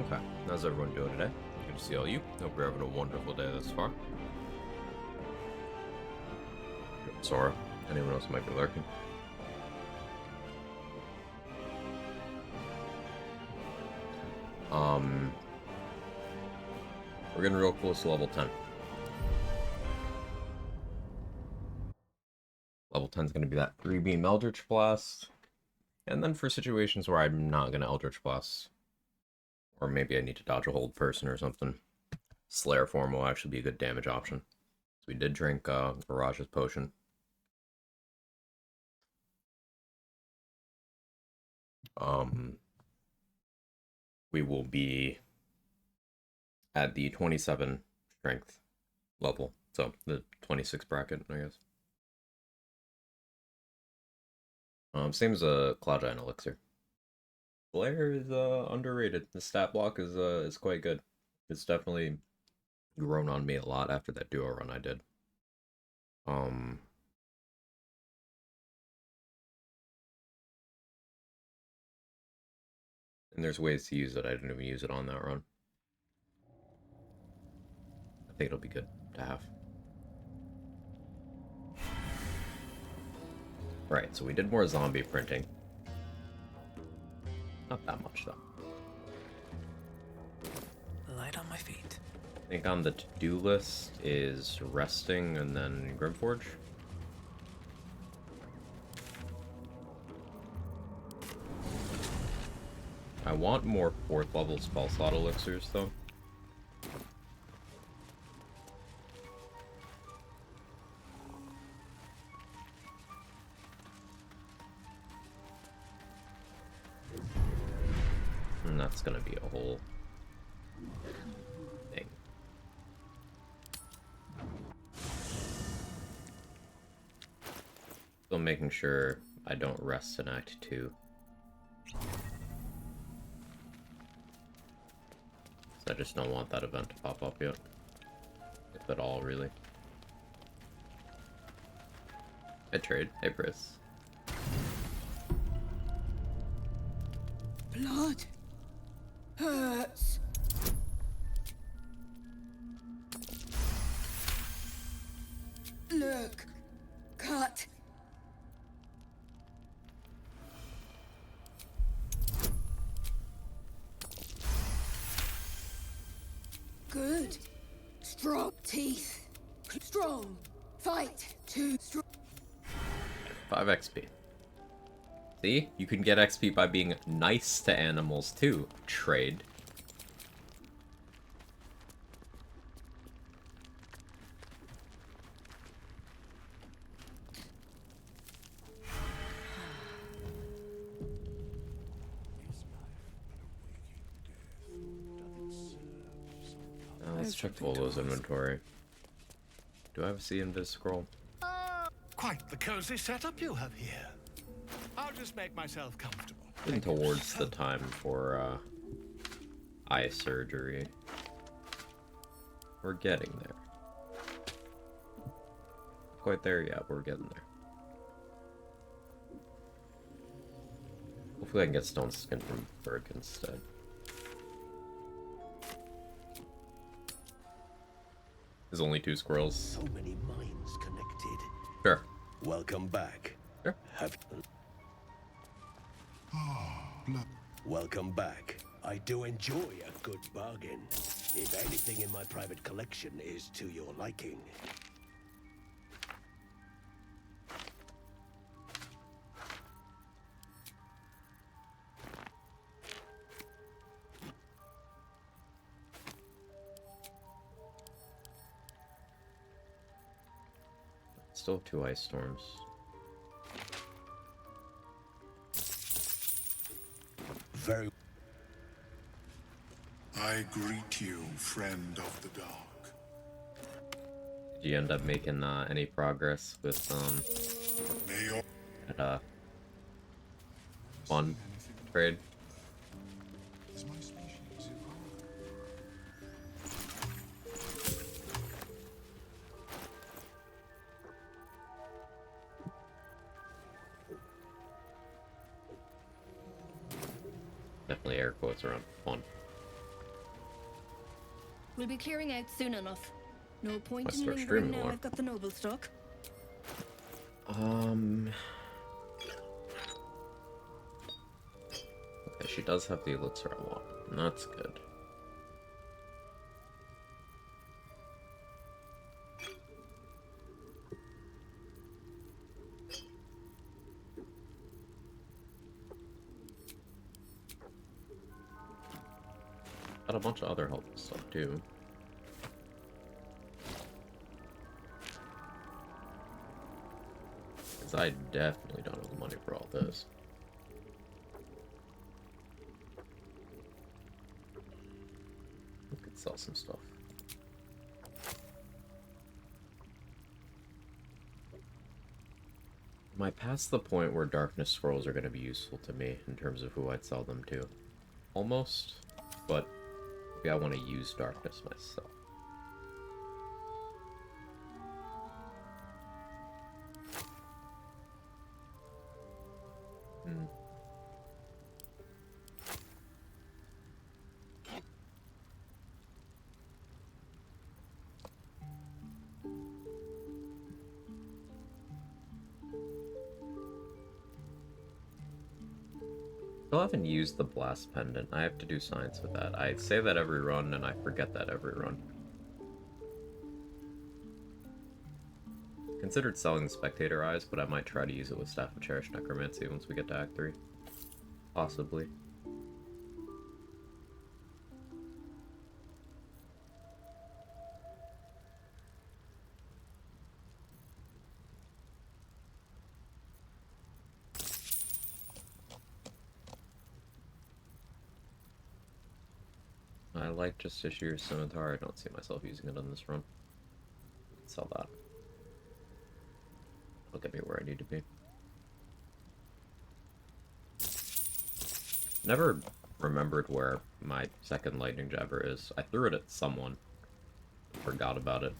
Okay, how's everyone doing today? Good to see all you. Hope you're having a wonderful day thus far. Sora, anyone else might be lurking. We're getting real close to level 10. Level 10 is going to be that 3-beam Eldritch Blast. And then for situations where I'm not going to Eldritch Blast, or maybe I need to dodge a hold person or something, Slayer form will actually be a good damage option. So we did drink Barrage's potion. We will be at the 27 strength level, so the 26 bracket, I guess. Same as a Cloud Giant Elixir. Slayer is underrated. The stat block is quite good. It's definitely grown on me a lot after that duo run I did. And there's ways to use it. I didn't even use it on that run. I think it'll be good to have. Right, so we did more zombie printing. Not that much, though. Light on my feet. I think on the to-do list is resting and then Grimforge. I want more 4th level spell slot elixirs, though. And that's gonna be a whole thing. Still making sure I don't rest in Act 2. I just don't want that event to pop up yet. If at all, really. Hey, Trade. Hey, Briss. Blood hurts. Look, cut. Good. Strong teeth. Strong. Fight. Too strong. 5 XP. See? You can get XP by being nice to animals, too. Trade. Let's check Volo's inventory. Do I have a C Invis scroll? Quite the cozy setup you have here. I'll just make myself comfortable. Getting towards the time for eye surgery. We're getting there. Quite there yet, we're getting there. Hopefully I can get stone skin from Berg instead. There's only 2 squirrels. So many minds connected. Sure. Welcome back. Sure. Welcome back. I do enjoy a good bargain. If anything in my private collection is to your liking. Still have 2 ice storms. Very. I greet you, friend of the dark. Did you end up making any progress with May your that fun trade? is my species evolve? Definitely air quotes around fun. We'll be clearing out soon enough. No point Let's in start lingering streaming now more. I've got the noble stock. Okay, she does have the elixir I want. And that's good. Got a bunch of other helpful stuff too. Because I definitely don't have the money for all this. We could sell some stuff. Am I past the point where darkness scrolls are going to be useful to me in terms of who I'd sell them to? Almost, but maybe I want to use darkness myself. Still haven't used the blast pendant. I have to do science with that. I say that every run, and I forget that every run. Considered selling the spectator eyes, but I might try to use it with Staff of Cherished Necromancy once we get to Act 3. Possibly. I like Justiciar's Scimitar. I don't see myself using it on this run. Sell that. It'll get me where I need to be. Never remembered where my second lightning jabber is. I threw it at someone. Forgot about it.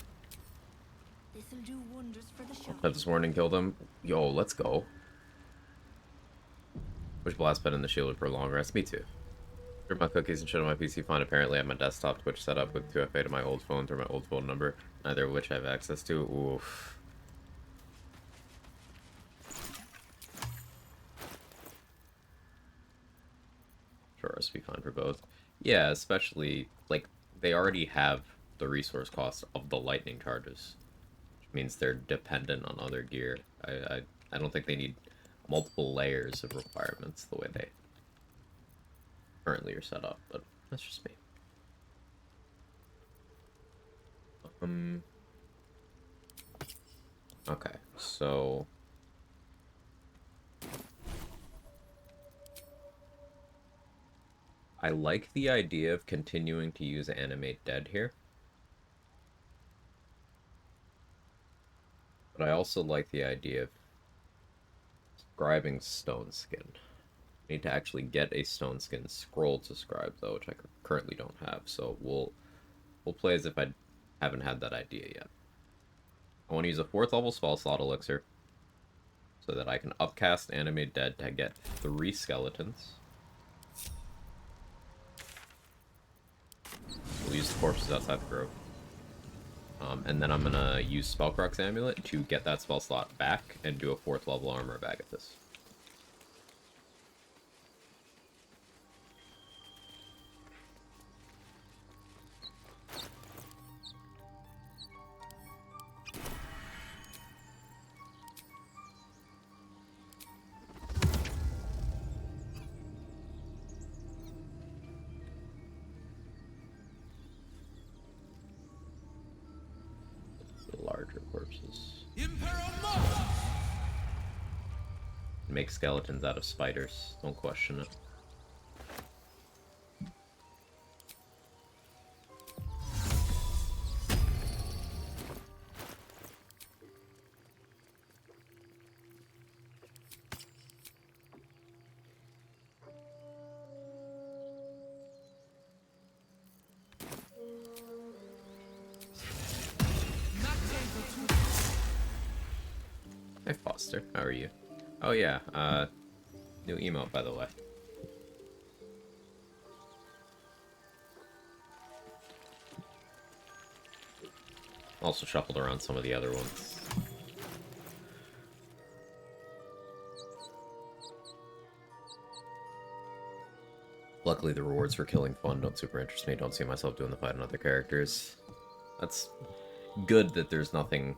This'll do wonders for the show. I've this warning killed him. Yo, let's go. Wish blast pen in the shield for a long rest. Me too. Threw my cookies and shit on my PC fine. Apparently I have my desktop Twitch set up with 2FA to my old phone through my old phone number, neither of which I have access to. Oof. Sure, rest be fine for both. Yeah, especially, like, they already have the resource cost of the lightning charges, which means they're dependent on other gear. I don't think they need multiple layers of requirements the way they currently are set up, but that's just me. Okay, so I like the idea of continuing to use Animate Dead here. But I also like the idea of scribing Stone Skin. I need to actually get a Stone Skin scroll to scribe though, which I currently don't have, so we'll play as if I haven't had that idea yet. I want to use a 4th level spell slot elixir so that I can upcast Animate Dead to get 3 skeletons. We'll use the corpses outside the grove. And then I'm gonna use Spellcrux Amulet to get that spell slot back and do a 4th level armor bag at this. Larger corpses. Make skeletons out of spiders. Don't question it. Hey Foster, how are you? Oh yeah, new emote by the way. Also shuffled around some of the other ones. Luckily, the rewards for killing fun don't super interest me. Don't see myself doing the fight on other characters. That's good that there's nothing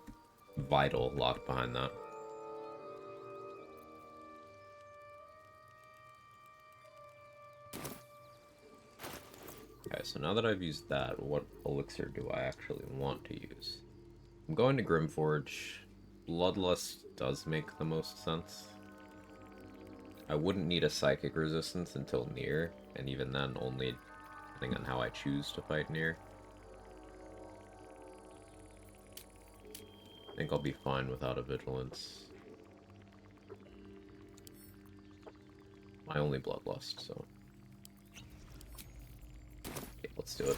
vital locked behind that. Okay, so now that I've used that, what elixir do I actually want to use? I'm going to Grimforge. Bloodlust does make the most sense. I wouldn't need a psychic resistance until near, and even then only depending on how I choose to fight near. I think I'll be fine without a vigilance. My only bloodlust, so... Okay, let's do it.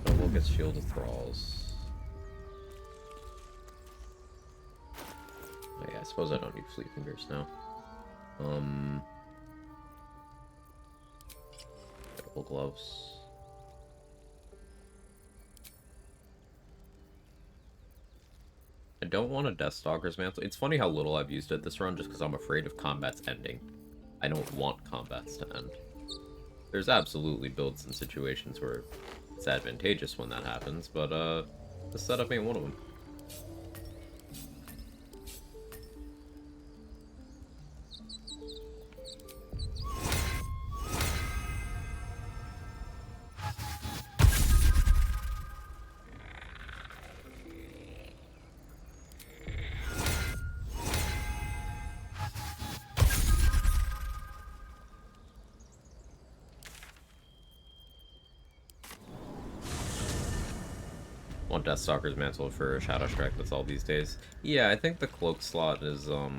Double gets Shield of Thralls. Oh yeah, I suppose I don't need Fleet Fingers now. Double Gloves. I don't want a Deathstalker's Mantle. It's funny how little I've used it this run just because I'm afraid of combats ending. I don't want combats to end. There's absolutely builds and situations where it's advantageous when that happens, but this setup ain't one of them. Want Deathstalker's Mantle for Shadow Strike, that's all these days. Yeah, I think the cloak slot is, the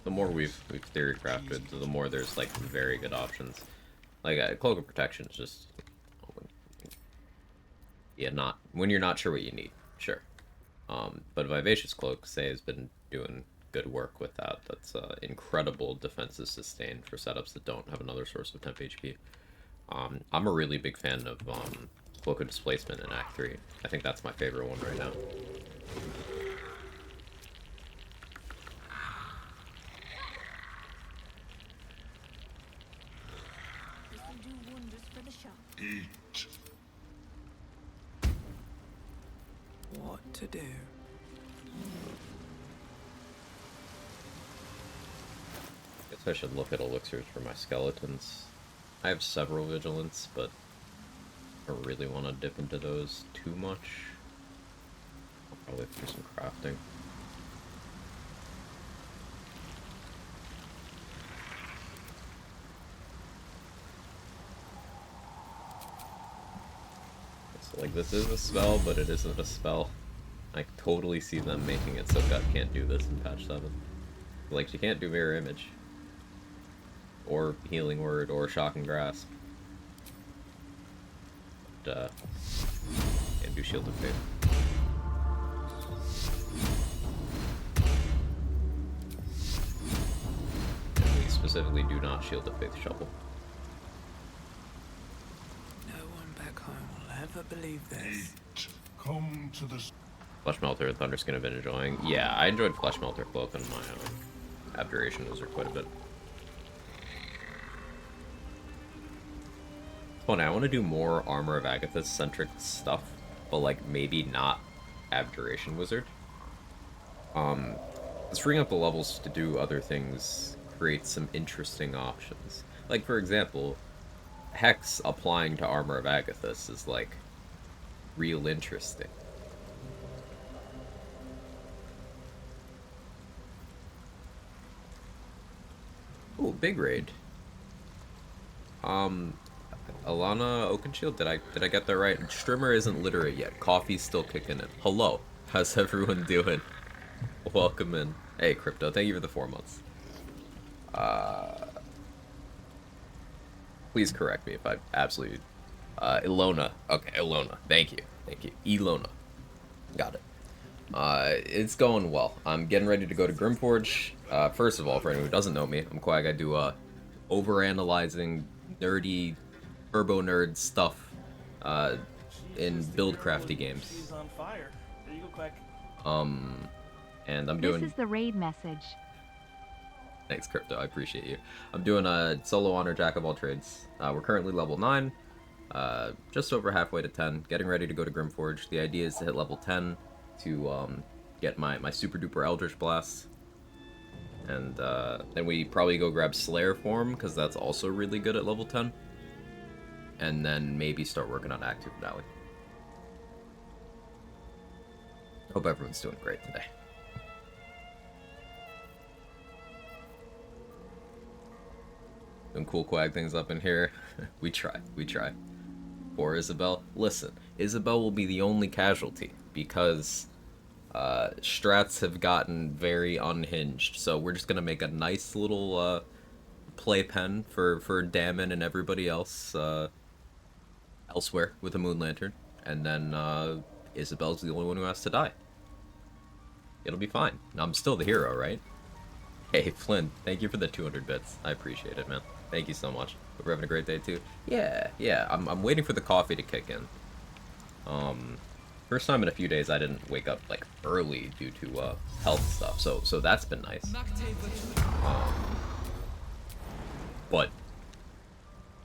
more we've theory crafted, the more there's, like, very good options. Like, Cloak of Protection is just... Yeah, not... When you're not sure what you need, sure. But Vivacious Cloak, say, has been doing good work with that. That's, incredible defensive sustain for setups that don't have another source of temp HP. I'm a really big fan of, Cloak of Displacement in Act 3. I think that's my favorite one right now. This'll do wonders for the shop. Eat. What to do? Guess I should look at elixirs for my skeletons. I have several vigilance, but I don't really want to dip into those too much. I'll probably do some crafting. So, like, this is a spell, but it isn't a spell. I totally see them making it so God can't do this in patch 7. Like, you can't do Mirror Image. Or Healing Word, or Shocking Grasp. And do Shield of Faith. And we specifically do not Shield of Faith Shovel. No one back home will ever believe this. Eat. Come to the... Flesh Melter and Thunderskin have been enjoying. Yeah, I enjoyed Flesh Melter Cloak on my Abjuration Wizard quite a bit. Funny, I want to do more Armor of Agathis centric stuff, but like maybe not Abjuration Wizard. Freeing up the levels to do other things creates some interesting options. Like, for example, Hex applying to Armor of Agathis is like real interesting. Ooh, big raid. Alana Oakenshield, did I get that right? Strimmer isn't literate yet. Coffee's still kicking in. Hello. How's everyone doing? Welcome in. Hey, Crypto, thank you for the 4 months. Please correct me if I absolutely... Ilona. Okay, Ilona. Thank you. Thank you. Ilona. Got it. It's going well. I'm getting ready to go to Grimforge. First of all, for anyone who doesn't know me, I'm Quag. I do, overanalyzing, nerdy turbo nerd stuff in build crafty games. She's on fire. There you go, Quack. And I'm This doing. is the raid message. Thanks, Crypto. I appreciate you. I'm doing a solo honor jack of all trades. We're currently level 9, just over halfway to 10. Getting ready to go to Grimforge. The idea is to hit level 10 to get my super duper Eldritch Blast. And then we probably go grab Slayer form, because that's also really good at level 10. And then maybe start working on Active Valley. Hope everyone's doing great today. Doing cool quag things up in here. we try. For Isabel, listen, Isabel will be the only casualty, because strats have gotten very unhinged, so we're just gonna make a nice little playpen for Damon and everybody else elsewhere with a Moon Lantern, and then Isabel's the only one who has to die. It'll be fine. I'm still the hero, right? Hey, Flynn, thank you for the 200 bits. I appreciate it, man. Thank you so much. Hope you're having a great day, too. Yeah, I'm waiting for the coffee to kick in. First time in a few days I didn't wake up, like, early due to, health stuff, so that's been nice. But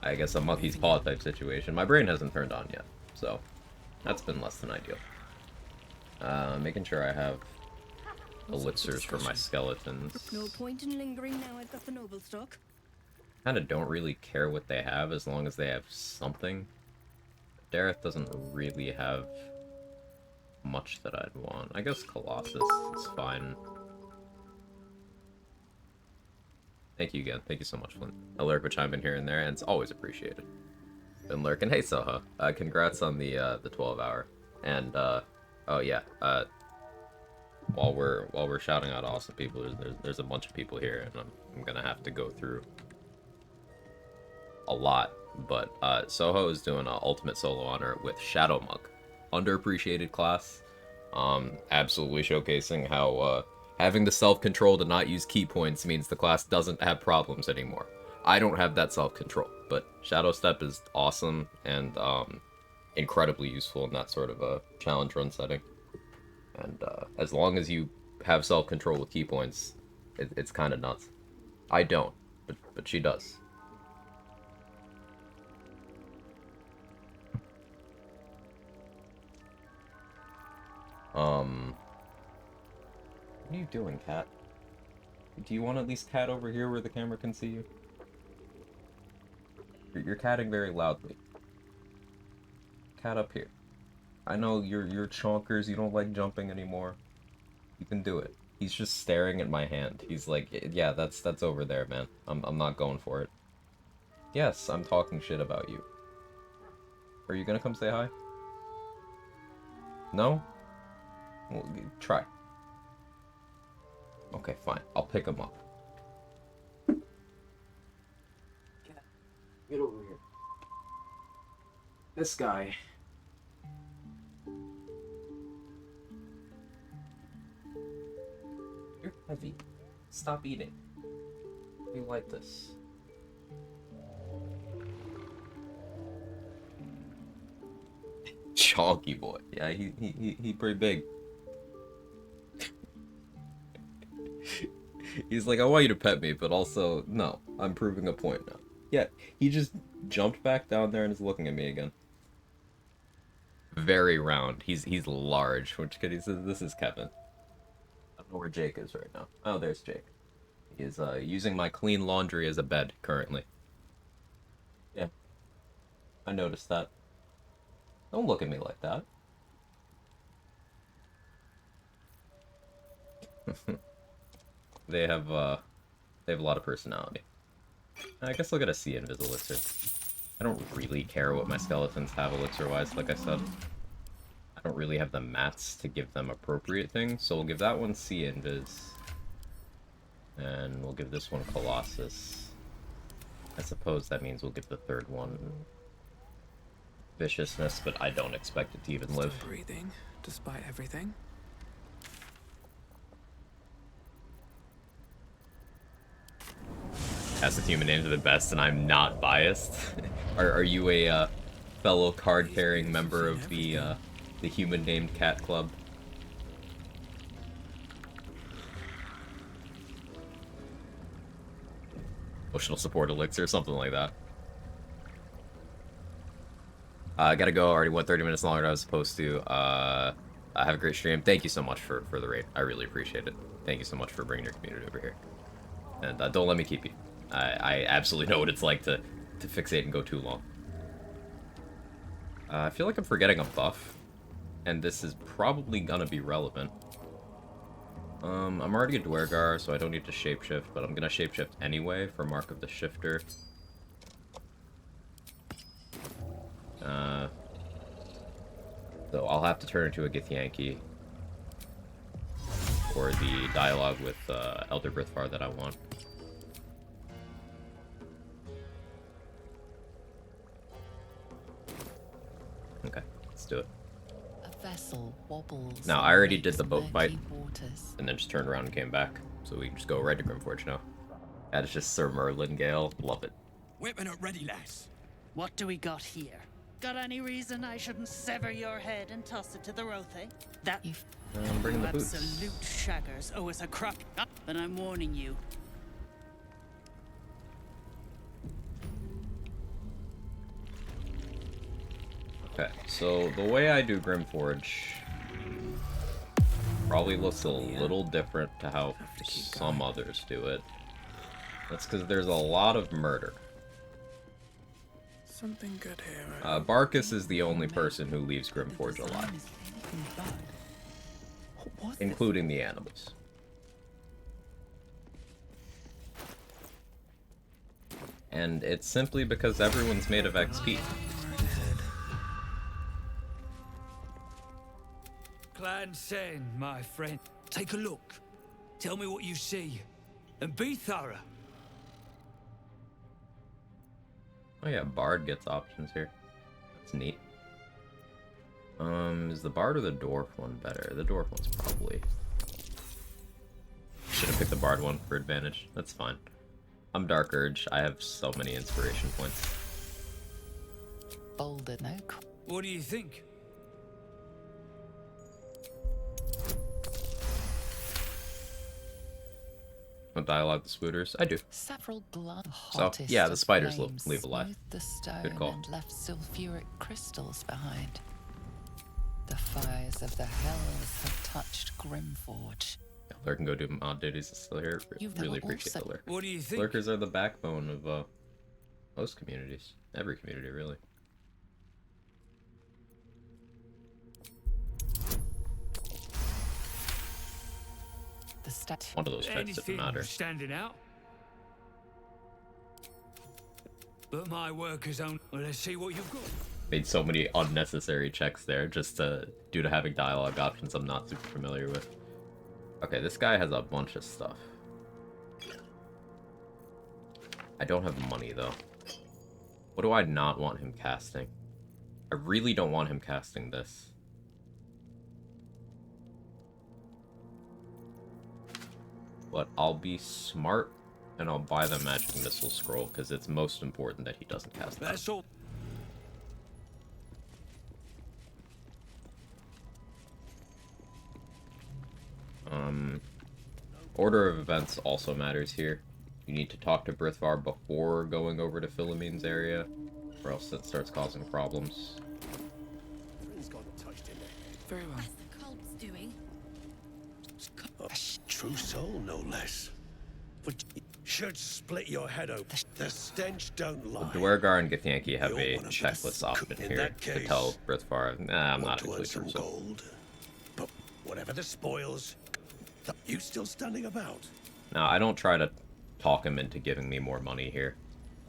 I guess a monkey's paw type situation. My brain hasn't turned on yet, so that's been less than ideal. Making sure I have elixirs for my skeletons. No point in lingering now I've got the noble stock. Kinda don't really care what they have as long as they have something. Dareth doesn't really have much that I'd want. I guess Colossus is fine. Thank you again. Thank you so much, Flint. I lurk with chime in here and there, and it's always appreciated. Been lurking. Hey, Soha. Congrats on the 12-hour. And oh yeah. While we're shouting out awesome people, there's a bunch of people here, and I'm gonna have to go through a lot. But Soho is doing an ultimate solo honor with Shadow Monk, underappreciated class. Absolutely showcasing how having the self-control to not use key points means the class doesn't have problems anymore. I don't have that self-control, but Shadow Step is awesome and incredibly useful in that sort of a challenge run setting. And as long as you have self-control with key points, it's kind of nuts. I don't, but she does. What are you doing, cat? Do you want at least cat over here where the camera can see you? You're catting very loudly. Cat up here. I know you're chonkers, you don't like jumping anymore. You can do it. He's just staring at my hand. He's like, yeah, that's over there, man. I'm not going for it. Yes, I'm talking shit about you. Are you gonna come say hi? No? Well, try. Okay, fine. I'll pick him up. Get over here. This guy. You're heavy. Stop eating. You like this. Chonky boy. Yeah, he pretty big. He's like, I want you to pet me, but also, no, I'm proving a point now. Yeah, he just jumped back down there and is looking at me again. Very round. He's large. Which kid? He says, this is Kevin. I don't know where Jake is right now. Oh, there's Jake. He is using my clean laundry as a bed currently. Yeah, I noticed that. Don't look at me like that. They have a lot of personality. I guess I'll get a C Invis elixir. I don't really care what my skeletons have elixir-wise, like I said. I don't really have the mats to give them appropriate things, so we'll give that one C Invis. And we'll give this one Colossus. I suppose that means we'll give the third one Viciousness, but I don't expect it to even live. Still breathing, despite everything. Cast with human names are the best, and I'm not biased. Are you a fellow card-carrying member of the human named cat club? Emotional support elixir, something like that. I gotta go. Already went 30 minutes longer than I was supposed to. Have a great stream. Thank you so much for the raid. I really appreciate it. Thank you so much for bringing your community over here. And don't let me keep you. I absolutely know what it's like to fixate and go too long. I feel like I'm forgetting a buff, and this is probably gonna be relevant. I'm already a Dwergar, so I don't need to shapeshift, but I'm gonna shapeshift anyway for Mark of the Shifter. So I'll have to turn into a Githyanki for the dialogue with Elder Brithvar that I want. Okay, let's do it. A vessel wobbles. Now, I already did the boat fight, murky waters. and then just turned around and came back. So we can just go right to Grimforge now. That is just Sir Merlin Gale. Love it. Weapon at ready, lass. What do we got here? Got any reason I shouldn't sever your head and toss it to the Rothe? That I'm bringing the boots. absolute shaggers owe us a crop. Then I'm warning you. Okay, so the way I do Grimforge probably looks a little different to how some others do it. That's because there's a lot of murder. Something good here. Barkus is the only person who leaves Grimforge alive, including the animals. And it's simply because everyone's made of XP. Clan Sen, my friend. Take a look. Tell me what you see. And be thorough. Oh yeah, Bard gets options here. That's neat. Is the Bard or the Dwarf one better? The Dwarf one's probably... Should have picked the Bard one for advantage. That's fine. I'm Dark Urge. I have so many inspiration points. Boulder no. What do you think? What dialogue the Spooters? I do. Several blood. So, yeah, the spiders leave alive. The stone Good call. and left sulfuric crystals behind. The fires of the hells have touched Grimforge. Lurk can go do odd duties still here. You've Really never appreciate also- the Lurk. What do you think? Lurkers are the backbone of most communities. Every community, really. The stat. One of those checks didn't Anything matter. standing out? But my workers own. Well, let's see what you've got. Made so many unnecessary checks there just due to having dialogue options I'm not super familiar with. Okay, this guy has a bunch of stuff. I don't have money though. What do I not want him casting? I really don't want him casting this. But I'll be smart and I'll buy the Magic Missile Scroll because it's most important that he doesn't cast that. That's all. Order of events also matters here. You need to talk to Brithvar before going over to Philomene's area, or else it starts causing problems. Very well. What's the cult's doing? A true soul, no less. But should split your head open. The stench don't lie. Dwergar and Githyanki have You're a one of the checklist option in here that to case, tell Brithvar, nah, I'm not Want to earn including some him, so. gold. But whatever the spoils, you still standing about? Now, I don't try to talk him into giving me more money here,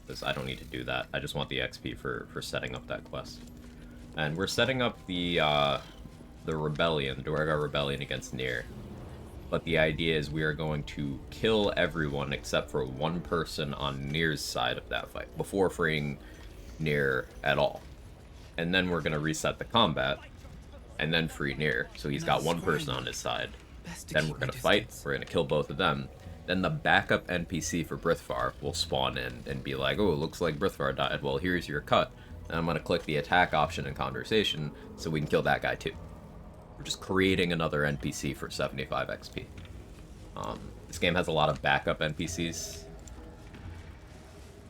because I don't need to do that. I just want the XP for setting up that quest. And we're setting up the rebellion, the Dwergar rebellion against Nier. But the idea is we are going to kill everyone except for one person on Nier's side of that fight, before freeing Nier at all. And then we're going to reset the combat, and then free Nier. So he's got one person on his side. Then we're going to fight, we're going to kill both of them, then the backup NPC for Brithvar will spawn in and be like, oh, it looks like Brithvar died. Well, here's your cut. And I'm going to click the attack option in Conversation so we can kill that guy too. We're just creating another NPC for 75 XP. This game has a lot of backup NPCs.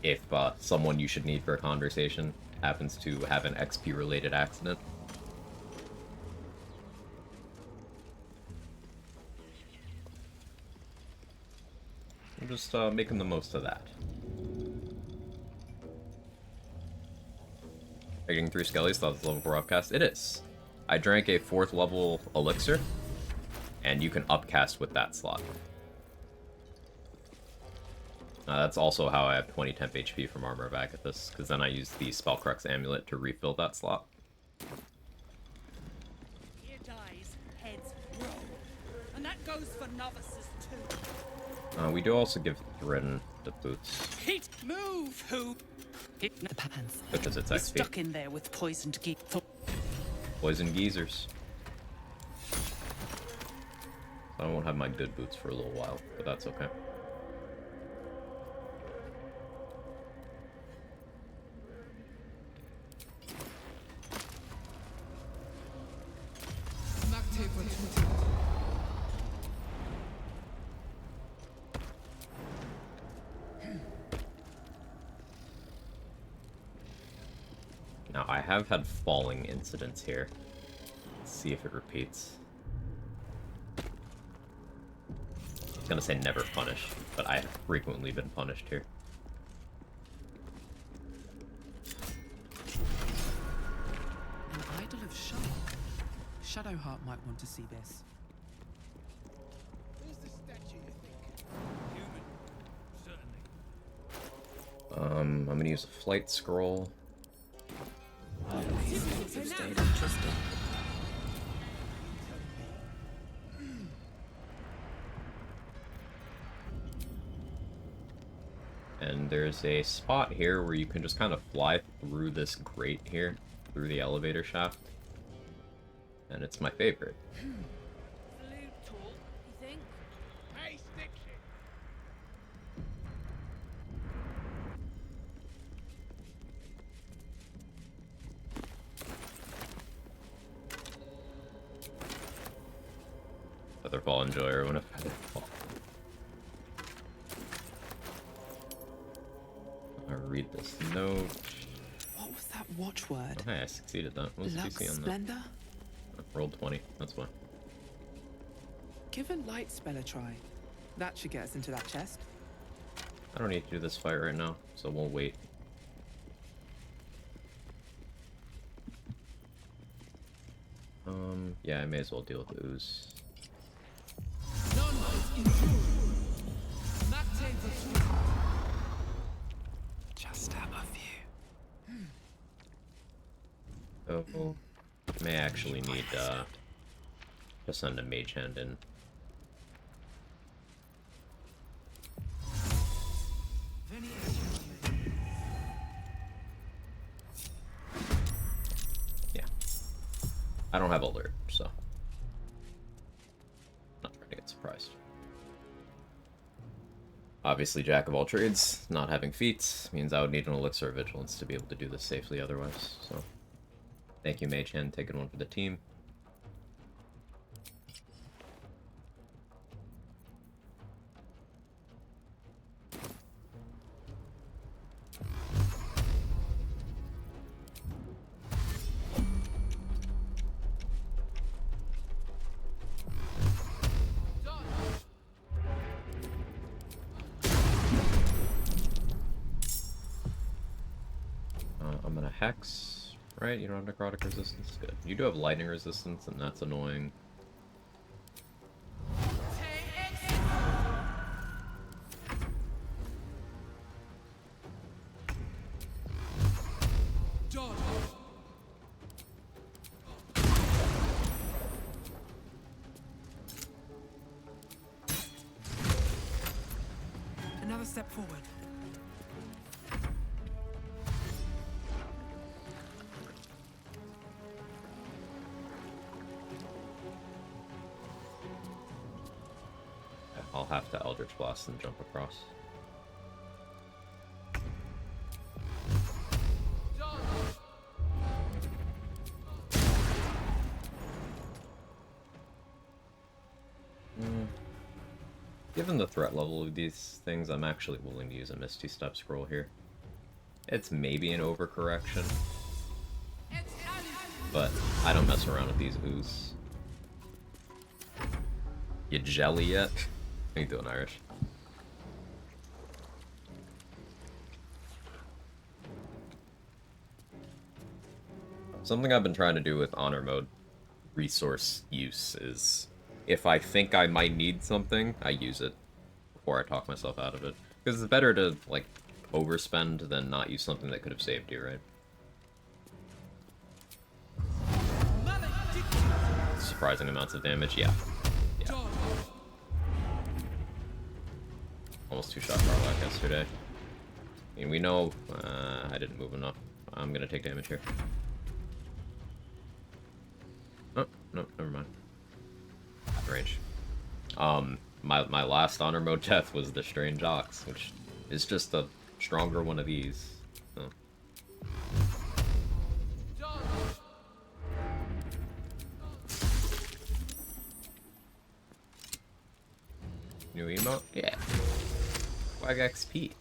If someone you should need for a conversation happens to have an XP-related accident. I'm just making the most of that. Are you getting 3 skellies? Thought it was level 4 upcast. It is. I drank a 4th level elixir, and you can upcast with that slot. That's also how I have 20 temp HP from Armor of Agathis, because then I use the Spellcrux Amulet to refill that slot. Here dies, heads roll. And that goes for novices too. We do also give Thrin the boots, Hit, move, who? Hit the pants. because it's You're XP. stuck in there with poisoned geek. Poison geezers. I won't have my good boots for a little while, but that's okay. Now, I have had falling incidents here. Let's see if it repeats. I was gonna say never punish, but I have frequently been punished here. An idol of Shadow. Shadowheart might want to see this. Where's the statue, you think? Human. Certainly. I'm gonna use a flight scroll. And there's a spot here where you can just kind of fly through this grate here, through the elevator shaft. And it's my favorite. Hey, stick shit! Featherfall Enjoyer when a Featherfall. I'll read this note. What was that watchword? Oh, hey, I succeeded that. What was the Lux DC on that? Splendor? Rolled 20, that's why. Give a light spell a try. That should get us into that chest. I don't need to do this fight right now, so we'll wait. Yeah, I may as well deal with the ooze. Just have a few. Oh, may actually need to send a mage hand in. Yeah, I don't have alert, so not trying to get surprised. Obviously, Jack of all trades, not having feats means I would need an elixir of vigilance to be able to do this safely otherwise. So, thank you, Mage Hand, taking one for the team. I'm gonna hex, right? You don't have necrotic resistance? Good. You do have lightning resistance, and that's annoying. Another step forward. I'll have to Eldritch Blast and jump across. Given the threat level of these things, I'm actually willing to use a Misty Step scroll here. It's maybe an overcorrection, but I don't mess around with these ooze. You jelly yet? How you doing, Irish? Something I've been trying to do with honor mode resource use is if I think I might need something, I use it before I talk myself out of it. Because it's better to, like, overspend than not use something that could have saved you, right? Surprising amounts of damage, yeah. Almost two-shot Garlock yesterday. I mean, we know I didn't move enough. I'm gonna take damage here. Oh, no, never mind. Range. My last honor mode death was the Strange Ox, which is just a stronger one of these. So. New emote? Yeah. Swag XP.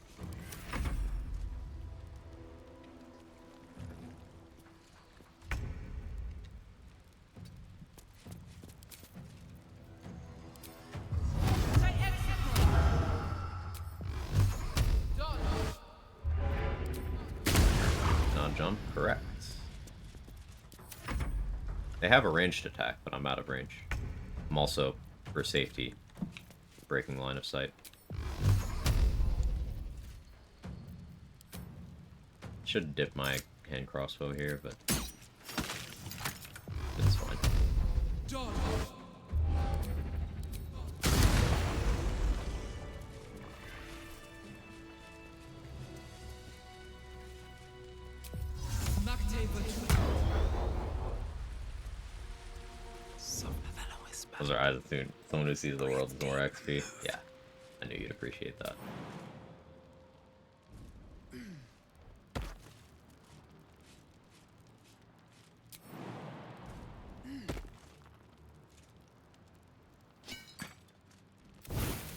Non-jump, correct. They have a ranged attack, but I'm out of range. I'm also, for safety, breaking line of sight. Should dip my hand crossbow here, but it's fine. Those are eyes of someone who sees the world with more XP. Yeah, I knew you'd appreciate that.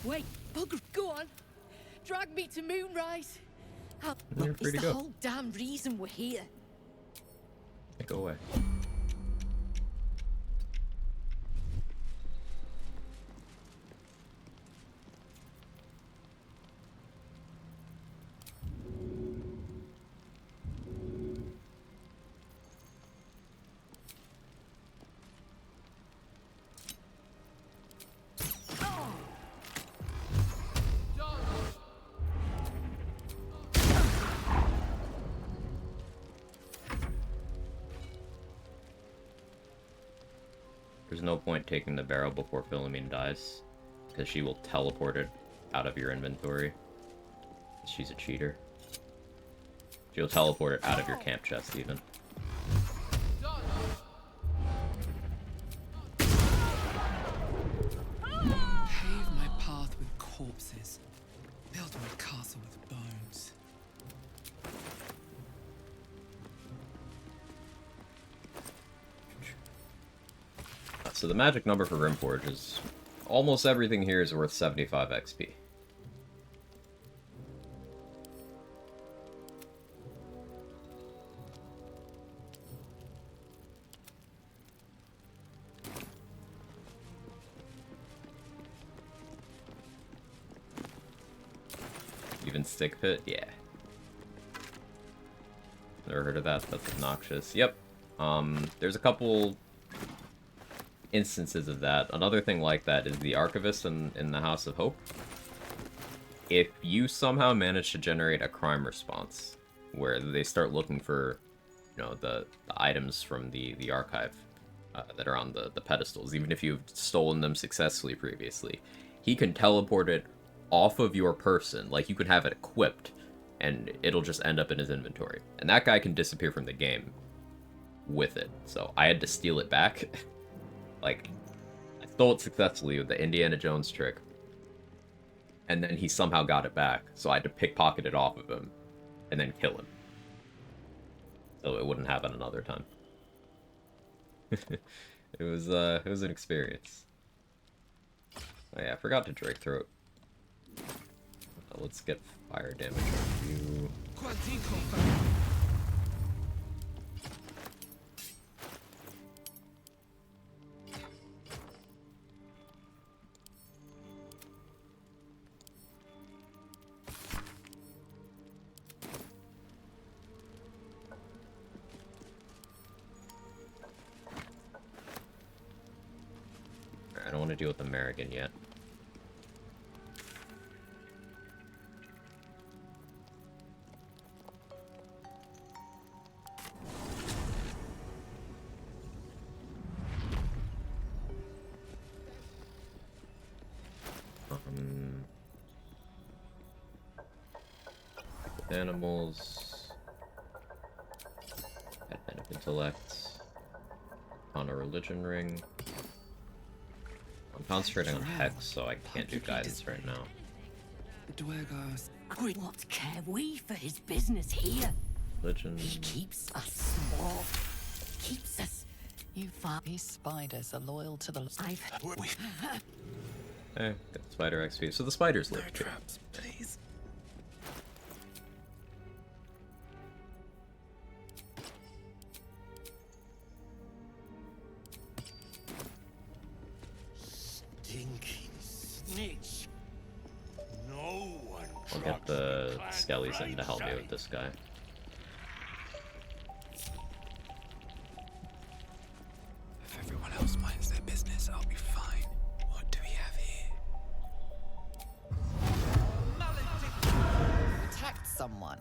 Wait, bugger, go on. Drag me to Moonrise. You're free It's to the go. whole damn reason we're here. Go away. There's no point taking the barrel before Philomene dies, because she will teleport it out of your inventory. She's a cheater. She'll teleport it out of your camp chest, even. Pave my path with corpses. Build my castle with bones. So the magic number for Rimforge is almost everything here is worth 75 XP. Even Stick Pit? Yeah. Never heard of that. That's obnoxious. Yep. There's a couple instances of that. Another thing like that is the Archivist in the House of Hope. If you somehow manage to generate a crime response where they start looking for, you know, the items from the archive that are on the pedestals, even if you've stolen them successfully previously, he can teleport it off of your person. Like, you can have it equipped and it'll just end up in his inventory, and that guy can disappear from the game with it. So I had to steal it back. Like, I stole it successfully with the Indiana Jones trick. and then he somehow got it back, so I had to pickpocket it off of him, and then kill him. So it wouldn't happen another time. It was an experience. Oh yeah, I forgot to Drake Throat. Let's get fire damage on you. I don't want to deal with American yet. Animals. Advent of Intellect. On a religion ring. I'm concentrating on Hex, so I can't do guidance right now. What care we for his business here? Religion. He keeps us small. Keeps us. You find these spiders are loyal to the. Got spider XP. So the spiders live too. Please. Stinking snitch. No one. I'll get the Skellies in to help me with this guy. If everyone else minds their business, I'll be fine. What do we have here? Attacked someone.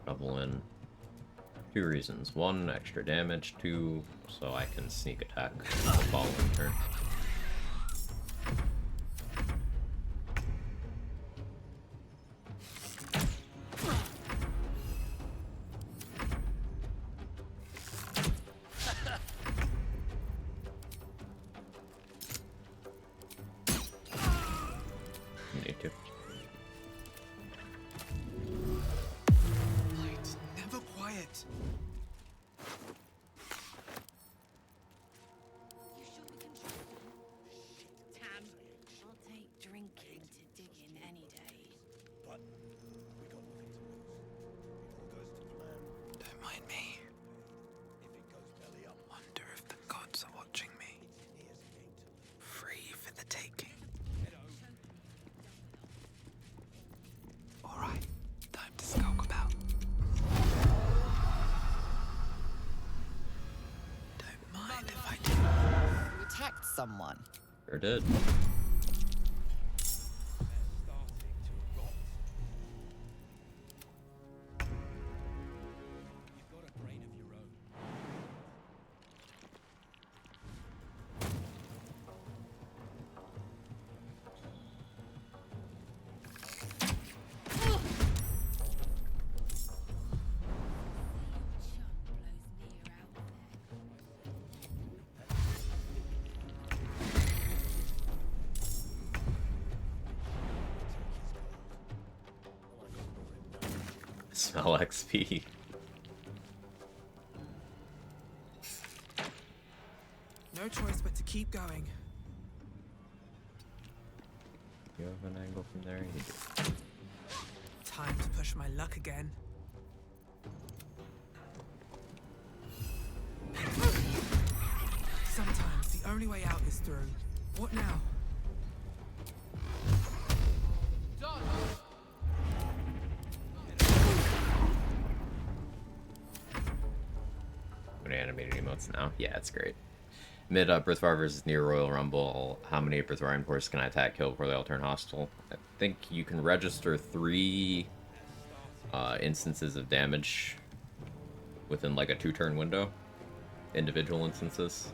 Double in. 2 reasons. 1, extra damage. 2, so I can sneak attack the following turn. Need to. Light, never quiet. Tam, I'll take drinking to digging any day. But we got nothing to lose. If all goes to plan, Don't mind me. if it goes belly up, Wonder if the gods are watching me. here's a game to lose. Free for the taking. Alright, time to skulk about. Don't mind if I do. You attacked someone. Sure did. You've got a brain of your own. Smell XP. No choice but to keep going. You have an angle from there? You do. Time to push my luck again. Sometimes the only way out is through. What now? How many animated emotes now? Yeah, it's great. Mid Brithvar versus near Royal Rumble. How many Brithvarian forces can I attack, kill before they all turn hostile? I think you can register 3 instances of damage within like a 2-turn window. Individual instances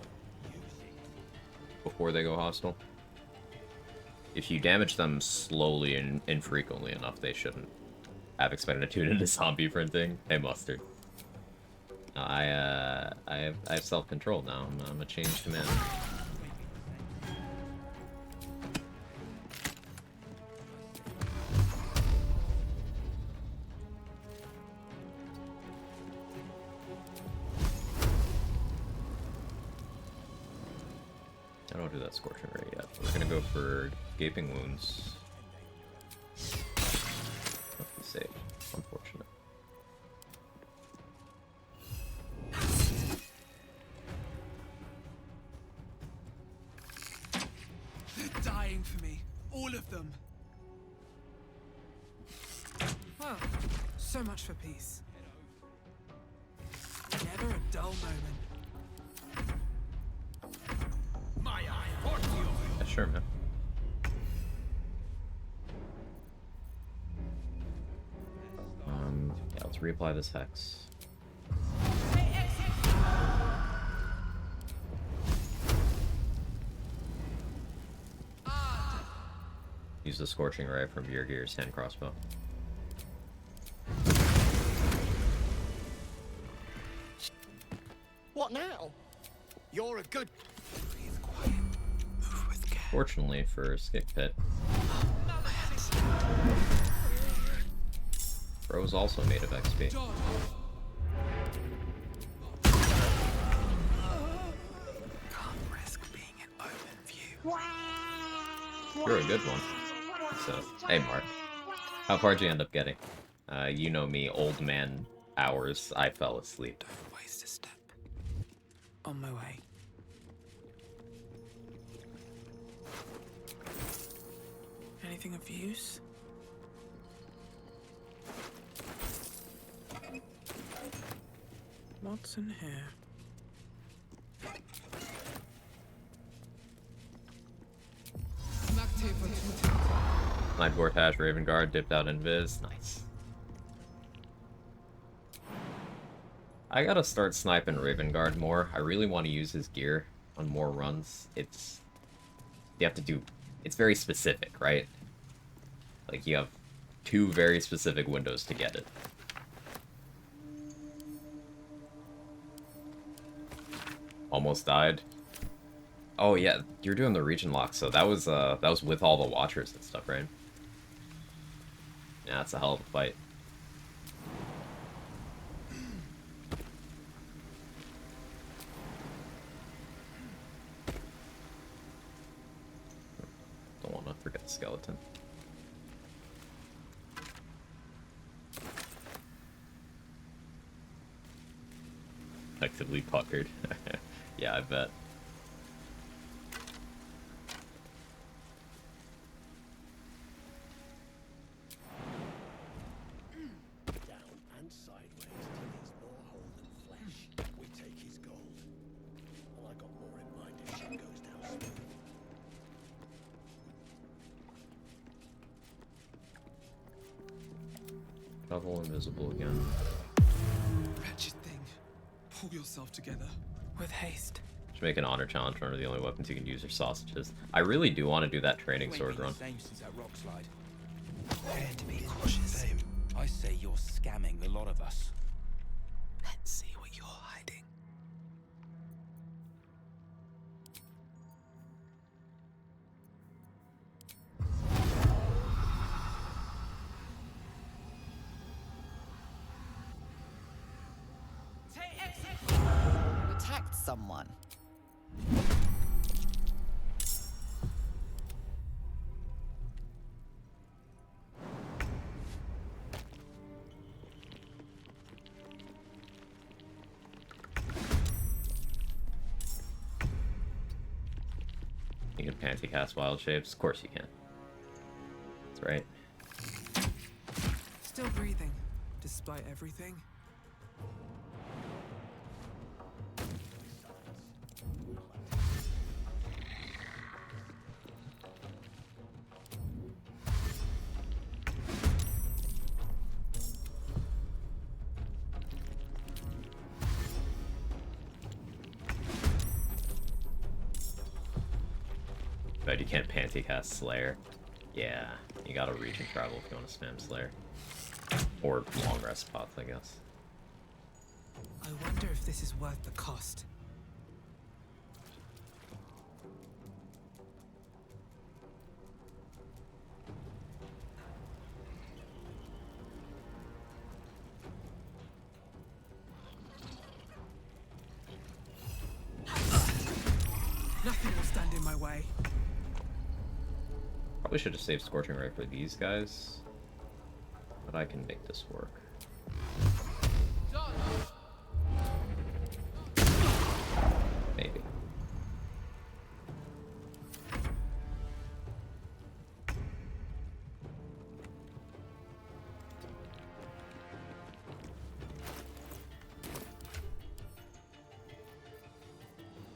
before they go hostile. if you damage them slowly and infrequently enough, they shouldn't have expected to tune into zombie printing. Hey, Mustard. I have self-control now. I'm a changed man. I don't do that Scorching Ray yet. We're gonna go for Gaping Wounds. Not be saved. Unfortunate. They're dying for me. All of them. Well, so much for peace. Never a dull moment. Yeah, sure, man. Yeah, let's reapply this hex. Use the Scorching Ray from Gear's hand crossbow. What now? You're a good. Breathe quiet. Move with care. Fortunately for Skip Pit, Bro is also made of XP. John. Can't risk being in open view. You're a good one. So, hey Mark. How far did you end up getting? You know me, old man hours. I fell asleep. Don't waste a step. On my way. Anything of use? What's in here? Night Vortash, Raven Guard, dipped out invis. Nice. I gotta start sniping Raven Guard more. I really want to use his gear on more runs. It's... You have to do... It's very specific, right? Like, you have 2 very specific windows to get it. Almost died. Oh yeah, you're doing the region lock, so that was with all the watchers and stuff, right? Yeah, it's a hell of a fight. Don't want to forget the skeleton. Effectively puckered. Yeah, I bet. Down and sideways till he's more whole than flesh. We take his gold. And I got more in mind if shit goes down smooth. Double invisible again. Wretched thing. Pull yourself together. With haste. Just make an honor challenge run where the only weapons you can use are sausages. I really do want to do that training sword run. Same since that rock slide. Prepare to be cautious. I say you're scamming the lot of us. Let's see what you're hiding. You attacked someone. You can panty cast wild shapes? Of course you can. That's right. Still breathing, despite everything. But you can't panty cast Slayer. Yeah, you gotta reach and travel if you want to spam Slayer. Or long rest spots, I guess. I wonder if this is worth the cost. Nothing will stand in my way. Probably should have saved Scorching Ray for these guys. But I can make this work. Maybe.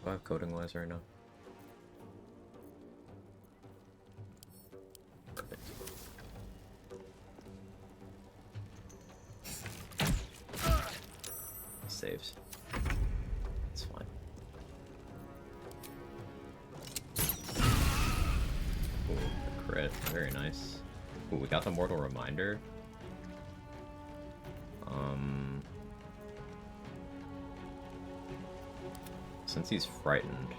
Do I have coding wise right now? Perfect. Saves. It's fine. Ooh, a crit. Very nice. Ooh, we got the Mortal Reminder. Since he's frightened.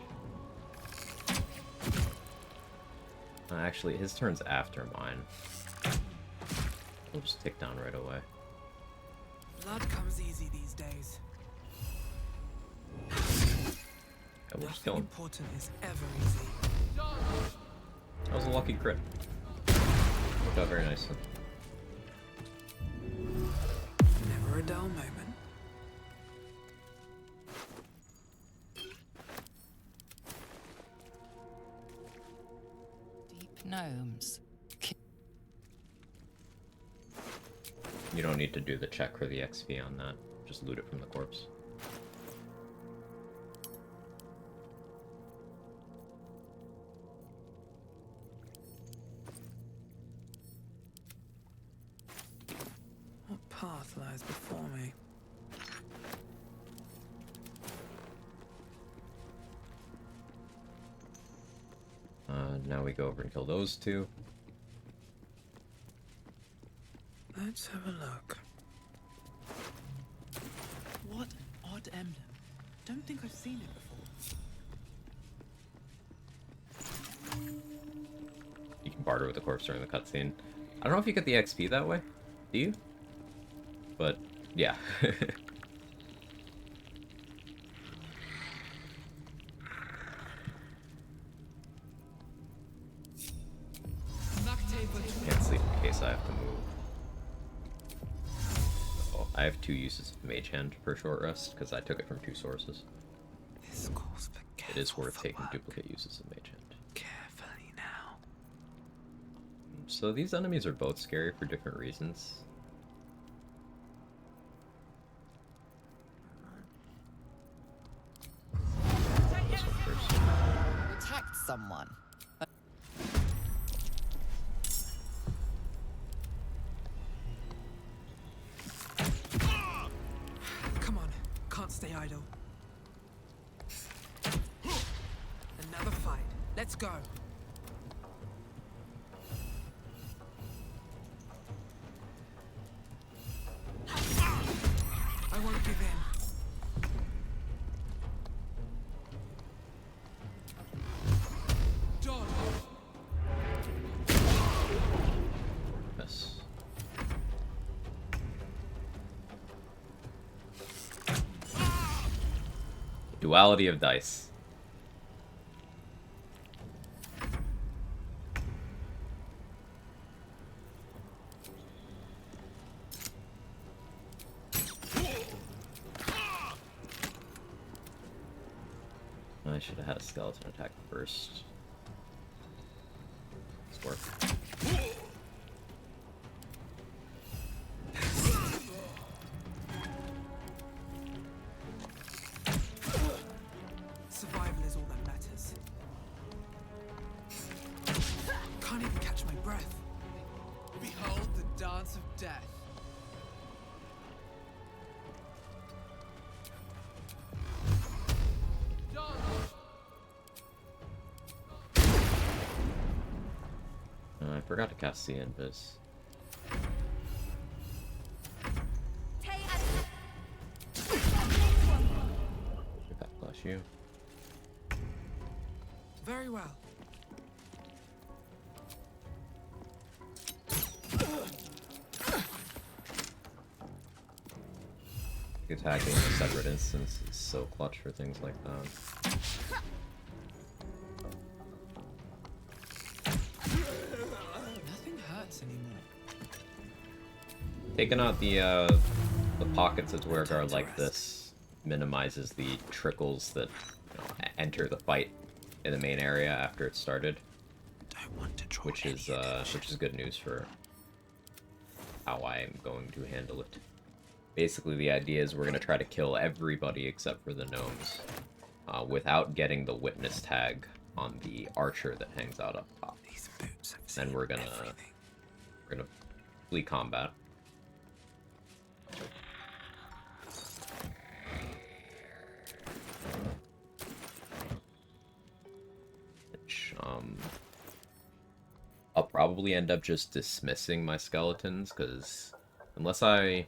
Actually, his turn's after mine. We'll just take down right away. Blood comes easy these days. Yeah, we'll just kill him. Important is ever easy. That was a lucky crit. Worked out very nicely. Never a dull moment. Deep gnomes. You don't need to do the check for the XP on that. Just loot it from the corpse. What path lies before me? Now we go over and kill those two. Let's have a look. What odd emblem? Don't think I've seen it before. You can barter with the corpse during the cutscene. I don't know if you get the XP that way. Do you? But, yeah. Can't sleep in case I have to move. Oh, I have 2 uses of Mage Hand per short rest because I took it from 2 sources. This calls for It is worth taking footwork. duplicate uses of Mage Hand. Carefully now. So these enemies are both scary for different reasons. This one first. You attacked someone. Come on, can't stay idle. Another fight. Let's go. I won't give in. Dodge. Yes. Duality of dice. I should have had a skeleton attack first. Let's work. Survival is all that matters. Can't even catch my breath. Behold the dance of death. forgot to cast See Invis. Bless you. Very well. Attacking a separate instance is so clutch for things like that. Nothing hurts anymore. Taking out the pockets of Dwergar like this minimizes the trickles that enter the fight in the main area after it started, which is good news for how I'm going to handle it. Basically, the idea is we're going to try to kill everybody except for the gnomes without getting the witness tag on the archer that hangs out up top. Then we're gonna flee combat. Which I'll probably end up just dismissing my skeletons, because unless I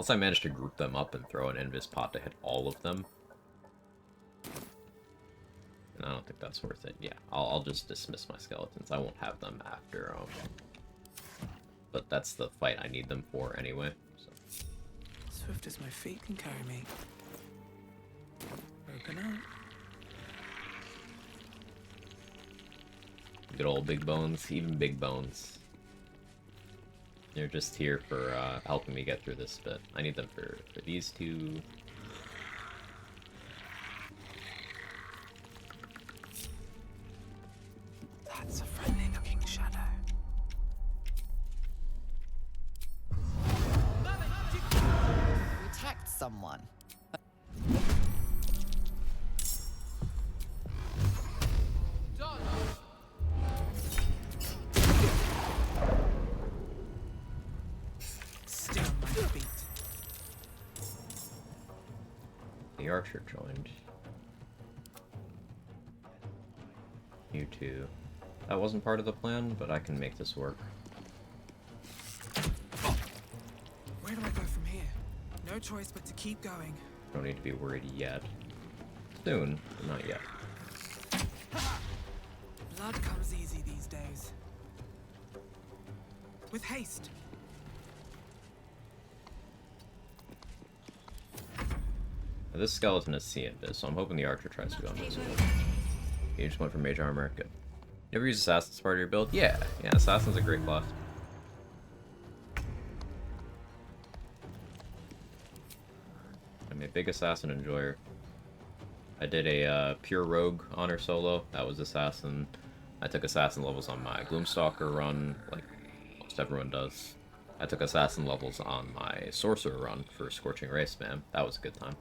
manage to group them up and throw an Invis pot to hit all of them, and I don't think that's worth it. Yeah, I'll just dismiss my skeletons. I won't have them after, but that's the fight I need them for anyway. So. Swift as my feet can carry me. Broken out. Good old Big Bones, even Big Bones. They're just here for helping me get through this bit. I need them for these two. That's a friendly looking shadow. We attacked someone. Still on my feet. The archer joined. You two. That wasn't part of the plan, but I can make this work. Where do I go from here? No choice but to keep going. Don't need to be worried yet. Soon, but not yet. Blood comes easy these days. With haste. Now, this skeleton is See Invis, so I'm hoping the archer tries to go invisible. You just went for mage armor. Good. You ever use assassin as part of your build? Yeah, assassin's a great class. I'm a big assassin enjoyer. I did a pure rogue honor solo. That was assassin. I took assassin levels on my Gloomstalker run, like most everyone does. I took assassin levels on my sorcerer run for Scorching Ray spam. That was a good time.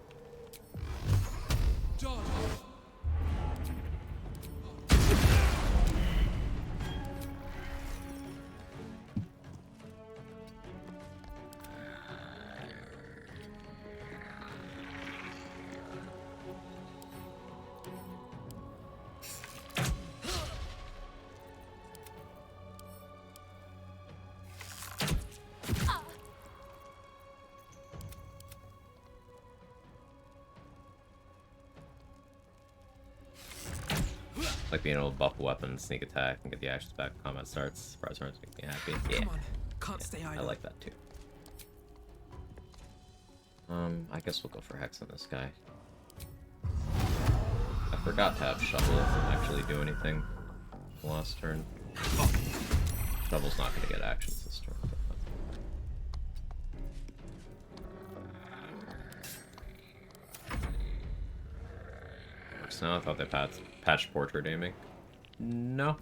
Like being able to buff a weapon, sneak attack, and get the actions back when combat starts. Surprise runs make me happy. Yeah. Come on. Can't stay idle. I like that too. I guess we'll go for Hex on this guy. I forgot to have Shovel actually do anything the last turn. Shovel's not going to get actions this turn. Now I thought they patched portrait aiming. No.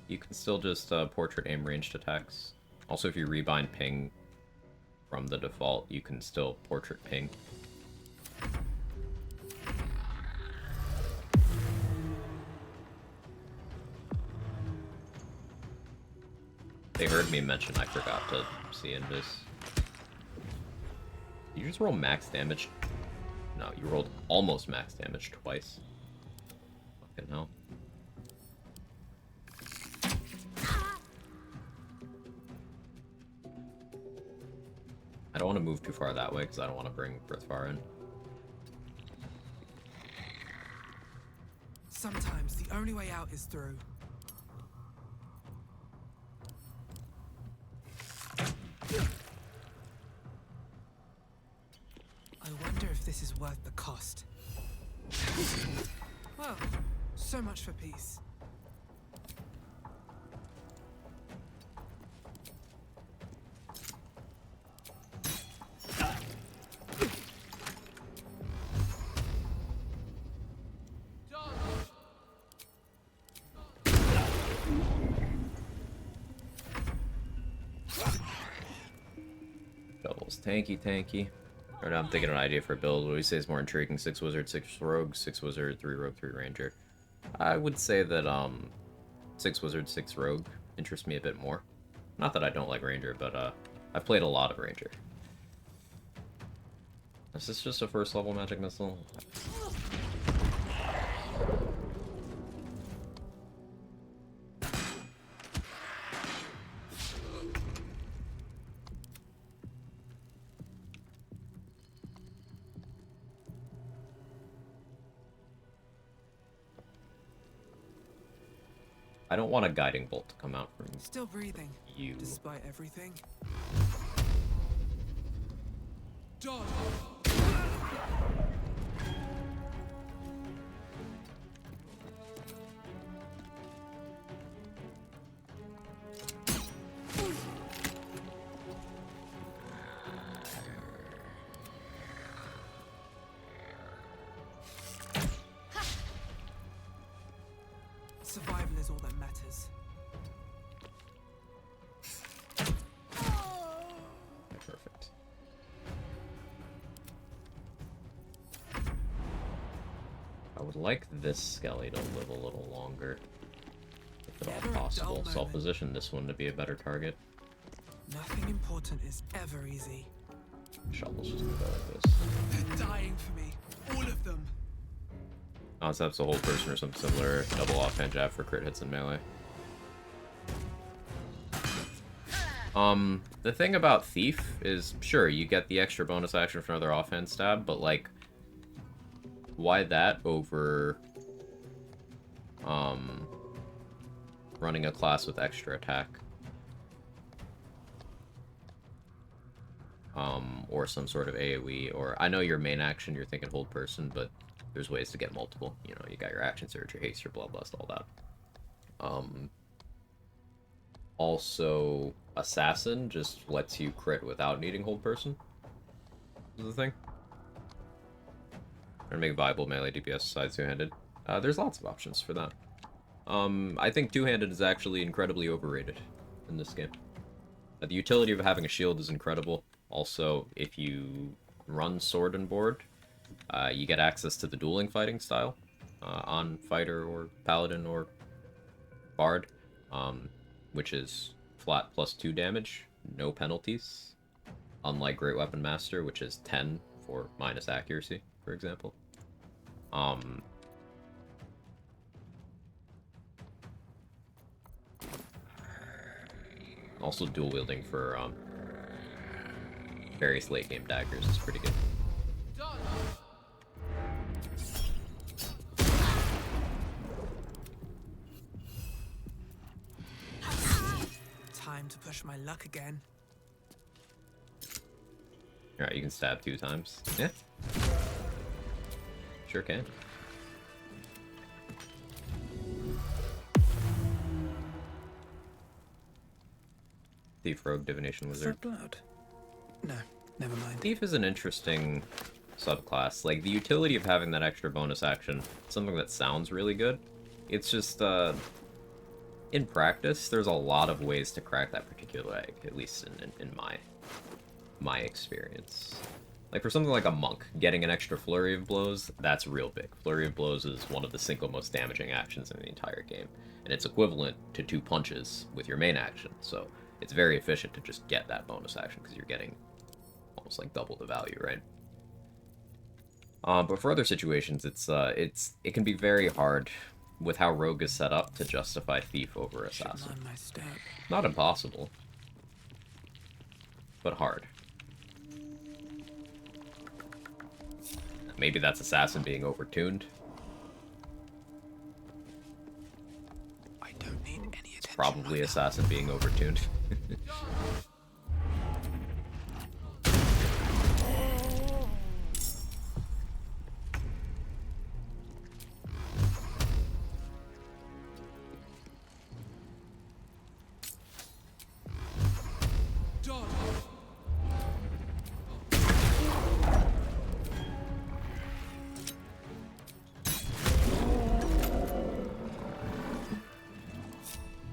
You can still just portrait aim ranged attacks. Also, if you rebind ping from the default, you can still portrait ping. They heard me mention I forgot to See Invis. You just roll max damage. No, you rolled almost max damage twice. Fucking hell. I don't want to move too far that way because I don't want to bring Frithfar in. Sometimes the only way out is through. I wonder if this is worth the cost. Well, so much for peace. Doubles tanky. Right now I'm thinking of an idea for a build. What do you say is more intriguing? 6 wizard, 6 rogue, 6 wizard, 3 rogue, 3 ranger. I would say that 6 wizard, 6 rogue interests me a bit more. Not that I don't like ranger, but I've played a lot of ranger. Is this just a first level magic missile? I don't want a guiding bolt to come out from Still breathing. you. Despite everything. Dodge! Survival is all that matters. Perfect. I would like this Skelly to live a little longer, if at all Never a dull possible. So I'll moment. position this one to be a better target. Nothing important is ever easy. Shovel's just gonna go like this. They're dying for me. All of them. Concept's a whole person or something similar. Double offhand jab for crit hits and melee. The thing about Thief is, sure, you get the extra bonus action for another offhand stab, but like, why that over running a class with extra attack? Or some sort of AoE, or I know your main action, you're thinking hold person, but there's ways to get multiple. You know, you got your action surge, your haste, your bloodlust, all that. Also, assassin just lets you crit without needing hold person. Is the thing. Or make viable melee DPS besides two-handed. There's lots of options for that. I think two-handed is actually incredibly overrated in this game. The utility of having a shield is incredible. Also, if you run sword and board, you get access to the dueling fighting style on fighter or paladin or bard, which is flat +2 damage, no penalties, unlike Great Weapon Master, which is 10 for minus accuracy, for example. Also, dual wielding for various late game daggers is pretty good. Time to push my luck again. Alright, you can stab 2 times. Yeah. Sure can. Thief, Rogue, Divination, Wizard. Blood? No, never mind. Thief is an interesting subclass. Like, the utility of having that extra bonus action, something that sounds really good. It's just, in practice, there's a lot of ways to crack that particular egg, at least in my experience. Like, for something like a monk, getting an extra flurry of blows, that's real big. Flurry of blows is one of the single most damaging actions in the entire game, and it's equivalent to 2 punches with your main action, so it's very efficient to just get that bonus action, because you're getting almost like double the value, right? But for other situations, it can be very hard with how Rogue is set up to justify Thief over Assassin. Mind my step. Not impossible, but hard. Maybe that's Assassin being overtuned. I don't need any attention. Probably Assassin being overtuned.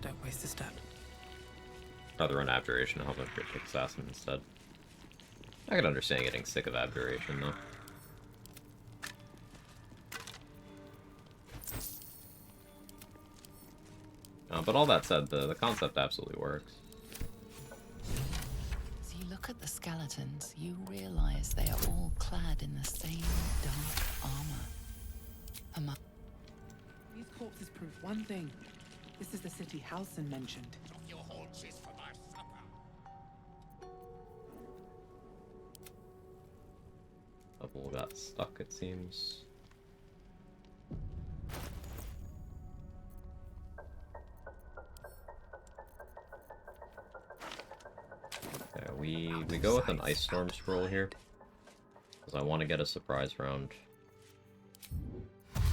Don't waste a step. Rather run Abjuration, I'll have to pick Assassin instead. I could understand getting sick of Abjuration, though. But all that said, the concept absolutely works. As you look at the skeletons, you realize they are all clad in the same dark armor. These corpses prove one thing. This is the city Halsin mentioned. Your haunches for my supper. Double got stuck, it seems. Okay, we go with an Ice Storm Scroll here, because I want to get a surprise round. And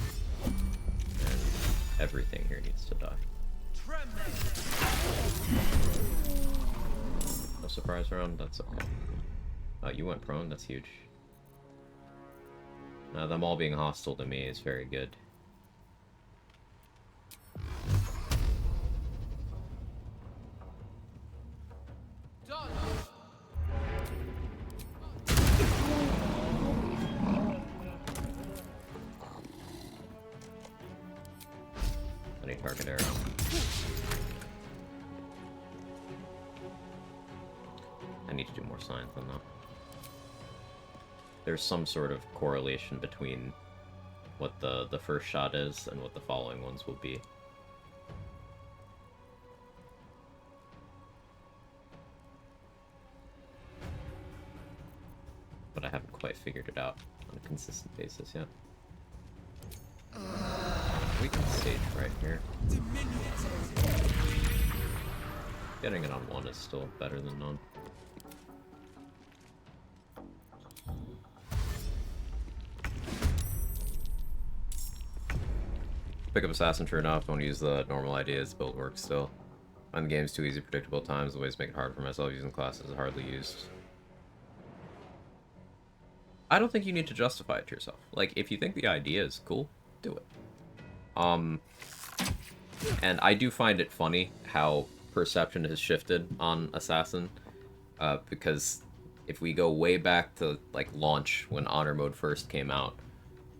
everything here needs to die. No surprise round? That's okay. Oh, you went prone? That's huge. Them all being hostile to me is very good. I need target arrow. I need to do more signs than that. There's some sort of correlation between what the first shot is and what the following ones will be. But I haven't quite figured it out on a consistent basis yet. We can stage right here. Getting it on one is still better than none. Pick up Assassin, sure enough. Don't use the normal ideas. Build works still. Find the game's too easy, predictable at times. The ways to make it hard for myself using classes is hardly used. I don't think you need to justify it to yourself. Like, if you think the idea is cool, do it. And I do find it funny how perception has shifted on Assassin, because if we go way back to, like, launch, when Honor Mode first came out,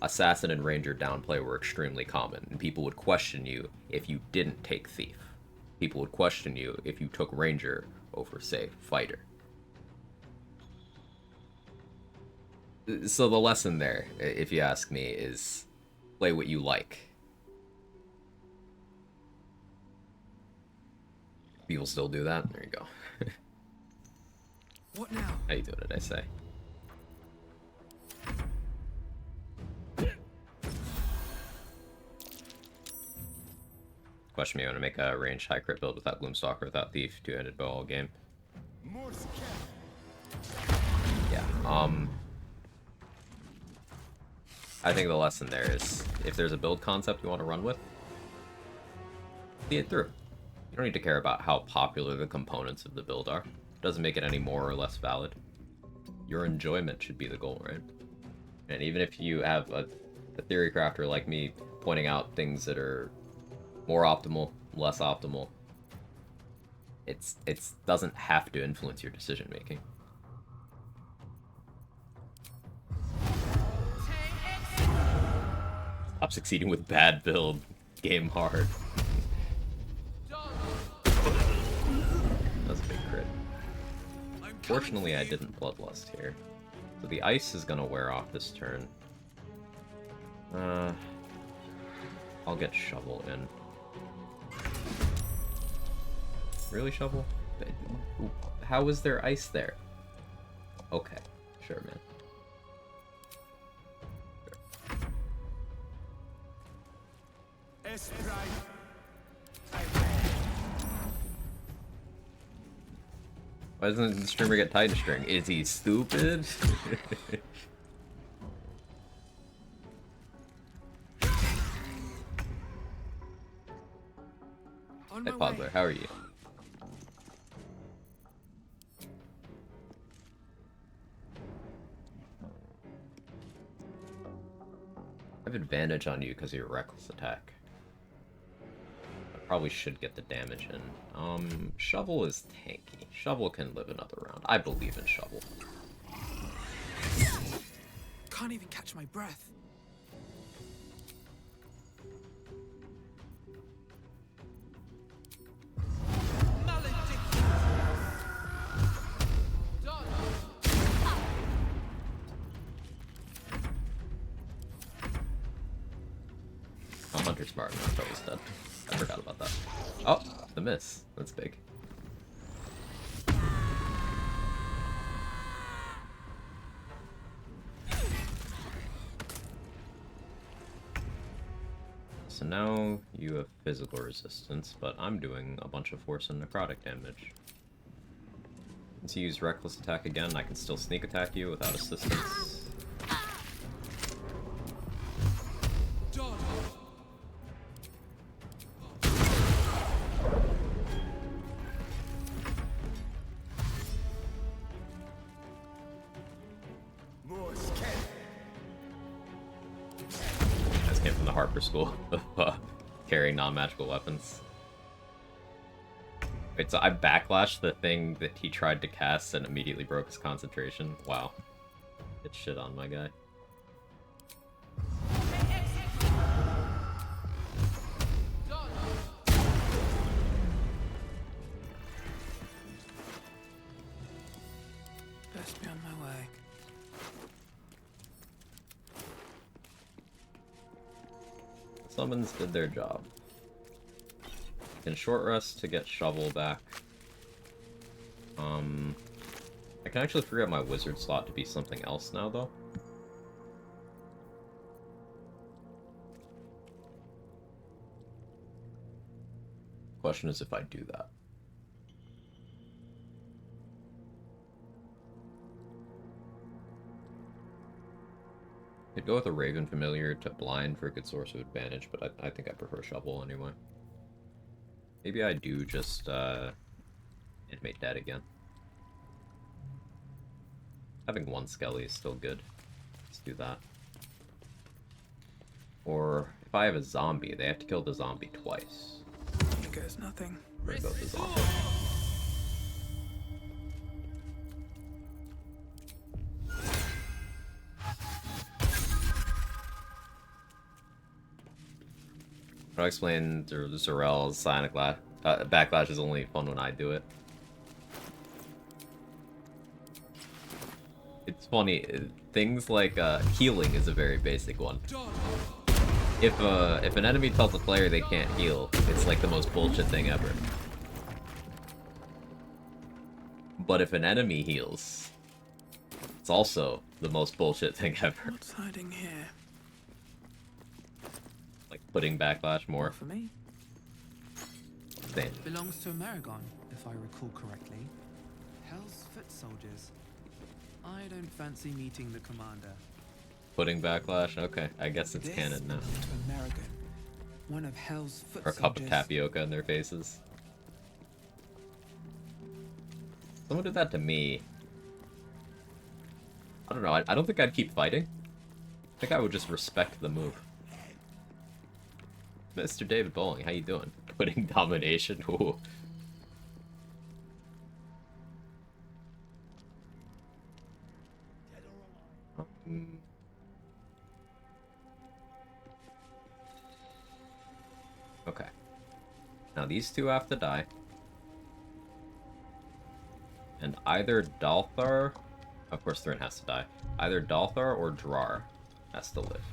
Assassin and Ranger downplay were extremely common, and people would question you if you didn't take Thief. People would question you if you took Ranger over, say, Fighter. So the lesson there, if you ask me, is play what you like. People still do that? There you go. What now? How you doing today, say? Question me, I want to make a ranged high crit build without Gloomstalker, without Thief, two-handed bow all game. Yeah, I think the lesson there is, if there's a build concept you want to run with, see it through. You don't need to care about how popular the components of the build are. It doesn't make it any more or less valid. Your enjoyment should be the goal, right? And even if you have a theory crafter like me pointing out things that are more optimal, less optimal, it doesn't have to influence your decision making. Stop succeeding with bad build. Game hard. That's a big crit. Fortunately, I didn't Bloodlust here. So the ice is gonna wear off this turn. I'll get Shovel in. Really, Shovel? How is there ice there? Okay, sure, man. Yes, Prime. Why doesn't the streamer get Titan String? Is he stupid? Hey Podler, how are you? I have advantage on you because of your reckless attack. I probably should get the damage in. Shovel is tanky. Shovel can live another round. I believe in Shovel. Can't even catch my breath. Oh, Hunter's smart. I thought he was dead. I forgot about that. Oh, the miss. That's big. So now you have physical resistance, but I'm doing a bunch of force and necrotic damage. Once you use reckless attack again, I can still sneak attack you without assistance. That's came from the Harper School of carrying non-magical weapons. Wait, so I backlashed the thing that he tried to cast and immediately broke his concentration? Wow. Get shit on, my guy. Best be on my way. Summons did their job. Can short rest to get Shovel back. I can actually figure out my wizard slot to be something else now, though. Question is if I do that. Could go with a Raven Familiar to blind for a good source of advantage, but I think I prefer Shovel anyway. Maybe I do just animate dead again. Having one Skelly is still good. Let's do that. Or if I have a zombie, they have to kill the zombie twice. Here goes nothing. We're gonna go with the zombie. I'll explain to Zarel's Sonic Backlash is only fun when I do it. It's funny, things like healing is a very basic one. If an enemy tells a player they can't heal, it's like the most bullshit thing ever. But if an enemy heals, it's also the most bullshit thing ever. What's hiding here? Like putting Backlash more. For me? Same. Belongs to Amerigon, if I recall correctly. Hell's Foot soldiers. I don't fancy meeting the commander. Putting Backlash? Okay, I guess it's canon now. To Amerigon, one of Hell's Foot Or a cup of soldiers. tapioca in their faces. Someone did that to me. I don't know, I don't think I'd keep fighting. I think I would just respect the move. Mr. David Bowling, how you doing? Putting domination? Ooh. Okay. Now these two have to die. And either Dalthar... Of course Thrin has to die. Either Dalthar or Drar has to live.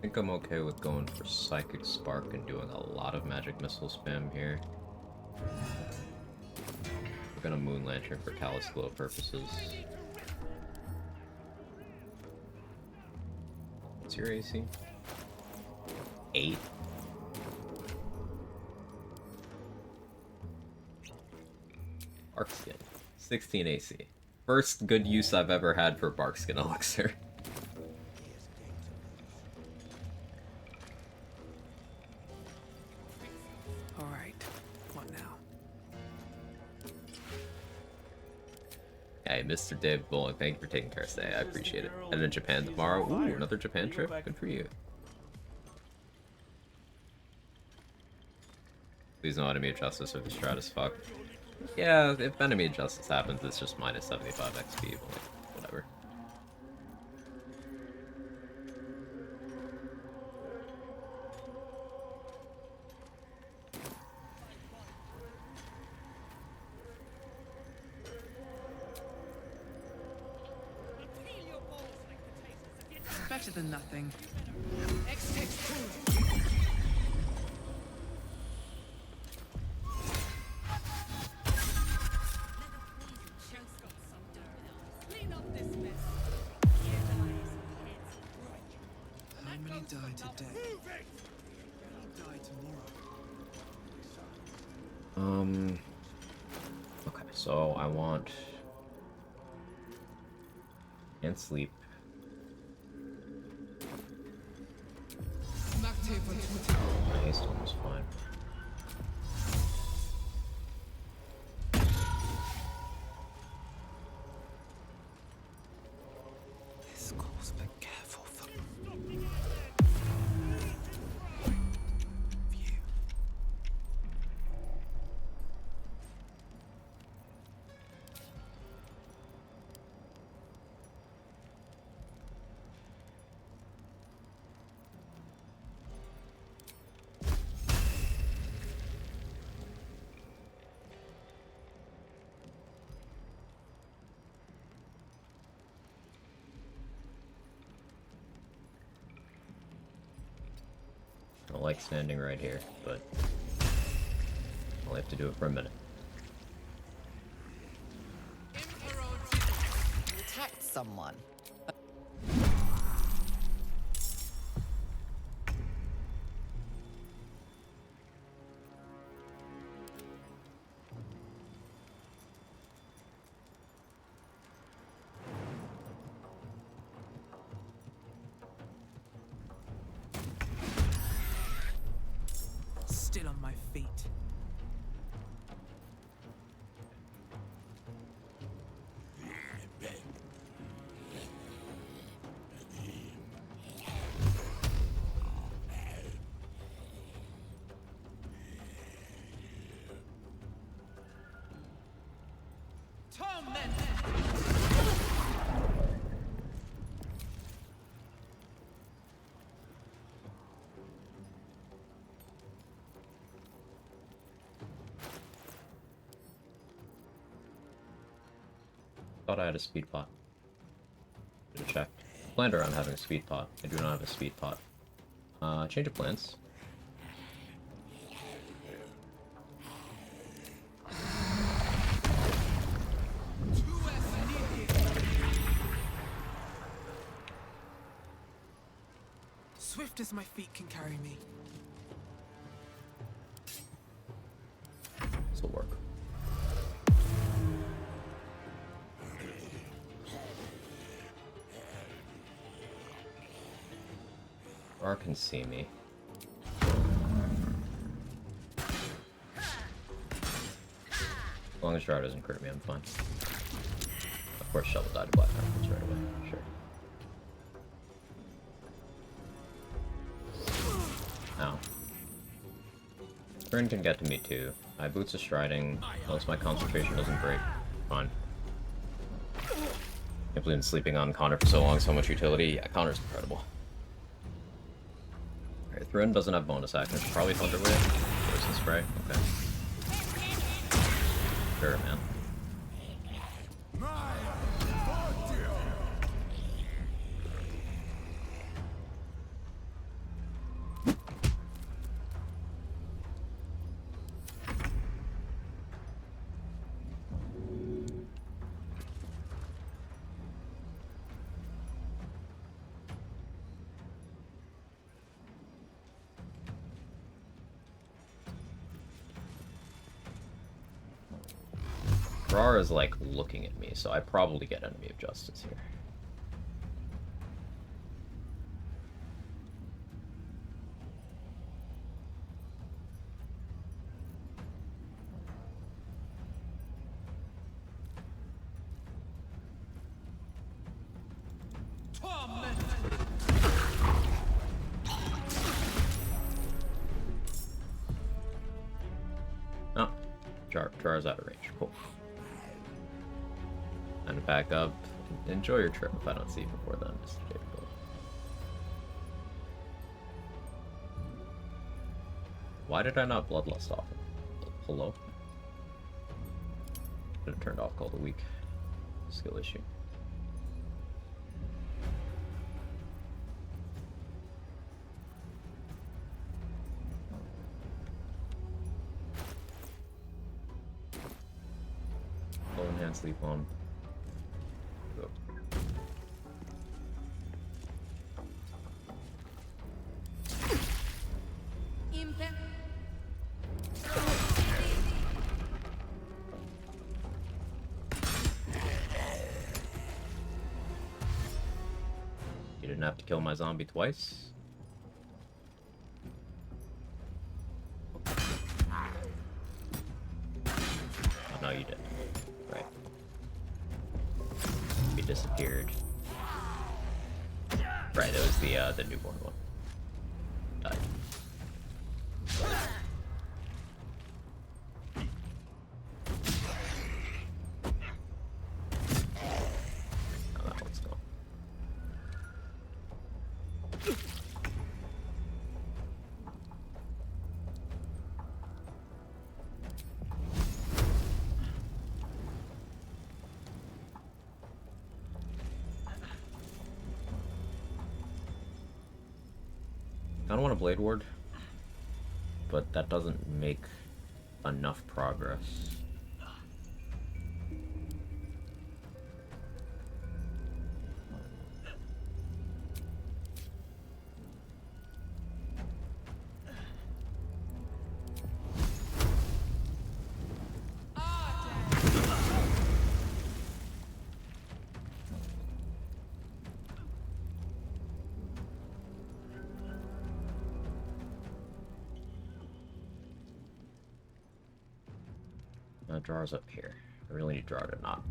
think I'm okay with going for Psychic Spark and doing a lot of Magic Missile spam here. We're gonna Moon Lantern for Callous Glow purposes. What's your AC? 8? Barkskin. 16 AC. First good use I've ever had for Barkskin Elixir. Alright, what now? Hey, Mr. Dave Bullock, thank you for taking care today. I appreciate it. And in Japan tomorrow. Ooh, another Japan trip. Good for you. Please no enemy justice or the Stratus fuck. Yeah, if enemy justice happens, it's just minus 75 XP, but like, whatever. Better than nothing. How many die today? How many die tomorrow? Okay, so I want... and sleep. My haste was fine. This calls for careful view. I don't like standing right here, but I'll have to do it for a minute. Protect someone. Still on my feet. Thought I had a speed pot. Should have checked. Planned around having a speed pot. I do not have a speed pot. Change of plans. Swift as my feet can carry me. This will work. Or can see me. As long as Jar doesn't crit me, I'm fine. Of course, Shovel died to Black Knights right away. Sure. Ow. Grin can get to me too. My boots are striding. Unless my concentration doesn't break. Fine. Can't believe I'm sleeping on Connor for so long, so much utility. Yeah, Connor's incredible. Alright, Thrun doesn't have bonus action. It's probably Thunder Wave. Poison Spray. Okay. Sure, man. Rar is like looking at me, so I probably get Enemy of Justice here. Oh, Jar's out of range. Cool. And back up. Enjoy your trip if I don't see you before then, Mr. David. Why did I not Bloodlust off? Hello? Should have turned off Call the Weak. Skill issue. Low enhanced sleep on. Go. You didn't have to kill my zombie twice. Oh, no, you didn't. Right. He disappeared. Right, that was the newborn one. Died. Now that one's gone. I don't want a Blade Ward, but that doesn't make enough progress. Jar's up here. I really need Jar to not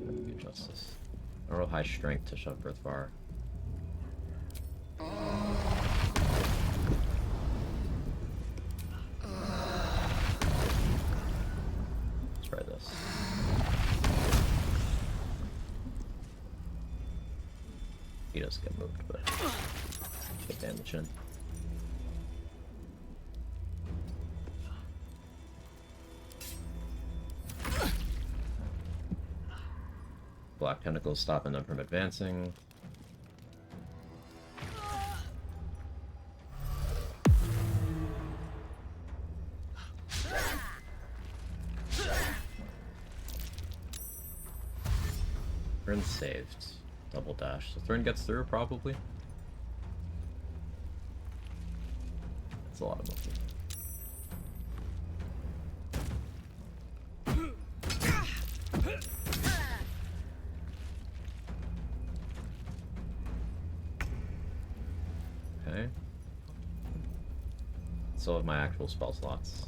do justice. I roll high strength to shove Birth Bar. Let's try this. He does get moved, but get damage in. Black tentacles stopping them from advancing. Thryn saved. Double dash. So Thryn gets through, probably. That's a lot of movement. Okay. So have my actual spell slots.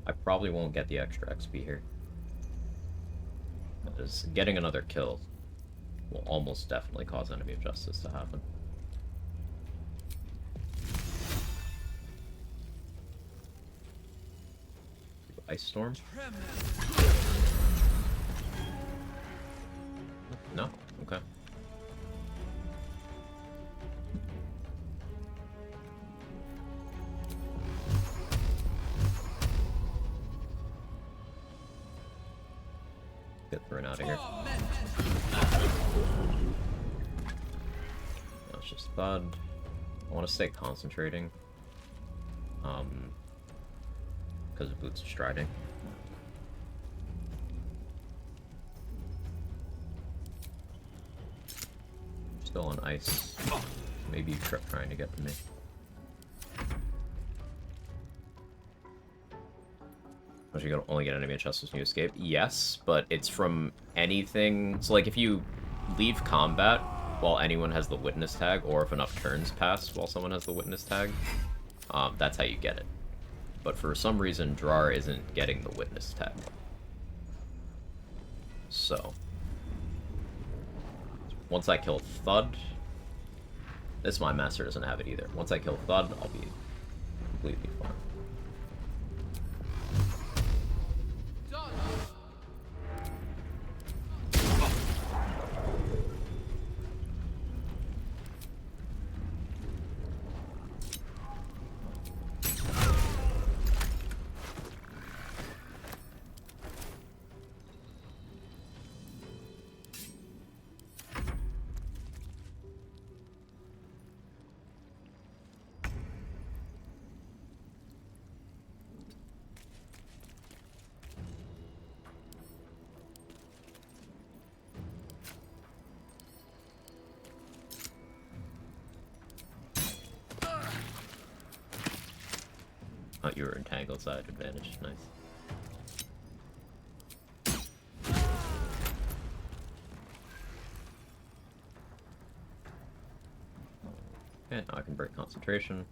I probably won't get the extra XP here. Because getting another kill will almost definitely cause Enemy of Justice to happen. Ice Storm? No? Okay. Get thrown out of here. That's just bad. I want to stay concentrating. Because of Boots of Striding. Still on ice. Maybe you kept trying to get to me. Don't you only get enemy chests when you escape? Yes, but it's from anything. So, like, if you leave combat while anyone has the witness tag, or if enough turns pass while someone has the witness tag, that's how you get it. But for some reason, Drar isn't getting the witness tag. So, once I kill Thud, this my master doesn't have it either. Once I kill Thud, I'll be completely fine. Oh, you were entangled, so I had advantage. Nice. Okay, now I can break concentration.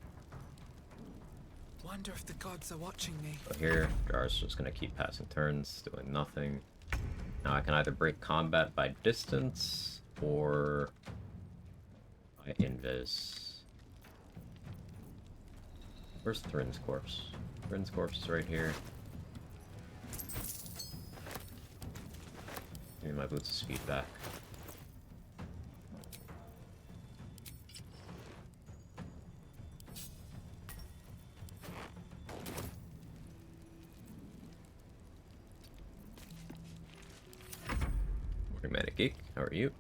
Wonder if the gods are watching me. So here, Jar's just gonna keep passing turns, doing nothing. Now I can either break combat by distance, or by invis. Where's Thrin's corpse? Thrin's corpse is right here. Give me my boots of speed back. Morning, Manic Geek. How are you?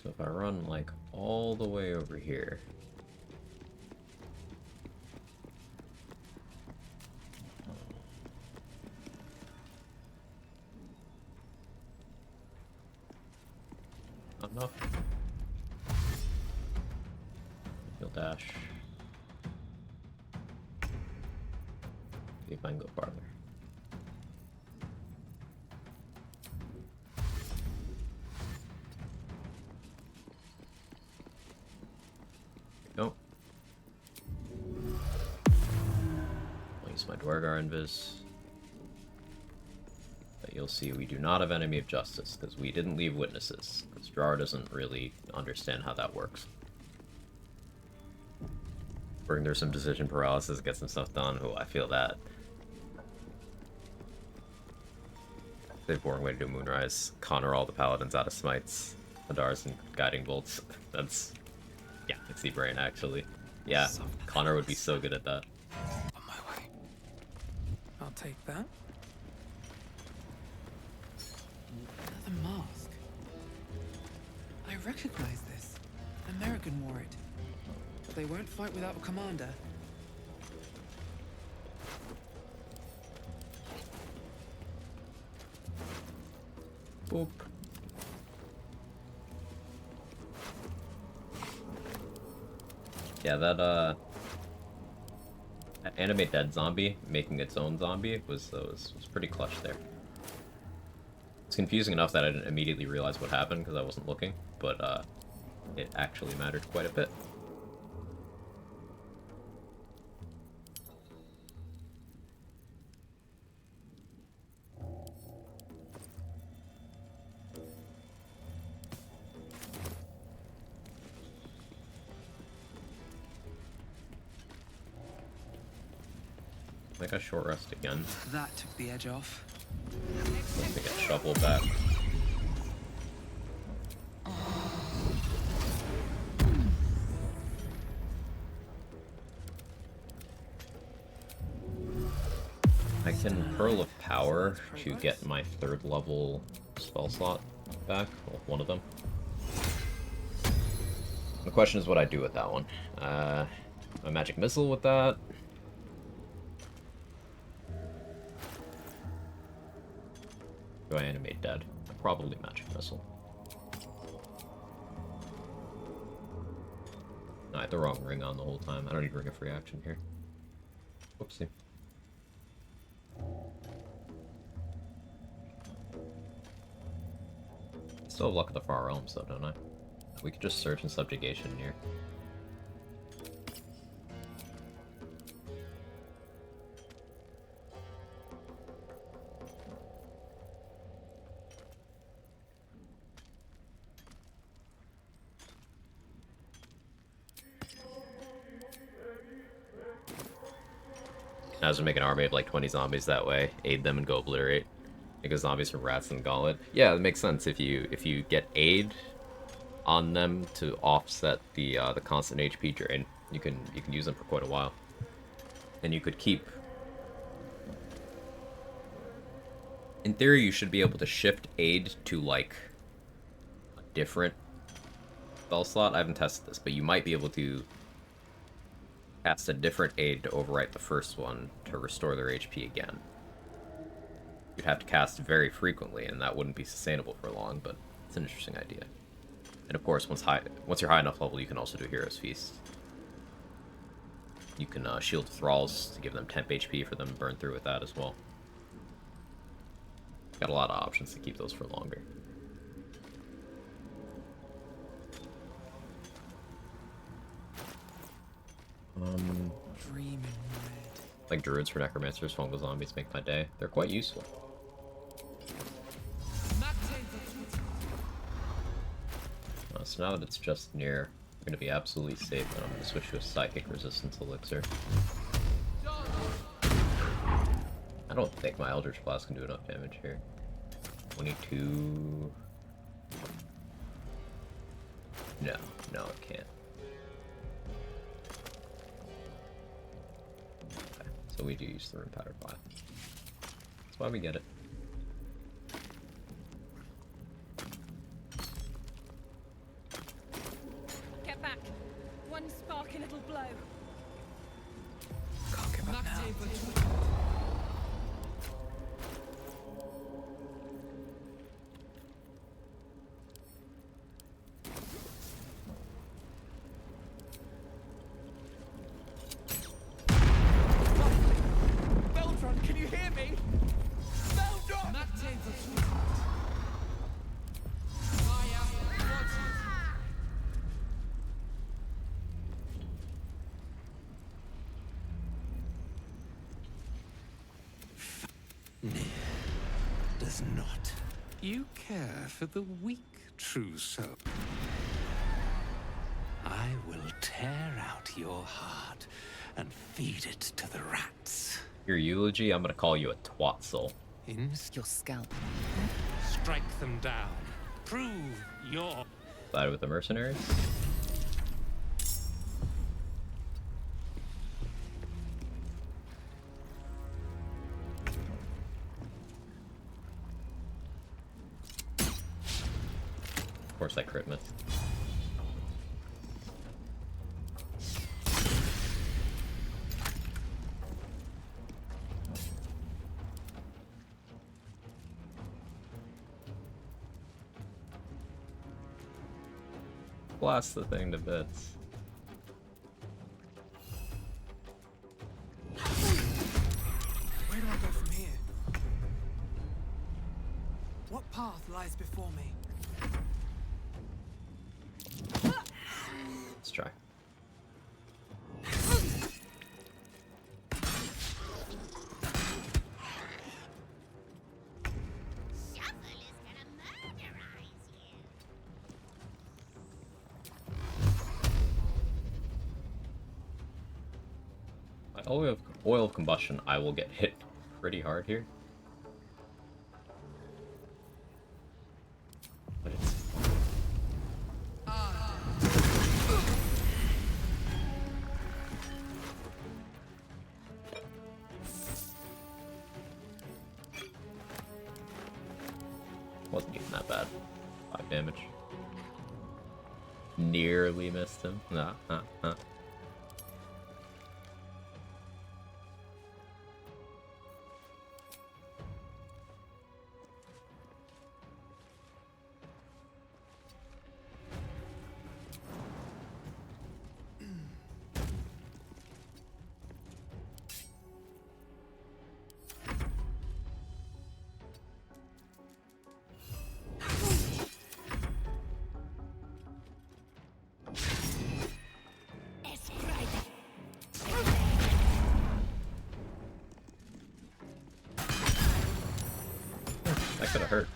So if I run, like, all the way over here... Enough. He'll dash. See if I can go farther. Nope. I'll use my Dwargar invis. But you'll see we do not have enemy of justice, because we didn't leave witnesses. Because Drar doesn't really understand how that works. Bring there some decision paralysis, get some stuff done. Oh, I feel that. The boring way to do Moonrise. Connor all the paladins out of smites. Hadars and guiding bolts. That's... yeah, it's the brain, actually. Yeah, Connor would be so good at that. On my way. I'll take that. Another mask. I recognize this. American wore it. But they won't fight without a commander. Boop. Yeah, that animate dead zombie making its own zombie was pretty clutch there. It's confusing enough that I didn't immediately realize what happened because I wasn't looking, but it actually mattered quite a bit. I think I short rest again. That took the edge off. Let me get shovel back. I can Pearl of Power to get my 3rd level spell slot back, well, one of them. The question is what I do with that one. A magic missile with that. Do I animate dead? Probably magic missile. No, I had the wrong ring on the whole time. I don't need ring of free action here. Whoopsie. Still have luck at the Far Realms though, don't I? We could just search in subjugation here. I was gonna make an army of like 20 zombies that way, aid them and go obliterate. Because zombies from rats and gauntlet. Yeah, it makes sense if you get aid on them to offset the constant HP drain. You can use them for quite a while. And you could keep. In theory, you should be able to shift aid to like a different spell slot. I haven't tested this, but you might be able to cast a different aid to overwrite the first one to restore their HP again. You'd have to cast very frequently, and that wouldn't be sustainable for long, but it's an interesting idea. And of course, once you're high enough level, you can also do Hero's Feast. You can shield Thralls to give them temp HP for them to burn through with that as well. Got a lot of options to keep those for longer. Dreaming red. Like druids for necromancers, fungal zombies make my day. They're quite useful. So now that it's just near, we're going to be absolutely safe, and I'm going to switch to a psychic resistance elixir. I don't think my Eldritch Blast can do enough damage here. 22... No, it can't. Okay, so we do use the Rune Powder Fly. That's why we get it. Get back. One spark and it'll blow. Can't give up now. Beldron, can you hear me? Beldron! Does not. You care for the weak, true soul. I will tear out your heart and feed it to the rats. Your eulogy, I'm gonna call you a twat soul. In Your scalp. strike them down. Prove your... Side with the mercenaries. Of course I crit miss. Blast the thing to bits. Where do I go from here? What path lies before me? Let's try. My oil of combustion, I will get hit pretty hard here. But it's... wasn't even that bad. 5 damage. Nearly missed him. Nah. could have hurt.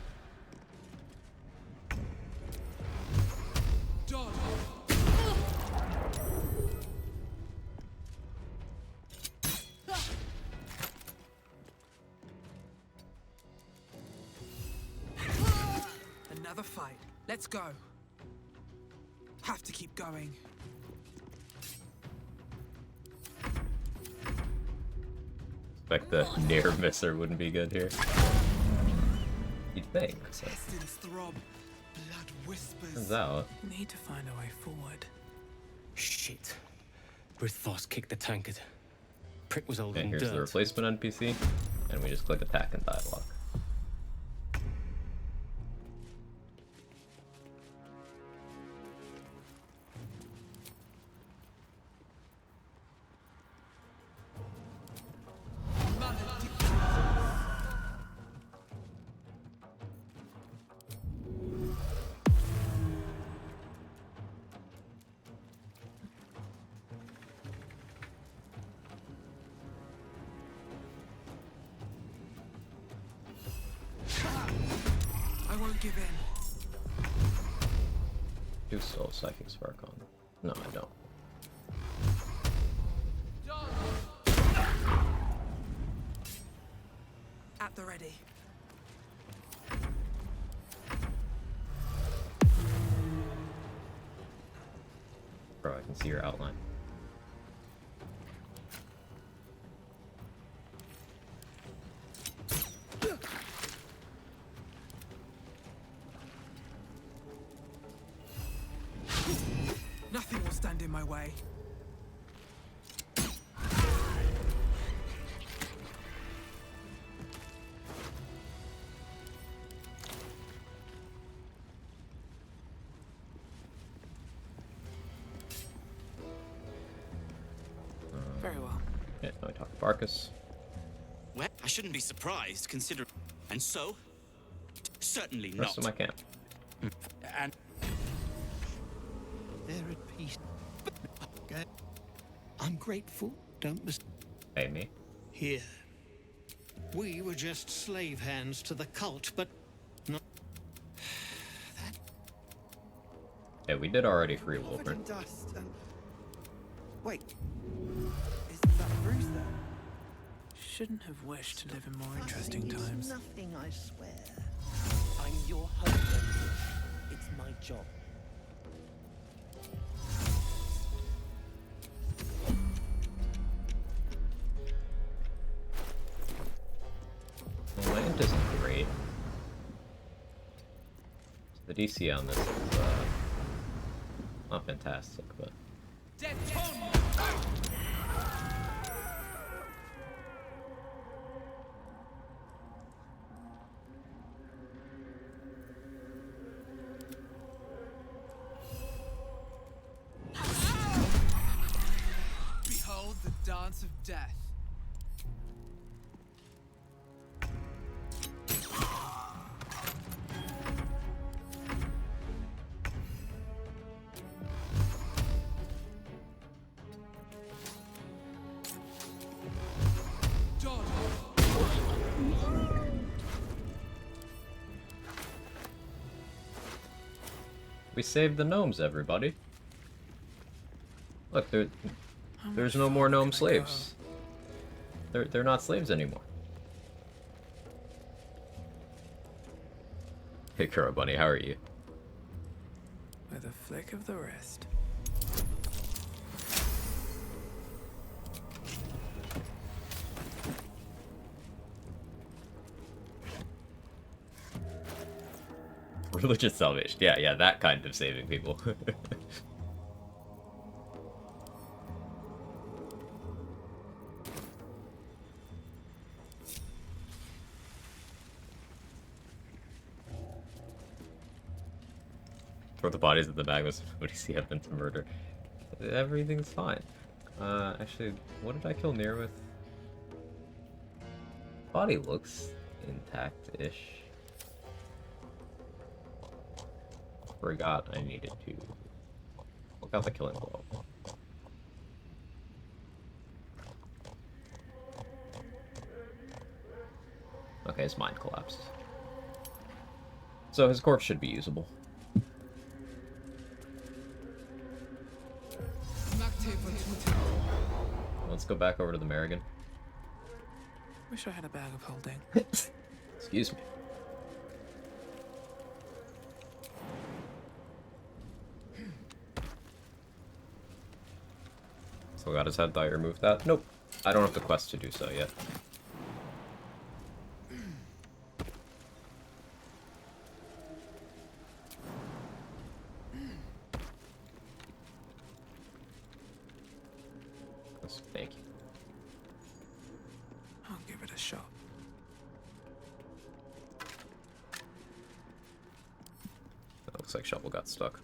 Another fight. Let's go. Have to keep going. Expect the near misser wouldn't be good here. You'd think. So. Intestines throb. Blood whispers. Turns out. Need to find a way forward. Shit. Brithos kicked the tankard. Prick was old And and here's dirt. the replacement NPC, and we just click attack and dialogue. I won't give in. Do Soul Psychic Spark on. No, I don't. At the ready. Bro, I can see your outline. Nothing will stand in my way. Very well. Yeah, now I talk to Barkus. Well, I shouldn't be surprised, considering. And so? Certainly Rest not. of my camp. And They're at peace. Okay. I'm grateful. Don't Hey, me. Here. We were just slave hands to the cult, but not. Yeah, we did already free Wolfern. Dust and... Wait. Isn't that Bruce there? Shouldn't have wished to live in more interesting times. Nothing, I swear. I'm your husband. It's my job. The land isn't great. The DC on this is not fantastic, but Behold the dance of death. we saved the gnomes, everybody. Look, there's no more gnome slaves. They're not slaves anymore. Hey, Kuro Bunny, how are you? With a flick of the wrist. Religious salvation. Yeah, that kind of saving people. Throw the bodies of the Magmas when you see happen to murder. Everything's fine. Actually, what did I kill Nier with? Body looks intact-ish. Forgot I needed to look out the killing blow. Okay, his mind collapsed. So his corpse should be usable. Let's go back over to the Merrigan. Wish I had a bag of holding. Excuse me. Still got his head, thought you removed that? Nope. I don't have the quest to do so yet. Thank you. I'll give it a shot. That looks like Shovel got stuck.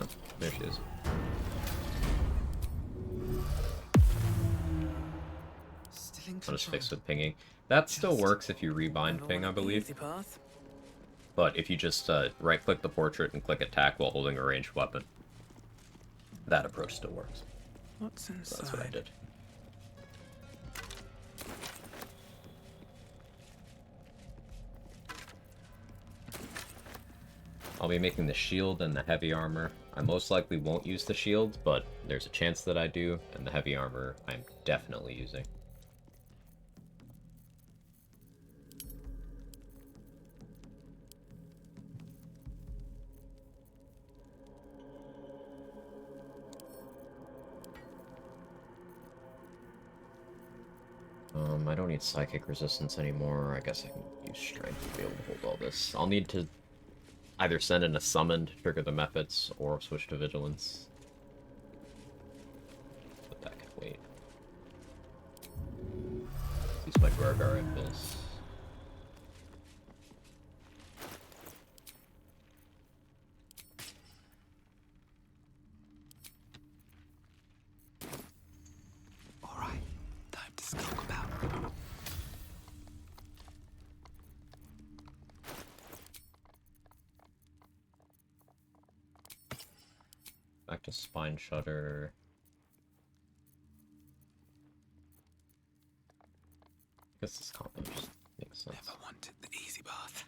Oh, there she is. I'll just fix with pinging. That still works if you rebind ping, I believe. But if you just right-click the portrait and click attack while holding a ranged weapon, that approach still works. What's inside? So that's what I did. I'll be making the shield and the heavy armor. I most likely won't use the shield, but there's a chance that I do, and the heavy armor I'm definitely using. I don't need psychic resistance anymore. I guess I can use strength to be able to hold all this. I'll need to either send in a summon to trigger the methods, or switch to vigilance. But that can wait. Use my Gargar impulse. Alright, time to skulk about. Back to Spine Shudder. I guess this combo just makes sense. Never wanted the easy bath.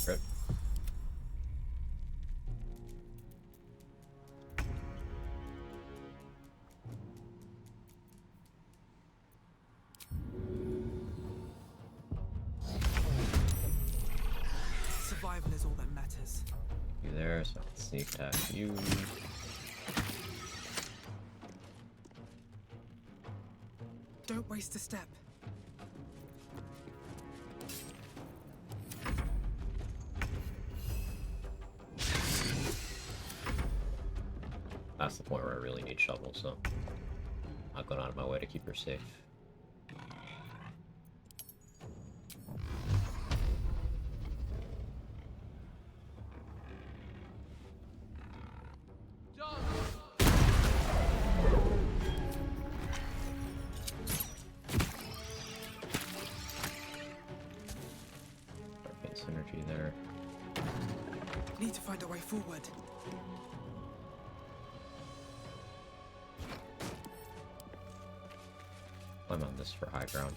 Rip. Survival is all that matters. You there, so I can sneak attack you. Don't waste a step. That's the point where I really need Shovel, so I'm going out of my way to keep her safe. Arcane synergy there. Need to find a way forward. I'm on this for high ground.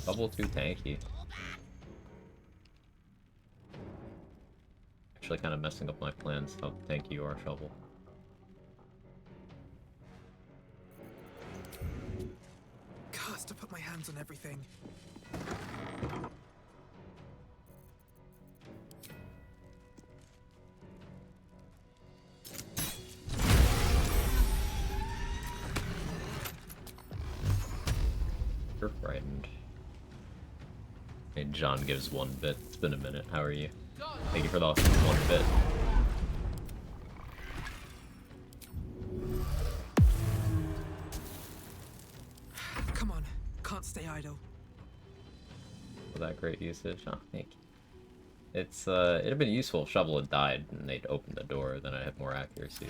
Level 2 tanky. Actually kind of messing up my plans how tanky you are, Shovel. Cast to put my hands on everything. You're frightened. Hey, John gives 1 bit. It's been a minute. How are you? Thank you for the 1 bit. Come on, can't stay idle. For that great usage. Oh, thank you. It's it'd have been useful if Shovel had died and they'd opened the door, then I'd have more accuracy.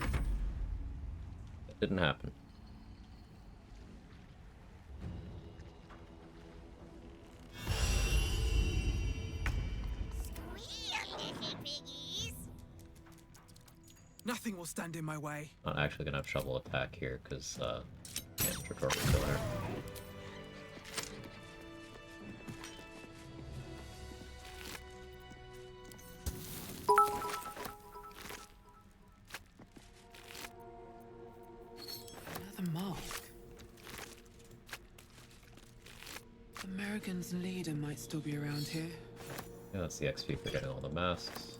It didn't happen. Nothing will stand in my way. I'm actually gonna have Shovel attack here, because, yeah, Trator was still there. Another mask. American's leader might still be around here. Yeah, that's the XP for getting all the masks.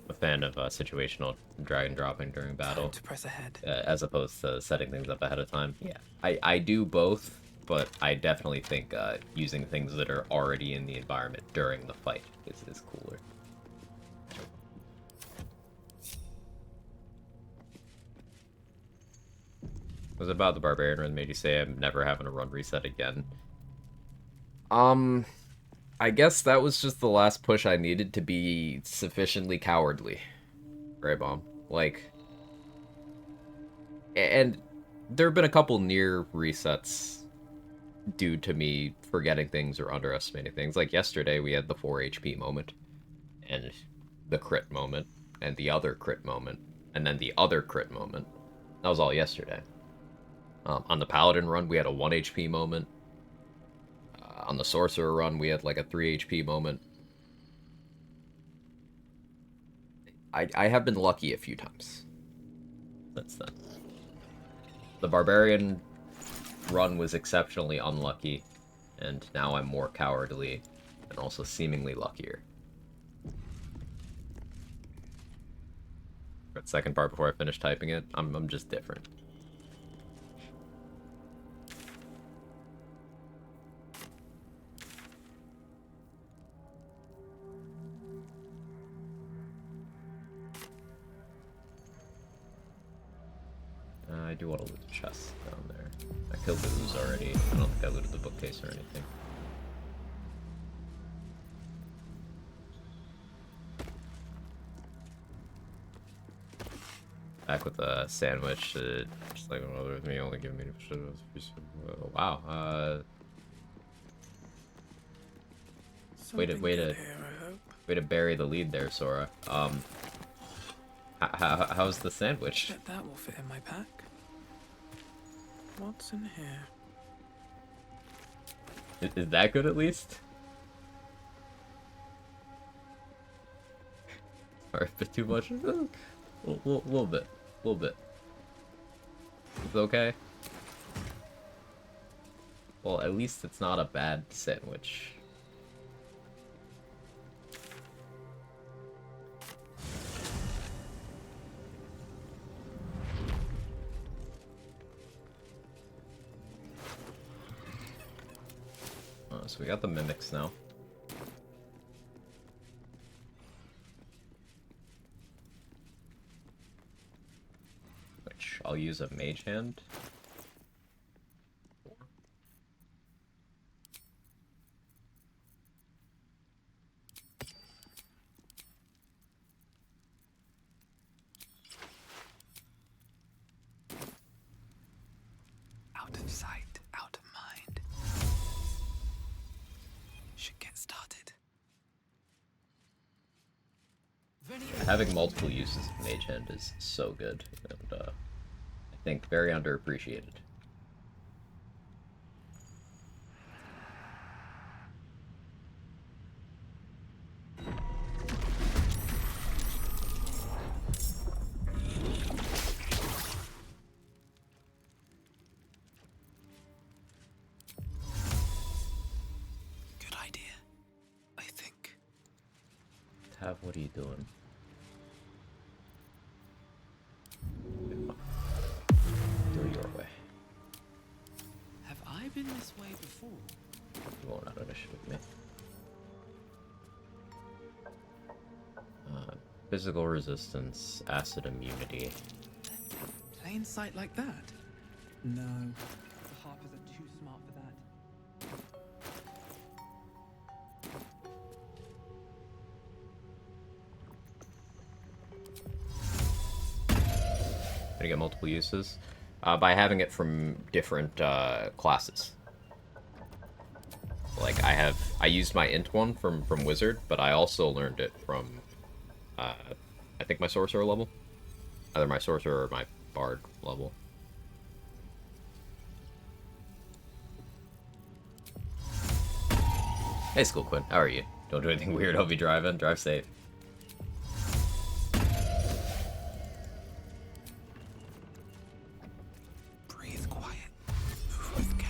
A fan of situational drag and dropping during battle. Time to press ahead. As opposed to setting things up ahead of time. Yeah, I do both, but I definitely think using things that are already in the environment during the fight is cooler. Was it about the Barbarian run made you say I'm never having a run reset again? I guess that was just the last push I needed to be sufficiently cowardly. Right, Bomb? Like... And there have been a couple near resets due to me forgetting things or underestimating things. Like yesterday, we had the 4 HP moment, and the crit moment, and the other crit moment, and then the other crit moment. That was all yesterday. On the Paladin run, we had a 1 HP moment. On the Sorcerer run, we had like a 3 HP moment. I have been lucky a few times since then. The Barbarian run was exceptionally unlucky, and now I'm more cowardly and also seemingly luckier. For the second part before I finish typing it, I'm just different. I do want to loot the chest down there. I killed the ooze already. I don't think I looted the bookcase or anything. Back with a sandwich. Just like another with me, only giving me wow. Way to bury the lead there, Sora. How's the sandwich? Bet that will fit in my pack. What's in here? Is that good at least? Or a bit too much? Little bit. It's okay. Well, at least it's not a bad sandwich. So we got the mimics now. Which I'll use a mage hand. Out of sight, out of mind. Should get started. Having multiple uses of mage hand is so good, and I think very underappreciated. Good idea, I think. Tav, what are you doing? Do it your way. Have I been this way before? Going out initiative with me. Physical resistance, acid immunity. Plain sight like that? No. The Harpers are too smart for that. Gonna get multiple uses by having it from different classes. Like I used my int one from wizard, but I also learned it from I think my sorcerer level, either my sorcerer or my bard level. Hey, Skull Quinn, how are you? Don't do anything weird. I'll be driving. Drive safe. Breathe quiet. Move with care.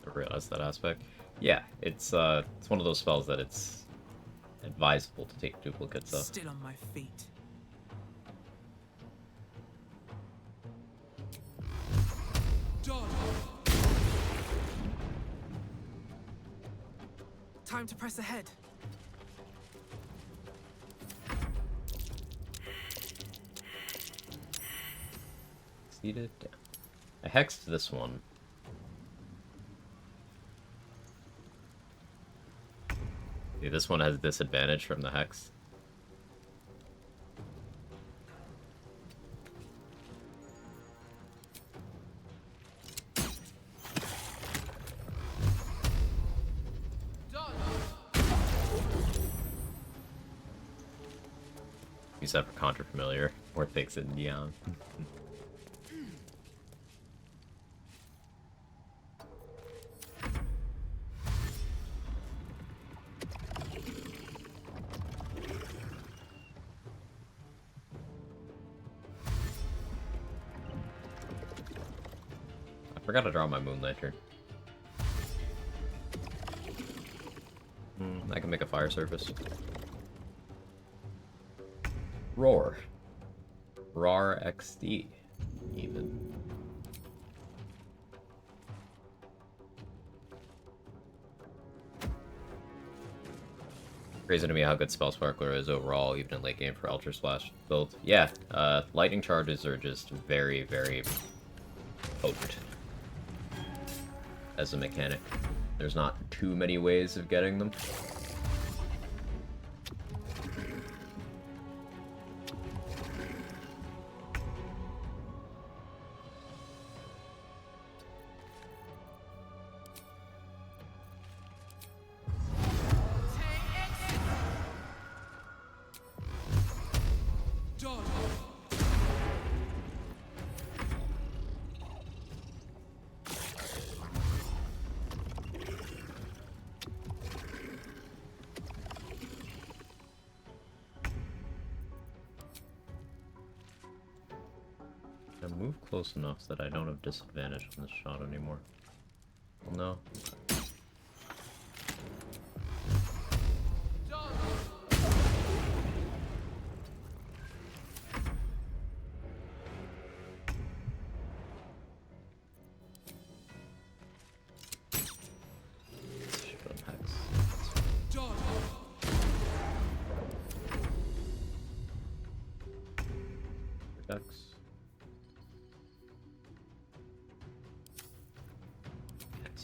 I realize that aspect. Yeah, it's one of those spells that it's advisable to take duplicates of. Still on my feet. Time to press ahead. Succeeded. I hexed this one. See, this one has disadvantage from the hex. Use that for Contra Familiar or fix it in Neon. I forgot to draw my Moon Lantern. I can make a fire surface. Roar. Roar XD. Even. Crazy to me how good Spell Sparkler is overall, even in late game for Ultra Splash build. Yeah, lightning charges are just very, very potent as a mechanic. There's not too many ways of getting them. I move close enough that I don't have disadvantage on this shot anymore. Well, no.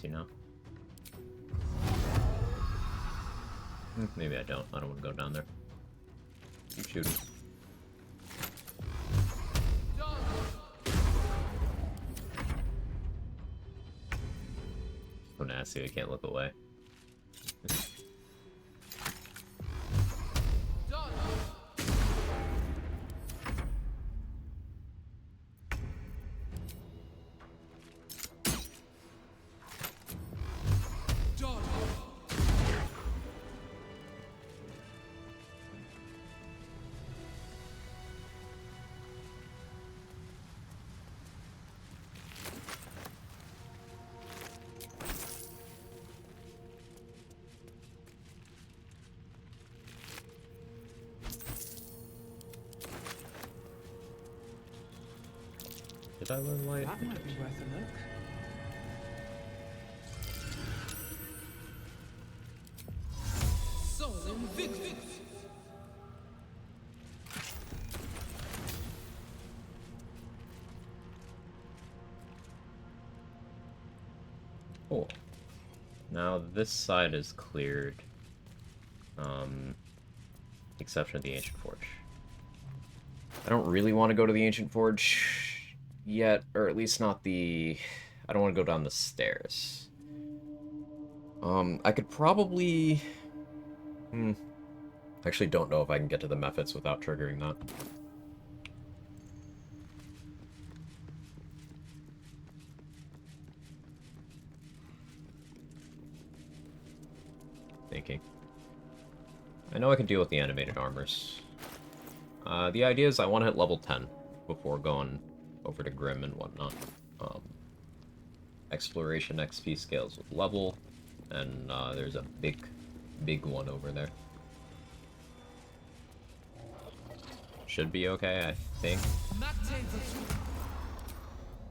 You know? Maybe I don't. I don't want to go down there. Keep shooting. So nasty, I can't look away. Did I learn light? That might be worth a look. Soul Invictus. Cool. Now this side is cleared. Exception of the Ancient Forge. I don't really want to go to the Ancient Forge yet, or at least not the... I don't want to go down the stairs. I could probably... Actually don't know if I can get to the Mephits without triggering that. Thinking. I know I can deal with the animated armors. The idea is I want to hit level 10 before going over to Grim and whatnot. Exploration XP scales with level, and there's a big one over there. Should be okay, I think.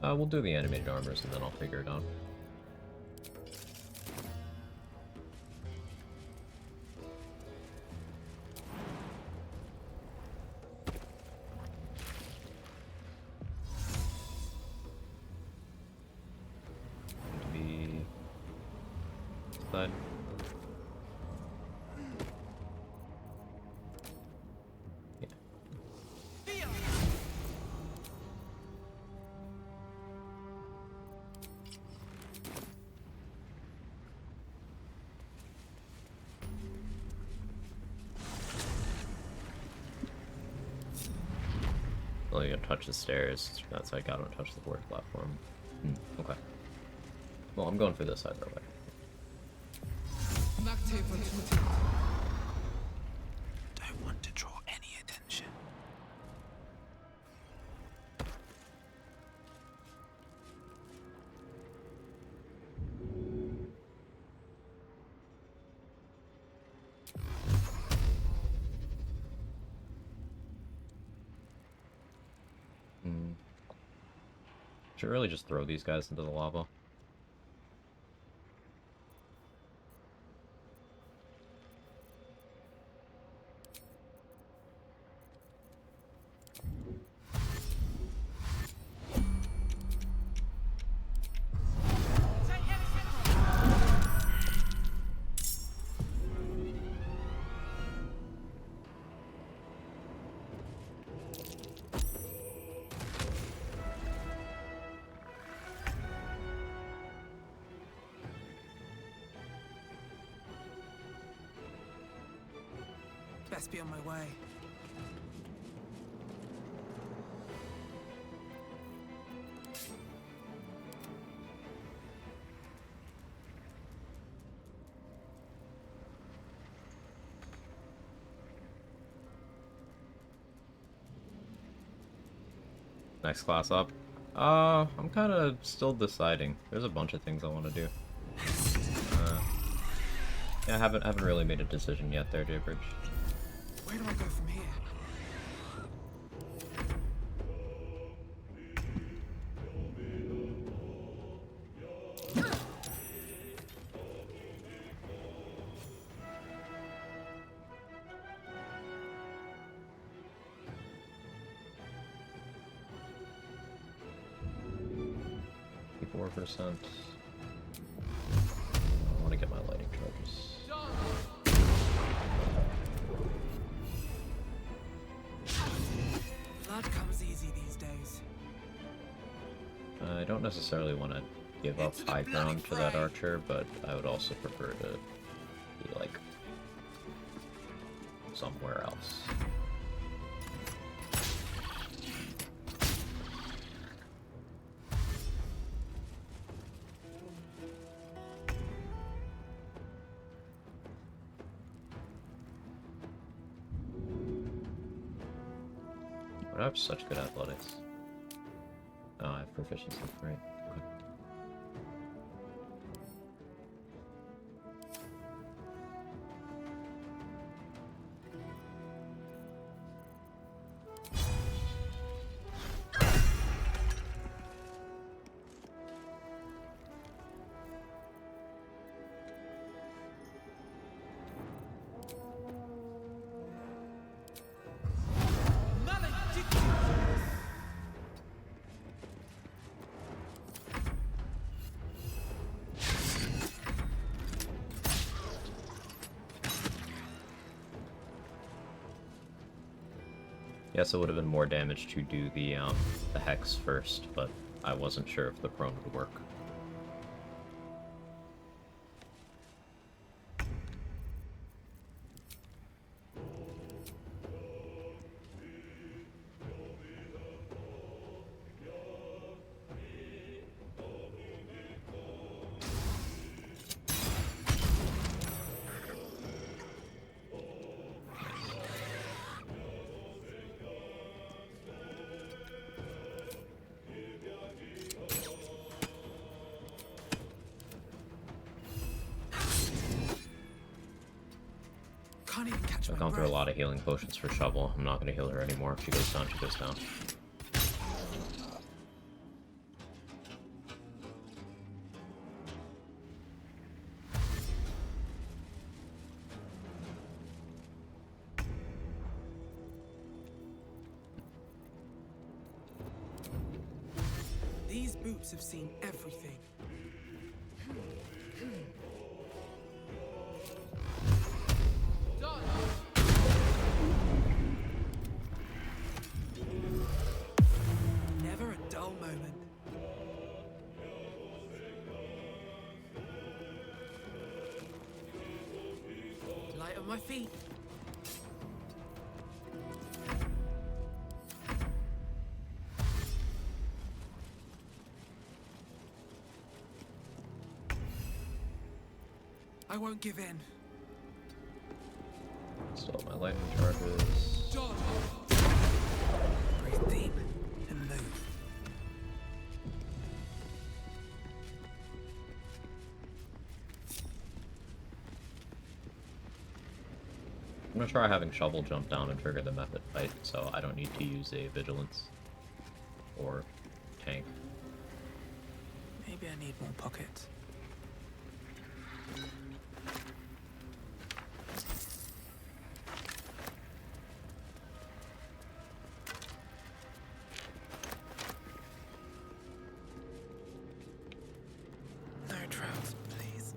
We'll do the animated armors and then I'll figure it out. Side. Well, you gotta touch the stairs. That's like I don't touch the board platform. Okay. Well, I'm going for this either way. Don't want to draw any attention. Should really just throw these guys into the lava. Best be on my way. Next class up. I'm kind of still deciding. There's a bunch of things I want to do. Yeah, I haven't really made a decision yet there, Jaybridge. Where do I go from here? %. I want to get my lighting charges. Blood comes easy these days. I don't necessarily want to give up high ground to that archer, but I would also prefer to be, like, somewhere else. I have such good athletics. Oh, I have proficiency, right. Okay. Yes, it would have been more damage to do the hex first, but I wasn't sure if the prone would work. Can't even catch I've my gone through a breath. lot of healing potions for Shovel. I'm not going to heal her anymore. If she goes down, she goes down. These boots have seen everything. Never a dull moment. Light on my feet. I won't give in. Still my lightning charges. Breathe deep and move. I'm gonna try having Shovel jump down and trigger the method fight, so I don't need to use a vigilance or tank. Maybe I need more pockets. No traps, please.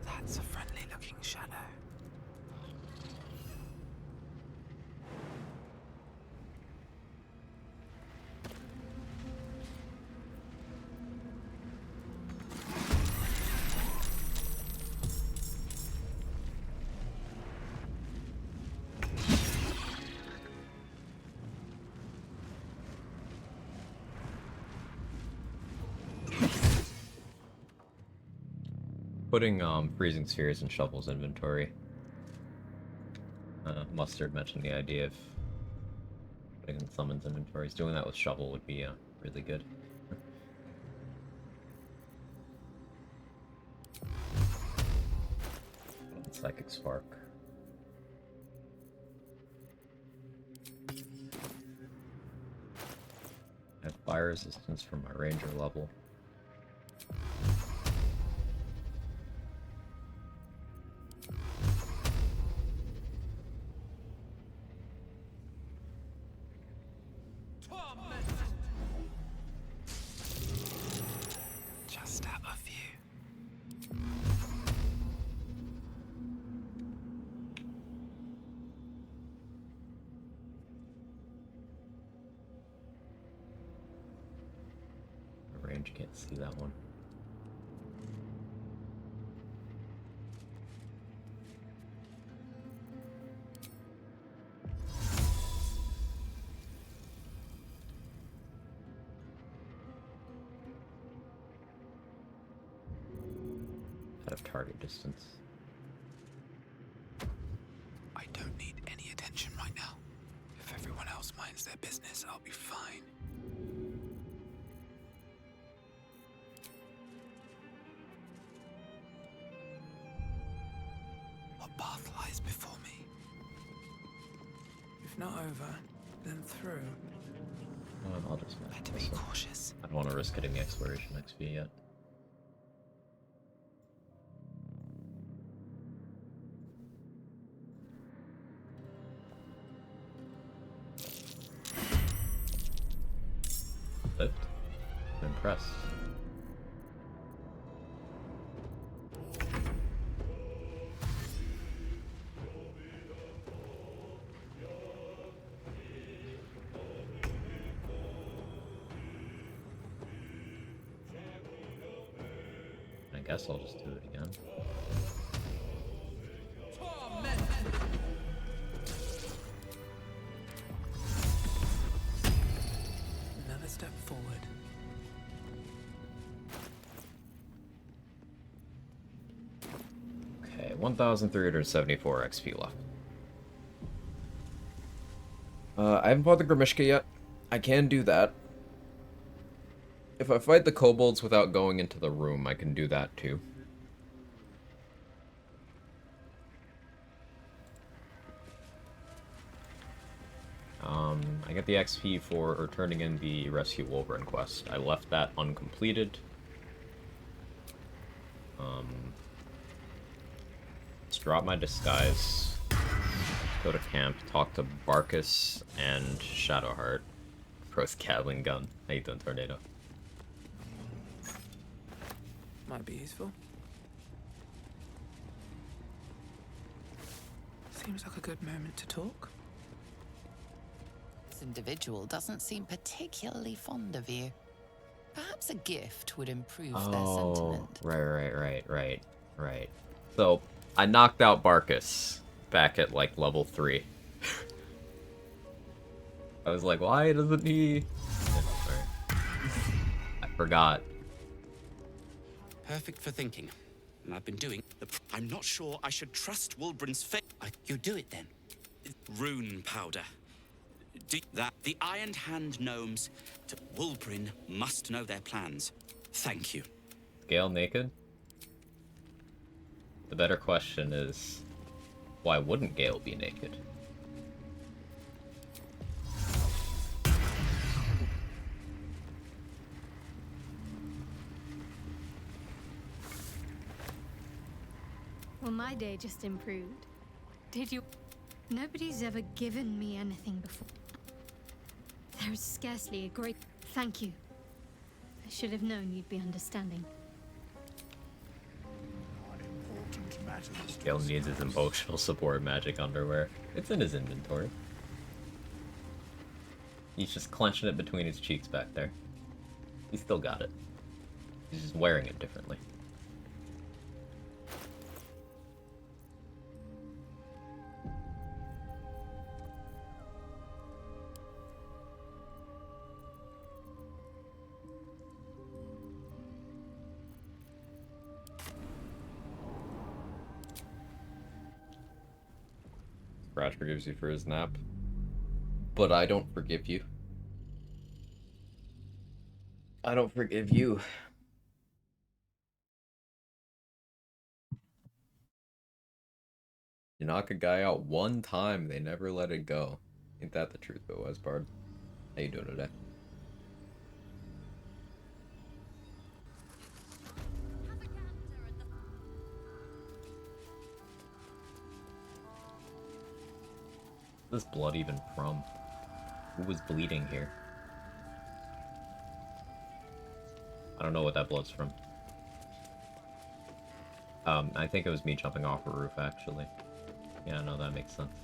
That's a friendly looking shadow. Putting freezing spheres in Shovel's inventory. Mustard mentioned the idea of putting in Summon's inventories. Doing that with Shovel would be really good. Psychic Spark. I have fire resistance from my ranger level. Just out of view. My range can't see that one. Out of target distance. I don't need any attention right now. If everyone else minds their business, I'll be fine. What path lies before me? If not over, then through. I'll just Better be cautious. I don't want to risk hitting the exploration XP yet. lived. I'm impressed. I guess I'll just do it again. Another step forward. Okay, 1,374 XP left. I haven't fought the Grimishka yet. I can do that. If I fight the kobolds without going into the room, I can do that too. I get the XP for turning in the Rescue Wolverine quest. I left that uncompleted. Let's drop my disguise. Go to camp, talk to Barkus and Shadowheart. Both Gatling gun. How you doing, Tornado? Might be useful. Seems like a good moment to talk. This individual doesn't seem particularly fond of you. Perhaps a gift would improve their sentiment. Right. So, I knocked out Barkus back at, like, level 3. I was like, why doesn't he... Yeah, sorry. I forgot. Perfect for thinking. And I've been doing I'm not sure I should trust Wulbrin's fate. You do it then. Rune powder. The Iron Hand gnomes to Wulbrin must know their plans. Thank you. Gale naked? The better question is, why wouldn't Gale be naked? Well, my day just improved. Did you? Nobody's ever given me anything before. There's scarcely a great thank you. I should have known you'd be understanding. Gale needs his emotional support magic underwear. It's in his inventory. He's just clenching it between his cheeks back there. He's still got it. He's just wearing it differently. Scratch forgives you for his nap. But I don't forgive you. I don't forgive you. You knock a guy out one time, they never let it go. Ain't that the truth, though, Wesbard? How you doing today? Where's this blood even from? Who was bleeding here? I don't know what that blood's from. I think it was me jumping off a roof, actually. Yeah, no, that makes sense.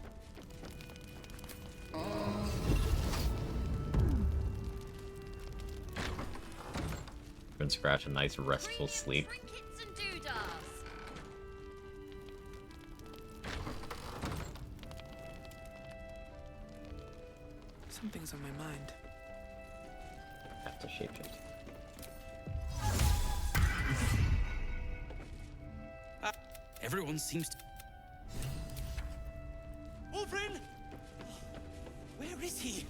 Been Scratch a nice restful sleep. Something's on my mind. Have to shapeshift. Everyone seems to... Wulbrin! Where is he?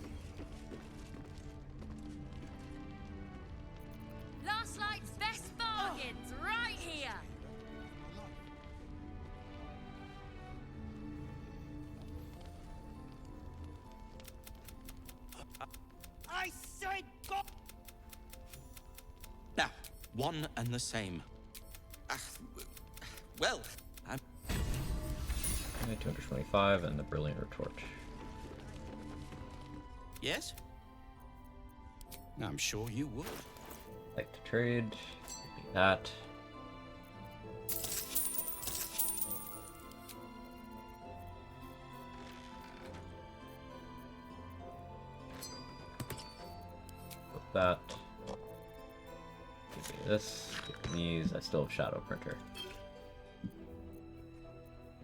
Last night's best bargains, right here. I said go! Now, one and the same. Well, I'm... 225 and the Brilliant Retorch. Yes? I'm sure you would. Like to trade. Do that. Put that. Give me this. Give me these. I still have Shadow Printer.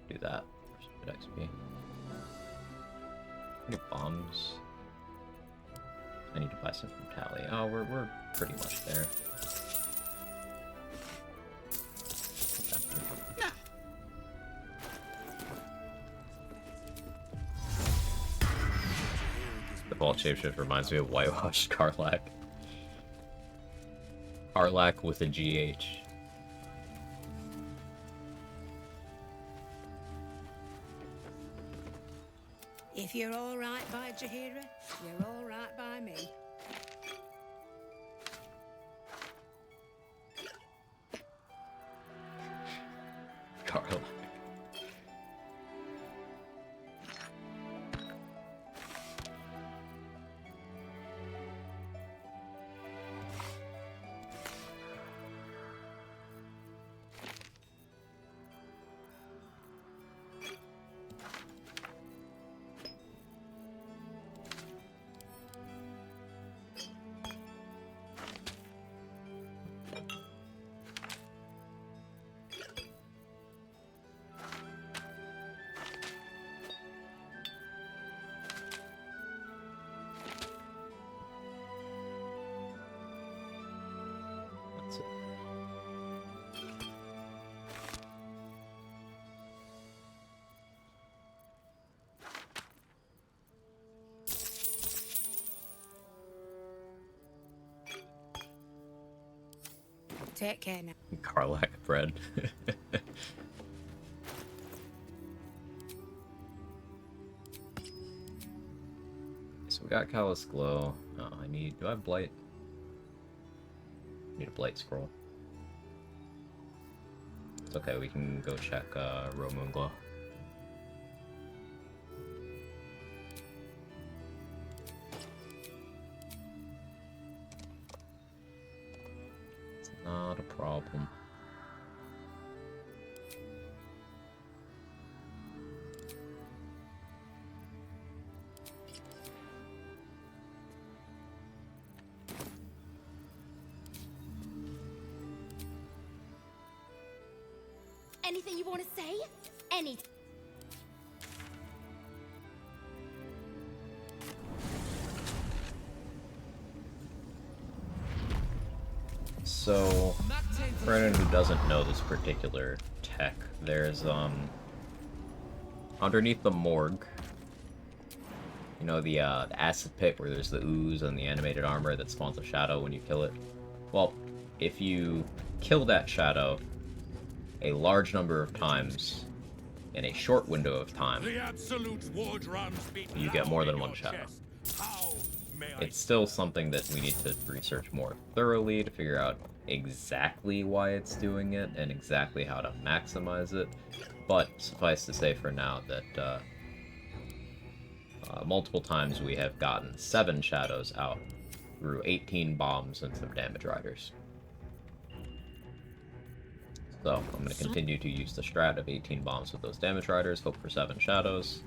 Do that. Good XP. Any bombs? I need to buy some from Tally. Oh, we're pretty much there. Okay. The Vault Shapeshift reminds me of Whitewashed Karlach. Karlach with a GH. If you're all right by Jaheira, you're all right by me. Karlach. That's it. Take care now. Karlach bread. So we got Callous Glow. Oh, do I have Blight? I need a Blight Scroll. It's okay, we can go check Romoon Glow. It's not a problem. Anything you want to say? Any. So, for anyone who doesn't know this particular tech, there's, underneath the morgue, you know, the acid pit where there's the ooze and the animated armor that spawns a shadow when you kill it? Well, if you kill that shadow a large number of times in a short window of time, you get more than one shadow. It's still something that we need to research more thoroughly to figure out exactly why it's doing it and exactly how to maximize it, but suffice to say for now that multiple times we have gotten 7 shadows out through 18 bombs and some damage riders. So I'm going to continue to use the strat of 18 bombs with those damage riders, hope for 7 shadows.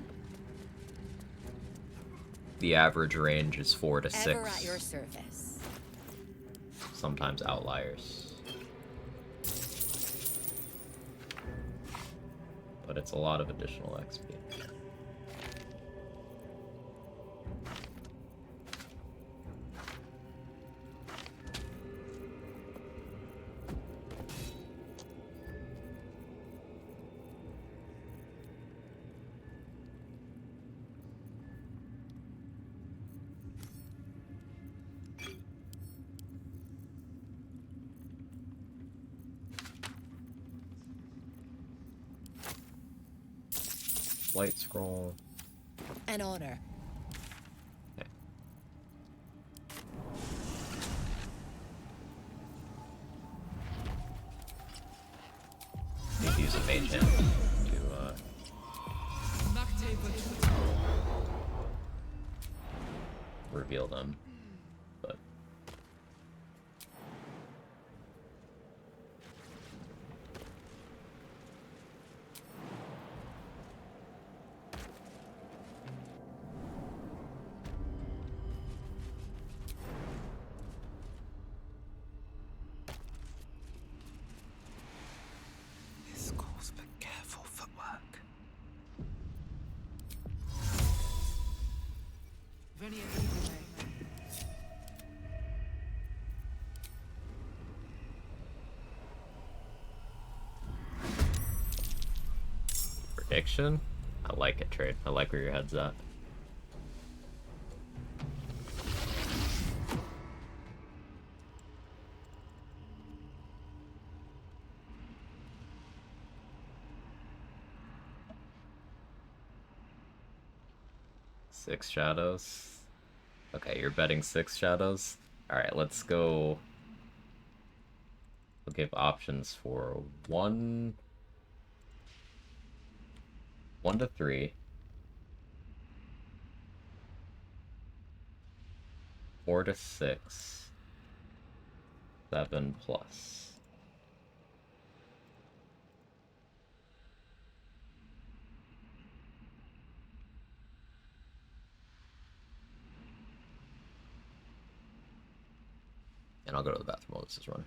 The average range is 4 to 6. Ever at your service. Sometimes outliers. But it's a lot of additional XP. Light scroll. An honor. Okay. Need to use a mage hand to reveal them, but Fiction? I like it, Trade. I like where your head's at. Six shadows. Okay, you're betting 6 shadows. Alright, let's go. We'll give options for 1 to 3, 4 to 6, 7 plus. And I'll go to the bathroom while this is running.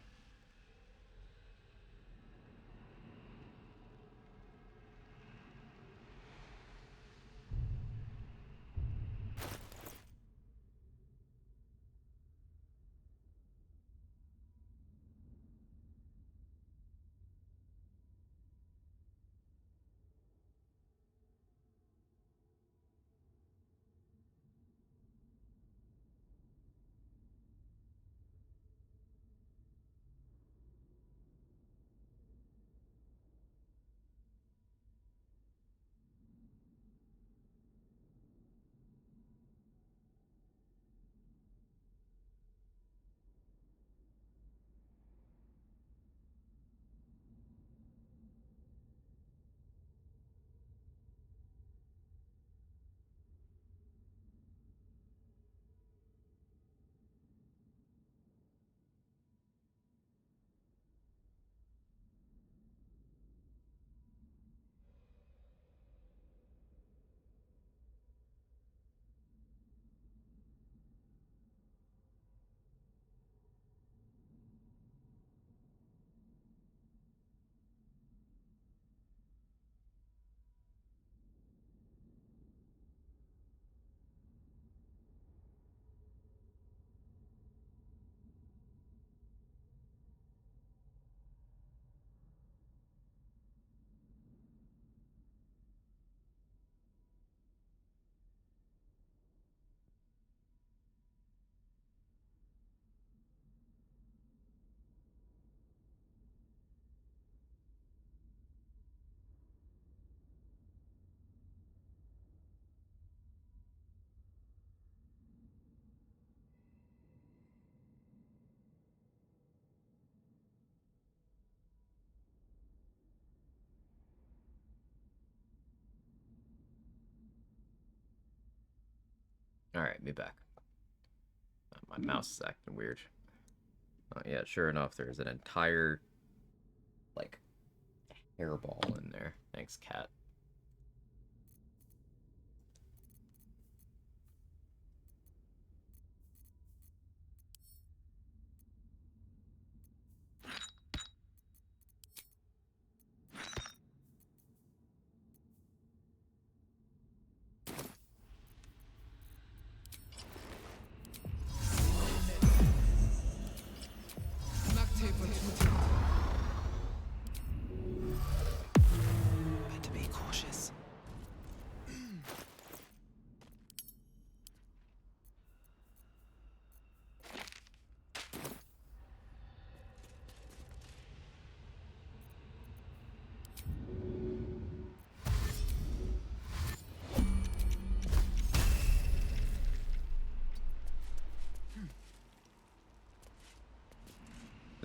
Alright, be back. My mouse is acting weird. Oh yeah, sure enough, there's an entire, like, hairball in there. Thanks, cat. Better be cautious.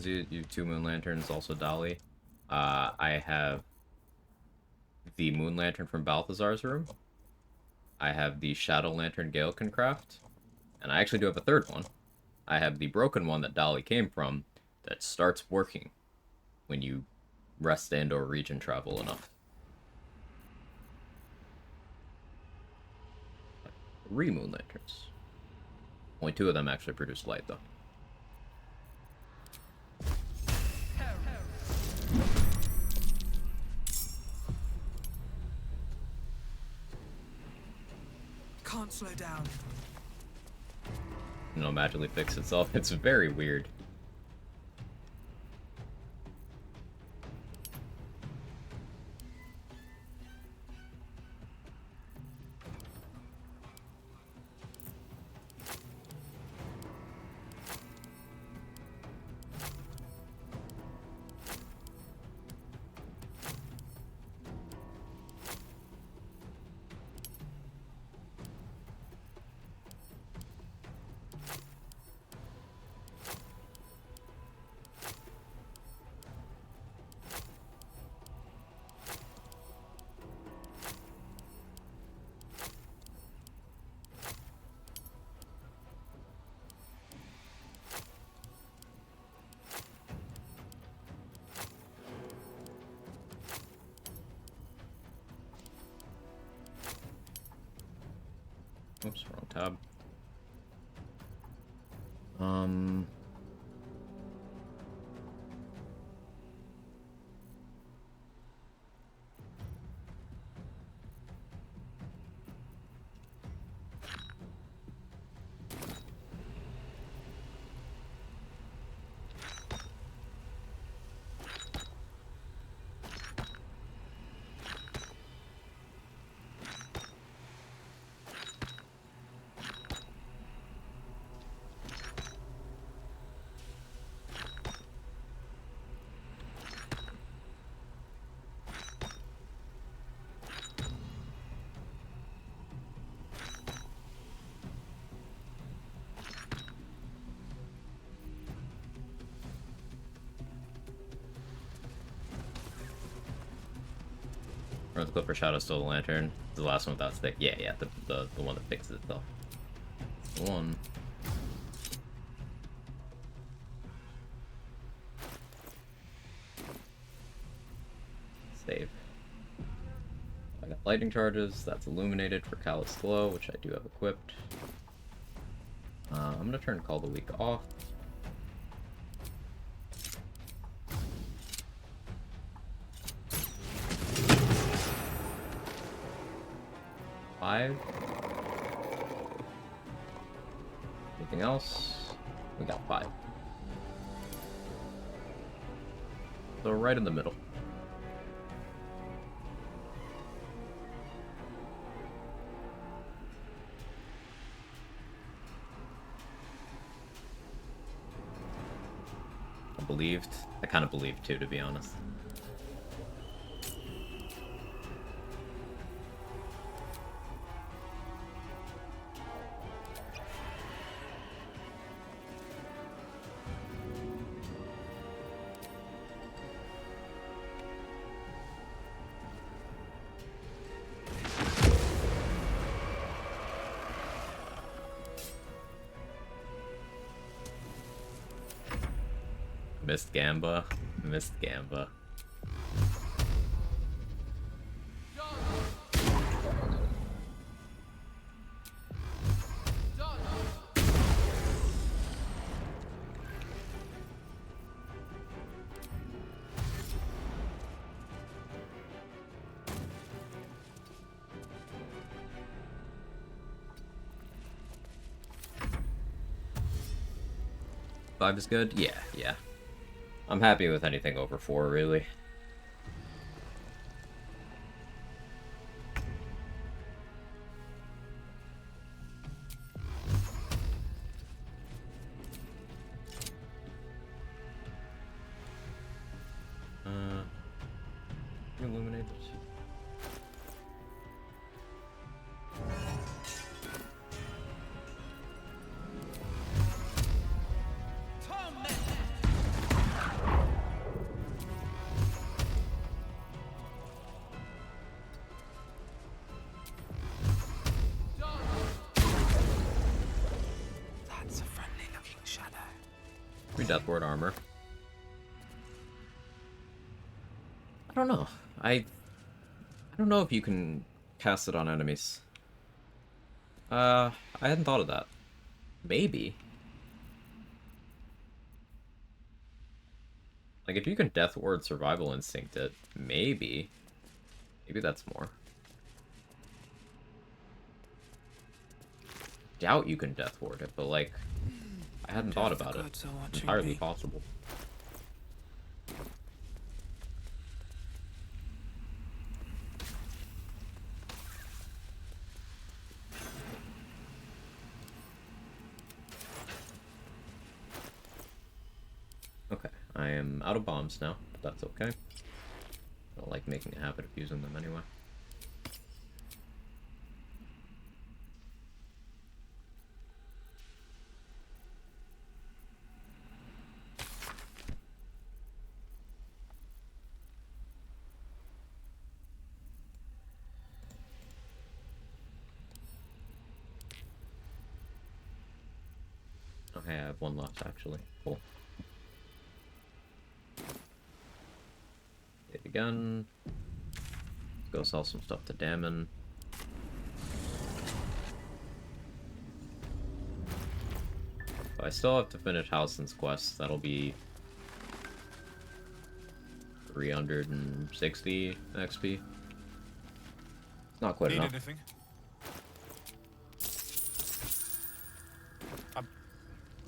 You have 2 moon lanterns, also Dolly. I have the moon lantern from Balthazar's room. I have the shadow lantern Gale can craft. And I actually do have a third one. I have the broken one that Dolly came from that starts working when you rest and or region travel enough. 3 moon lanterns. Only 2 of them actually produce light, though. Can't slow down. It'll magically fix itself. It's very weird. Oops, wrong tab. Or the Clipper Shadow stole the lantern. The last one without stick. Yeah, the one that fixes itself. The one. Save. I got lightning charges. That's illuminated for Callous Glow, which I do have equipped. I'm gonna turn Call the Weak off. Anything else? We got 5. So right in the middle. I kind of believed too, to be honest. Missed Gamba. Missed Gamba. Five is good? Yeah, yeah. I'm happy with anything over 4, really. Illuminate. Deathward armor. I don't know. I don't know if you can cast it on enemies. I hadn't thought of that. Maybe. Like, if you can Deathward Survival Instinct it, maybe. Maybe that's more. Doubt you can Deathward it, but like, I hadn't thought about it. Entirely possible. Okay, I am out of bombs now, but that's okay. I don't like making a habit of using them anyway. Okay, I have one left, actually. Cool. Hit again. Let's go sell some stuff to Damon. I still have to finish Halsin's quest. That'll be 360 XP. Not quite enough. Anything? I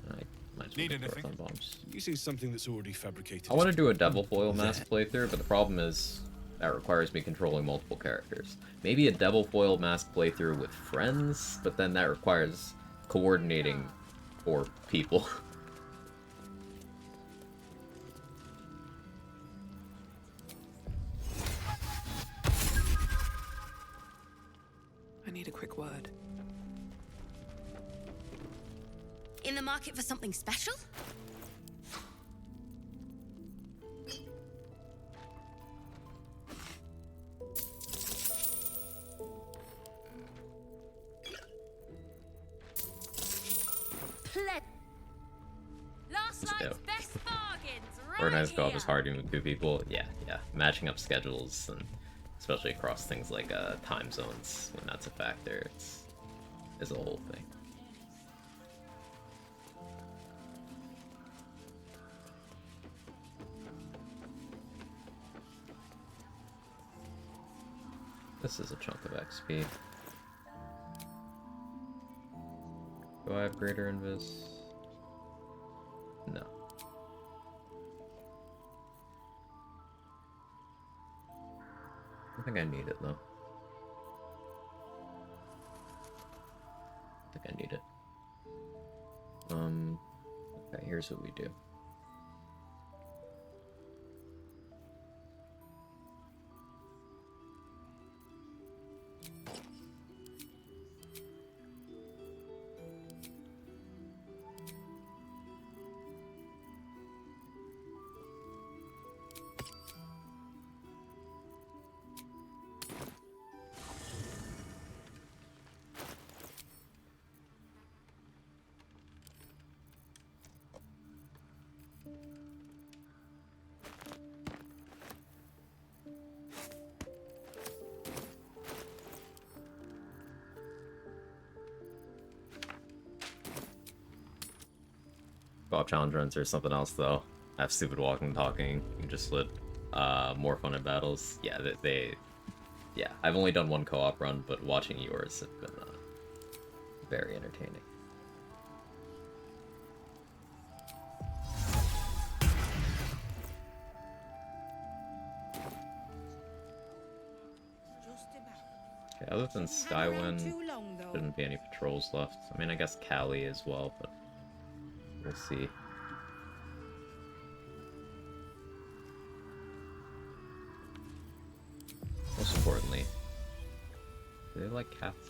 might as well Need get anything? on bombs. Using something that's already fabricated. I want to do a Devil Foil mask playthrough, but the problem is that requires me controlling multiple characters. Maybe a Devil Foil mask playthrough with friends, but then that requires coordinating 4 people. I need a quick word. In the market for something special? Last Yeah. night's best bargains, right Organized co-op here. is hard even with 2 people. Yeah. Matching up schedules, and especially across things like time zones, when that's a factor, is a whole thing. This is a chunk of XP. Do I have greater invis? No. I think I need it though. I think I need it. Okay, here's what we do. Co-op challenge runs or something else though. I have stupid walking and talking. You can just split more fun at battles. Yeah, yeah. I've only done 1 co-op run, but watching yours have been very entertaining. Okay, other than Skywind, shouldn't be any patrols left. I mean, I guess Cali as well, but we'll see. Most importantly, do they like cats?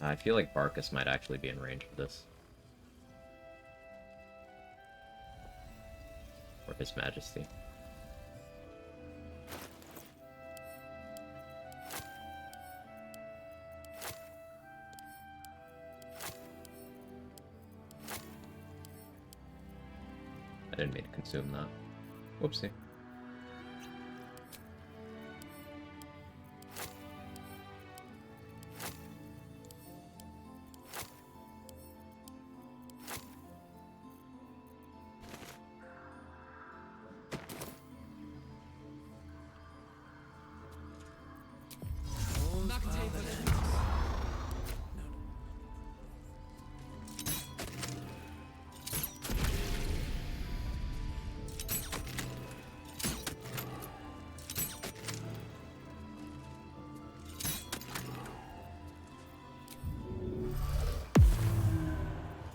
I feel like Barkus might actually be in range for this. Or His Majesty. I didn't mean to consume that. Whoopsie.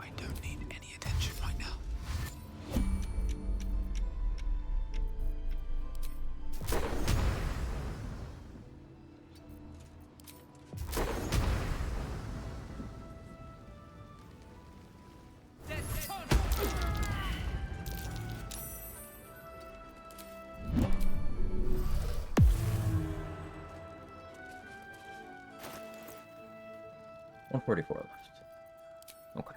I don't need any attention right now. $144 left. Okay.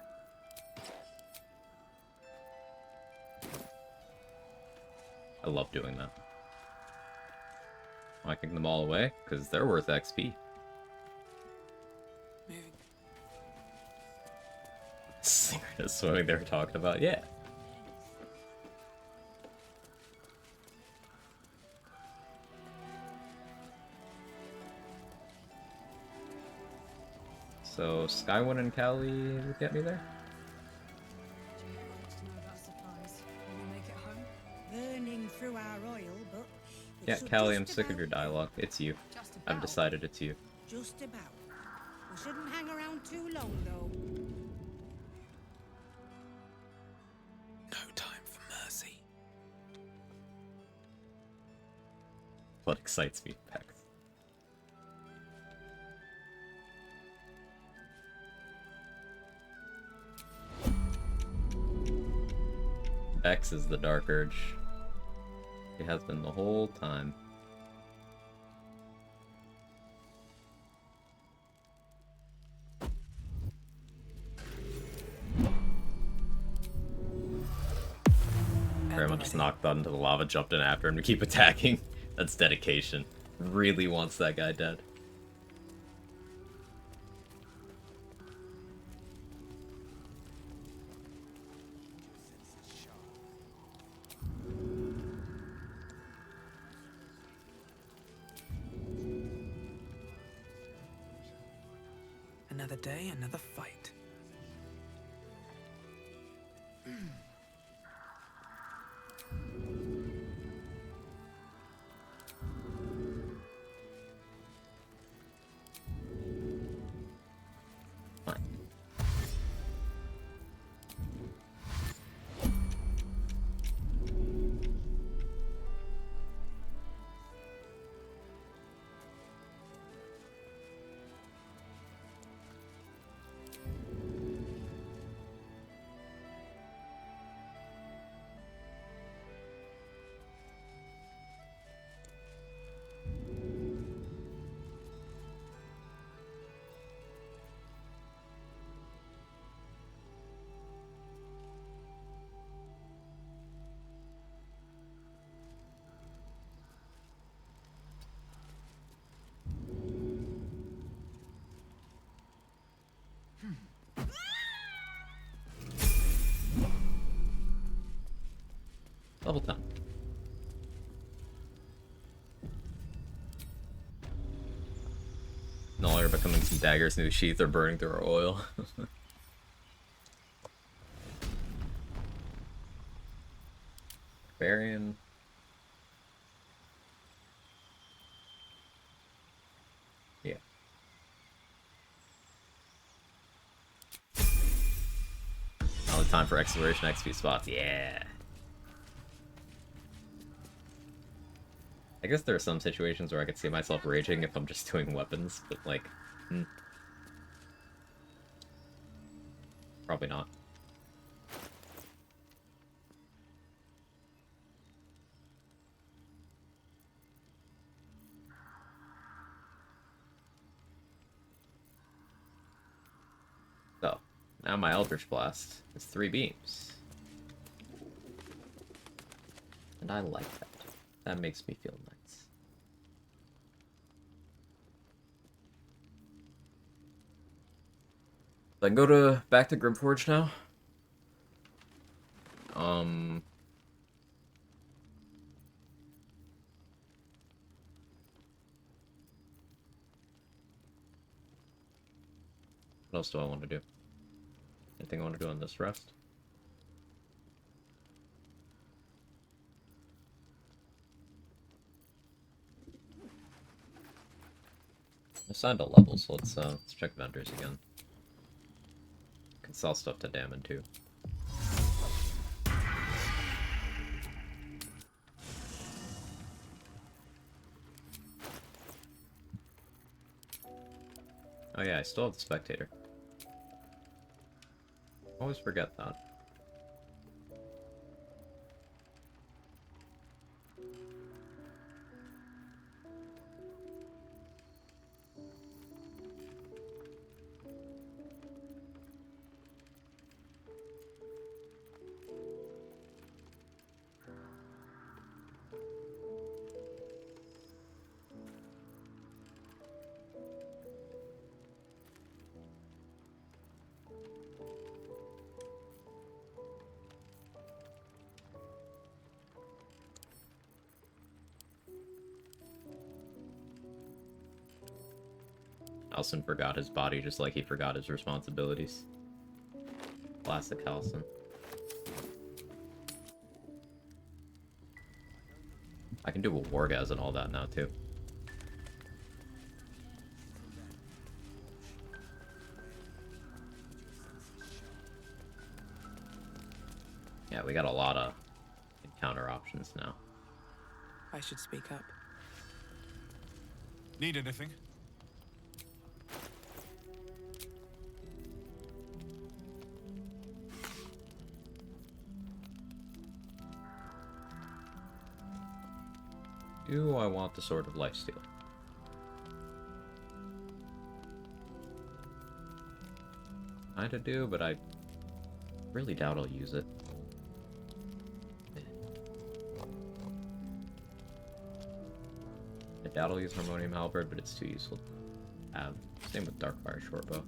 I love doing that. Why kick them all away? Because they're worth XP. Moving. Synchronous swimming they were talking about, yeah. So, Skyward and Callie would get me there? Burning through our oil, but Yeah, Callie, I'm sick of your dialogue. It's you. I've decided it's you. just about. We shouldn't hang around too long, though. No time for mercy. What excites me, Pex? Vex is the Dark Urge. He has been the whole time. Grandma just knocked that into the lava, jumped in after him to keep attacking. That's dedication. Really wants that guy dead. Another day, another fight. Level 10. No, you're becoming some daggers in the sheath or burning through our oil. Barbarian. Yeah. Now the time for exploration XP spots. Yeah. I guess there are some situations where I could see myself raging if I'm just doing weapons, but like, probably not. So, now my Eldritch Blast is 3 beams. And I like that. That makes me feel nice. I can go back to Grimforge now. What else do I want to do? Anything I want to do on this rest? Assigned a level, so let's check vendors again. Can sell stuff to Damon too. Oh yeah, I still have the Spectator. Always forget that. Halsin forgot his body just like he forgot his responsibilities. Classic Halsin. I can do a wargaz and all that now, too. Yeah, we got a lot of encounter options now. I should speak up. Need anything? Do I want the Sword of Lifesteal? Kinda do, but I really doubt I'll use it. I doubt I'll use Harmonium Halberd, but it's too useful to have. Same with Darkfire Shortbow.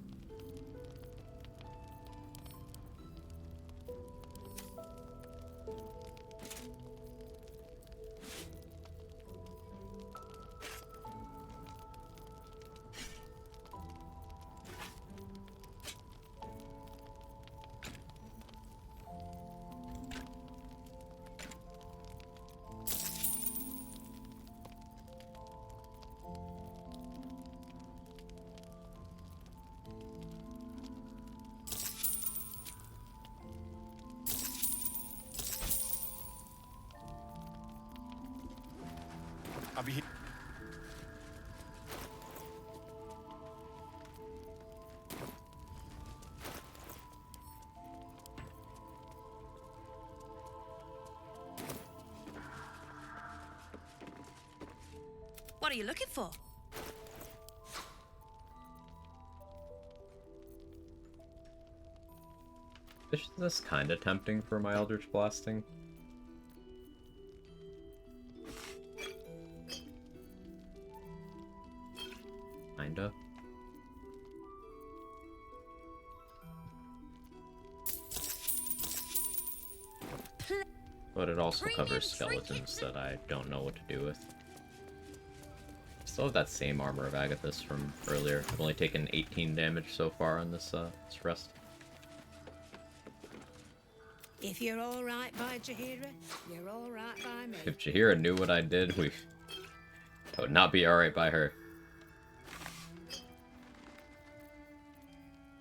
I'll be here. What are you looking for? Is this kinda tempting for my Eldritch Blasting? Kinda. But it also covers skeletons that I don't know what to do with. Still have that same Armor of Agathys from earlier. I've only taken 18 damage so far on this rest. If you're all right by Jaheira, you're all right by me. If Jaheira knew what I did, I would not be alright by her.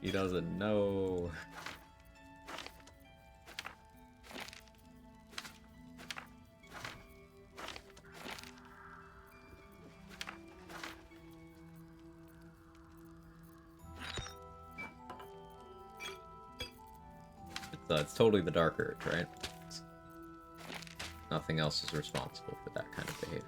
He doesn't know. It's totally the Dark Urge, right? Nothing else is responsible for that kind of behavior.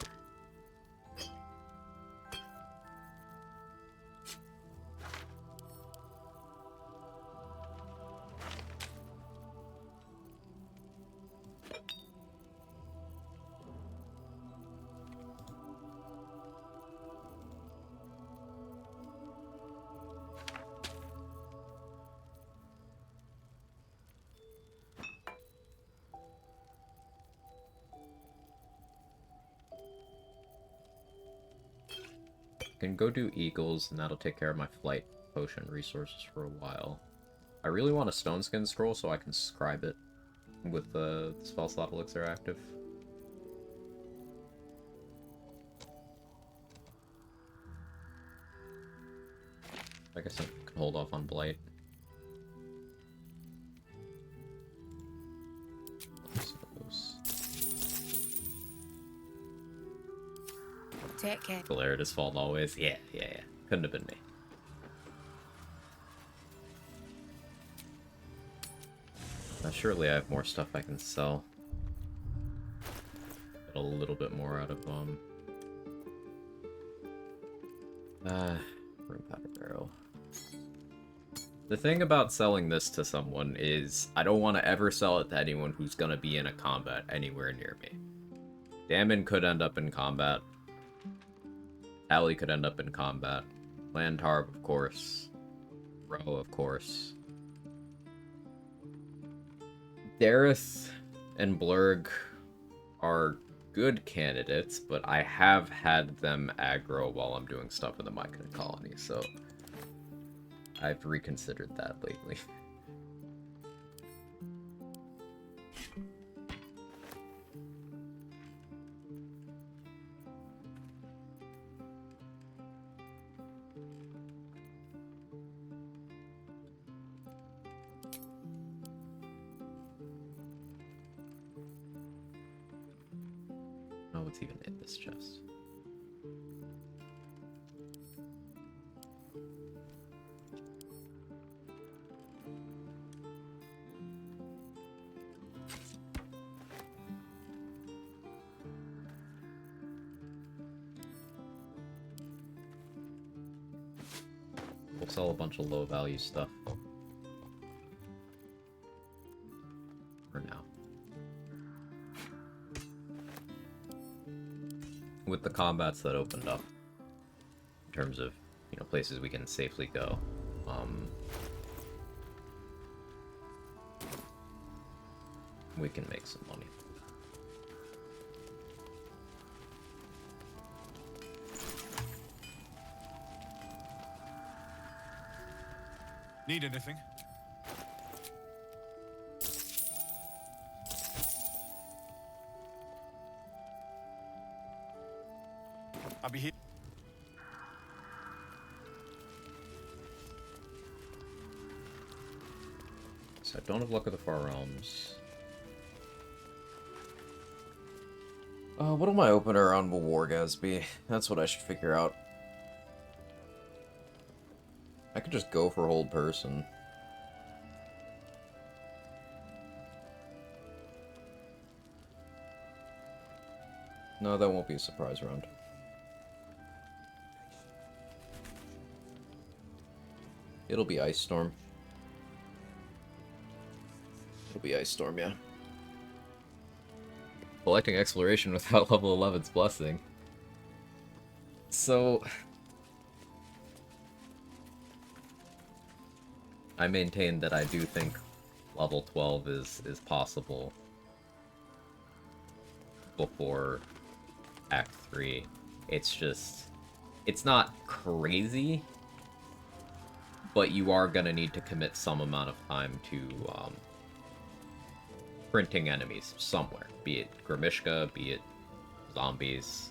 Can go do Eagles, and that'll take care of my flight potion resources for a while. I really want a Stone Skin Scroll so I can scribe it with the spell slot elixir active. I guess I can hold off on Blight. Take care. Galerida's fault always. Yeah. Couldn't have been me. Surely I have more stuff I can sell. Get a little bit more out of Rune Powder Barrel. The thing about selling this to someone is I don't want to ever sell it to anyone who's gonna be in a combat anywhere near me. Dammon could end up in combat. Allie could end up in combat. Lantarb, of course. Roe, of course. Dareth and Blurg are good candidates, but I have had them aggro while I'm doing stuff in the Myconid colony, so I've reconsidered that lately. Oh, what's even in this chest? We'll sell a bunch of low value stuff. For now. With the combats that opened up, in terms of, you know, places we can safely go, we can make some money. Need anything? I'll be here. So I don't have Luck of the Far Realms. What'll my opener on Wargas be? That's what I should figure out. I could just go for Hold Person. No, that won't be a surprise round. It'll be Ice Storm. It'll be Ice Storm, yeah. Collecting Exploration without level 11's Blessing. So... I maintain that I do think level 12 is possible before Act 3. It's just... it's not crazy, but you are gonna need to commit some amount of time to printing enemies somewhere. Be it Grimishka, be it zombies.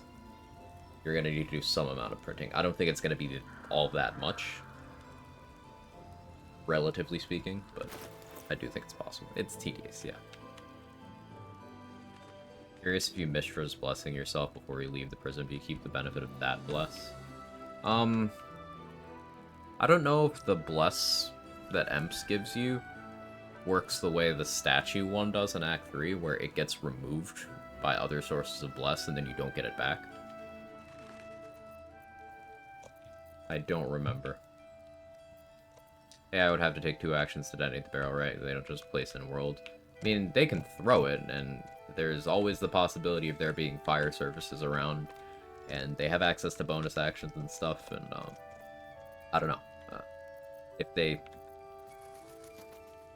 You're gonna need to do some amount of printing. I don't think it's gonna be all that much, relatively speaking, but I do think it's possible. It's tedious, yeah. Curious if you Mishra's Blessing yourself before you leave the prison, do you keep the benefit of that bless? I don't know if the bless that Emps gives you works the way the statue one does in Act 3, where it gets removed by other sources of bless and then you don't get it back. I don't remember. Yeah, I would have to take 2 actions to detonate the barrel, right? They don't just place in world. I mean, they can throw it, and there's always the possibility of there being fire services around, and they have access to bonus actions and stuff, and, I don't know. If they...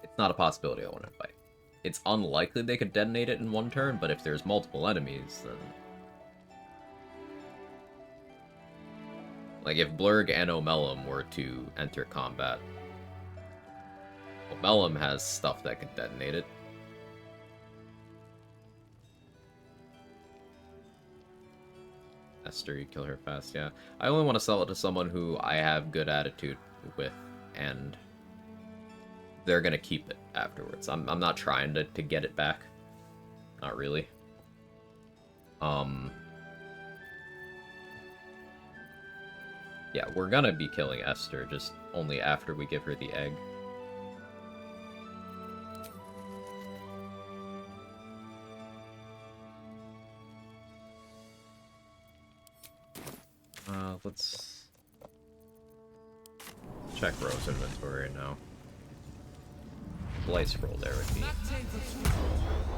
it's not a possibility I want to fight. It's unlikely they could detonate it in one turn, but if there's multiple enemies, then... like, if Blurg and Omelum were to enter combat, Omelum has stuff that could detonate it. Esther, you kill her fast, yeah. I only want to sell it to someone who I have good attitude with, and they're gonna keep it afterwards. I'm not trying to get it back. Not really. Yeah, we're gonna be killing Esther, just only after we give her the egg. Let's check Rose inventory now. Blight Scroll there would be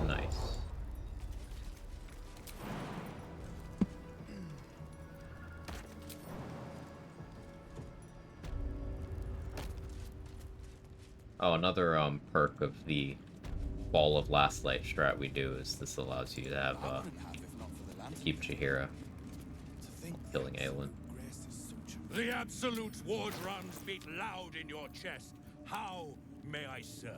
nice. Oh, another perk of the Ball of Last Light strat we do is this allows you to have keep Jaheira killing Aelin. The Absolute's war drums beat loud in your chest. How may I serve?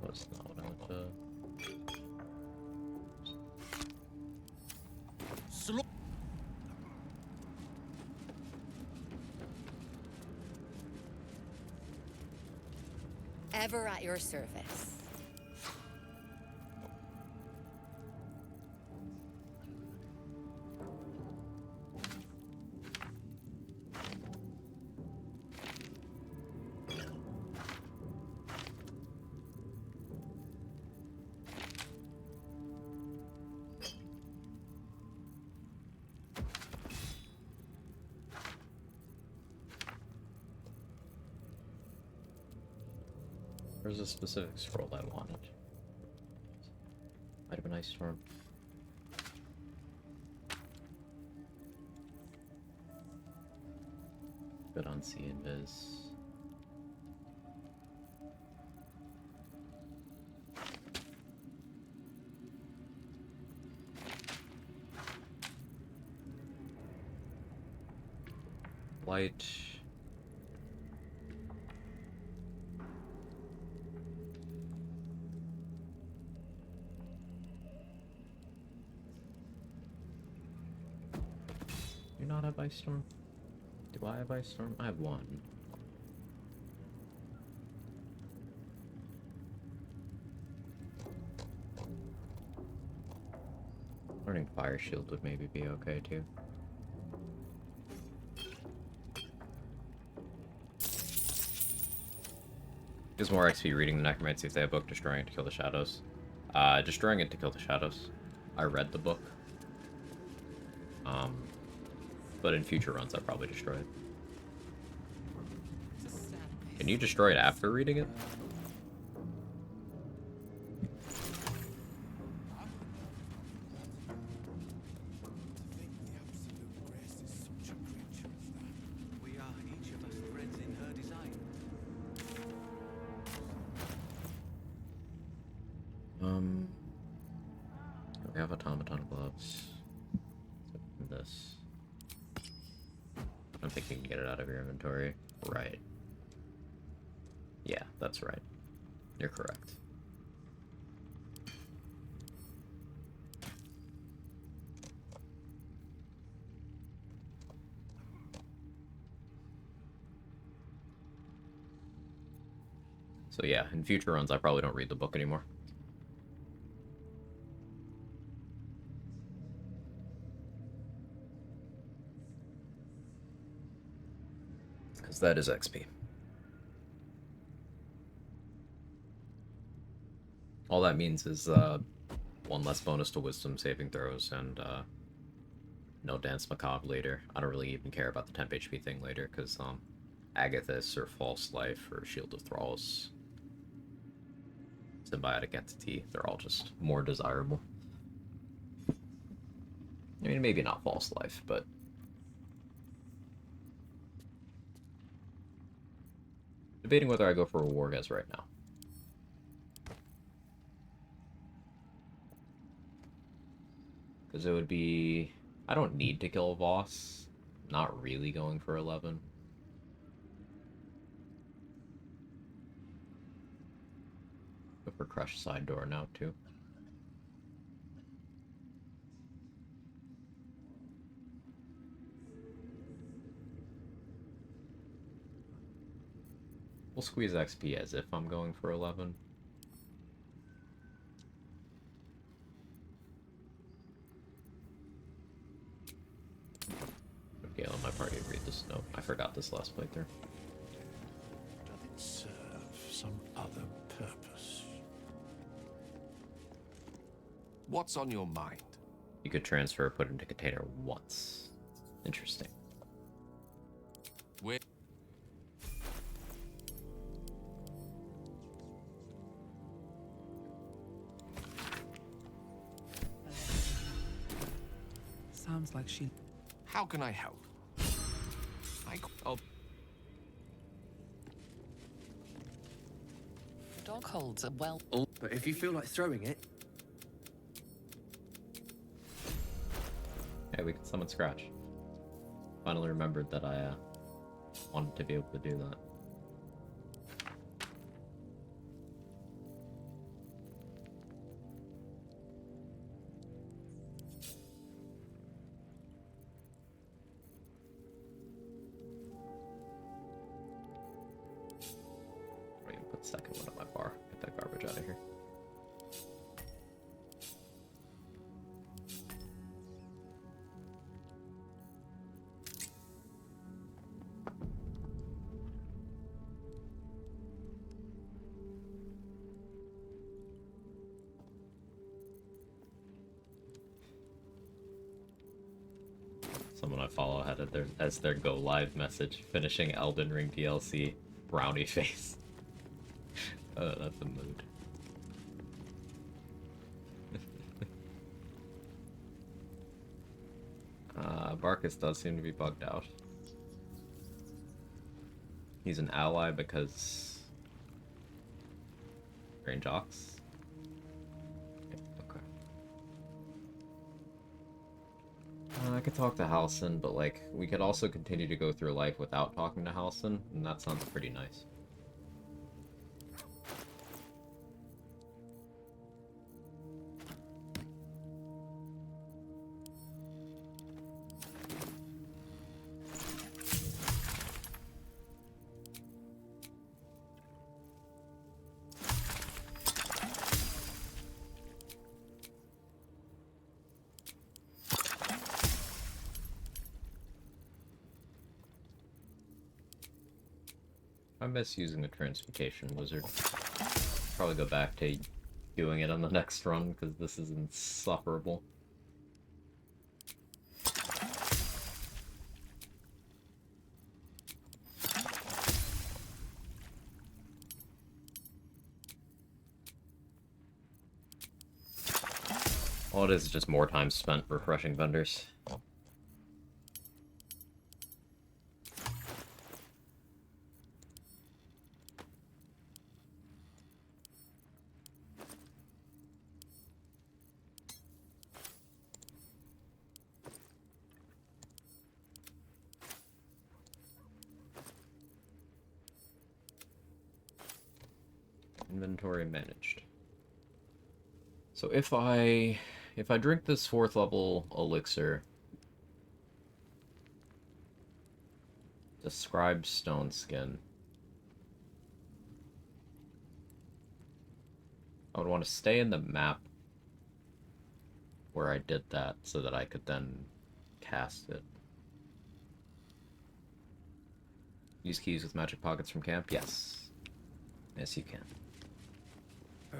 That's not what I want to... Ever at your service. There's a specific scroll I wanted. Might have been Ice Storm. Good on C Invis. Light. Do you not have Ice Storm? Do I have Ice Storm? I have one. Learning Fire Shield would maybe be okay too. Gives more XP reading the Necromancy if they have book, destroying it to kill the shadows. Destroying it to kill the shadows. I read the book. But in future runs I'll probably destroy it. Can you destroy it after reading it? We are each of us threads in her design. We have automaton gloves. This. I don't think you can get it out of your inventory. Right. Yeah, that's right. You're correct. So yeah, in future runs I probably don't read the book anymore. Because that is XP. All that means is one less bonus to wisdom saving throws and no Dance Macabre later. I don't really even care about the temp HP thing later because Agathis or False Life or Shield of Thralls, Symbiotic Entity, they're all just more desirable. I mean, maybe not False Life, but debating whether I go for a Wargaz right now. Because it would be... I don't need to kill Voss. Not really going for 11. Go for Crush Side Door now, too. We'll squeeze XP as if I'm going for 11. Gale in my party agreed this. No, I forgot this last playthrough. Does it serve some other purpose? What's on your mind? You could transfer, put into container once. Interesting. Where? Sounds like she... How can I help? Oh. holds a well. But if you feel like throwing it, Hey, we can summon Scratch. Finally remembered that I wanted to be able to do that. I'm gonna put the second one on my bar. Get that garbage out of here. Someone I follow had it as their go live message, finishing Elden Ring DLC, brownie face. That's a mood. Barkus does seem to be bugged out. He's an ally because Strange Ox. Okay. I could talk to Halsin, but like we could also continue to go through life without talking to Halsin, and that sounds pretty nice. I miss using the Transmutation Wizard. Probably go back to doing it on the next run, because this is insufferable. All it is just more time spent refreshing vendors. Inventory managed. So if I drink this 4th level elixir, describe stone skin, I would want to stay in the map where I did that so that I could then cast it. Use keys with magic pockets from camp? Yes. Yes, you can.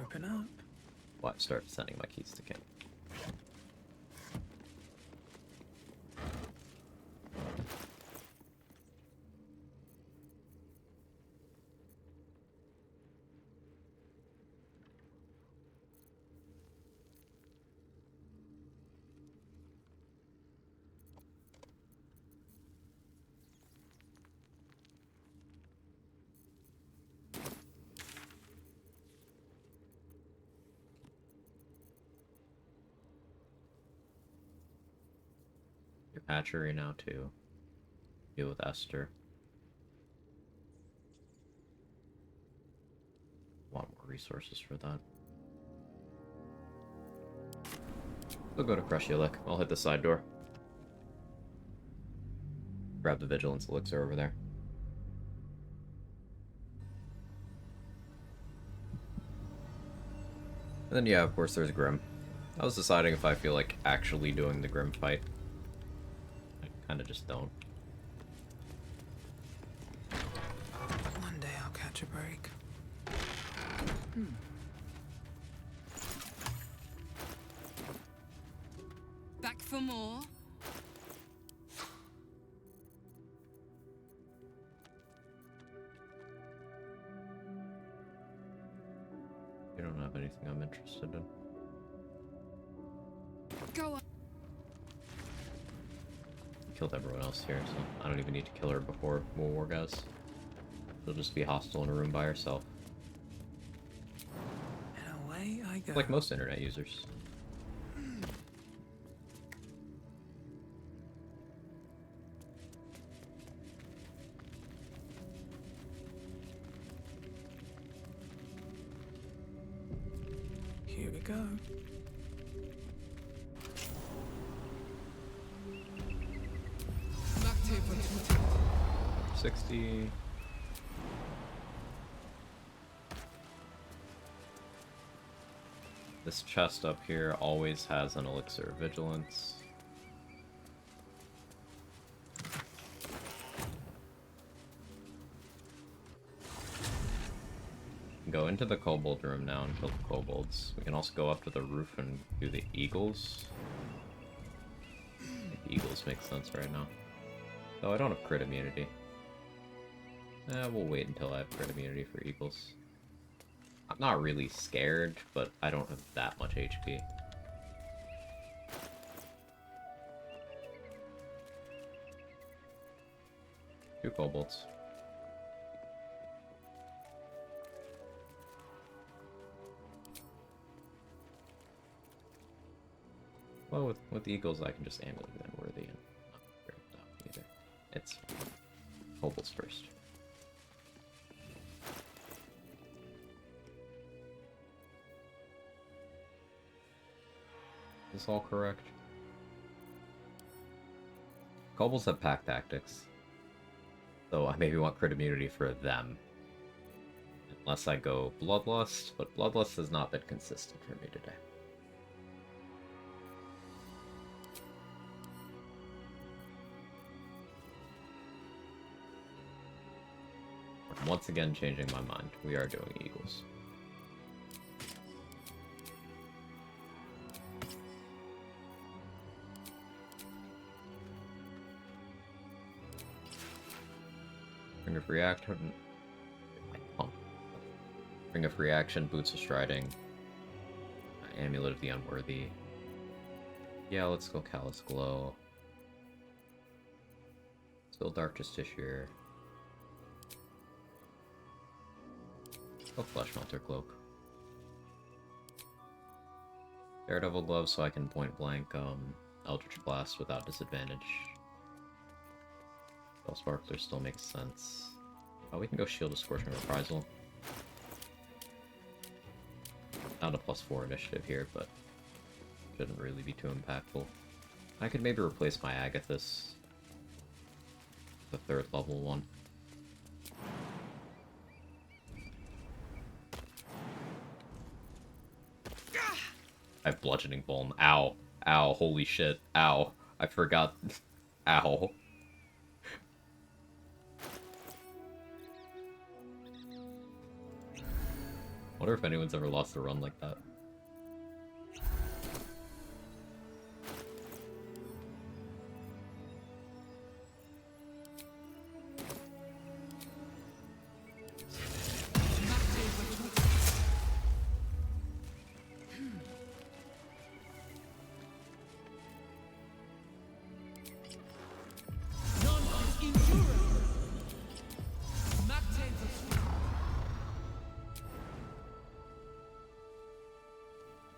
open up. Well, I've started sending my keys to camp. Hatchery now too. Deal with Esther. Want more resources for that. We'll go to Kreshulek. I'll hit the side door. Grab the Vigilance Elixir over there. And then yeah, of course there's Grim. I was deciding if I feel like actually doing the Grim fight. Kinda just don't. One day I'll catch a break. Back for more? You don't have anything I'm interested in. Go on. Killed everyone else here, so I don't even need to kill her before more war goes. She'll just be hostile in a room by herself. go. Like most internet users. Here we go. Back table 60. This chest up here always has an elixir of vigilance. Go into the kobold room now and kill the kobolds. We can also go up to the roof and do the eagles. I think eagles make sense right now. Though I don't have crit immunity. We'll wait until I have crit immunity for eagles. I'm not really scared, but I don't have that much HP. Two kobolds. Well, with the eagles, I can just amulet the unworthy and not break them either. It's kobolds first. Is this all correct? Kobolds have pack tactics. So I maybe want crit immunity for them. Unless I go Bloodlust, but Bloodlust has not been consistent for me today. Once again changing my mind. We are doing eagles. Ring of Reaction. Ring of Reaction, Boots of Striding. Amulet of the Unworthy. Yeah, let's go Callous Glow. Still Dark Justiciar. Go Flesh Melter Cloak. Daredevil Glove so I can point blank Eldritch Blast without disadvantage. Spell Sparkler still makes sense. Oh, we can go Shield of Scorching Reprisal. Not a +4 initiative here, but shouldn't really be too impactful. I could maybe replace my Agathis. The 3rd level one. I have Bludgeoning Bolm. Ow. Ow. Holy shit. Ow. I forgot. Ow. Wonder if anyone's ever lost a run like that.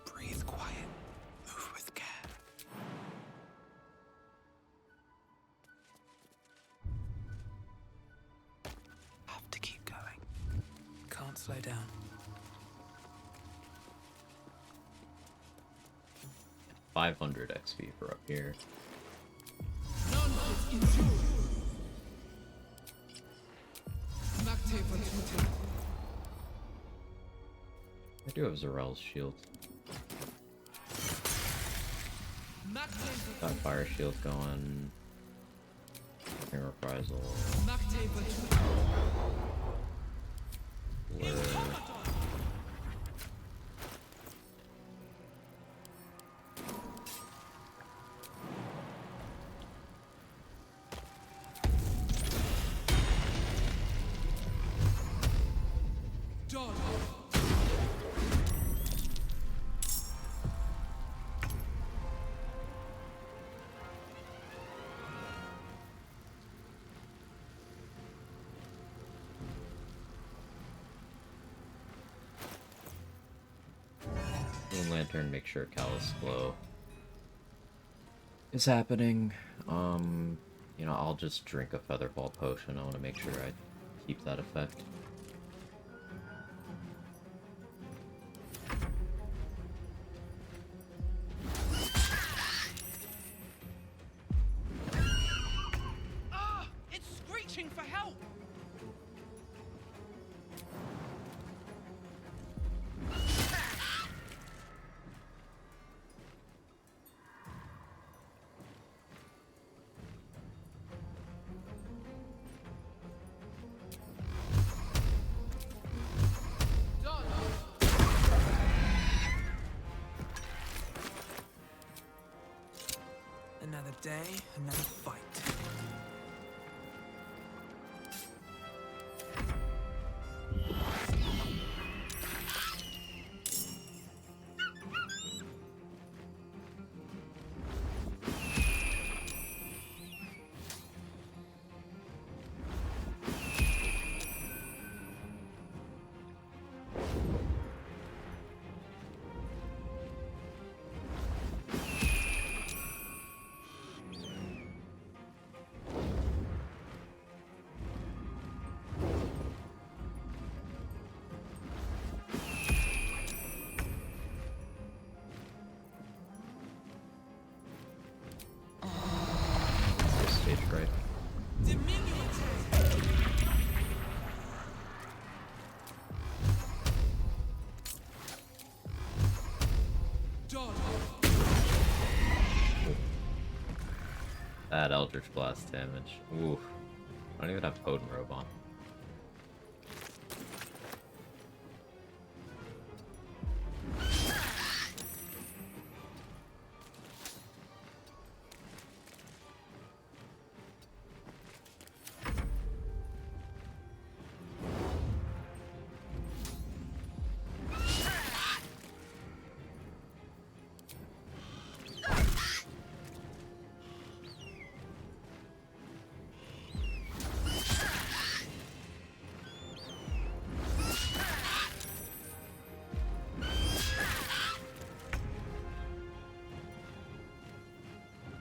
Breathe quiet. Move with care. Have to keep going. Can't slow down. $500 XP for up here. I do have Zarel's shield. Got Fire Shield going. Reprisal. Blur. Moon Lantern, make sure Callous Glow is happening. You know, I'll just drink a Featherball potion. I want to make sure I keep that effect. Ah! It's screeching for help! Another day, another fight. Stage fright. That Eldritch Blast damage. Oof. I don't even have Potent Robe on.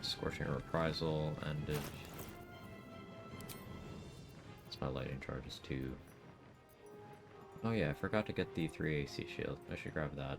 Scorching Reprisal ended. That's my lightning charges too. Oh yeah, I forgot to get the 3 AC shield. I should grab that.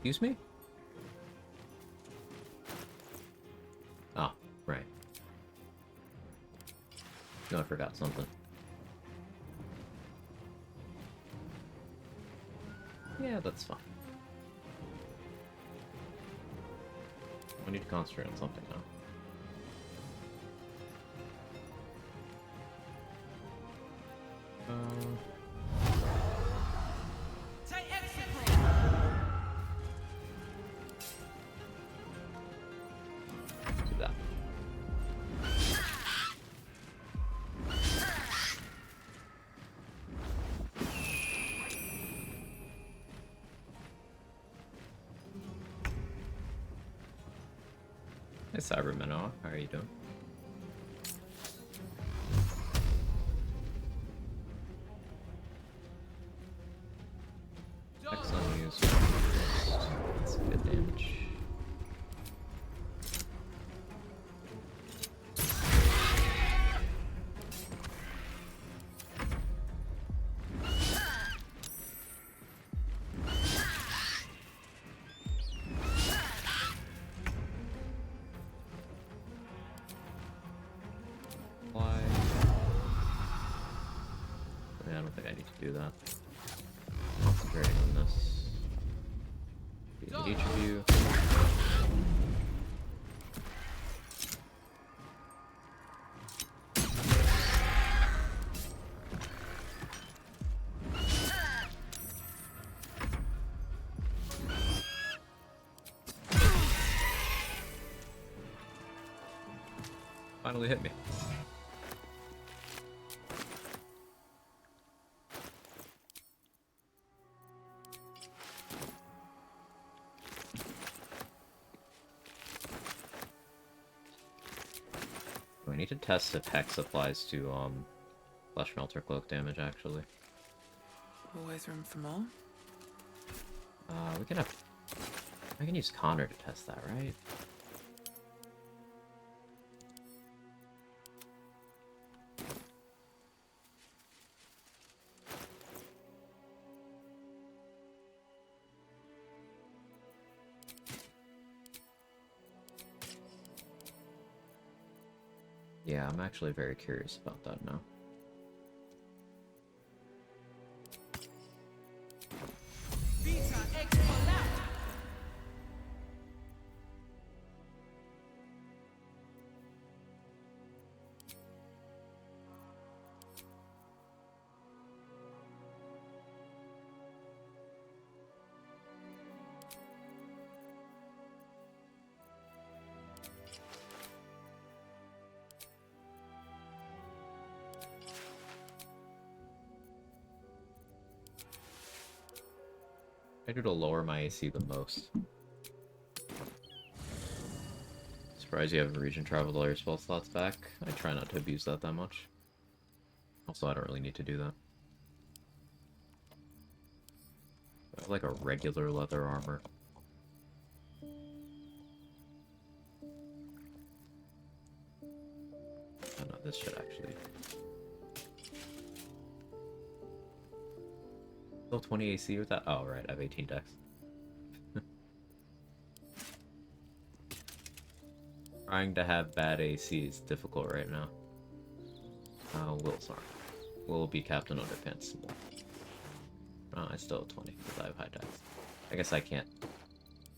Excuse me? Oh, right. No, I forgot something. Yeah, that's fine. I need to concentrate on something now. Do that. Hey Cybermenoa, how are you doing? X unused. That's good damage. Why? Yeah, I don't think I need to do that. concentrating on this. Using each of you. Finally hit me. We need to test if Hex applies to Flesh Melter Cloak damage, actually. Always room for more? We can have... I can use Connor to test that, right? Yeah, I'm actually very curious about that now. I do to lower my AC the most. Surprised you haven't region traveled all your spell slots back. I try not to abuse that much. Also, I don't really need to do that. I have like a regular leather armor. Oh no, this should actually... Still 20 AC with that? Oh, right, I have 18 dex. Trying to have bad AC is difficult right now. Will's arm. Will be Captain Underpants. Oh, I still have 20 because I have high dex. I guess I can't.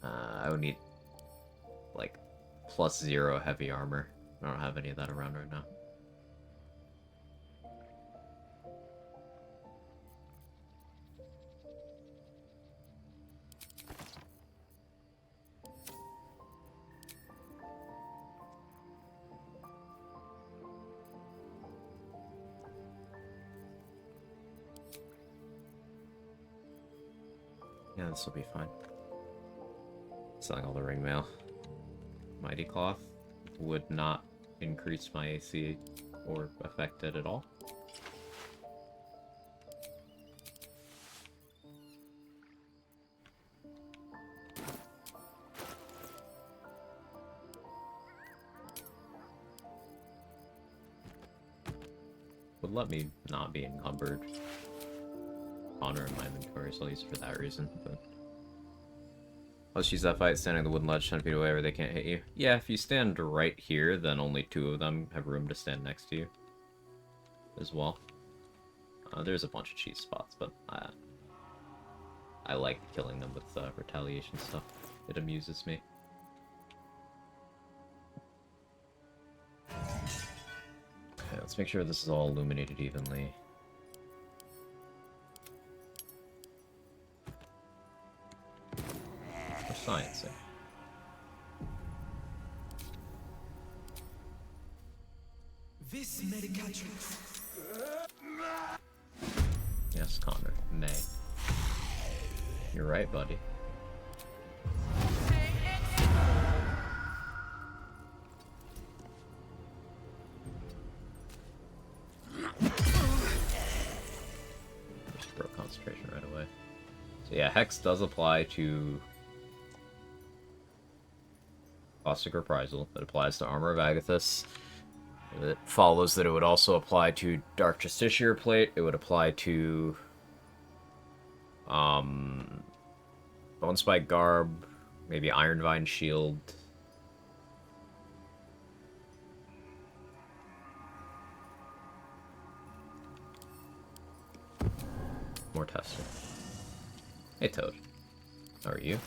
I would need like +0 heavy armor. I don't have any of that around right now. Yeah, this will be fine. Selling all the ring mail. Mighty Cloth would not increase my AC or affect it at all. Would let me not be encumbered. Honor in my inventory, so I'll use it for that reason. But let's use that fight standing on the wooden ledge 10 feet away where they can't hit you. Yeah, if you stand right here, then only 2 of them have room to stand next to you as well. There's a bunch of cheese spots, but I like killing them with retaliation stuff. It amuses me. Okay, let's make sure this is all illuminated evenly. Sciencing. This medicatrix. Yes, Connor. May. You're right, buddy. Just broke concentration right away. So yeah, Hex does apply to Caustic Reprisal. It applies to Armor of Agathis. It follows that it would also apply to Dark Justiciar Plate. It would apply to Bone Spike Garb, maybe Ironvine Shield. More testing. Hey, Toad. How are you?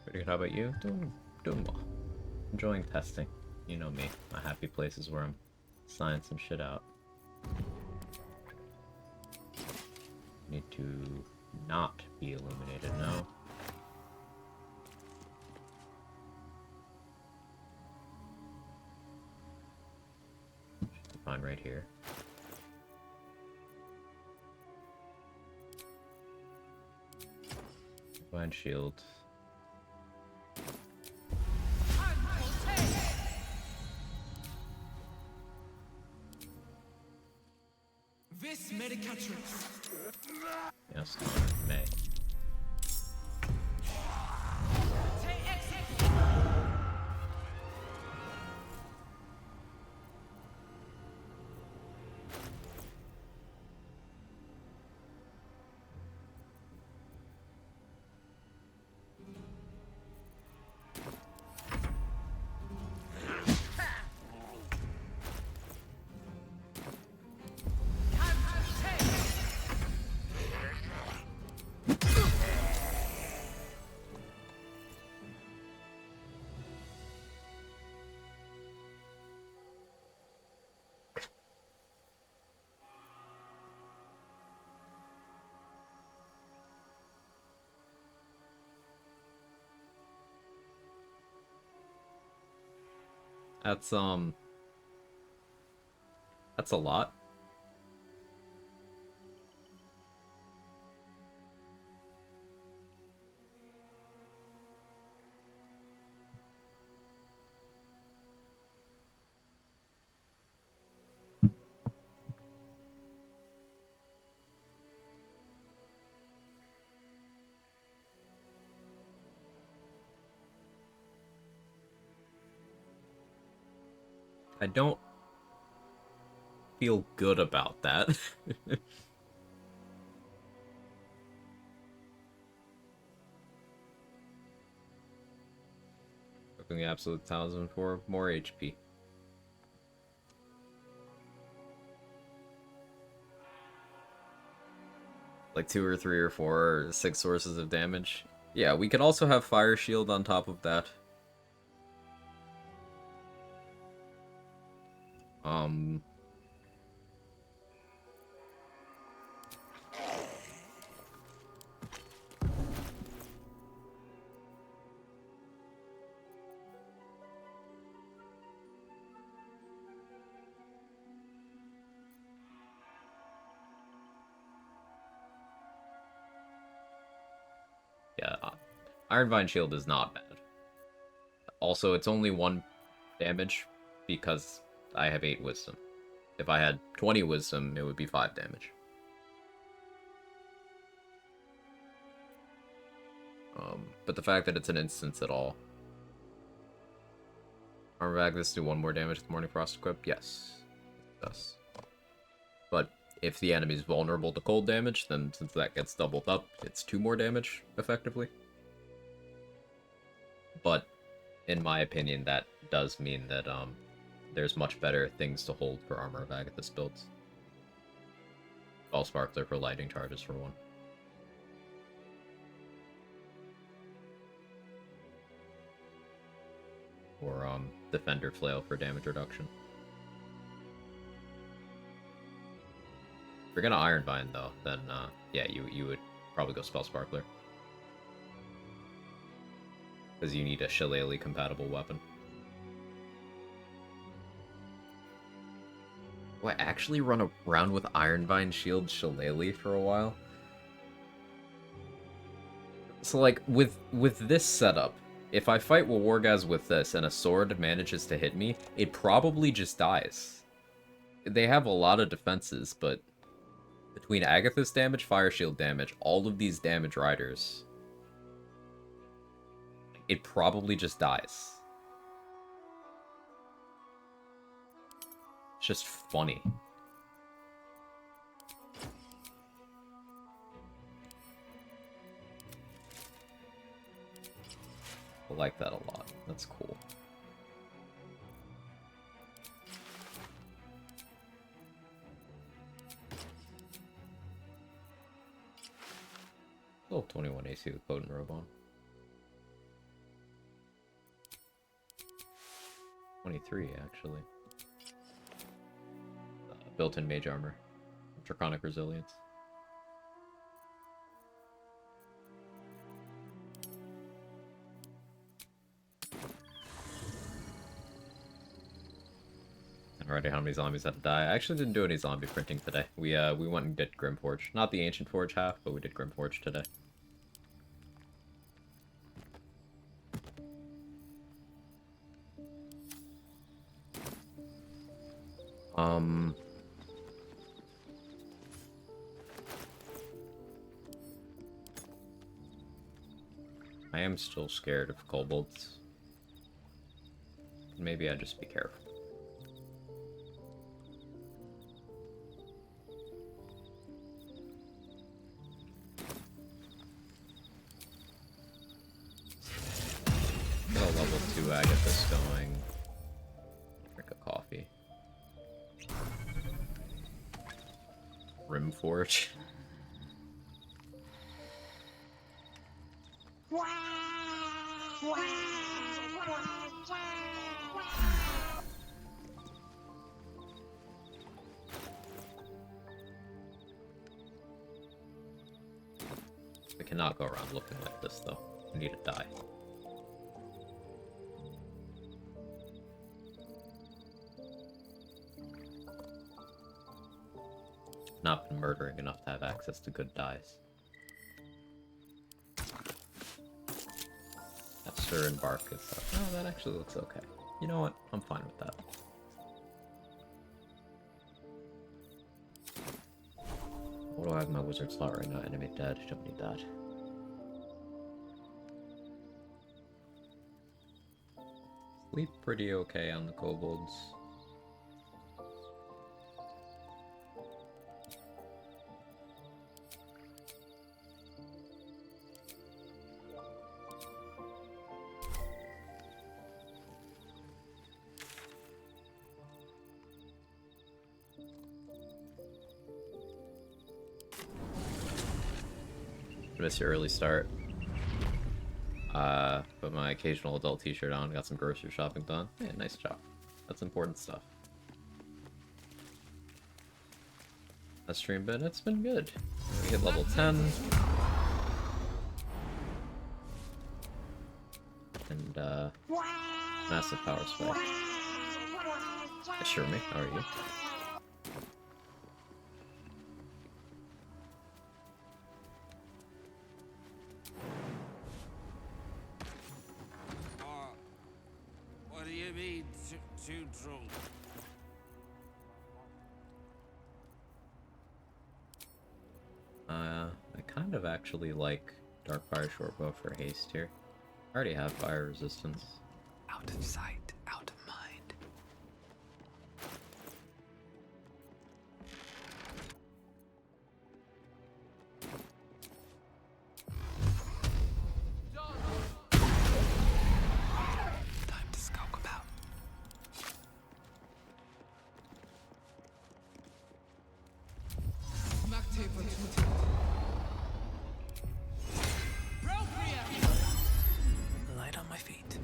Pretty good. How about you? Doing well. Enjoying testing. You know me. My happy places where I'm science some shit out. Need to not be illuminated, no. Should be fine right here. Divine shield. This medicatrix. Yes, May. That's a lot. I don't feel good about that. Looking the absolute 1,000 for more HP. Like 2 or 3 or 4 or 6 sources of damage. Yeah, we could also have Fire Shield on top of that. Yeah, Ironvine Shield is not bad. Also, it's only 1 damage because I have 8 Wisdom. If I had 20 Wisdom, it would be 5 damage. But the fact that it's an instance at all. Armor of Agnes do 1 more damage with Morning Frost equip? Yes, it does. But if the enemy is vulnerable to cold damage, then since that gets doubled up, it's 2 more damage, effectively. But, in my opinion, that does mean that, there's much better things to hold for Armor of Agathys builds. All Sparkler for lightning charges for 1. Or, Defender Flail for damage reduction. If you're gonna Ironvine, though, then, yeah, you would probably go Spell Sparkler. Because you need a Shillelagh compatible weapon. Do I actually run around with Ironvine Shield Shillelagh for a while? So, like, with this setup, If I fight Wargaz with this and a sword manages to hit me, it probably just dies. They have a lot of defenses, but between Agatha's damage, Fire Shield damage, all of these damage riders, it probably just dies. It's just funny. I like that a lot. That's cool. Still 21 AC with Potent Robe on. 23 actually. Built-in mage armor. Draconic resilience. Already, how many zombies have to die? I actually didn't do any zombie printing today. We went and did Grimforge. Not the Ancient Forge half, but we did Grimforge today. I am still scared of kobolds. Maybe I'd just be careful. Got a level 2 Agathis going. Drink a coffee. Rimforge. We cannot go around looking like this, though. We need to die. Not been murdering enough to have access to good dyes. That stir and bark is oh, that actually looks okay. You know what? I'm fine with that. What do I have in my wizard slot right now? Enemy dead. Don't need that. Sleep pretty okay on the kobolds. Miss your early start. Put my occasional adult t-shirt on, got some grocery shopping done. Yeah, nice job. That's important stuff. That stream been? It's been good. We hit level 10. And, massive power spike. Assure me, how are you? What do you mean, too drunk? I kind of actually like Darkfire Shortbow for haste here. I already have fire resistance. Out of sight, out of mind. Time to skulk about. Light on my feet.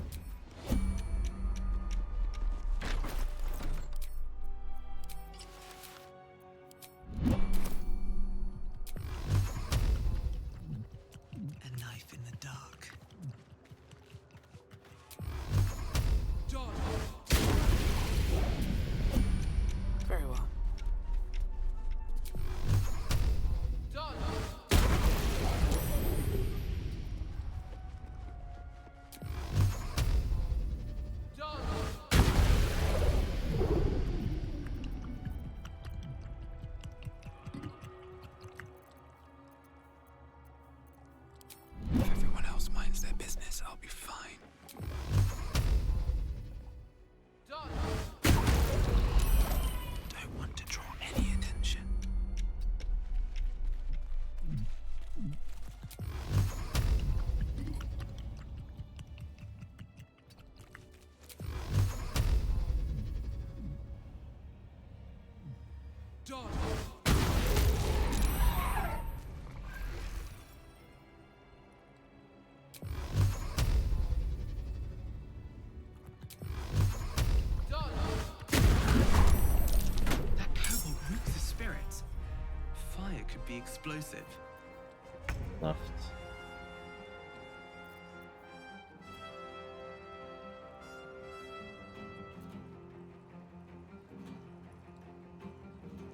explosive. Left.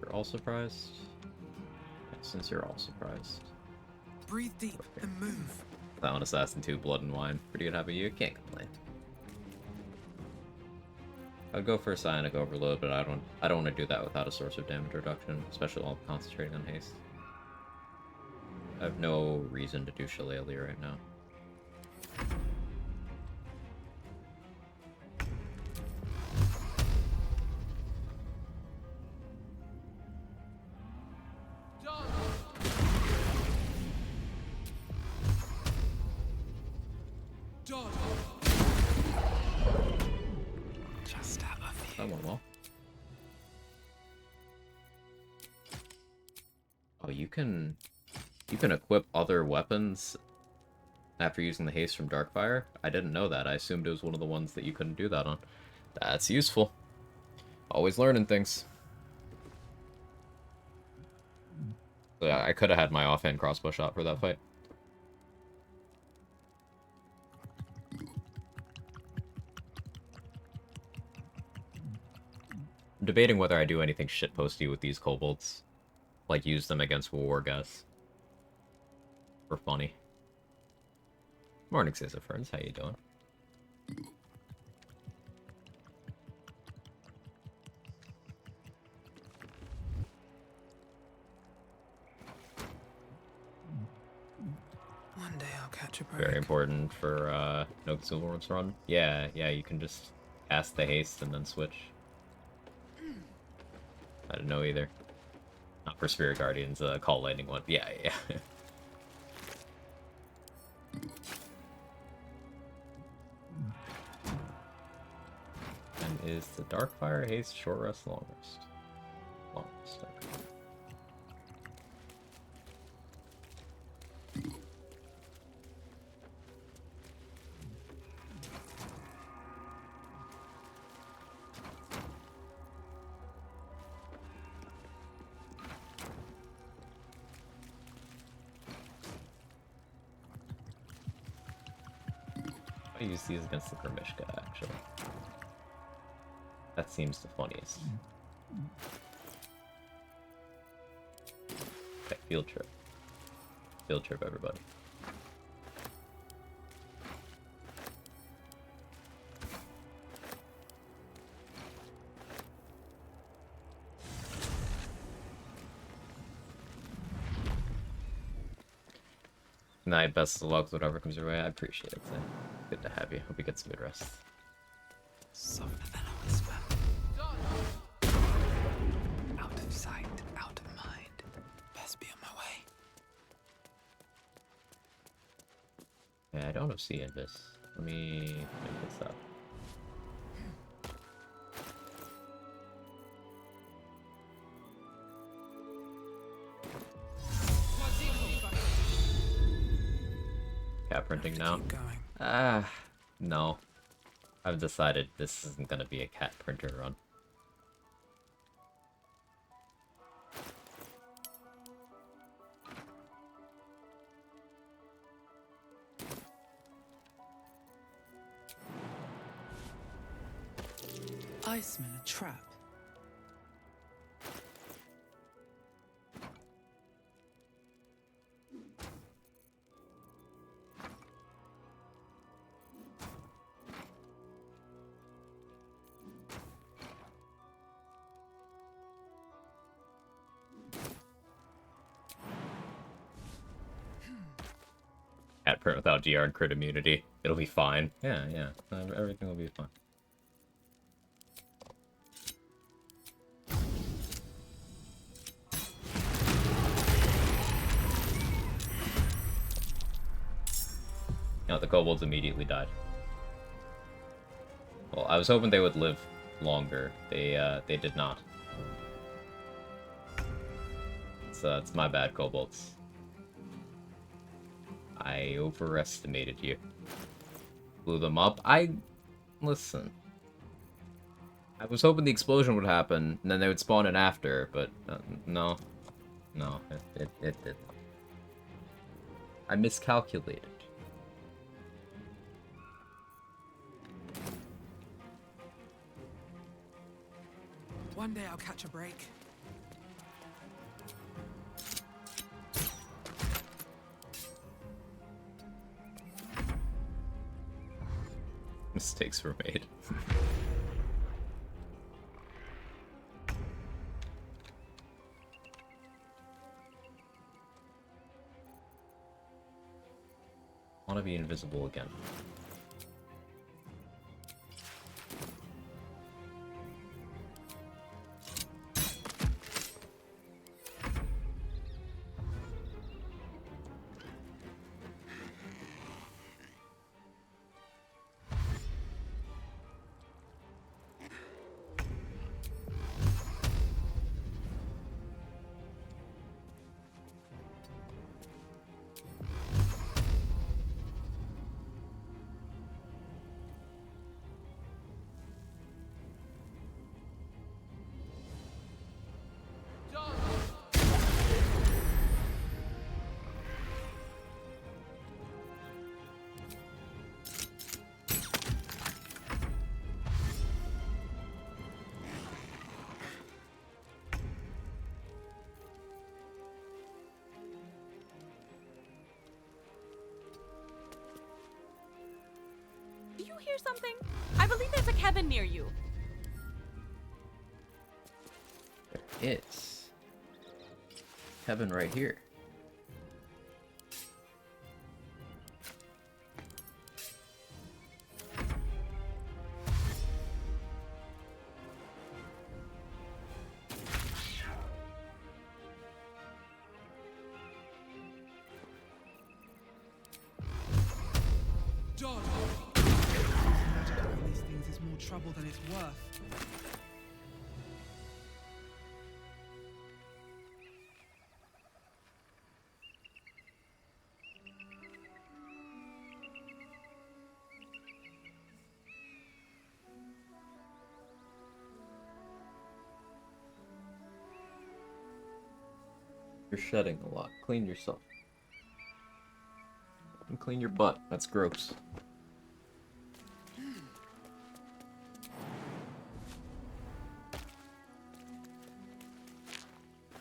You're all surprised? Yeah, since you're all surprised. Breathe deep and move. Clown Assassin 2, Blood and Wine. Pretty good. How about you? Can't complain. I'd go for a Psionic Overload, but I don't want to do that without a source of damage reduction, especially while concentrating on haste. I have no reason to do Shillelagh right now. Just out of here. That went well. Oh, you can equip other weapons after using the haste from Darkfire? I didn't know that. I assumed it was one of the ones that you couldn't do that on. That's useful. Always learning things. So yeah, I could have had my offhand crossbow shot for that fight. I'm debating whether I do anything shitposty with these kobolds. Like, use them against war guys. For funny. Morning, Scissor Ferns. How you doing? One day I'll catch a break. Very important for Note Silverwood's run. Yeah, you can just cast the haste and then switch. I didn't know either. Not for Spirit Guardians, Call Lightning one. Yeah. And is the Darkfire haste short rest, long rest? Long rest, okay. I use these against the Grimishka, actually. That seems the funniest. Okay, field trip. Field trip, everybody. Night, best of luck with whatever comes your way. I appreciate it, Sam. Good to have you. Hope you get some good rest. Softer than a whisper. Out of sight, out of mind. Best be on my way. Yeah, I don't have C Invis. Let me make this up. Cat printing now? No. I've decided this isn't gonna be a cat printer run. I smell a trap. Cat print without GR and crit immunity. It'll be fine. Yeah. Everything will be fine. No, the kobolds immediately died. Well, I was hoping they would live longer. They did not. It's my bad, kobolds. I overestimated you. Blew them up. Listen. I was hoping the explosion would happen, and then they would spawn in after, but no. No, it didn't. I miscalculated. One day I'll catch a break. Mistakes were made. Want to be invisible again. Do you hear something? I believe there's a cabin near you. There is. Heaven right here. These things is more trouble than it's worth. You're shedding a lot. Clean yourself. And clean your butt. That's gross.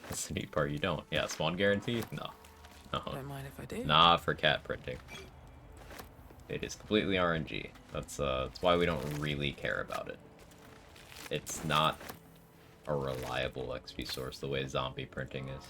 That's the neat part. You don't. Yeah, spawn guarantee? No. No. Don't mind if I do. Nah, for cat printing. It is completely RNG. That's why we don't really care about it. It's not a reliable XP source the way zombie printing is.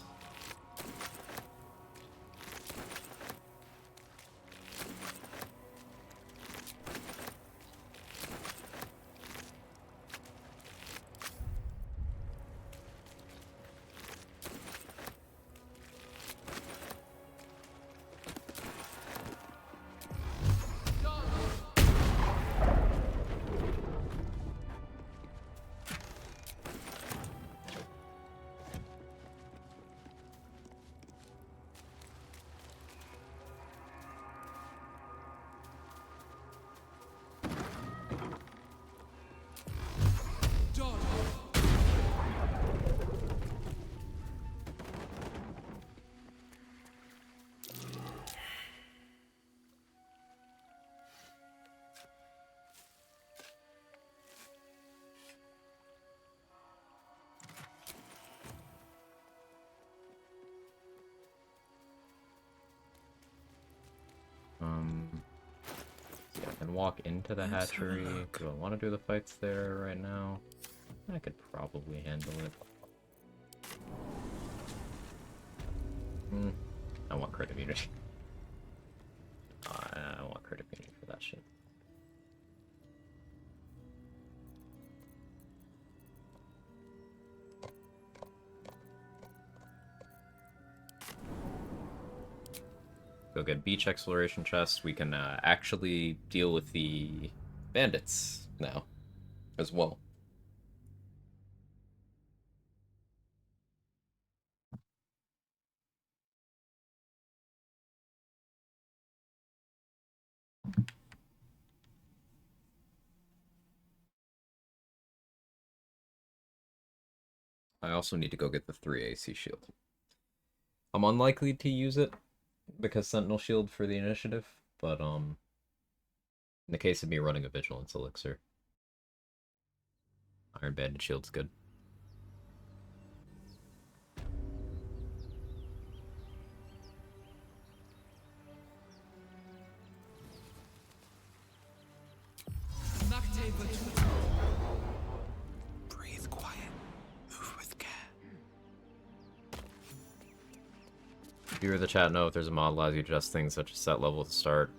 Yeah, I can walk into the hatchery. Do I want to do the fights there right now? I could probably handle it. I want crit immunity. I want crit immunity for that shit. Go get beach exploration chest. We can actually deal with the bandits now as well. I also need to go get the 3 AC shield. I'm unlikely to use it because Sentinel Shield for the initiative, but in the case of me running a Vigilance Elixir, Iron Banded Shield's good. Breathe quiet. Move with care. You or the chat know if there's a mod allows you to adjust things such as set level at the start,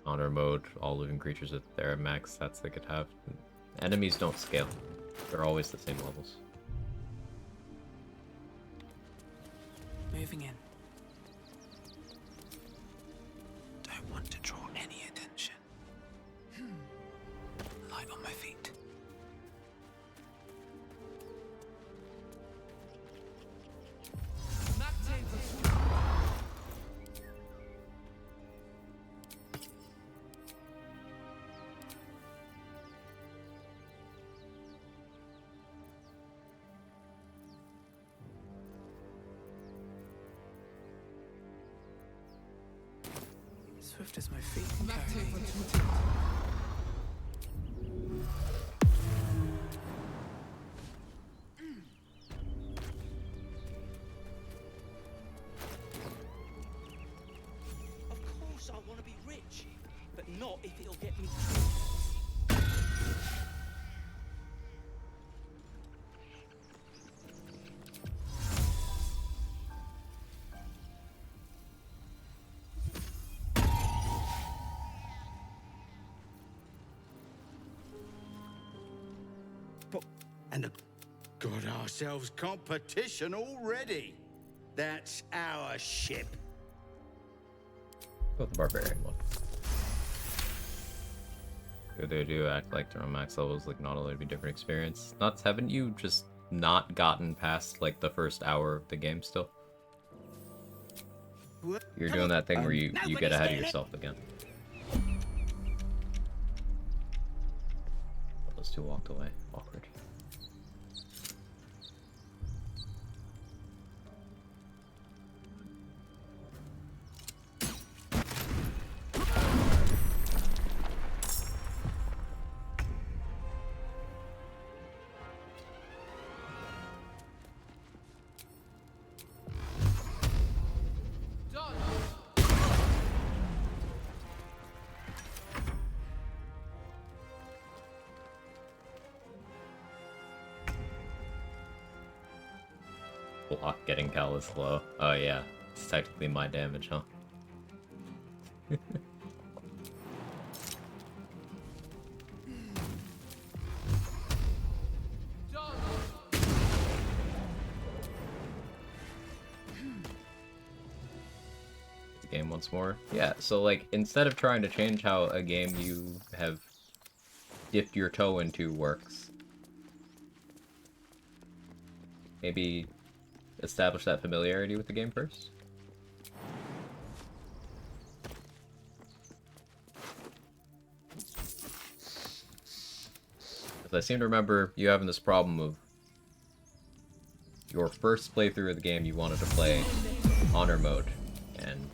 honor mode, all living creatures at their max stats they could have. Enemies don't scale. They're always the same levels. Moving in. Don't want to draw any attention. Light on my feet. Swift as my feet can carry me. Of course I want to be rich, but not if it'll get me. And got ourselves competition already. That's our ship. Go with the Barbarian one. They do act like they're on max levels, like not only to be different experience. Nuts, haven't you just not gotten past like the first hour of the game still? You're doing that thing where you get ahead of yourself again. Those two walked away. Awkward. Block getting Callous low. Oh yeah, it's technically my damage, huh? The game once more. Yeah, so like instead of trying to change how a game you have dipped your toe into works, maybe establish that familiarity with the game first. Because I seem to remember you having this problem of your first playthrough of the game you wanted to play honor mode and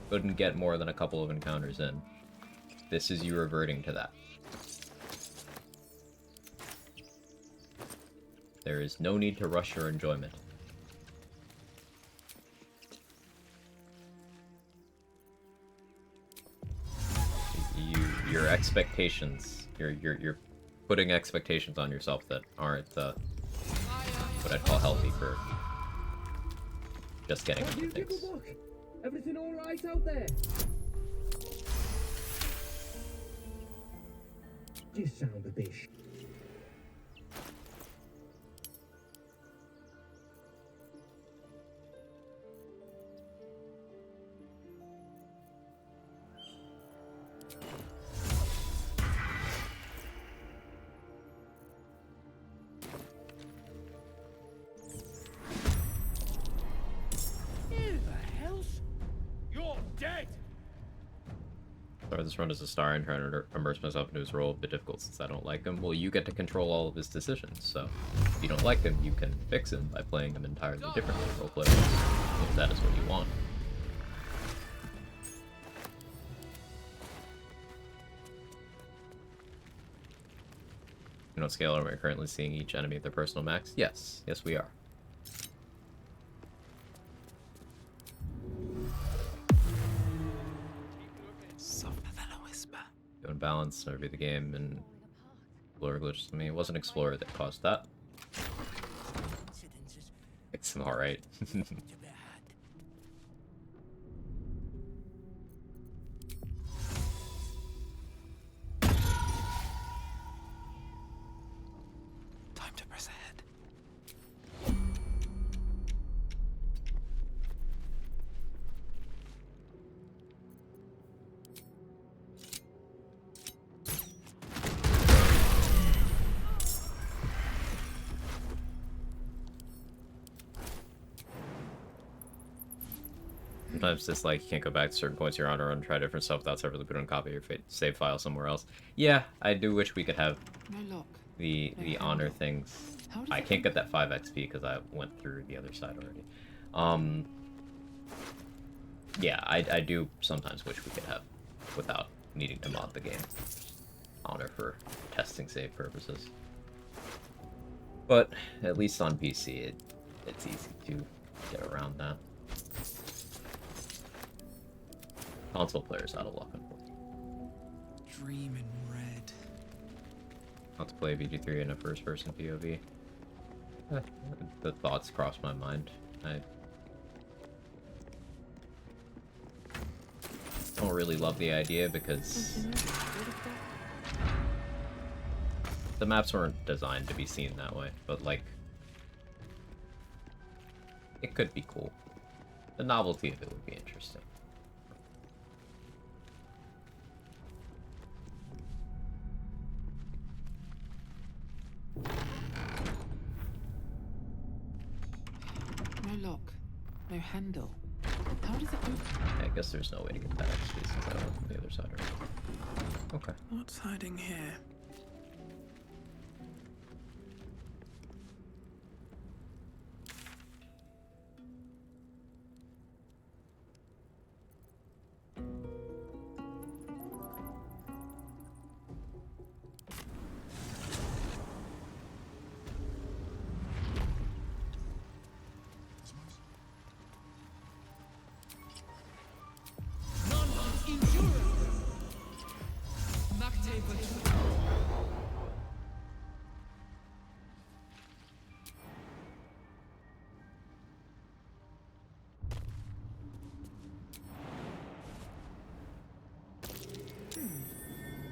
couldn't get more than a couple of encounters in. This is you reverting to that. There is no need to rush your enjoyment. Your expectations, you're putting expectations on yourself that aren't what I'd call healthy for just getting into things. Everything all right out there? You sound a bit. started this run as a star and trying to immerse myself into his role, a bit difficult since I don't like him. Well, you get to control all of his decisions, so if you don't like him, you can fix him by playing him entirely differently roleplay, if that is what you want. You know what scale are we currently seeing each enemy at their personal max? Yes. Yes, we are. Softer than a whisper. Doing balance, review the game, and Explorer glitches to me. It wasn't Explorer that caused that. It's alright. Time to press ahead. Sometimes it's like you can't go back to certain points you're on or try different stuff without separately putting a copy of your save file somewhere else. Yeah, I do wish we could have the honor things. I can't get that 5 XP because I went through the other side already. Yeah, I do sometimes wish we could have without needing to mod the game. Honor for testing save purposes. But at least on PC, it's easy to get around that. Console players out of luck, unfortunately. Dream in red. Not to play VG3 in a first-person POV. The thoughts crossed my mind. I don't really love the idea because the maps weren't designed to be seen that way, but like, it could be cool. The novelty of it would be interesting. No lock. No handle. How does it open? I guess there's no way to get that XP since I went from the other side already. Okay. What's hiding here?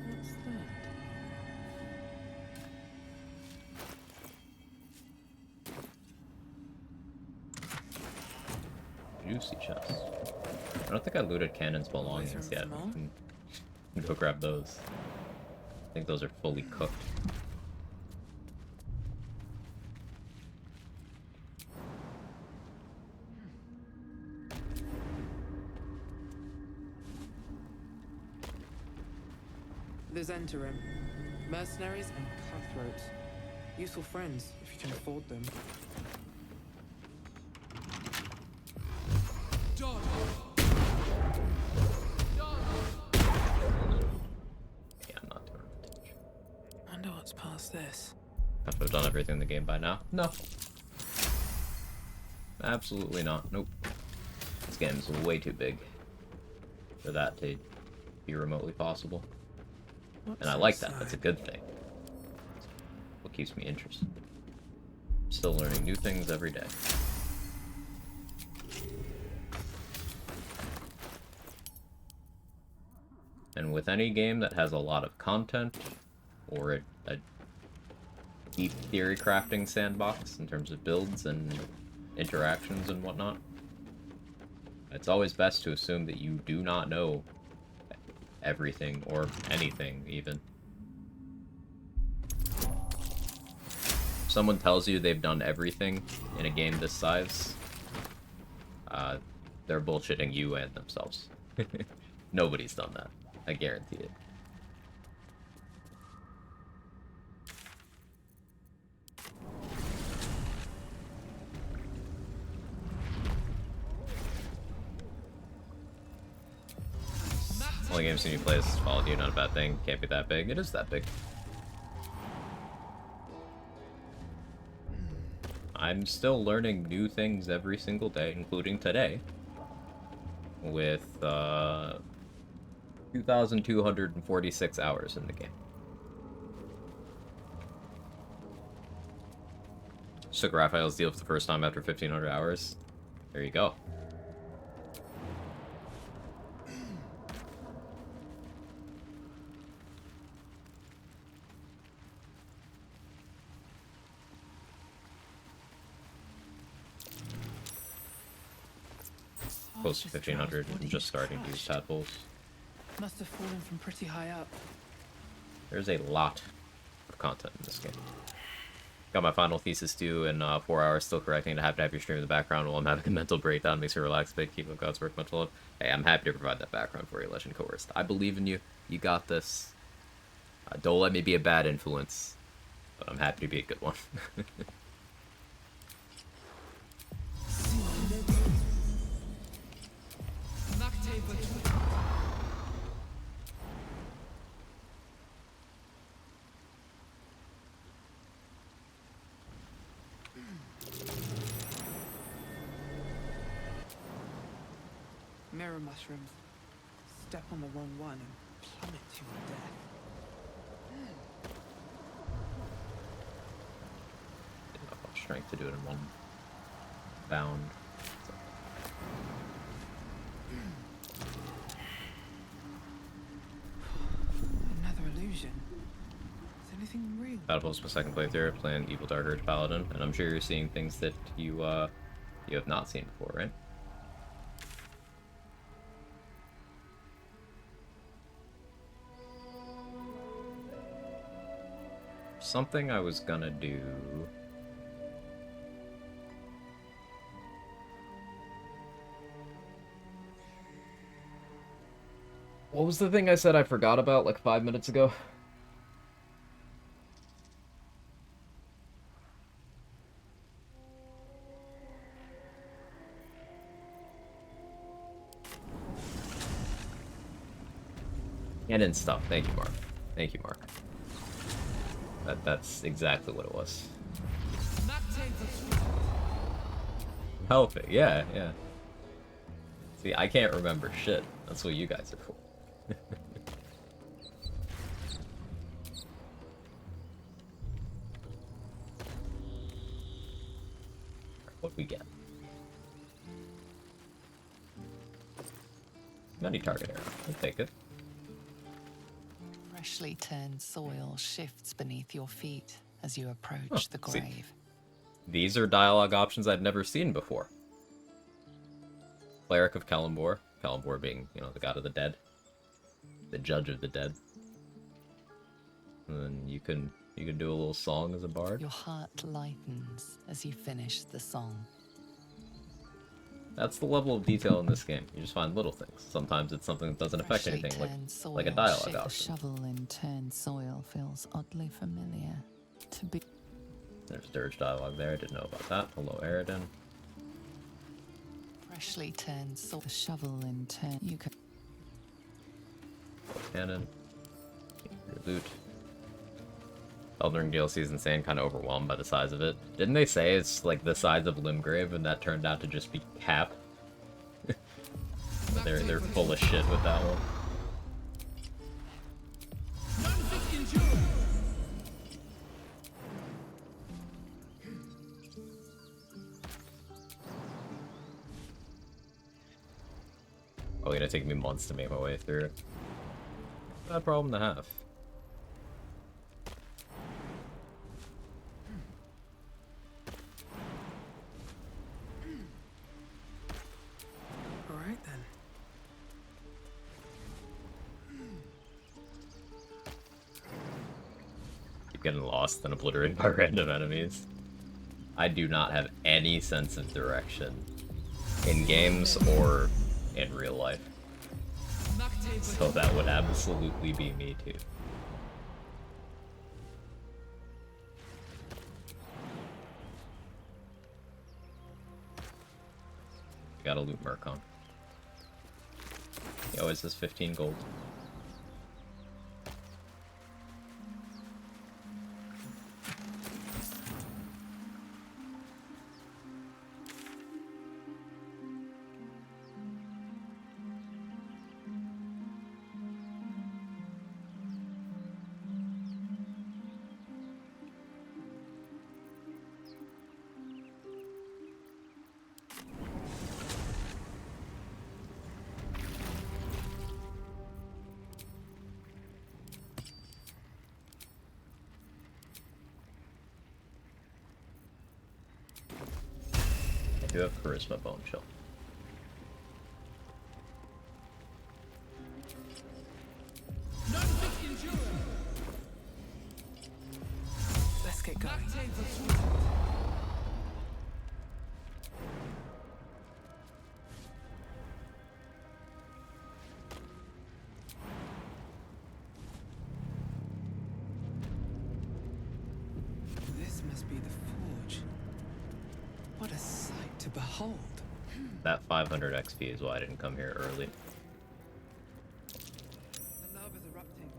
What's that? Juicy chest. I don't think I looted Cannon's belongings yet. We can go grab those. I think those are fully cooked. The Zhentarim. Mercenaries and cutthroats. Useful friends, if you can afford them. Yeah, I'm not doing it. Wonder what's past this. Have to have done everything in the game by now? No. Absolutely not. Nope. This game is way too big for that to be remotely possible. And I like that. That's a good thing. What keeps me interested. Still learning new things every day. And with any game that has a lot of content, or a deep theory crafting sandbox in terms of builds and interactions and whatnot, it's always best to assume that you do not know everything, or anything, even. If someone tells you they've done everything in a game this size, they're bullshitting you and themselves. Nobody's done that. I guarantee it. Only game seen you play is Fall of Duty, not a bad thing. Can't be that big. It is that big. I'm still learning new things every single day, including today. With 2,246 hours in the game. Took Raphael's deal for the first time after 1,500 hours. There you go. Close to 1,500 and just starting to use tadpoles. Must have fallen from pretty high up. There's a lot of content in this game. Got my final thesis due in 4 hours, still correcting to have your stream in the background while I'm having a mental breakdown. Makes me relax a bit, keep up God's work, mental load. Hey, I'm happy to provide that background for you, Legend Coerced. I believe in you. You got this. Don't let me be a bad influence, but I'm happy to be a good one. Mirror mushrooms. Step on the wrong one and plummet to your death. Didn't have enough strength to do it in one bound. Another illusion. Is anything real? Battlefield my second playthrough, playing Evil Dark Urge Paladin, and I'm sure you're seeing things that you have not seen before, right? Something I was gonna do. What was the thing I said I forgot about like 5 minutes ago? And in stuff. Thank you, Mark. Thank you, Mark. That's exactly what it was. Helping, yeah, yeah. See, I can't remember shit. That's what you guys are for. What we get? Many target arrow. I'll take it. Freshly turned soil shifts beneath your feet as you approach the grave. See, these are dialogue options I'd never seen before. Cleric of Kalimdor. Kalimdor being, you know, the god of the dead. The judge of the dead. And then you can do a little song as a bard. Your heart lightens as you finish the song. That's the level of detail in this game. You just find little things. Sometimes it's something that doesn't affect anything, like a dialogue option. The shovel in turned soil feels oddly familiar. To be. There's Dirge dialogue there. I didn't know about that. Hello, Eridan. Freshly turned soil. The shovel in turn. You can. Cannon. Your loot. Elden Ring DLC is insane, kind of overwhelmed by the size of it. Didn't they say it's like the size of Limgrave, and that turned out to just be cap? They're full of shit with that one. Oh, it's gonna take me months to make my way through it. Bad problem to have. Alright then. Keep getting lost and obliterated by random enemies. I do not have any sense of direction in games or in real life. So that would absolutely be me too. Gotta loot Murkon. He always has 15 gold. I do have Charisma Bone Chill. Let's get going. This must be the forge. What a sight to behold. That 500 XP is why I didn't come here early. The lava's erupting.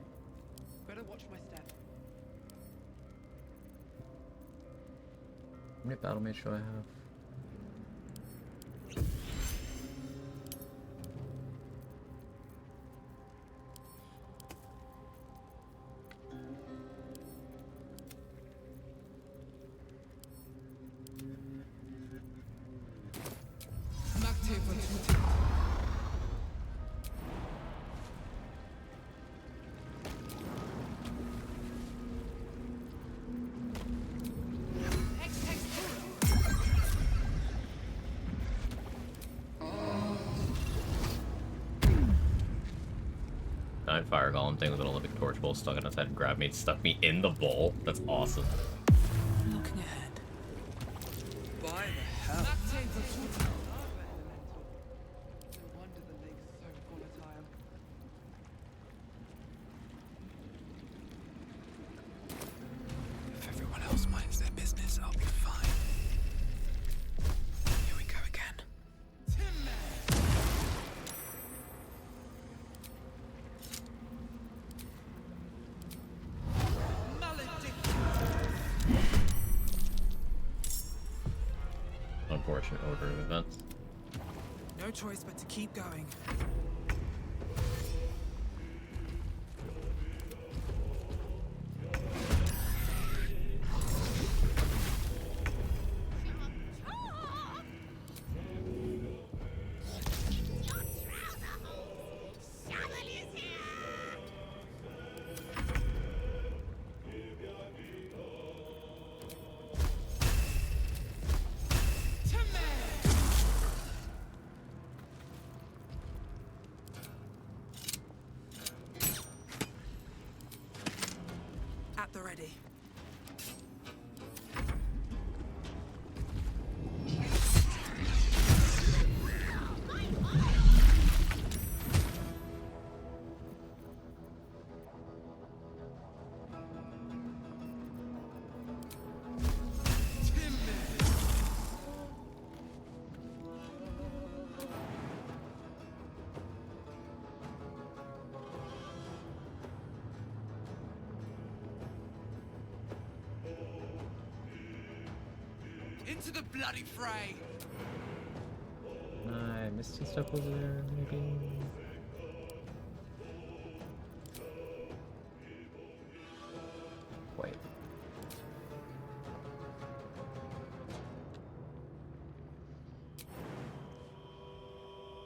Better watch my step. How many battle mates do I have? Fire Golem thing with an Olympic torch bowl stuck in its head, grabbed me, and stuck me in the bowl. That's awesome. Looking ahead. By the hell. No wonder the lake's so volatile. If everyone else minds their business, I'll be fine. Here we go again. Unfortunate order of events. No choice but to keep going. At the ready. Into the bloody fray! Misty Step over there, maybe? Wait.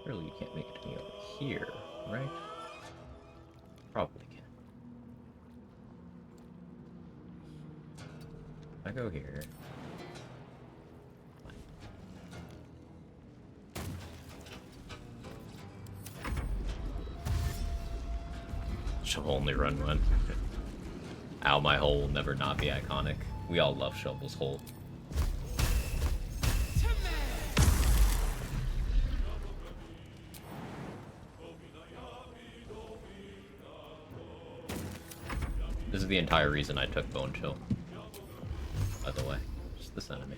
Surely you can't make it to me over here, right? Probably can. If I go here. Shovel only run one. Ow, my hole will never not be iconic. We all love Shovel's hole. is the entire reason I took Bone Chill. By the way, just this enemy.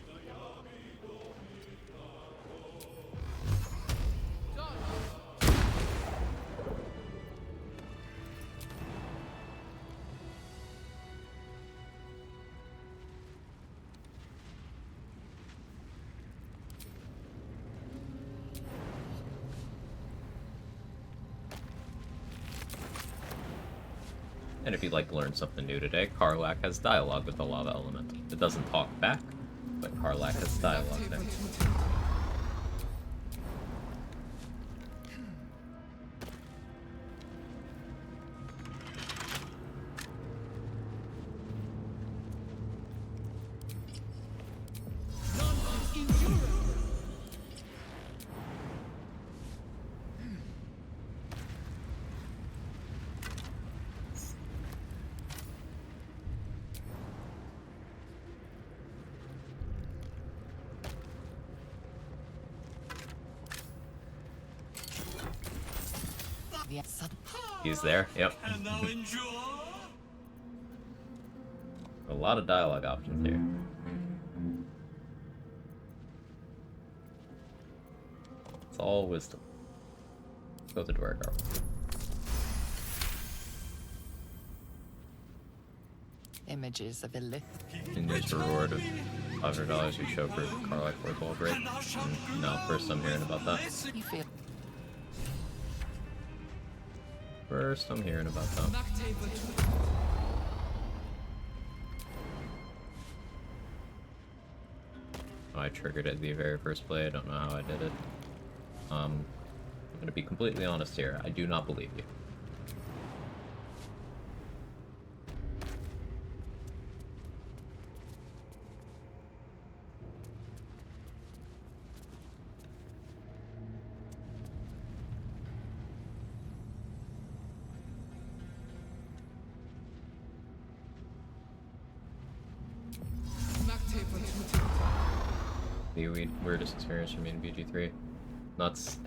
And if you'd like to learn something new today, Karlach has dialogue with the lava element. It doesn't talk back, but Karlach has dialogue there. He's there, yep. A lot of dialogue options here. It's all wisdom. Go to Dwargar. Images of Elith. And this reward of $500 we show for Karlach Fourth Wall Break. No, first I'm hearing about that. You feel First I'm hearing about that. Oh, I triggered it the very first play. I don't know how I did it. I'm gonna be completely honest here. I do not believe you. The weirdest experience for me in BG3. Nuts.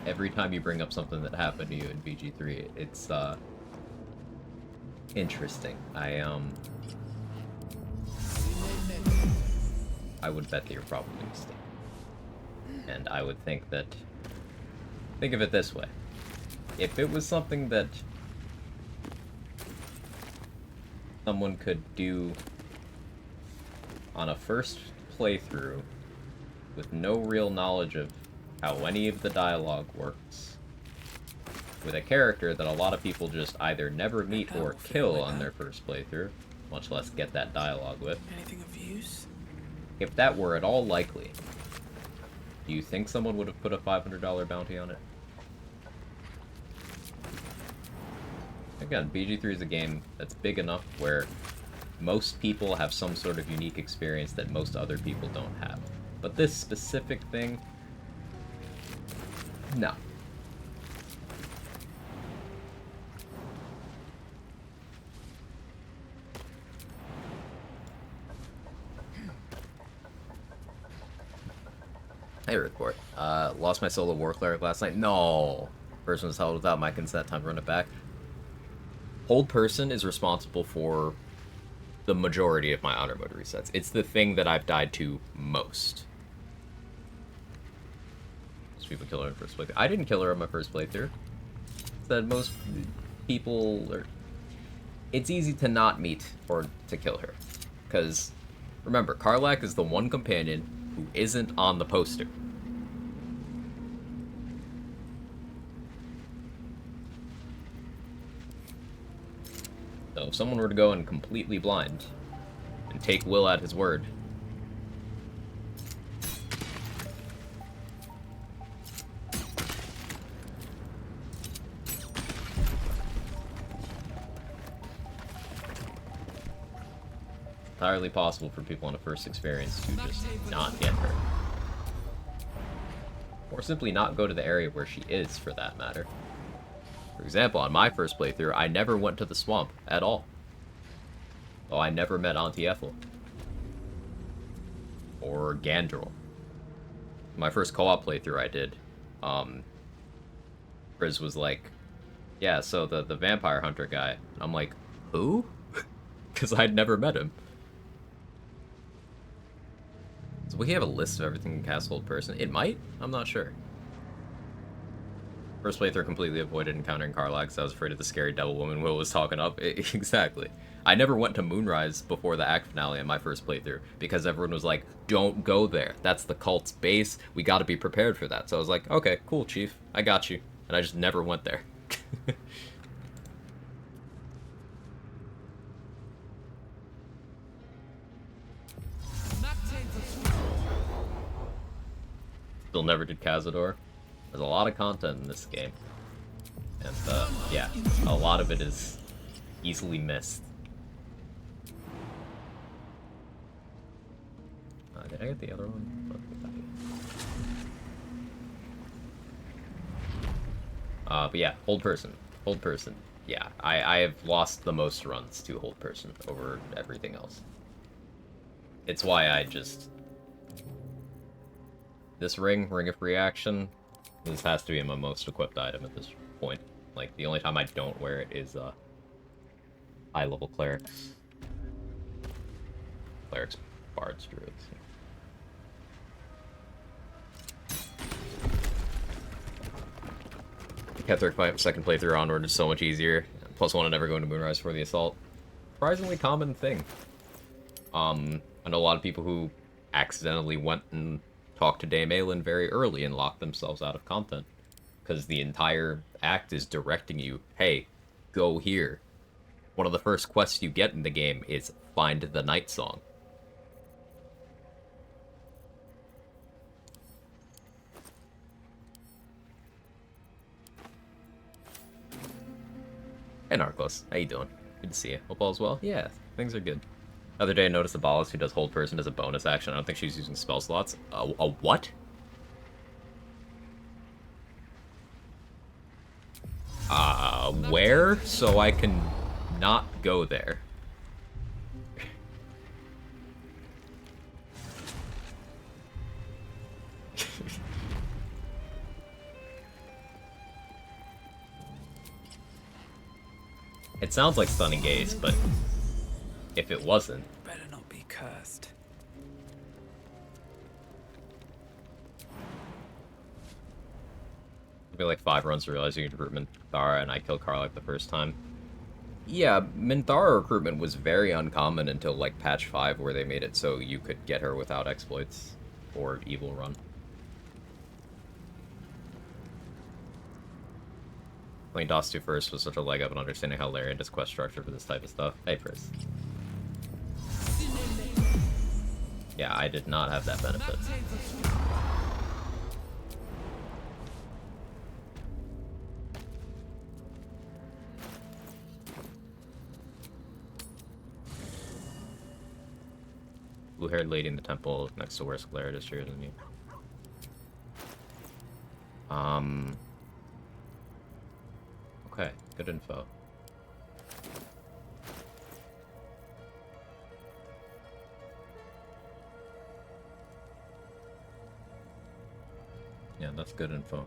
Every time you bring up something that happened to you in BG3, it's interesting. I would bet that you're probably mistaken. And I would think that, think of it this way. If it was something that someone could do on a first playthrough with no real knowledge of how any of the dialogue works, with a character that a lot of people just either never meet or kill on their first playthrough, much less get that dialogue with. Anything of use? If that were at all likely, do you think someone would have put a $500 bounty on it? Again, BG3 is a game that's big enough where most people have some sort of unique experience that most other people don't have. But this specific thing, no. Hey, report. Lost my solo war cleric last night. No. Person was held without my consent. Time to run it back. Hold person is responsible for the majority of my honor mode resets. It's the thing that I've died to most. Most people kill her in first playthrough. I didn't kill her on my first playthrough. It's that most people are... It's easy to not meet or to kill her. Because, remember, Karlach is the one companion who isn't on the poster. So if someone were to go in completely blind and take Will at his word, entirely possible for people on a first experience to just not get her. Or simply not go to the area where she is, for that matter. For example, on my first playthrough, I never went to the swamp at all. Oh, I never met Auntie Ethel. Or Gandrel. My first co-op playthrough I did, Briz was like, yeah, so the vampire hunter guy. I'm like, who? because I'd never met him. So we have a list of everything in cast hold person. It might? I'm not sure. First playthrough completely avoided encountering Karlach because I was afraid of the scary devil woman Will was talking up. Exactly. I never went to Moonrise before the act finale in my first playthrough because everyone was like, don't go there. That's the cult's base. We got to be prepared for that. So I was like, okay, cool, chief. I got you. And I just never went there. Still never did Cazador. There's a lot of content in this game. And, yeah, a lot of it is easily missed. Did I get the other one? But yeah, hold person. Hold person. Yeah, I have lost the most runs to hold person over everything else. It's why I just... This ring of reaction, this has to be my most equipped item at this point. Like, the only time I don't wear it is, high-level clerics. Clerics, bards, druids. Ketheric second playthrough onward is so much easier. +1 and never going to Moonrise for the assault. Surprisingly common thing. I know a lot of people who accidentally went and talked to Dame Aelin very early and locked themselves out of content. Because the entire act is directing you, hey, go here. One of the first quests you get in the game is find the Night Song. Hey Narcos, how you doing? Good to see you. Hope all's well? Yeah, things are good. The other day I noticed the Ballas who does hold person as a bonus action. I don't think she's using spell slots. A what? Where? So I can not go there. It sounds like Stunning Gaze, but if it wasn't... Better not be cursed. It'll be like 5 runs to realize you need to recruit Minthara, and I killed Karlach the first time. Yeah, Minthara recruitment was very uncommon until like patch 5 where they made it so you could get her without exploits or evil run. Playing DOS 2 first was such a leg up in understanding how Larian is quest structure for this type of stuff. Hey, Pris. Yeah, I did not have that benefit. Blue-haired lady in the temple next to where Sclera is here than you. Okay, good info. Yeah, that's good info.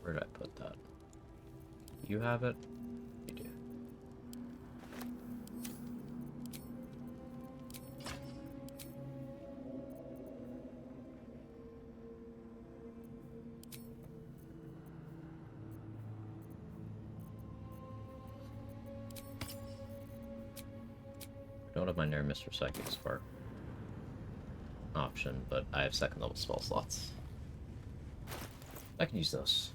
Where did I put that? You have it? You do. don't have my Nair Mr. Psychic Spark option, but I have second level spell slots. I can use those.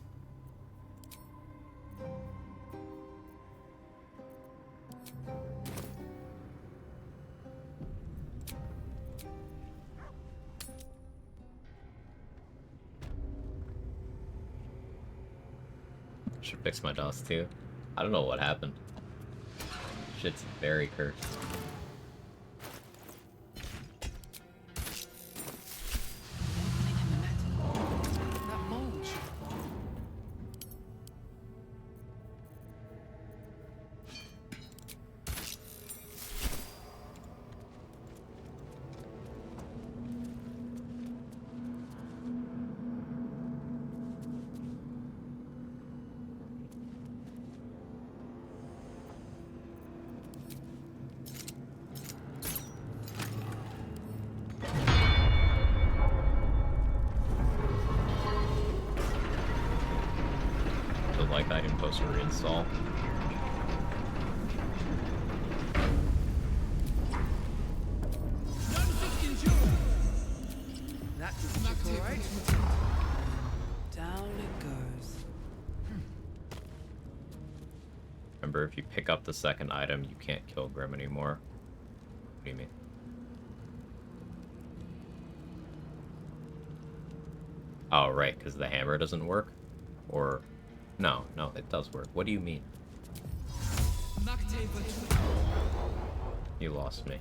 Should fix my DOS too. I don't know what happened. Shit's very cursed. That mold. So like item poster reinstall. That didn't look all right. Down it goes. Remember, if you pick up the second item, you can't kill Grim anymore. What do you mean? Oh, right, because the hammer doesn't work? Or... No, it does work. What do you mean? You lost me.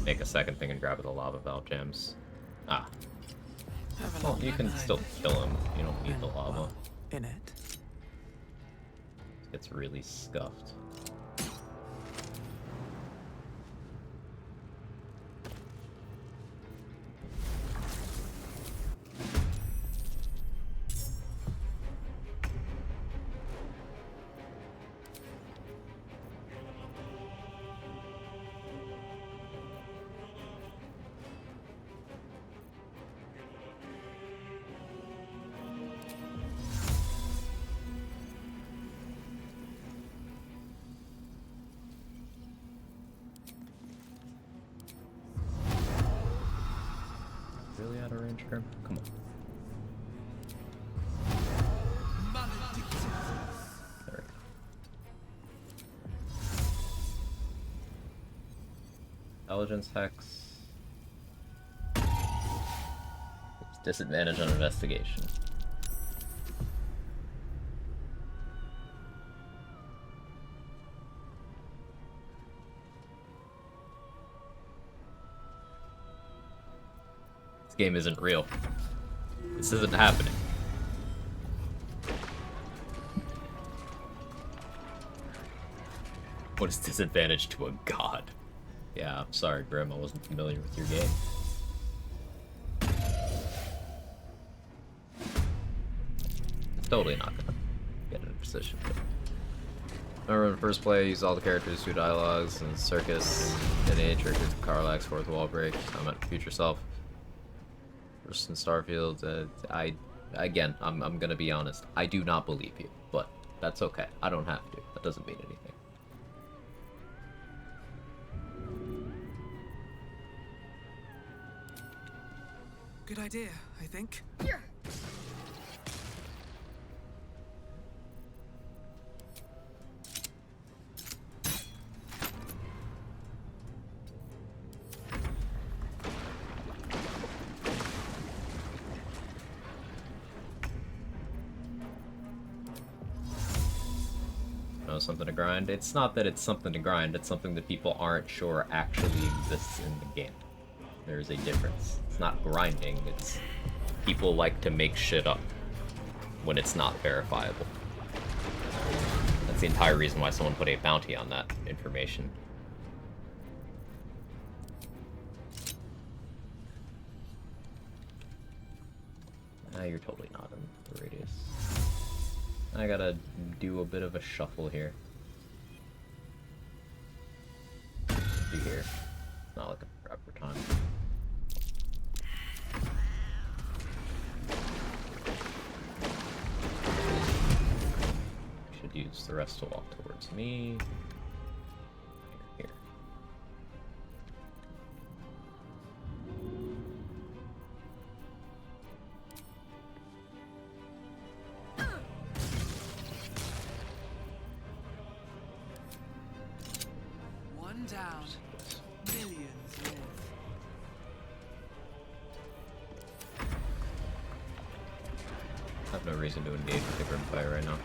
Make a second thing and grab the lava valve gems. Ah. Well, you can still kill him. You don't need the lava. In it. It's really scuffed. Really out of range, Grim? Come on. There we go. Intelligence Hex. It's disadvantage on investigation. This game isn't real. This isn't happening. What is disadvantage to a god? Yeah, I'm sorry, Grim, I wasn't familiar with your game. Totally not gonna get in a position. Remember in first play, use all the characters through dialogues and Circus, NH, characters Carlax, Fourth Wall Break, I'm at Future Self. First in Starfield, I'm gonna be honest, I do not believe you, but that's okay. I don't have to. That doesn't mean anything. Good idea, I think. Know something to grind? It's not that it's something to grind, it's something that people aren't sure actually exists in the game. There's a difference. It's not grinding, it's people like to make shit up when it's not verifiable. That's the entire reason why someone put a bounty on that information. You're totally not in the radius. I gotta do a bit of a shuffle here. Be here. Not like a forever time. moves, the rest will walk towards me. Here. One down. Millions live. I have no reason to engage with the Grimfire right now.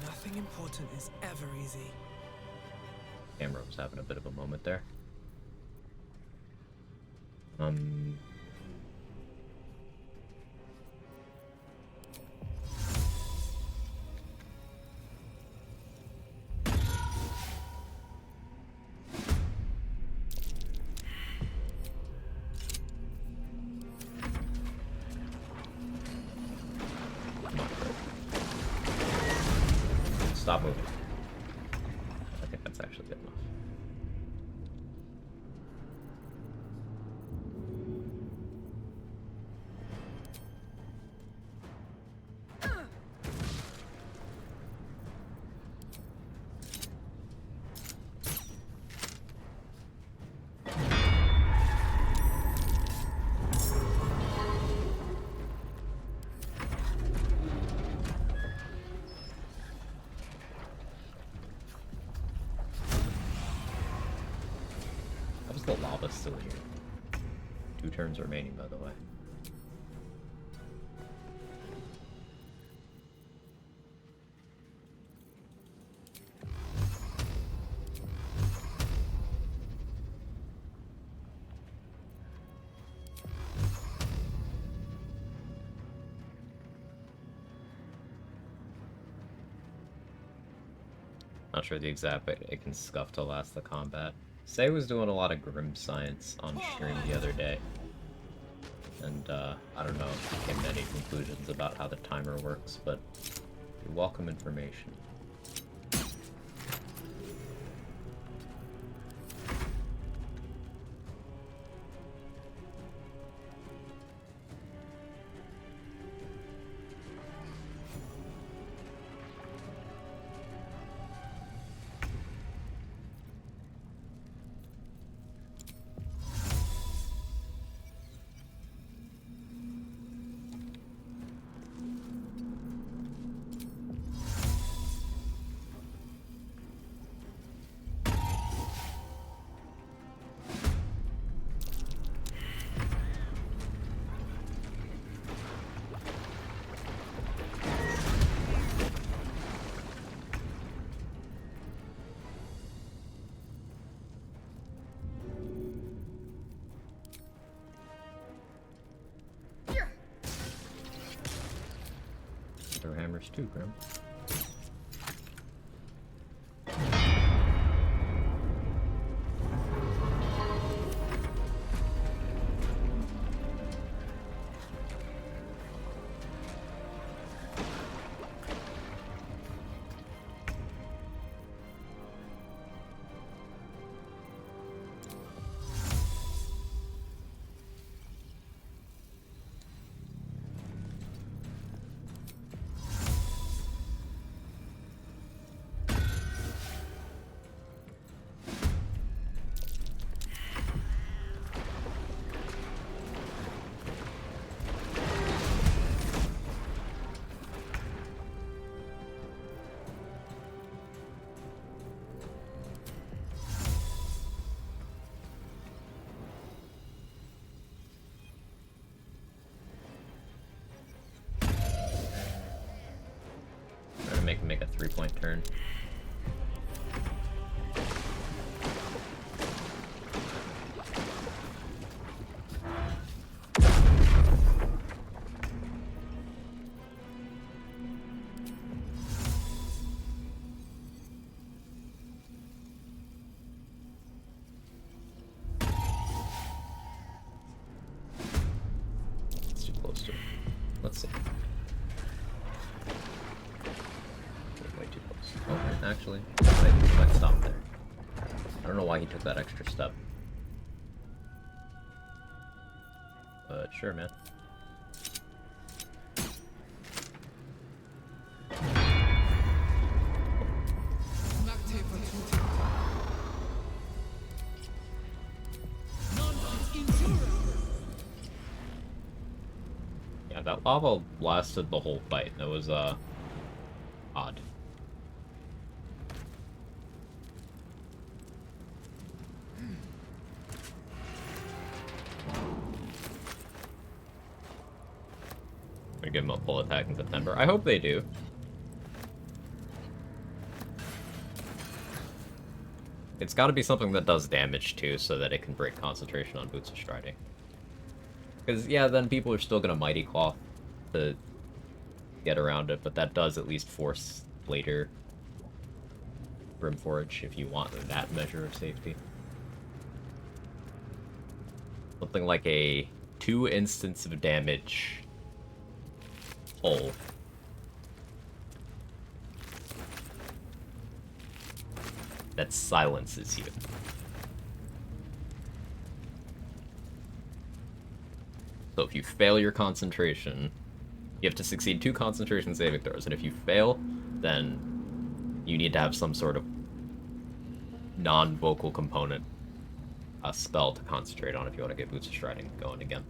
Nothing important is ever easy. Camera was having a bit of a moment there. Stop moving. I think that's actually good enough. The lava's still here. 2 turns remaining, by the way. Not sure the exact, but it can scuff to last the combat. Say was doing a lot of grim science on stream the other day, and I don't know if he came to any conclusions about how the timer works, but you're welcome information. Throw hammers too, Grim. Make a 3-point turn. It's too close to it. Let's see. Okay, actually, I might stop there. I don't know why he took that extra step. But sure, man. that lava lasted the whole fight. That was, odd. Gonna give them a full attack in September. I hope they do. It's gotta be something that does damage too, so that it can break concentration on Boots of Striding. Because, yeah, then people are still gonna Mighty Cloth to get around it, but that does at least force later Brimforge if you want that measure of safety. Something like a 2 instance of damage hull. That silences you. So if you fail your concentration, you have to succeed 2 concentration saving throws, and if you fail, then you need to have some sort of non-vocal component, a spell to concentrate on if you want to get Boots of Striding going again.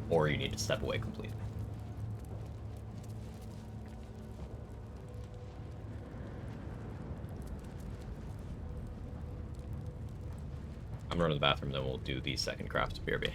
Or you need to step away completely. I'm going to the bathroom, then we'll do the second craft of BRB.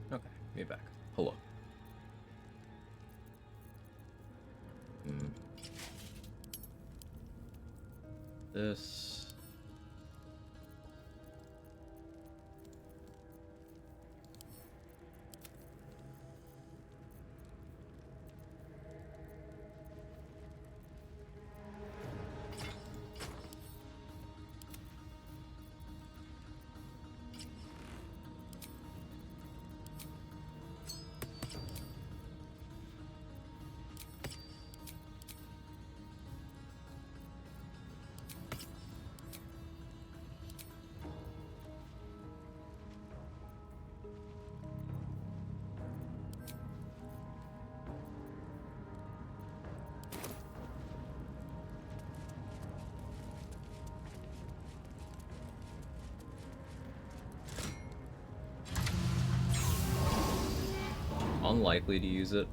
Okay, me back. Hello. This... unlikely to use it,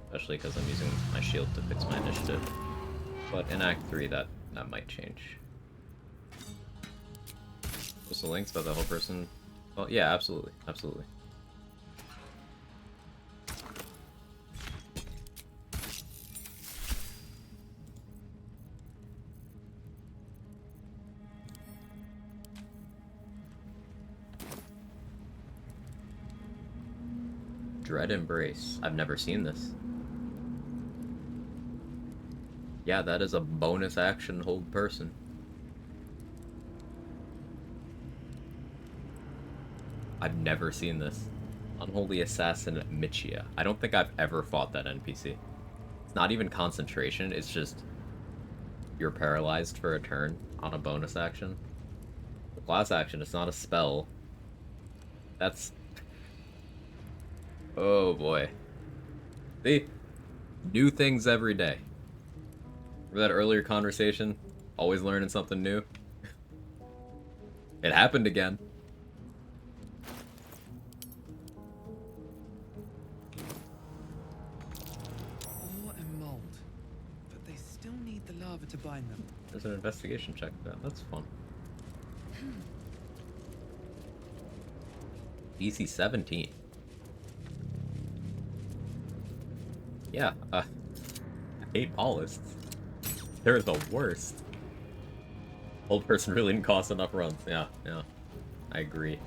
especially because I'm using my shield to fix my initiative. But in Act 3, that might change. What's the links about the whole person? Well, yeah, absolutely, absolutely. Dread Embrace. I've never seen this. Yeah, that is a bonus action hold person. I've never seen this. Unholy Assassin Michia. I don't think I've ever fought that NPC. It's not even concentration, it's just you're paralyzed for a turn on a bonus action. Class action, it's not a spell. That's... Oh boy. See? New things every day. Remember that earlier conversation? Always learning something new? It happened again. Ore and mold. But they still need the lava to bind them. There's an investigation check there. That's fun. DC 17. Yeah, I hate Paulists. They're the worst. Old person really didn't cost enough runs. Yeah, yeah. I agree.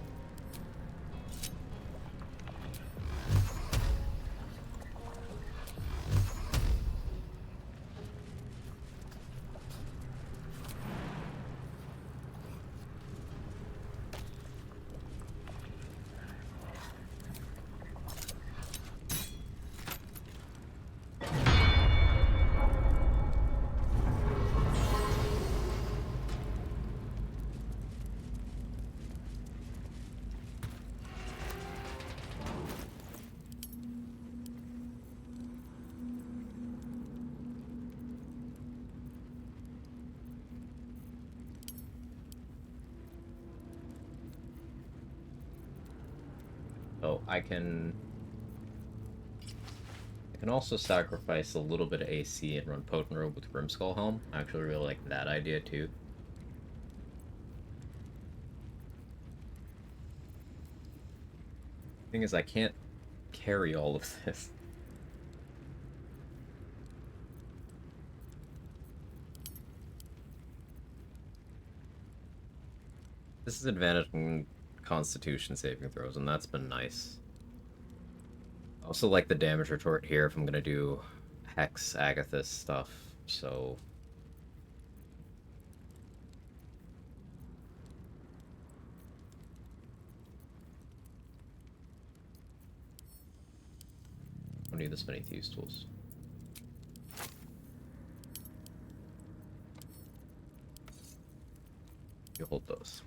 So I can also sacrifice a little bit of AC and run Potent Robe with Grimskull Helm. I actually really like that idea too. Thing is, I can't carry all of this. This is advantage in Constitution saving throws, and that's been nice. I also like the damage retort here if I'm gonna do Hex Agathis stuff, so... I don't need this many Thieves' Tools. You hold those.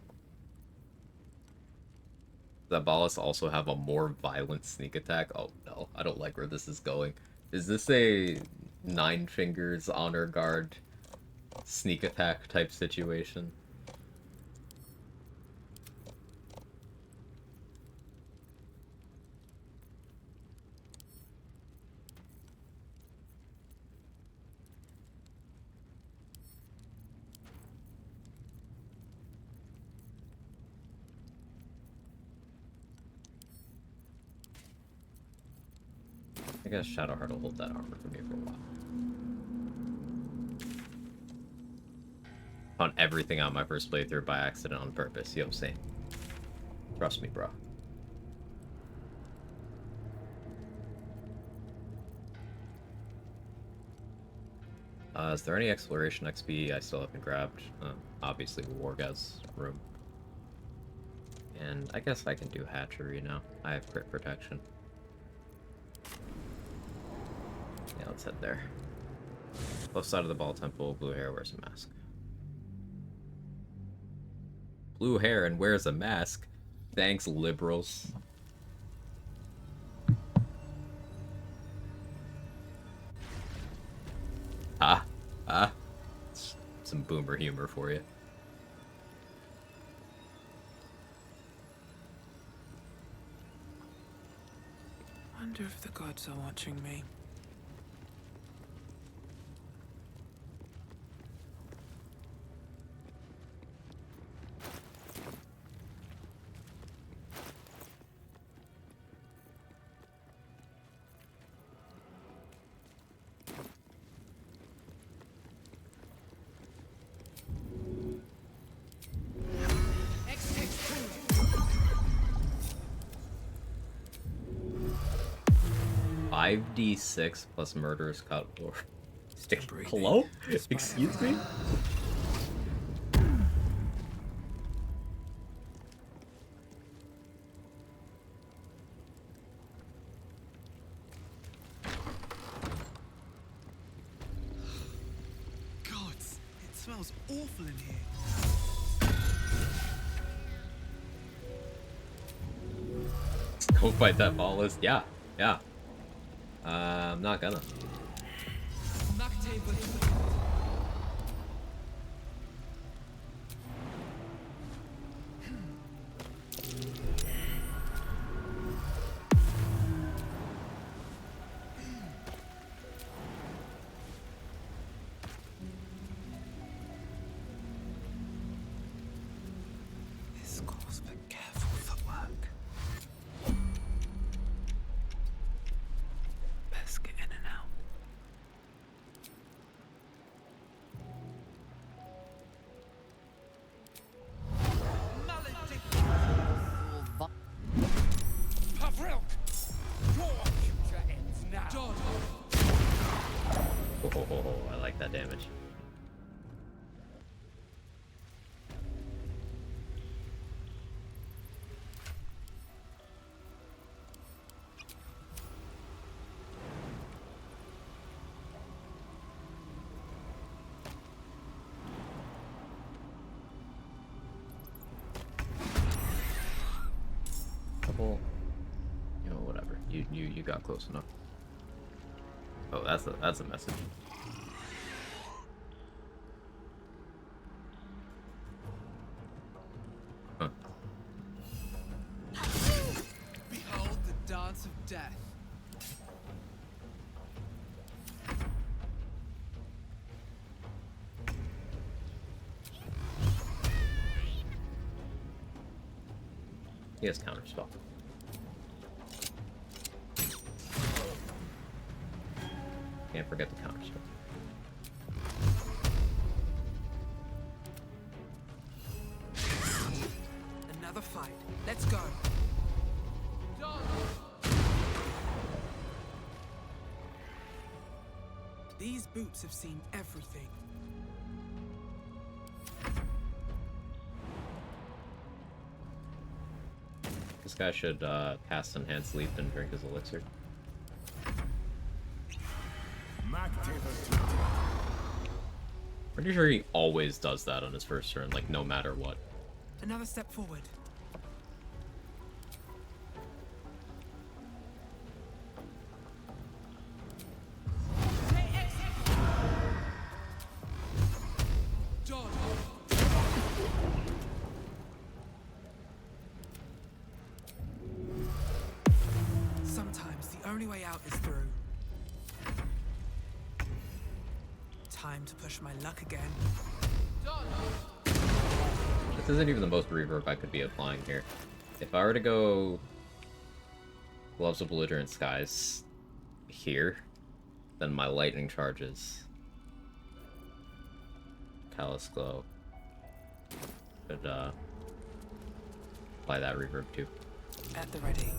Does Abalis also have a more violent sneak attack? Oh no, I don't like where this is going. Is this a Nine Fingers Honor Guard sneak attack type situation? I guess Shadowheart will hold that armor for me for a while. Found everything out my first playthrough by accident on purpose. Yo, same. Trust me, bro. Is there any exploration XP I still haven't grabbed? Obviously, Wargaz's room. And I guess I can do hatchery now. I have crit protection. Yeah, let's head there. Left side of the Ball Temple, blue hair, wears a mask. Blue hair and wears a mask? Thanks, liberals. Some boomer humor for you. Wonder if the gods are watching me. D6 plus murderous cut or stick. Hello? Excuse me? Gods, it smells awful in here. Go fight that Ballas. Yeah, yeah. I'm not gonna. This calls for careful footwork. Best get in and out. Pavrilk! Your future ends now. Oh, I like that damage. Couple, you know, whatever. You got close enough. Oh, that's a message. Huh. Behold the dance of death. He has counterspell. Can't forget the counterspell. Another fight. Let's go. These boots have seen everything. This guy should cast Enhanced Leap and drink his elixir. Pretty sure he always does that on his first turn, like no matter what. Another step forward. Sometimes the only way out is through. Time to push my luck again. This isn't even the most reverb I could be applying here. If I were to go Gloves of Belligerent Skies here, then my lightning charges Callous Glow could apply that reverb too. At the ready.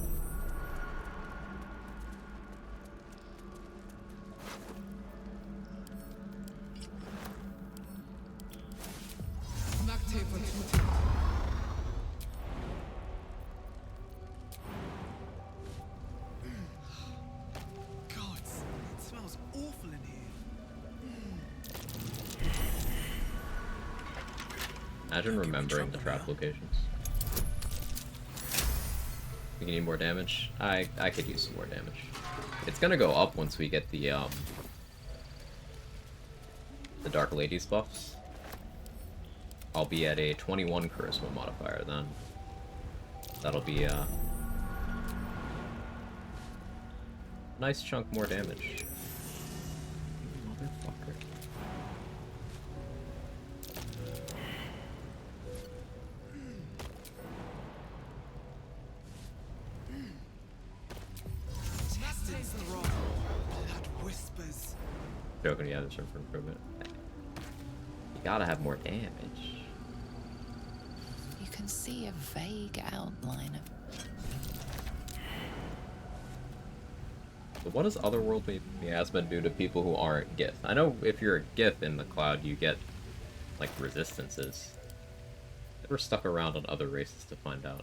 God, it smells awful in here. Imagine remembering the trap locations. We need more damage. I could use some more damage. It's gonna go up once we get the Dark Ladies buffs. I'll be at a 21 charisma modifier then. That'll be a nice chunk more damage. Motherfucker. Distance throw. Blood whispers. Joking, yeah, there's room for improvement. You gotta have more damage. You can see a vague outline of... So what does Otherworldly Miasma do to people who aren't Gith? I know if you're a Gith in the cloud, you get, like, resistances. Never stuck around on other races to find out.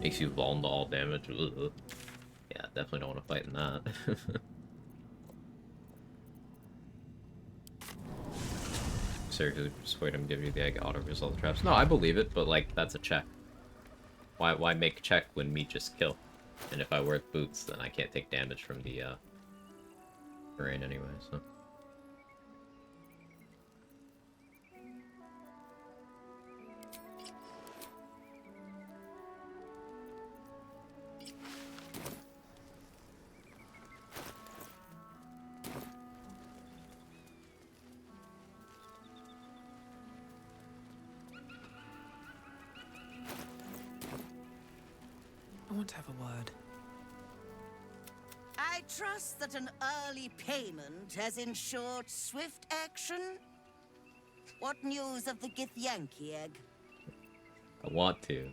Makes you vulnerable to all damage. Ugh. Yeah, definitely don't want to fight in that. Seriously, persuade him, give you the egg, auto result traps. No, I believe it, but like that's a check. Why make check when me just kill? And if I wear boots, then I can't take damage from the terrain anyway. So. I want to have a word. I trust that an early payment has ensured swift action. What news of the Githyanki egg? I want to.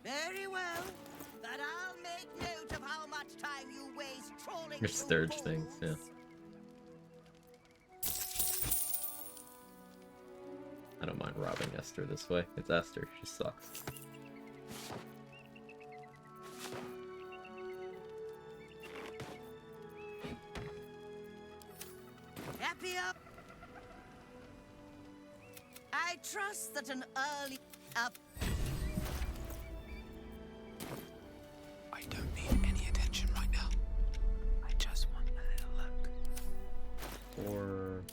Very well. But I'll make note of how much time you waste trawling Your through sturge pools. things, yeah. I don't mind robbing Esther this way. It's Esther. She sucks. Happy up. I trust that an early up. I don't need any attention right now. I just want a little look. Or...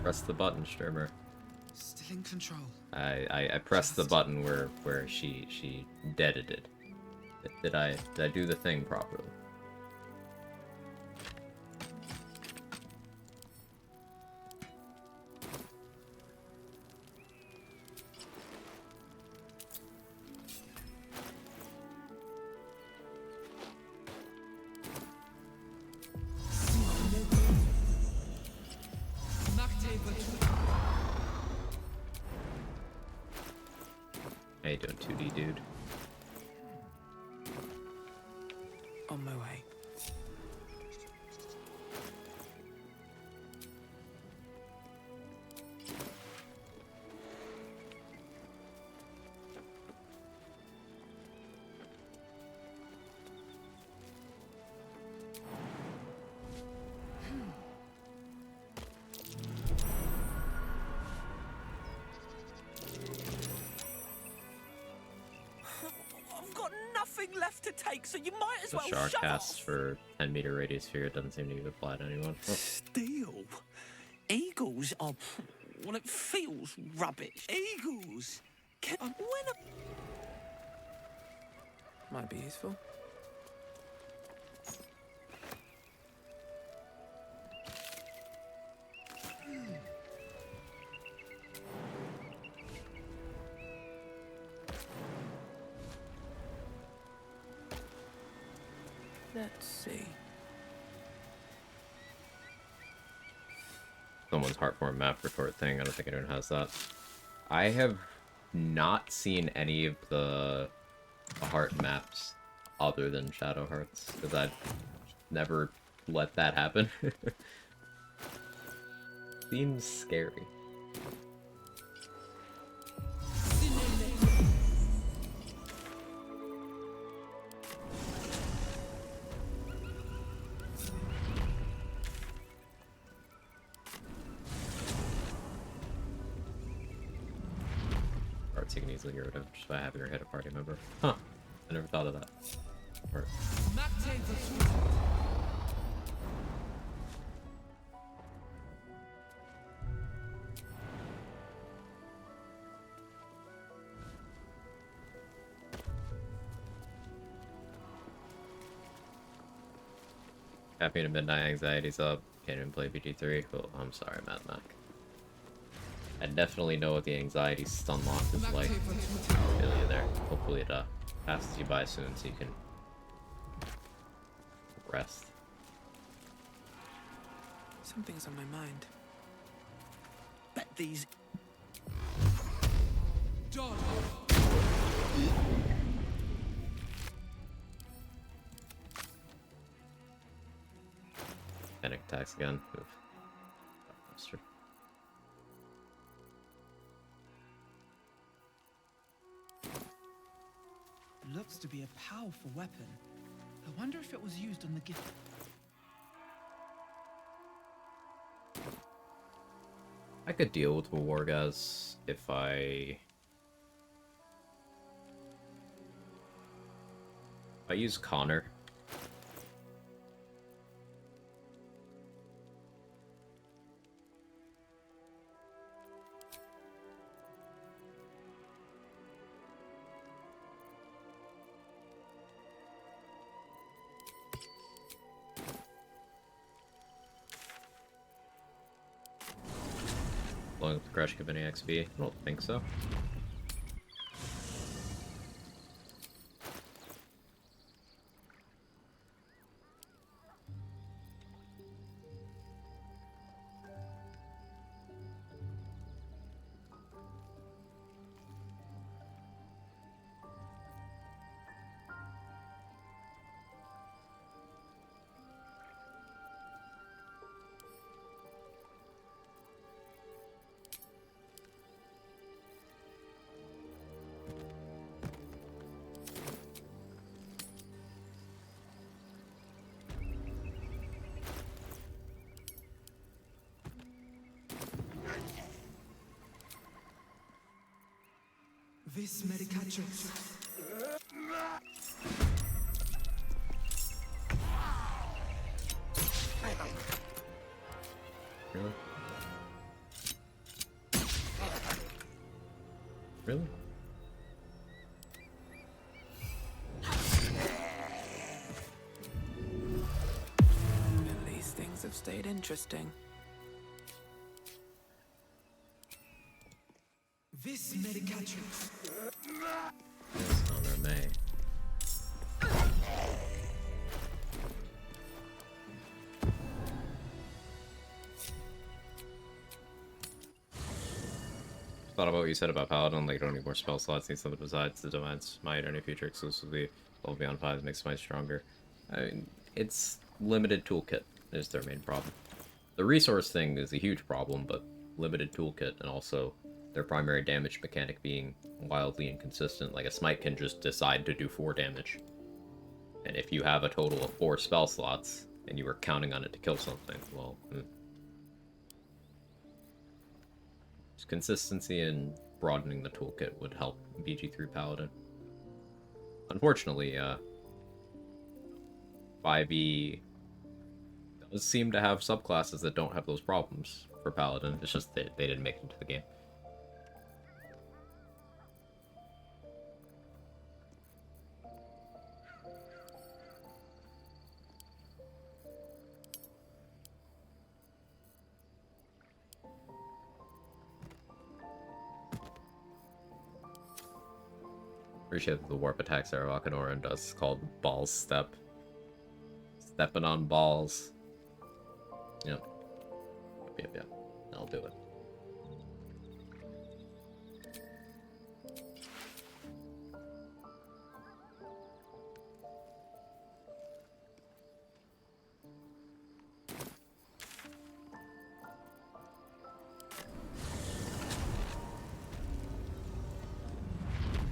Press the button, Stürmer. Still in control. I pressed the button where she deaded it. Did I do the thing properly? How you doing, 2D dude? On my way. I've got nothing left to take, so you might as The well shark shove casts off. for 10-meter radius here. It doesn't seem to even apply to anyone. Oh. Steel. Eagles are... well, it feels rubbish. Eagles. When Might be useful. Let's see. Someone's Heartform map record thing. I don't think anyone has that. I have not seen any of the heart maps other than Shadow Hearts, because I've never let that happen. Seems scary. threats you can easily get rid of just by having her hit a party member. Huh. I never thought of that. Or... Happy to Midnight Anxiety's up. Can't even play BG3. Oh, I'm sorry, Mad Mac. I definitely know what the anxiety stun lock is like. I feel you there. Hopefully it passes you by soon so you can rest. Something's on my mind. Bet these. Panic attacks again. Oof. Looks to be a powerful weapon. I wonder if it was used on the gift. I could deal with Wargaz if I use Connor. Long with the Crush give any XP? I don't think so. This medicatrix. Really? Really? At least things have stayed interesting. This medicatrix. Yes, Honor May. Thought about what you said about Paladin, like you don't need more spell slots, need something besides the Divine Smite. Any future exclusively level beyond 5 makes Smite stronger. I mean, it's limited toolkit is their main problem. The resource thing is a huge problem, but limited toolkit and also their primary damage mechanic being wildly inconsistent. Like a Smite can just decide to do 4 damage. And if you have a total of 4 spell slots and you were counting on it to kill something, well, just consistency and broadening the toolkit would help BG3 Paladin. Unfortunately, 5e does seem to have subclasses that don't have those problems for Paladin. It's just that they didn't make it into the game. Appreciate the warp attacks that Rakanoran does. It's called Balls Step. Stepping on balls. Yep. Yep. I'll do it.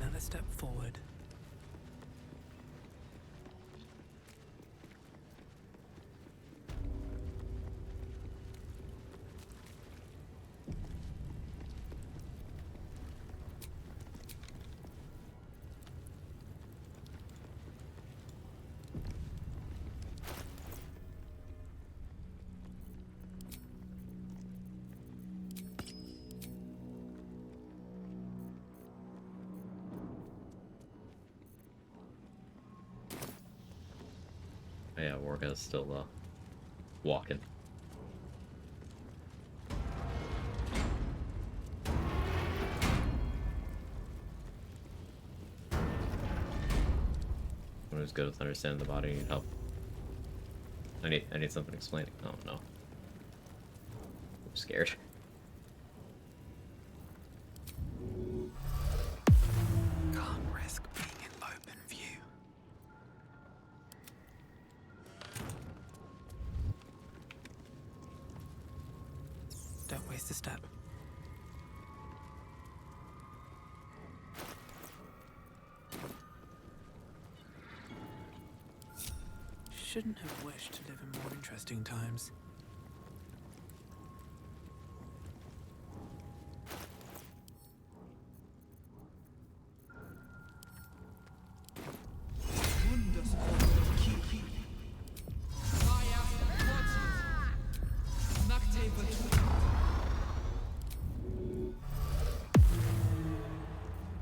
Another step forward. Oh, yeah, Warga's still walking. When it's good with understanding the body, you need help. I need something explaining. Oh no. I'm scared. Can't risk being in open view. Don't waste a step. Shouldn't have wished to live in more interesting times.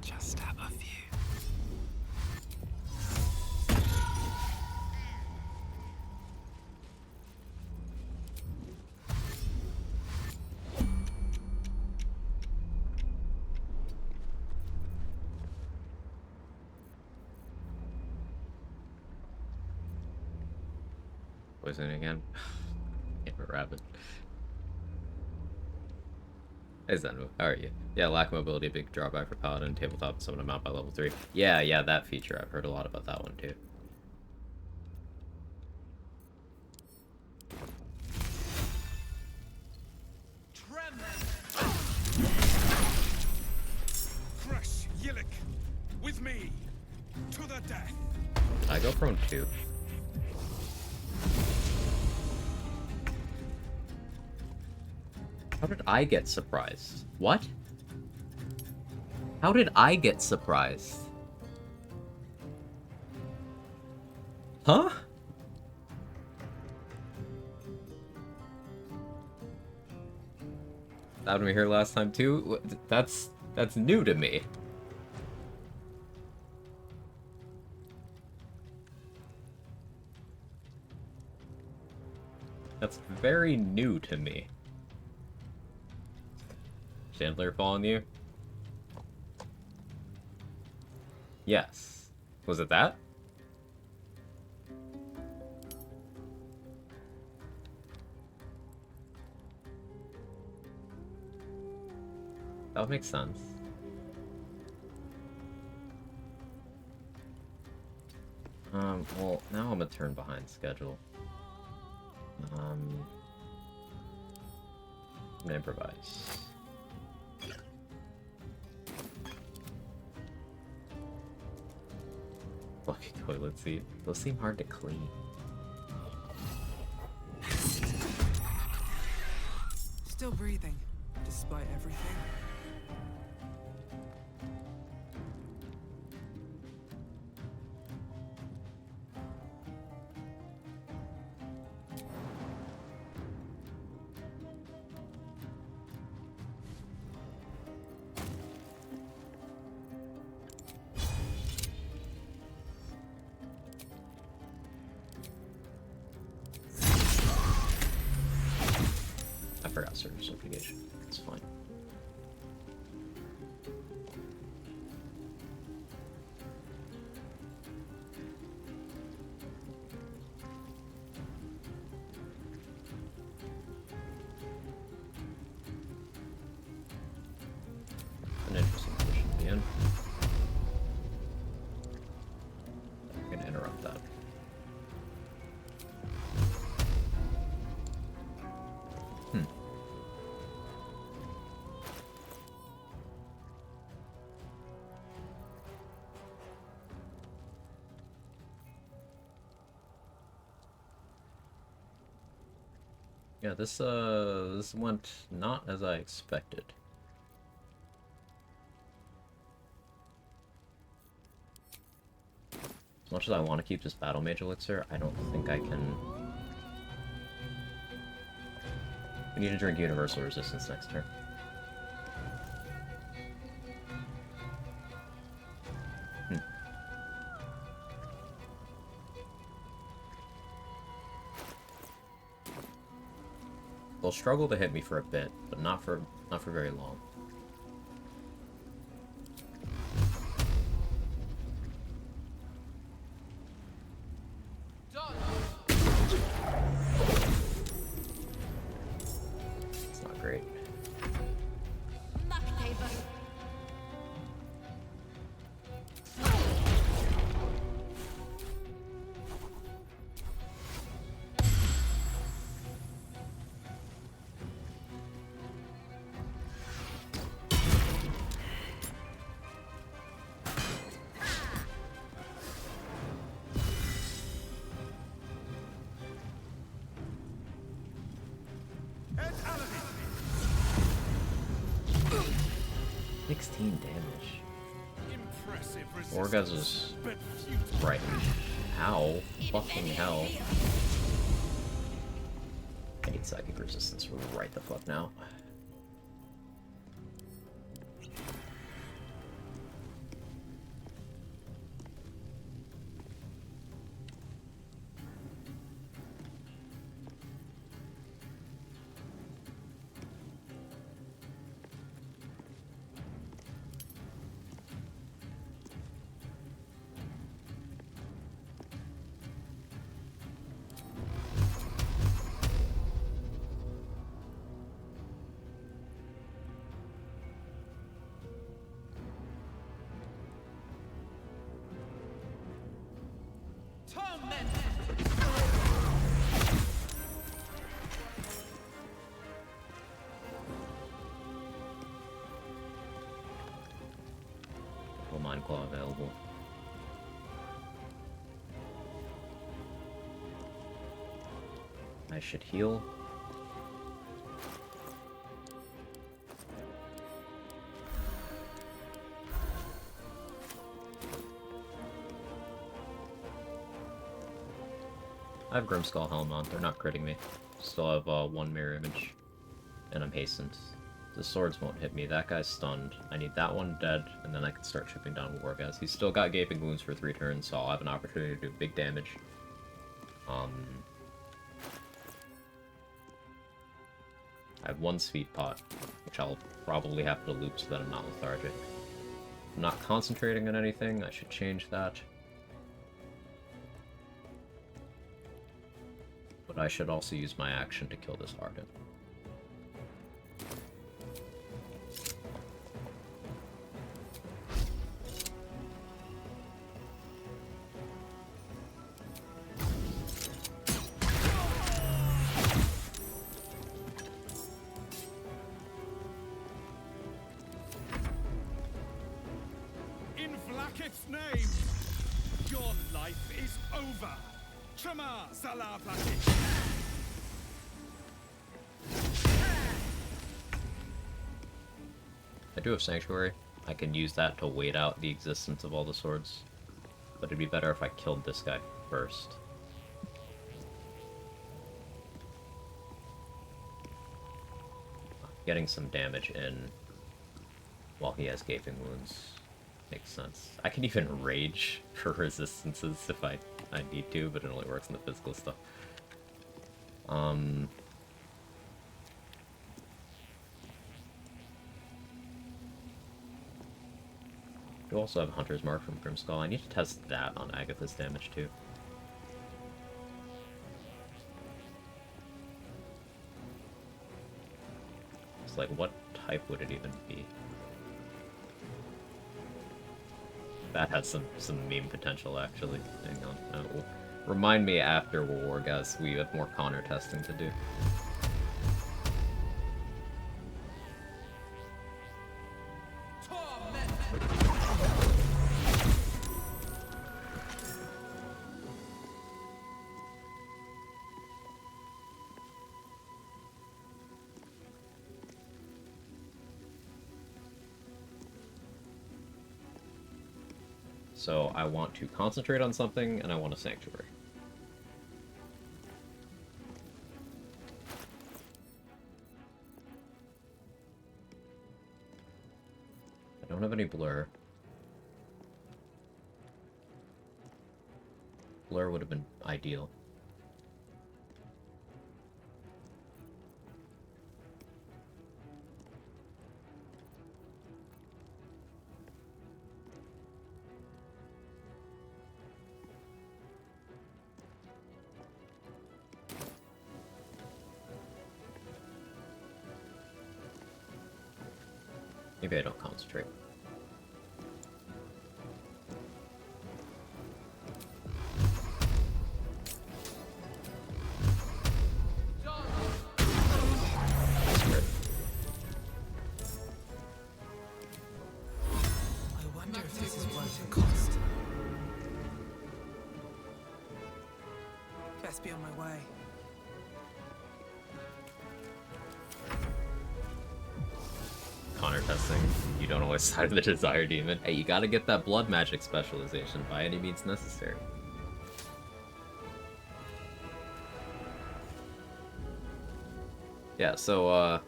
Just have a few. Poison again. Damn it, rabbit. Hey Zenwu, how are you? Yeah, lack of mobility, big drawback for Paladin, tabletop, summon a mount by level 3. Yeah, that feature. I've heard a lot about that one too. Crush Yillik with me to the death. I go prone too. How did I get surprised? What? How did I get surprised? Huh? That happened to me here last time too? That's new to me. That's very new to me. Chandelier fall on you? Yes. Was it that? That would make sense. Well, now I'm a turn behind schedule. I'm gonna improvise. Fluffy toilet seat. Those seem hard to clean. Still breathing, despite everything. I forgot service obligation. It's fine. An interesting position to be in. I'm gonna interrupt that. Yeah, this went not as I expected. As much as I want to keep this Battle Mage Elixir, I don't think I can... We need to drink Universal Resistance next turn. They'll struggle to hit me for a bit, but not for very long. It's not great. Ed Aladdin. 16 damage. Impressive Orgaz is right. Ow. Fucking hell. I need psychic resistance right the fuck now. Full Mind Claw available. I should heal. I have Grimskull Helm on. They're not critting me. Still have one mirror image. And I'm hastened. The swords won't hit me. That guy's stunned. I need that one dead, and then I can start chipping down Wargaz. He's still got Gaping Wounds for 3 turns, so I'll have an opportunity to do big damage. I have 1 Sweet Pot, which I'll probably have to loop so that I'm not lethargic. I'm not concentrating on anything. I should change that. But I should also use my action to kill this Ardent. In Vlaakith's name, your life is over. Tremar Salah Vlaakith. I do have Sanctuary. I can use that to wait out the existence of all the swords. But it'd be better if I killed this guy first. Getting some damage in while he has Gaping Wounds makes sense. I can even rage for resistances if I need to, but it only works in the physical stuff. You also have Hunter's Mark from Grimskull. I need to test that on Agatha's damage too. It's like, what type would it even be? That has some meme potential, actually. Hang on. Remind me after Wargaz. We have more Connor testing to do. So I want to concentrate on something, and I want a Sanctuary. I don't have any Blur. Blur would have been ideal. Maybe I don't concentrate. I wonder if this is worth the cost. Best be on my way. Connor testing. You don't always side the Desire Demon. Hey, you gotta get that blood magic specialization by any means necessary. Yeah, so,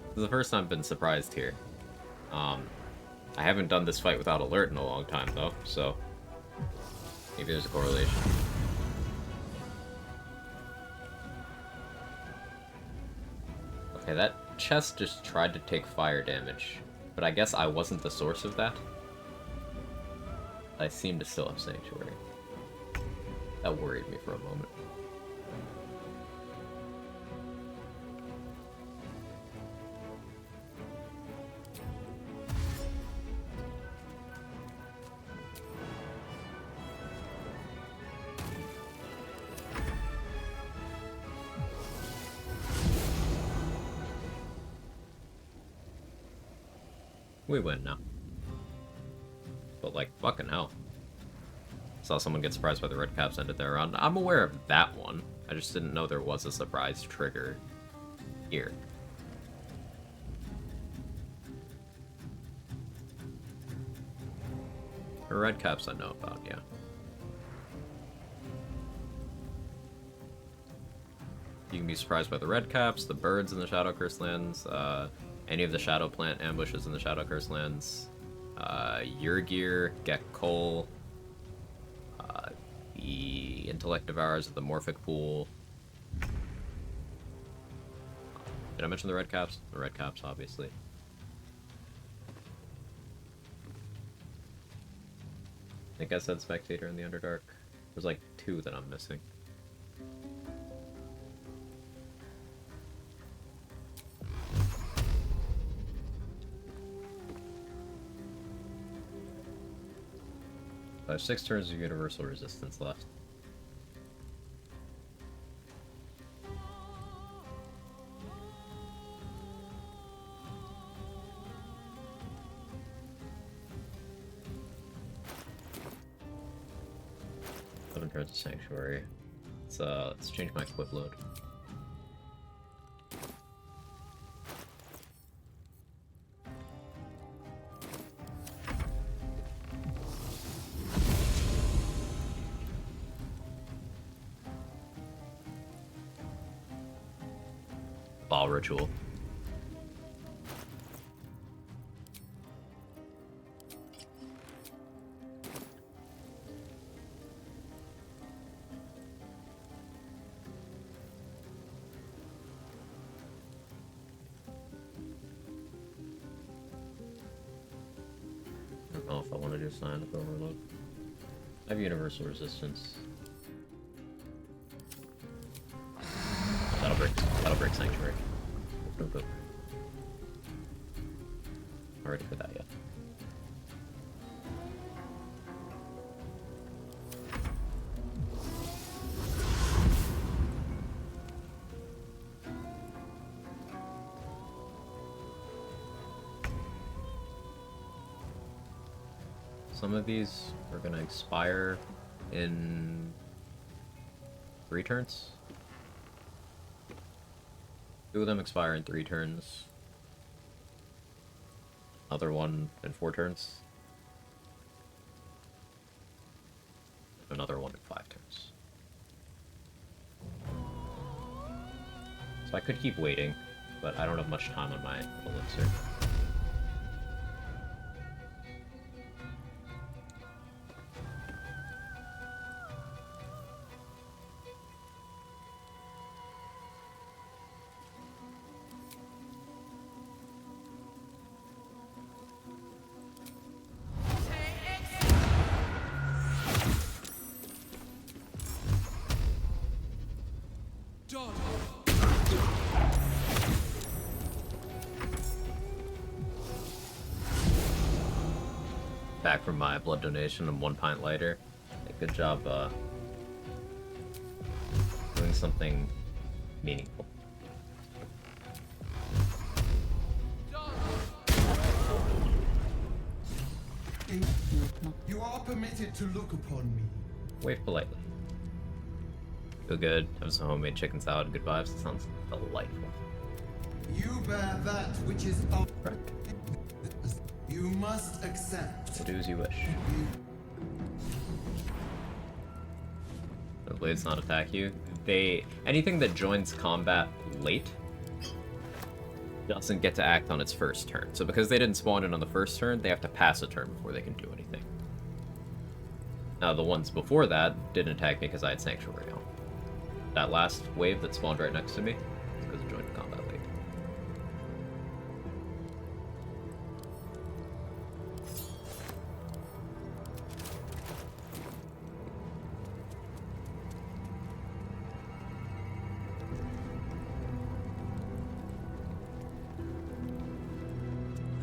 this is the first time I've been surprised here. I haven't done this fight without alert in a long time, though, so maybe there's a correlation. Okay, that chest just tried to take fire damage, but I guess I wasn't the source of that. I seem to still have Sanctuary. That worried me for a moment. We win now. But like, fucking hell. Saw someone get surprised by the red caps ended their round. I'm aware of that one. I just didn't know there was a surprise trigger here. The red caps I know about, yeah. You can be surprised by the red caps, the birds in the Shadow Curse lands, any of the Shadow Plant ambushes in the Shadow Curse lands, Yurgir, Gek Cole, the Intellect Devourers of the Morphic Pool. Did I mention the red caps? The red caps, obviously. I think I said Spectator in the Underdark. There's like 2 that I'm missing. I have 6 turns of Universal Resistance left. Turns of Sanctuary. Let's change my equip load. Ball ritual. I don't know if I want to do Sign of Overload. I have Universal Resistance. That'll break Sanctuary. Boop, boop. Not ready for that yet. Some of these are gonna expire in 3 turns. 2 of them expire in 3 turns. Another one in 4 turns. Another one in 5 turns. So I could keep waiting, but I don't have much time on my elixir. Back from my blood donation and 1 pint lighter. Hey, good job doing something meaningful. You are permitted to look upon me. Wait politely. Feel good. Have some homemade chicken salad. Good vibes. It sounds delightful. You bear that which is of. You must accept. Do as you wish. The blades not attack you. Anything that joins combat late doesn't get to act on its first turn. So because they didn't spawn in on the first turn, they have to pass a turn before they can do anything. Now the ones before that didn't attack me because I had Sanctuary on. That last wave that spawned right next to me is because it joined combat late.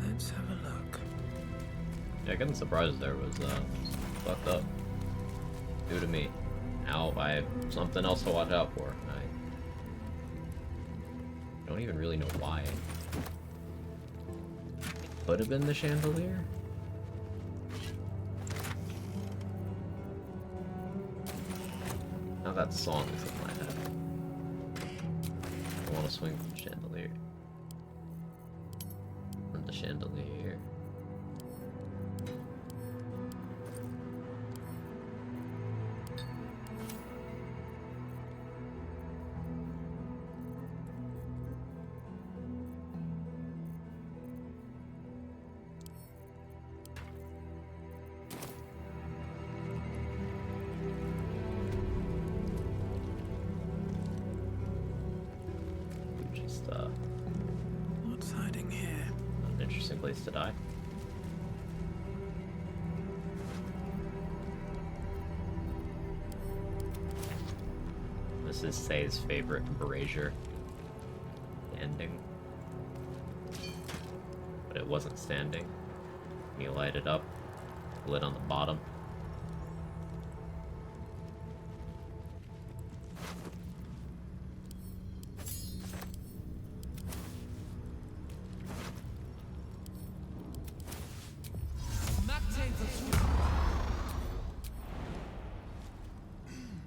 Let's have a look. Yeah, getting surprised there was fucked up. Due to me. Now I have something else to watch out for. I don't even really know why. Could have been the chandelier? Now that song is in my head. I want to swing from the chandelier. From the chandelier. What's hiding here? An interesting place to die. This is Say's favorite brazier standing. But it wasn't standing. You light it up, lid on the bottom.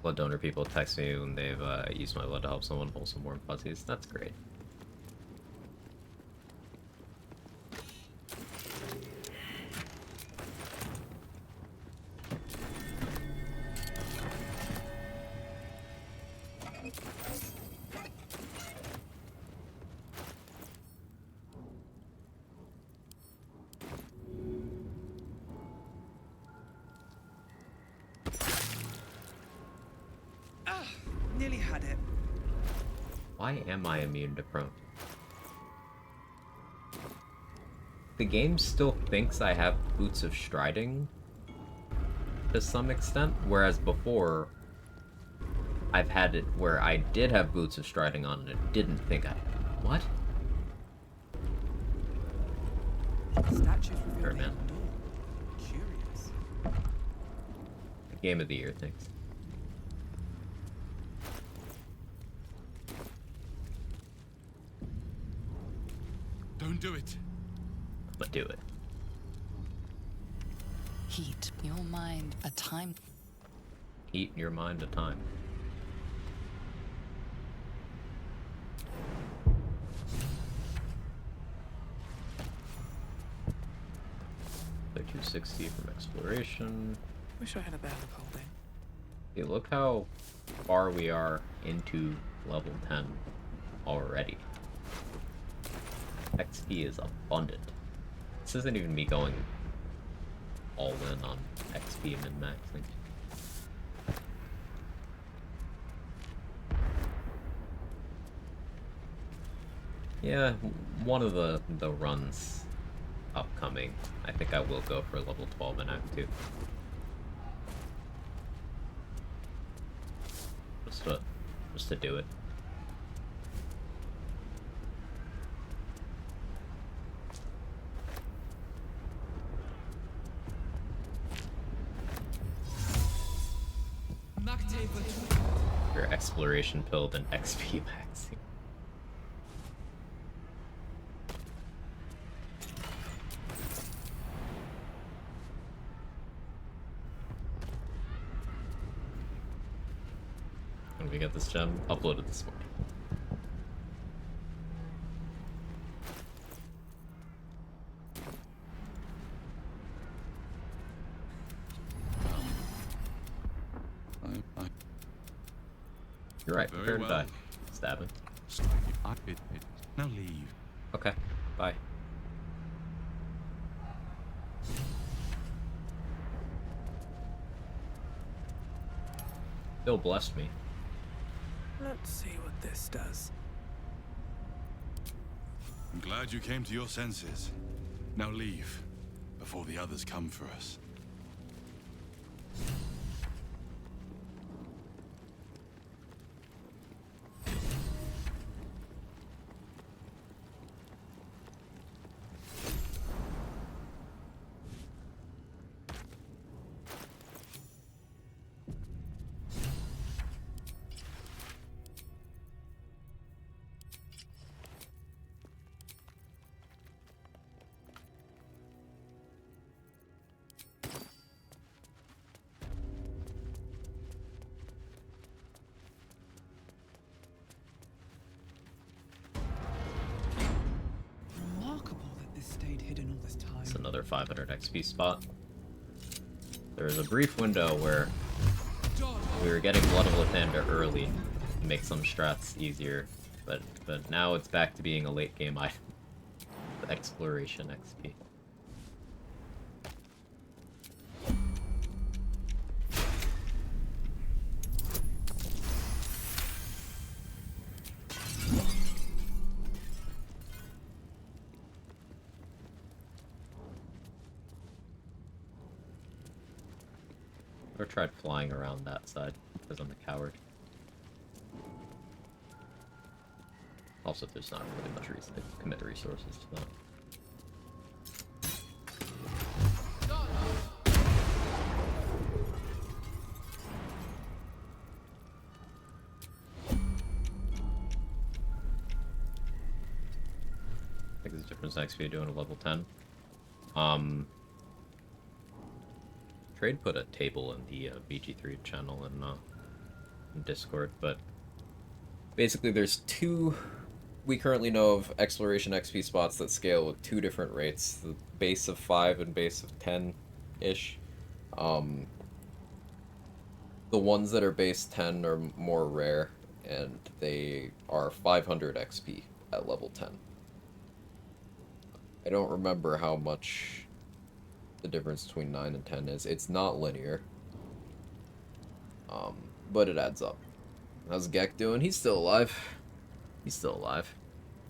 Blood donor people text me when they've used my blood to help someone pull some warm fuzzies. That's great. Nearly had it. Why am I immune to prone? The game still thinks I have Boots of Striding to some extent, whereas before I've had it where I did have Boots of Striding on and it didn't think I... What? Statues Sure, reveal man. the door. Curious. Game of the year things. Don't do it. But do it. Heat your mind a time. Eat your mind a time. Like 260 from exploration. Wish I had a bag of holding. Hey, look how far we are into level 10 already. XP is abundant. This isn't even me going all in on XP min-maxing. Yeah, one of the runs upcoming, I think I will go for level 12 in Act 2. Just to do it. Your exploration pilled and XP maxing. When we get this gem uploaded this morning. You're right, prepare to die. Stabbing. Now leave. Okay, bye. Bill blessed me. Let's see what this does. I'm glad you came to your senses. Now leave, before the others come for us. Remarkable that this stayed hidden all this time. It's another 500 XP spot. There was a brief window where we were getting Blood of Lathander early to make some strats easier, but now it's back to being a late game item. The exploration XP. Or tried flying around that side, because I'm a coward. Also, there's not really much reason to commit resources to that. I think there's a difference in XP doing a level 10. Trade put a table in the BG3 channel in Discord, but basically there's two we currently know of exploration XP spots that scale with two different rates, the base of 5 and base of 10-ish. The ones that are base 10 are more rare, and they are 500 XP at level 10. I don't remember how much the difference between 9 and 10 is. It's not linear, but it adds up. How's Gek doing? He's still alive. He's still alive.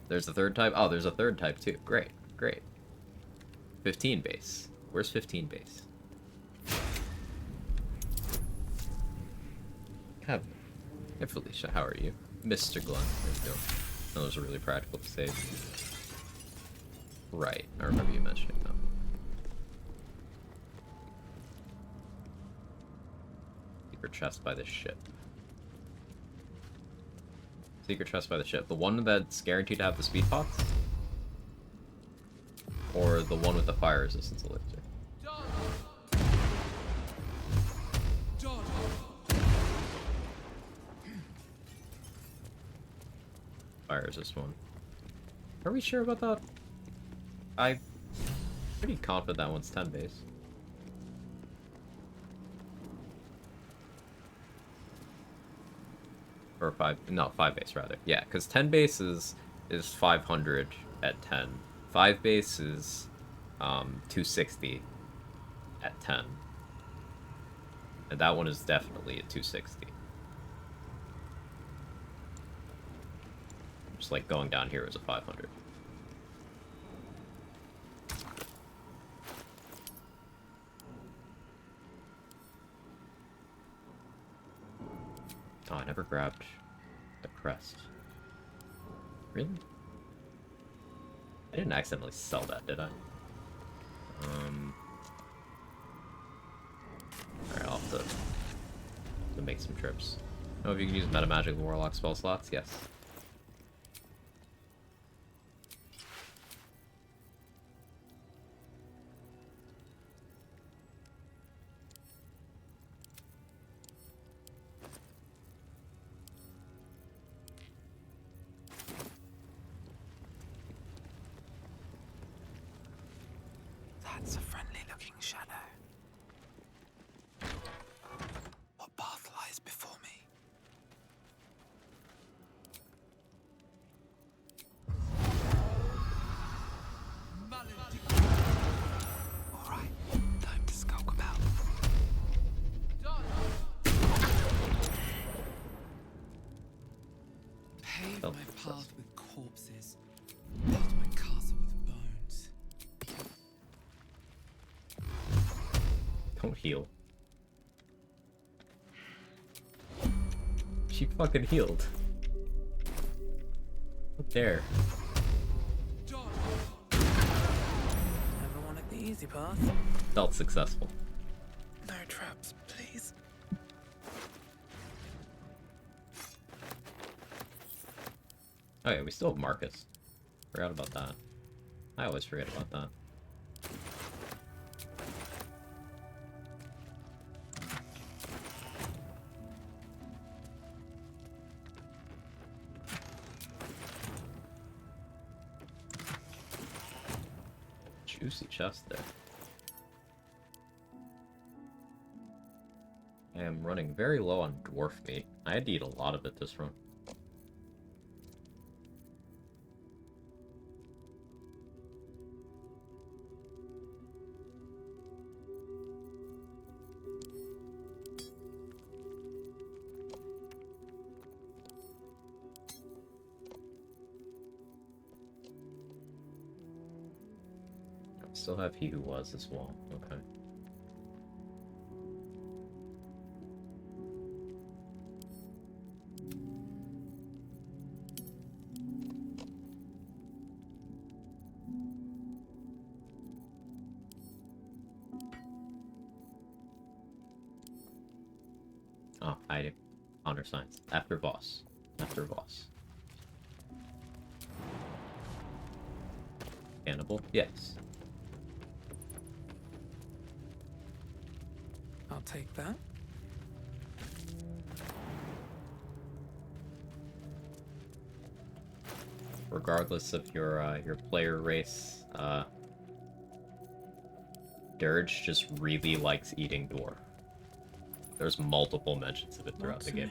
There's a third type. Oh, there's a third type too. Great, great. 15 base. Where's 15 base? Hey, Felicia, how are you? Mr. Glenn, how you doing? That was really practical to save. Right, I remember you mentioning that. Secret chest by the ship. Secret chest by the ship. The one that's guaranteed to have the speed pots? Or the one with the fire resistance elixir? Fire resist one. Are we sure about that? I'm pretty confident that one's 10 base. Or 5 base rather. Yeah, because 10 base is 500 at 10. 5 base is 260 at 10. And that one is definitely at 260. Just like going down here was a 500. Oh, I never grabbed the crest. Really? I didn't accidentally sell that, did I? Alright, I'll have to make some trips. Oh, if you can use Meta Magic Warlock spell slots, yes. That's a friendly-looking shadow. What path lies before me? All right, time to skulk about. Pave my path with corpses. Build my castle with bones. Don't heal. She fucking healed. How dare. Never wanted the easy path. Felt successful. No traps, please. Oh yeah, we still have Marcus. Forgot about that. I always forget about that. Juicy chest there. I am running very low on dwarf meat. I had to eat a lot of it this run. Still have He Who Was as well. Okay. Oh, I honor science. After boss. After boss. Cannibal? Yes. I'll take that. Regardless of your player race, Dirge just really likes eating dwarf. There's multiple mentions of it throughout the game.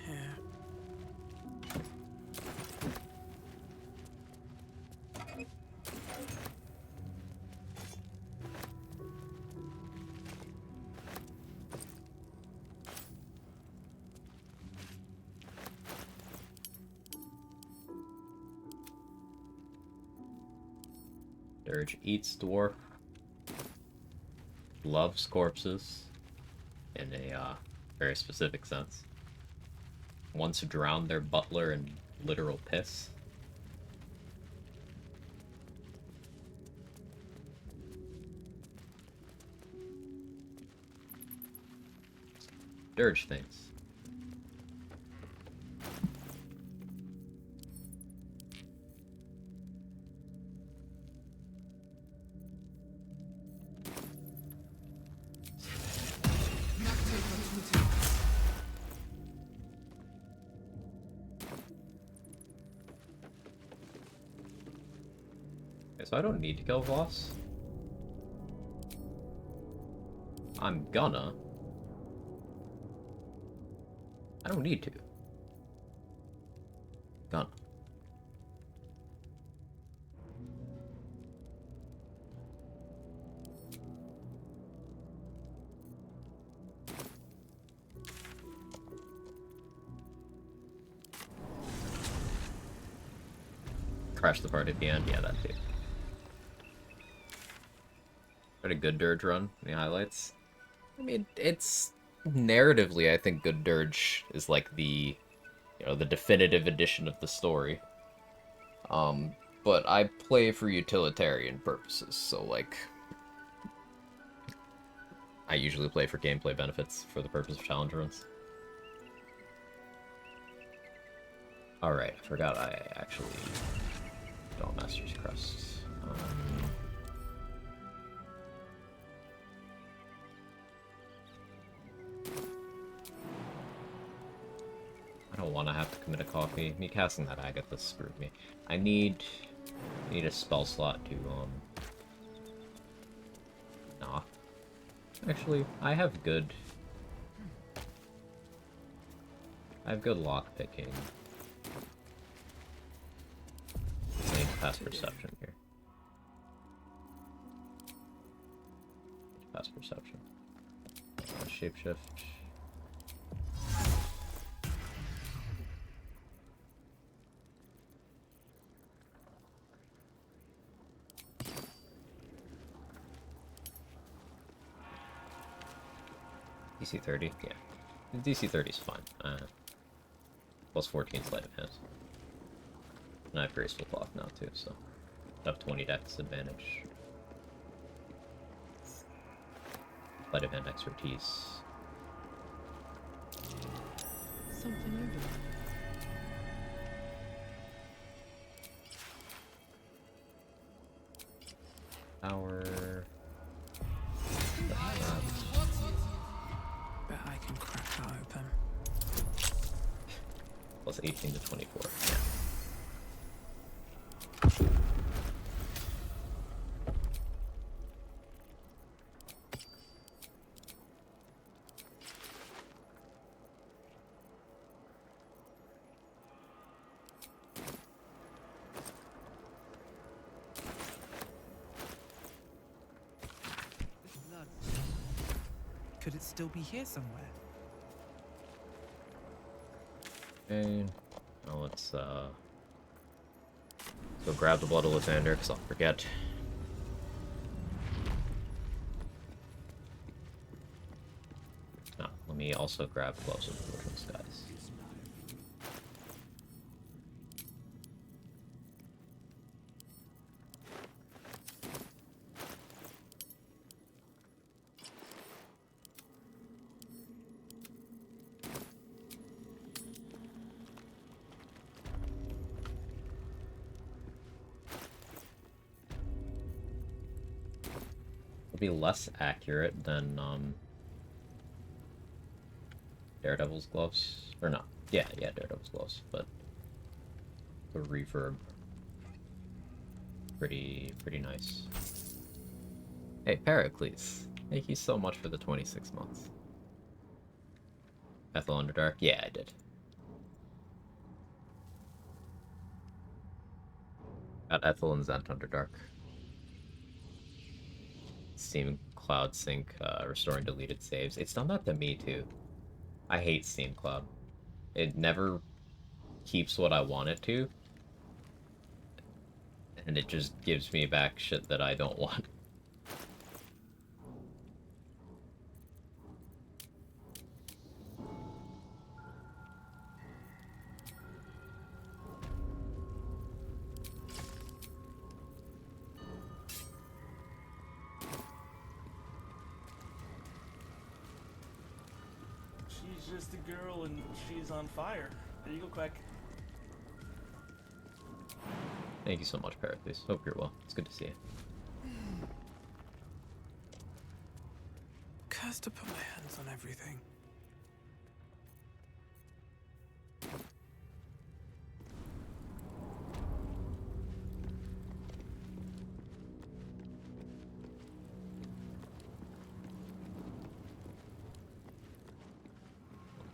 Dirge eats dwarf, loves corpses, in a very specific sense. Wants to drown their butler in literal piss. Dirge things. So I don't need to kill Voss. I'm gonna. I don't need to. Gonna. Crash the party at the end? Yeah, that too. Had a good Dirge run. Any highlights? I mean, it's narratively, I think Good Dirge is like the, the definitive edition of the story. But I play for utilitarian purposes, so like, I usually play for gameplay benefits for the purpose of challenge runs. Alright, I forgot I actually don't Master's Crest. I don't want to have to commit a coffee. Me casting that Agatha screwed me. I need a spell slot to, Nah. Actually, I have good lock picking. I need to pass perception here. Pass perception. Shapeshift. DC 30? Yeah. DC 30 is fine. Plus 14 sleight of hand. And I have Graceful Cloth now too, so I have 20 dex advantage. Sleight of hand expertise. Something over there. Power. Bet I can crack that open. Plus 18 to 24. Yeah. Could it still be here somewhere? Okay. Now let's go grab the Blood of Lathander, because I'll forget. Oh, let me also grab Gloves of Fortune Skies. Be less accurate than Daredevil's gloves, or not? Yeah, Daredevil's gloves, but the reverb pretty nice. Hey, Pericles, thank you so much for the 26 months. Ethel Underdark, yeah, I did. Got Ethel and Zent Underdark. Steam Cloud Sync, restoring deleted saves. It's done that to me too. I hate Steam Cloud. It never keeps what I want it to. And it just gives me back shit that I don't want. She's just a girl and she's on fire. There you go, Quack. Thank you so much, Pericles. Hope you're well. It's good to see you. Cursed to put my hands on everything.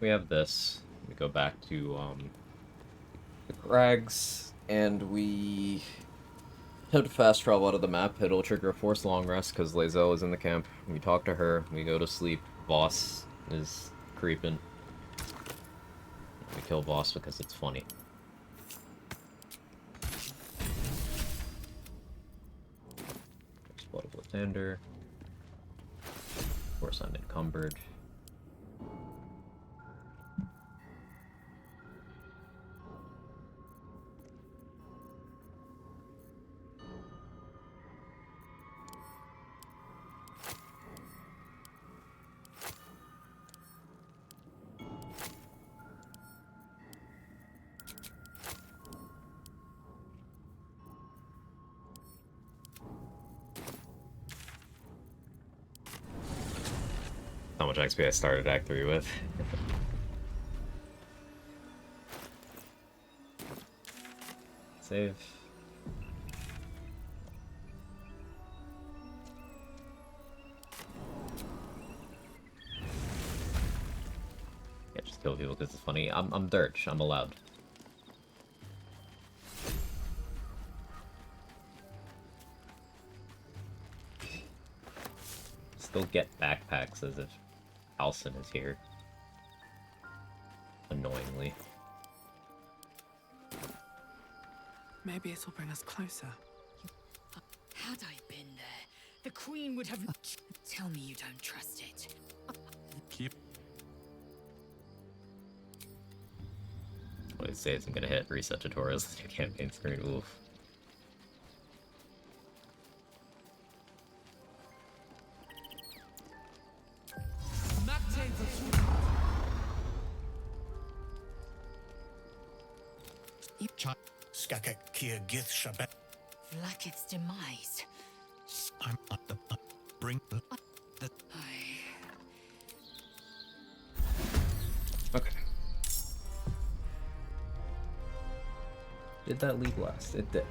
We have this. We go back to the Crags, and we have to fast travel out of the map. It'll trigger a forced long rest because Lae'zel is in the camp. We talk to her. We go to sleep. Voss is creeping. We kill Voss because it's funny. There's Blood of Lathander. Of course, I'm encumbered. much XP I started Act 3 with. Save. Yeah, just kill people because it's funny. I'm Dirge. I'm allowed. Still get backpacks as if Alson is here. Annoyingly. Maybe it'll bring us closer. Had I been there, the Queen would have... Tell me you don't trust it. Keep. What it says I'm gonna hit reset tutorials new campaign screen. Oof. Skakek Kia Gith Shabbat. Vlakith's demise. I'm at the bring the Okay. Did that lead last? It did.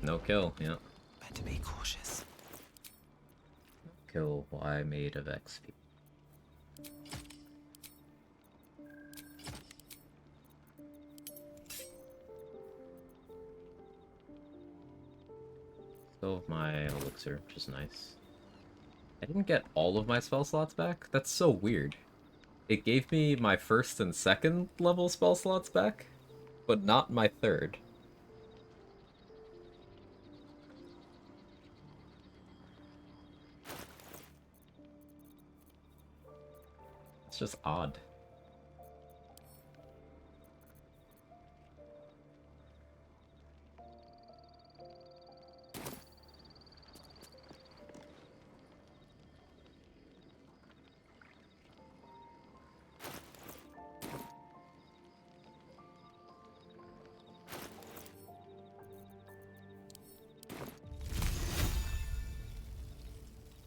No kill, yeah. Better be cautious. Kill Y made of XP. Still have my elixir, which is nice. I didn't get all of my spell slots back? That's so weird. It gave me my first and second level spell slots back, but not my third. It's just odd.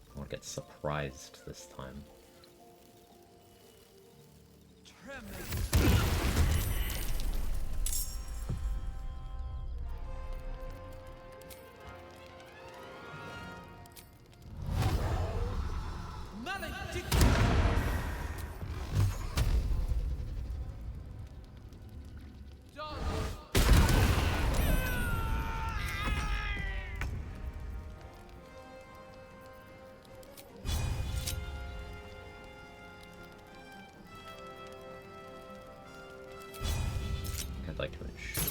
I want to get surprised this time. I'd like to ensure.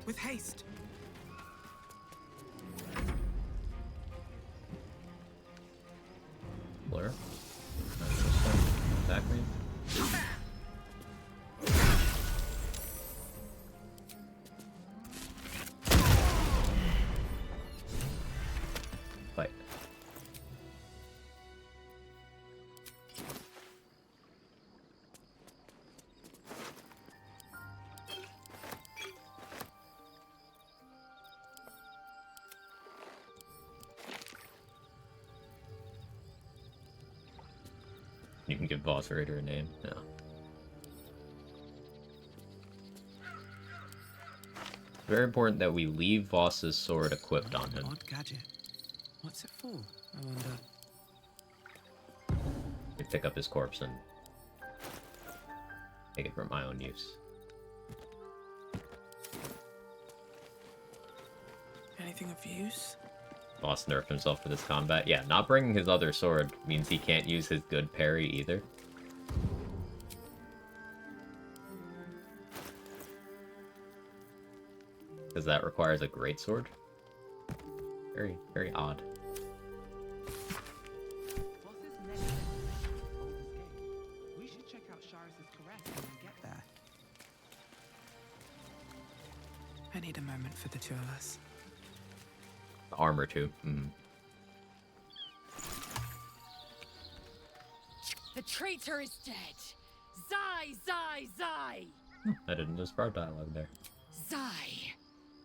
With haste. Blur. Attack me. Fight. You can give Boss Raider a name. No. Very important that we leave Voss's sword equipped on him. Odd gadget. What's it for? I wonder. I pick up his corpse and take it for my own use. Anything of use? Boss nerfed himself for this combat. Yeah, not bringing his other sword means he can't use his good parry either. Because that requires a greatsword. Very, very odd. We should check out Sharis' caress when we get there. I need a moment for the two of us. Armor too. Mm. The traitor is dead. Zai, Zai, Zai! I didn't just sprout dialogue there. Zai,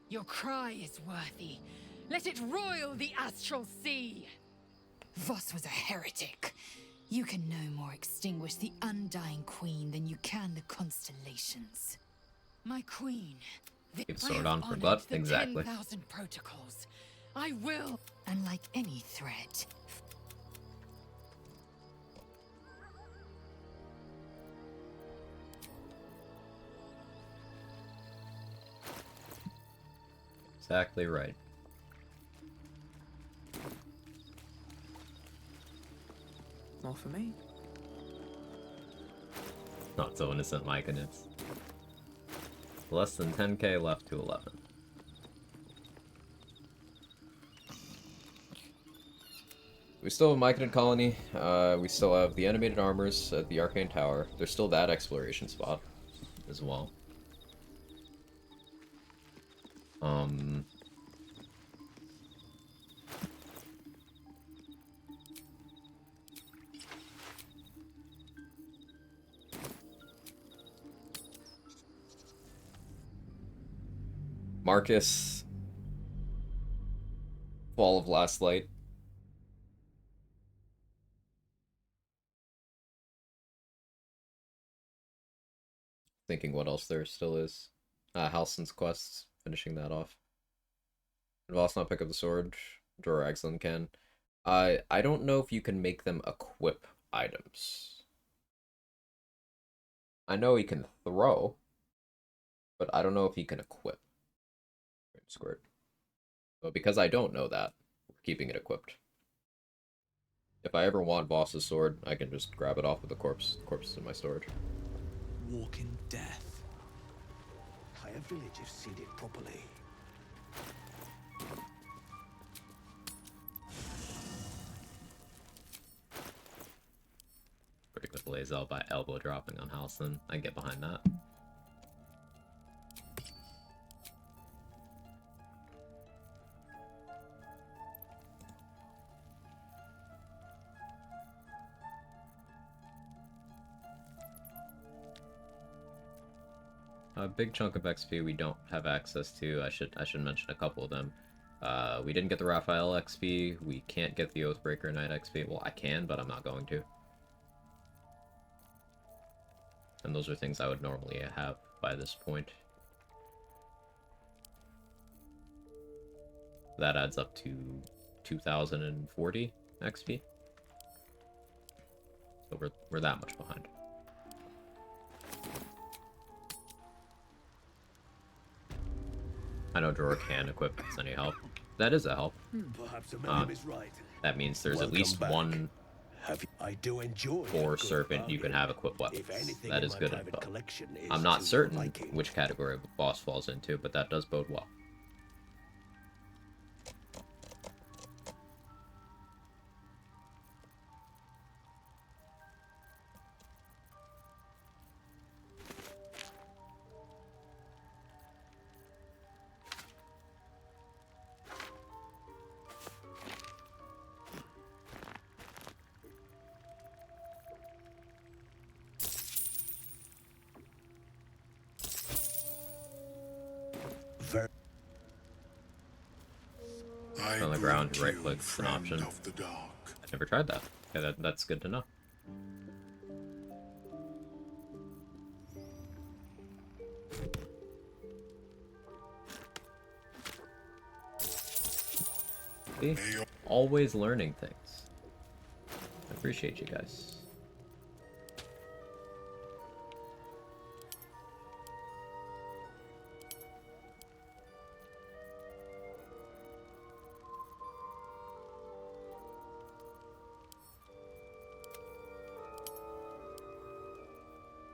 your cry is worthy. Let it roil the astral sea. Voss was a heretic. You can no more extinguish the undying queen than you can the constellations. My queen. Keep sword on for butt. Exactly. 10,000 protocols. I will. And like any threat. Exactly right. More for me. Not so innocent, Myconus. Less than 10k left to 11. We still have Myconid Colony. We still have the animated armors at the Arcane Tower. There's still that exploration spot as well. Marcus. Fall of Last Light. Thinking what else there still is. Halsin's Quest, finishing that off. Can Voss not pick up the sword? Jorah Agzlin can. I don't know if you can make them equip items. I know he can throw, but I don't know if he can equip. Squirt. But because I don't know that, we're keeping it equipped. If I ever want Voss's sword, I can just grab it off of the corpse. The corpse is in my storage. Walking death. Higher village if seeded properly. Pretty good Lae'zel by elbow dropping on Halsin. I can get behind that. A big chunk of XP we don't have access to. I should mention a couple of them. We didn't get the Raphael XP. We can't get the Oathbreaker Knight XP. Well, I can, but I'm not going to. And those are things I would normally have by this point. That adds up to 2,040 XP. So we're that much behind. I know Jorah can equip if it's any help. That is a help. Perhaps Amelim is right. That means there's at least one Boar Serpent you can have equip weapons. That is good info. I'm not certain which category the boss falls into, but that does bode well. On the ground, right click is an option. I never tried that. Okay, that's good to know. See? Always learning things. I appreciate you guys.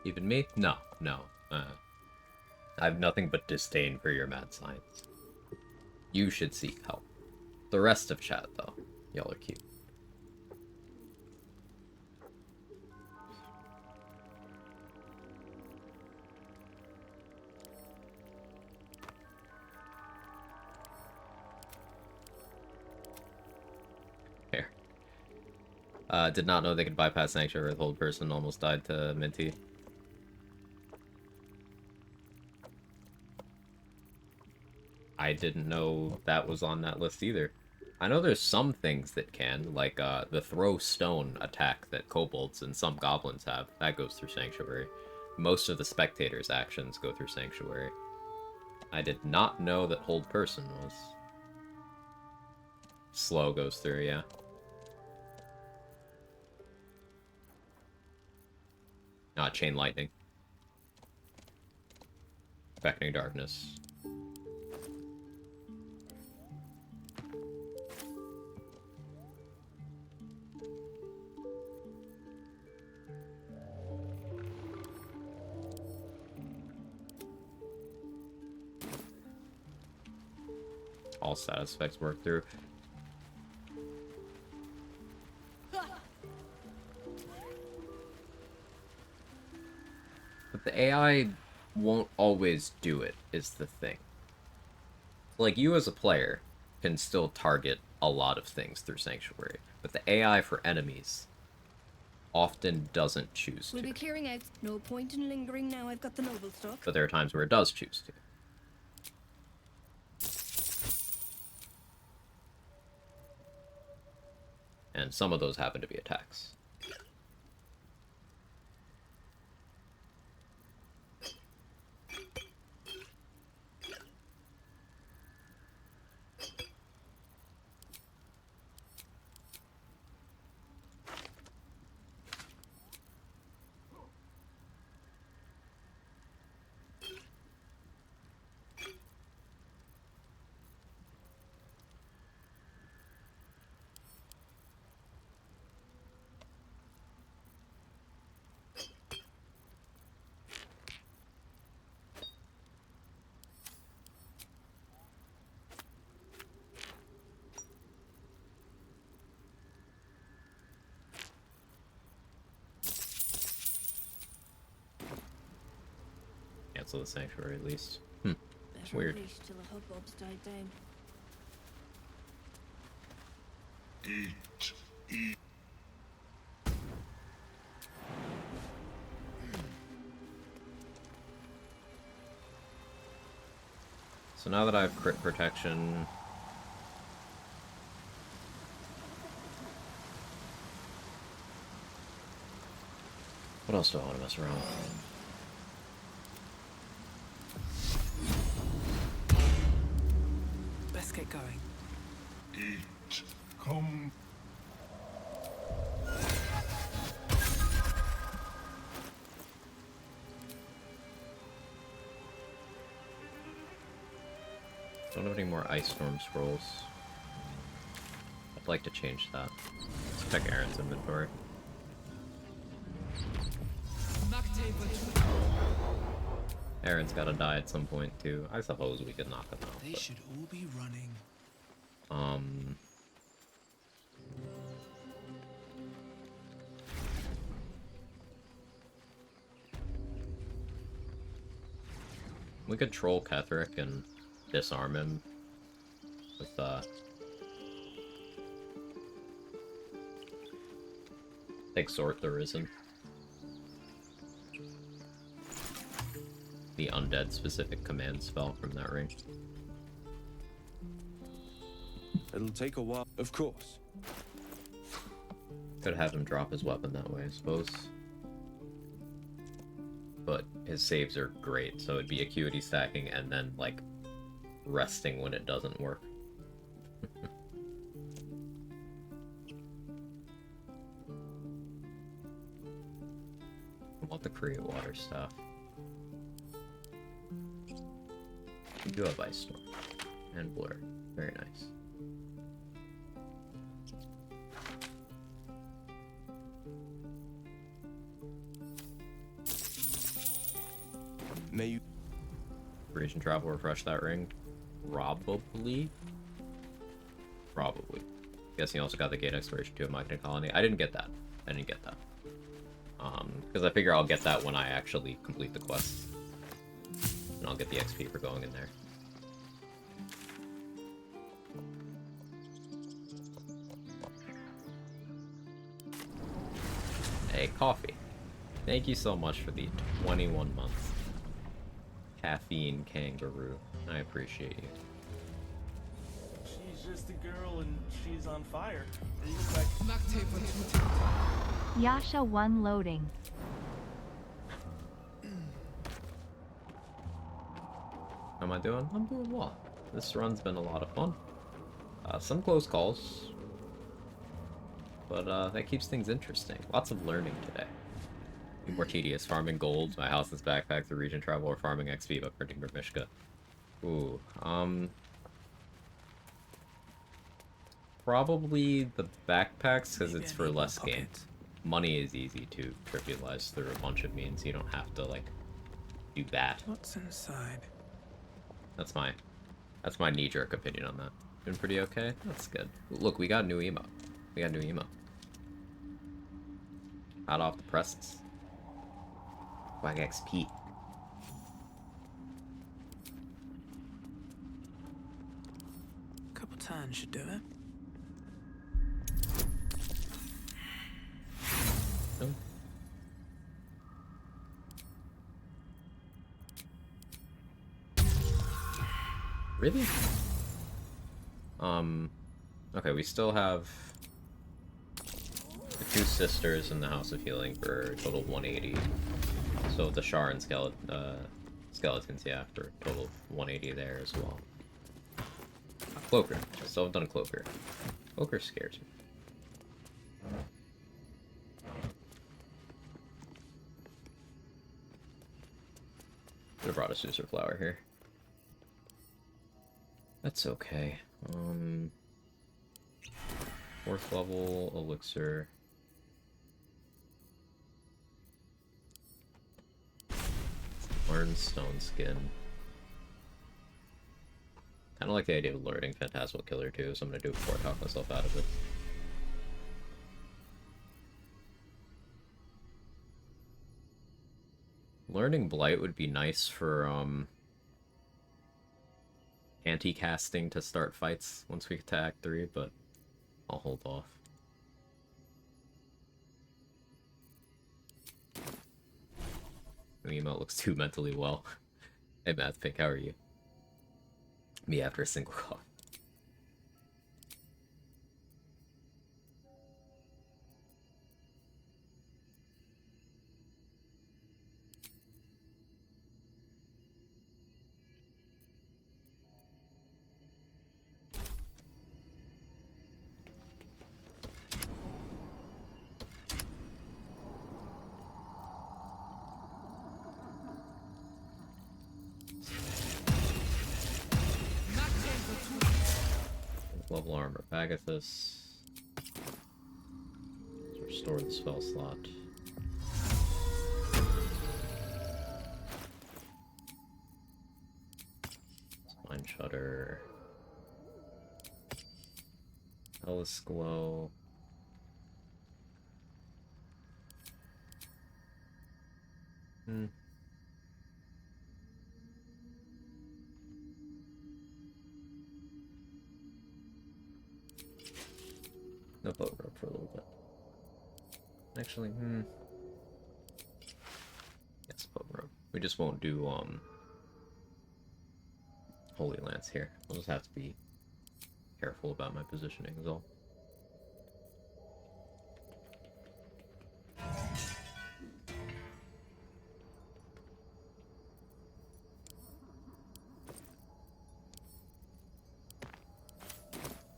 Even me? No. I have nothing but disdain for your mad science. You should seek help. The rest of chat, though, y'all are cute. Here. Did not know they could bypass Sanctuary with Hold Person, almost died to Minty. I didn't know that was on that list either. I know there's some things that can, like the throw stone attack that kobolds and some goblins have. That goes through Sanctuary. Most of the spectators' actions go through Sanctuary. I did not know that Hold Person was. Slow goes through, yeah. Chain Lightning. Beckoning Darkness. All status effects work through. But the AI won't always do it, is the thing. Like, you as a player can still target a lot of things through Sanctuary, but the AI for enemies often doesn't choose We'll to. be clearing out. No point in lingering now I've got the noble stock. But there are times where it does choose to. And some of those happen to be attacks. Cancel the Sanctuary at least. Better Weird. wait till the hubbub's died down. Eat. So now that I have crit protection, what else do I want to mess around with? Let's get going. Eat. Come. Don't have any more Ice Storm scrolls. I'd like to change that. Let's check Aaron's inventory. Aaron's gotta die at some point too. I suppose we could knock him out. They should all be running. We could troll Ketheric and disarm him with Exhort the Risen. The undead specific command spell from that range. It'll take a while, of course. Could have him drop his weapon that way, I suppose. But his saves are great, so it'd be acuity stacking and then, like, resting when it doesn't work. I want the Korea Water Staff. We do have Ice Storm. And Blur. Very nice. May you... Region travel, refresh that ring. Probably. Guessing you also got the gate exploration too of Magna Colony. I didn't get that. Because I figure I'll get that when I actually complete the quest. And I'll get the XP for going in there. Hey, coffee. Thank you so much for the 21 months. Caffeine kangaroo. I appreciate you. She's just a girl and she's on fire. You look like Yasha 1 loading. How am I doing? I'm doing well. This run's been a lot of fun. Some close calls. But that keeps things interesting. Lots of learning today. More tedious. Farming gold, my house is backpack, the region travel, or farming XP by printing Mishka. Ooh, probably the backpacks, because it's for less gain. Money is easy to trivialize through a bunch of means. You don't have to, like, do that. What's inside? That's my knee-jerk opinion on that. Doing pretty okay? That's good. Look, we got new emo. Hot off the presses. Swag XP. Couple turns should do it. Oh. Really? Okay, we still have the 2 sisters in the House of Healing for a total of 180. So the Shar and skeletons, yeah, for a total of 180 there as well. Cloaker. Still haven't done Cloaker. Cloaker scares me. Could have brought a Suser Flower here. That's okay. 4th level elixir. Learn stone skin. Kinda like the idea of learning Phantasmal Killer too, so I'm gonna do it before I talk myself out of it. Learning Blight would be nice for anti-casting to start fights once we get to Act 3, but I'll hold off. The emote looks too mentally well. Hey Math Pink, how are you? Me after a single cough. Level armor, Agathis. Restore the spell slot. Spine Shudder. Hellas Glow. No boat rope for a little bit. Actually, yes, boat rope. We just won't do Holy Lance here. I'll just have to be careful about my positioning is all.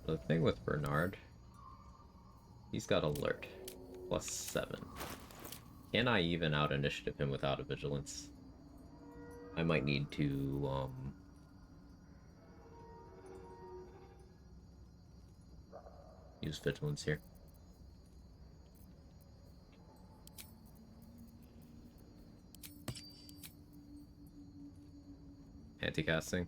The thing with Bernard, he's got alert, +7. Can I even out initiative him without a vigilance? I might need to use vigilance here. Anti-casting?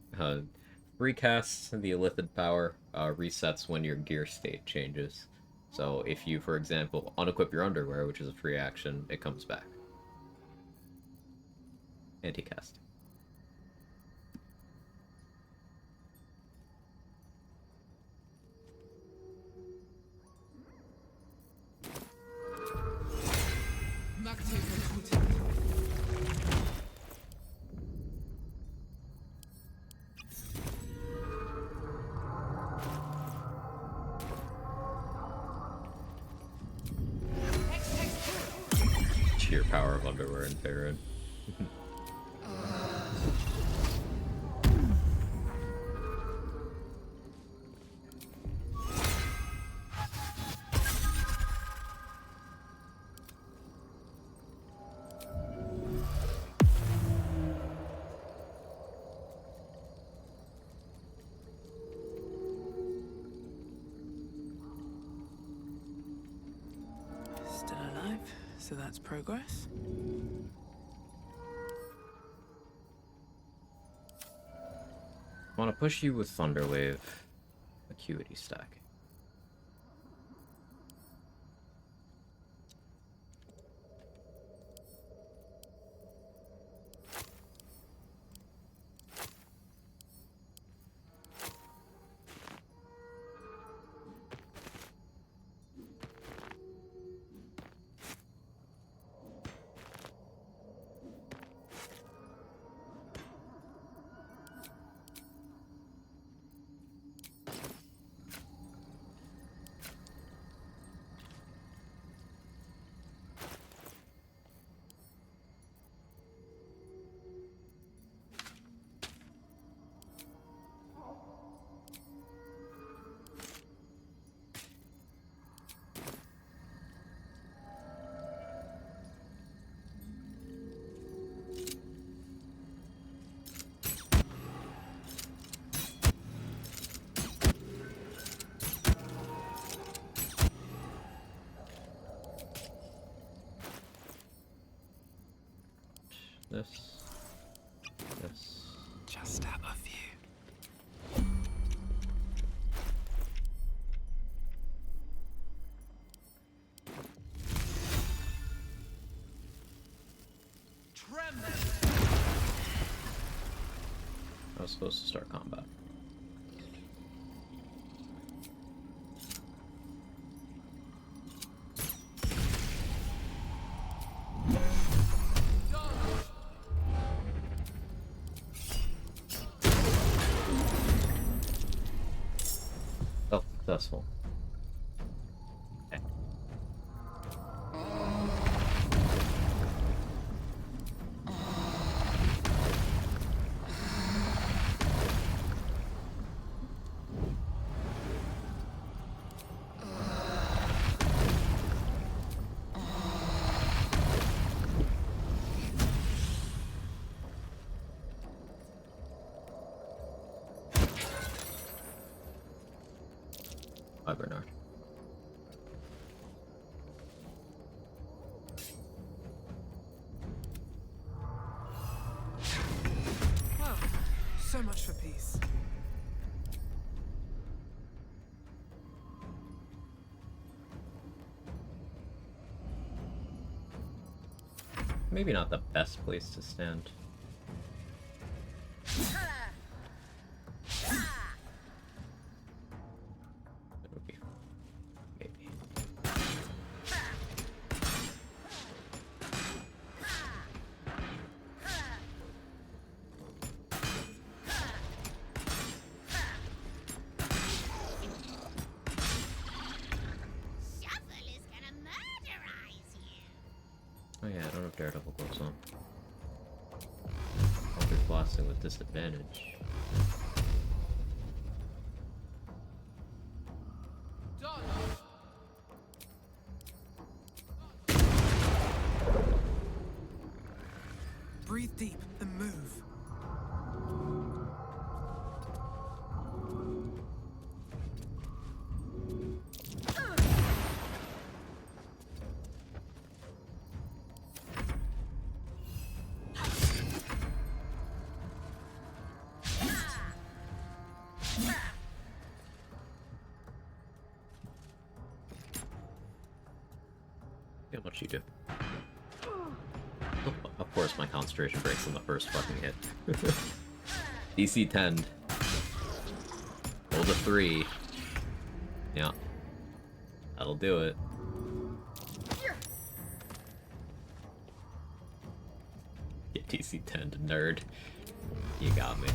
recast, the Illithid power resets when your gear state changes. So if you, for example, unequip your underwear, which is a free action, it comes back. Anti-cast. Sheer power of underwear in Faerun. Still alive, so that's progress. I want to push you with Thunderwave acuity stack. This. Just out of view. I was supposed to start combat. Successful. Okay. Bye, Bernard. Well, so much for peace. Maybe not the best place to stand. Oh yeah, I don't have Daredevil gloves on. I'll be blasting with disadvantage. Breathe deep and move. how much you do. Oh, of course, my concentration breaks on the first fucking hit. DC 10. Roll to 3. Yeah. That'll do it. Yeah, DC 10 to nerd. You got me.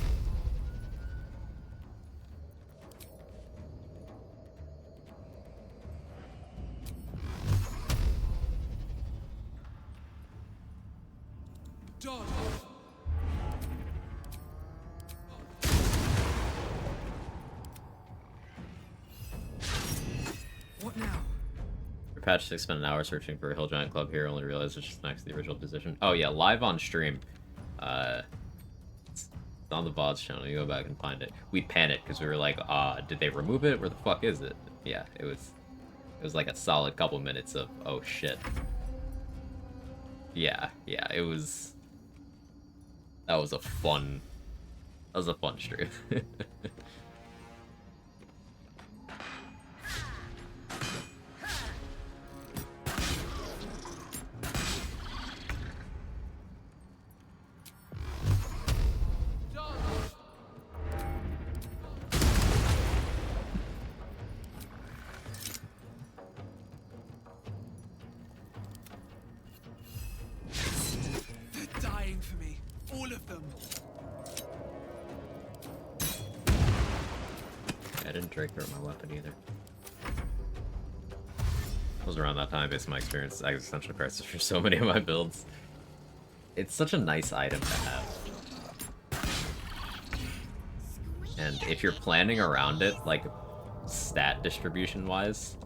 What now? For patch 6, spent an hour searching for a Hill Giant Club here, only realized it's just next to the original position. Oh yeah, live on stream. It's on the VODs channel, you go back and find it. We panicked because we were like, did they remove it? Where the fuck is it? Yeah, it was like a solid couple minutes of, oh shit. Yeah, it was... That was a fun stream. They're dying for me. All of them. I didn't Drake hurt my weapon either. It was around that time, based on my experience, existential crisis for so many of my builds. It's such a nice item to have. And if you're planning around it, like stat distribution wise,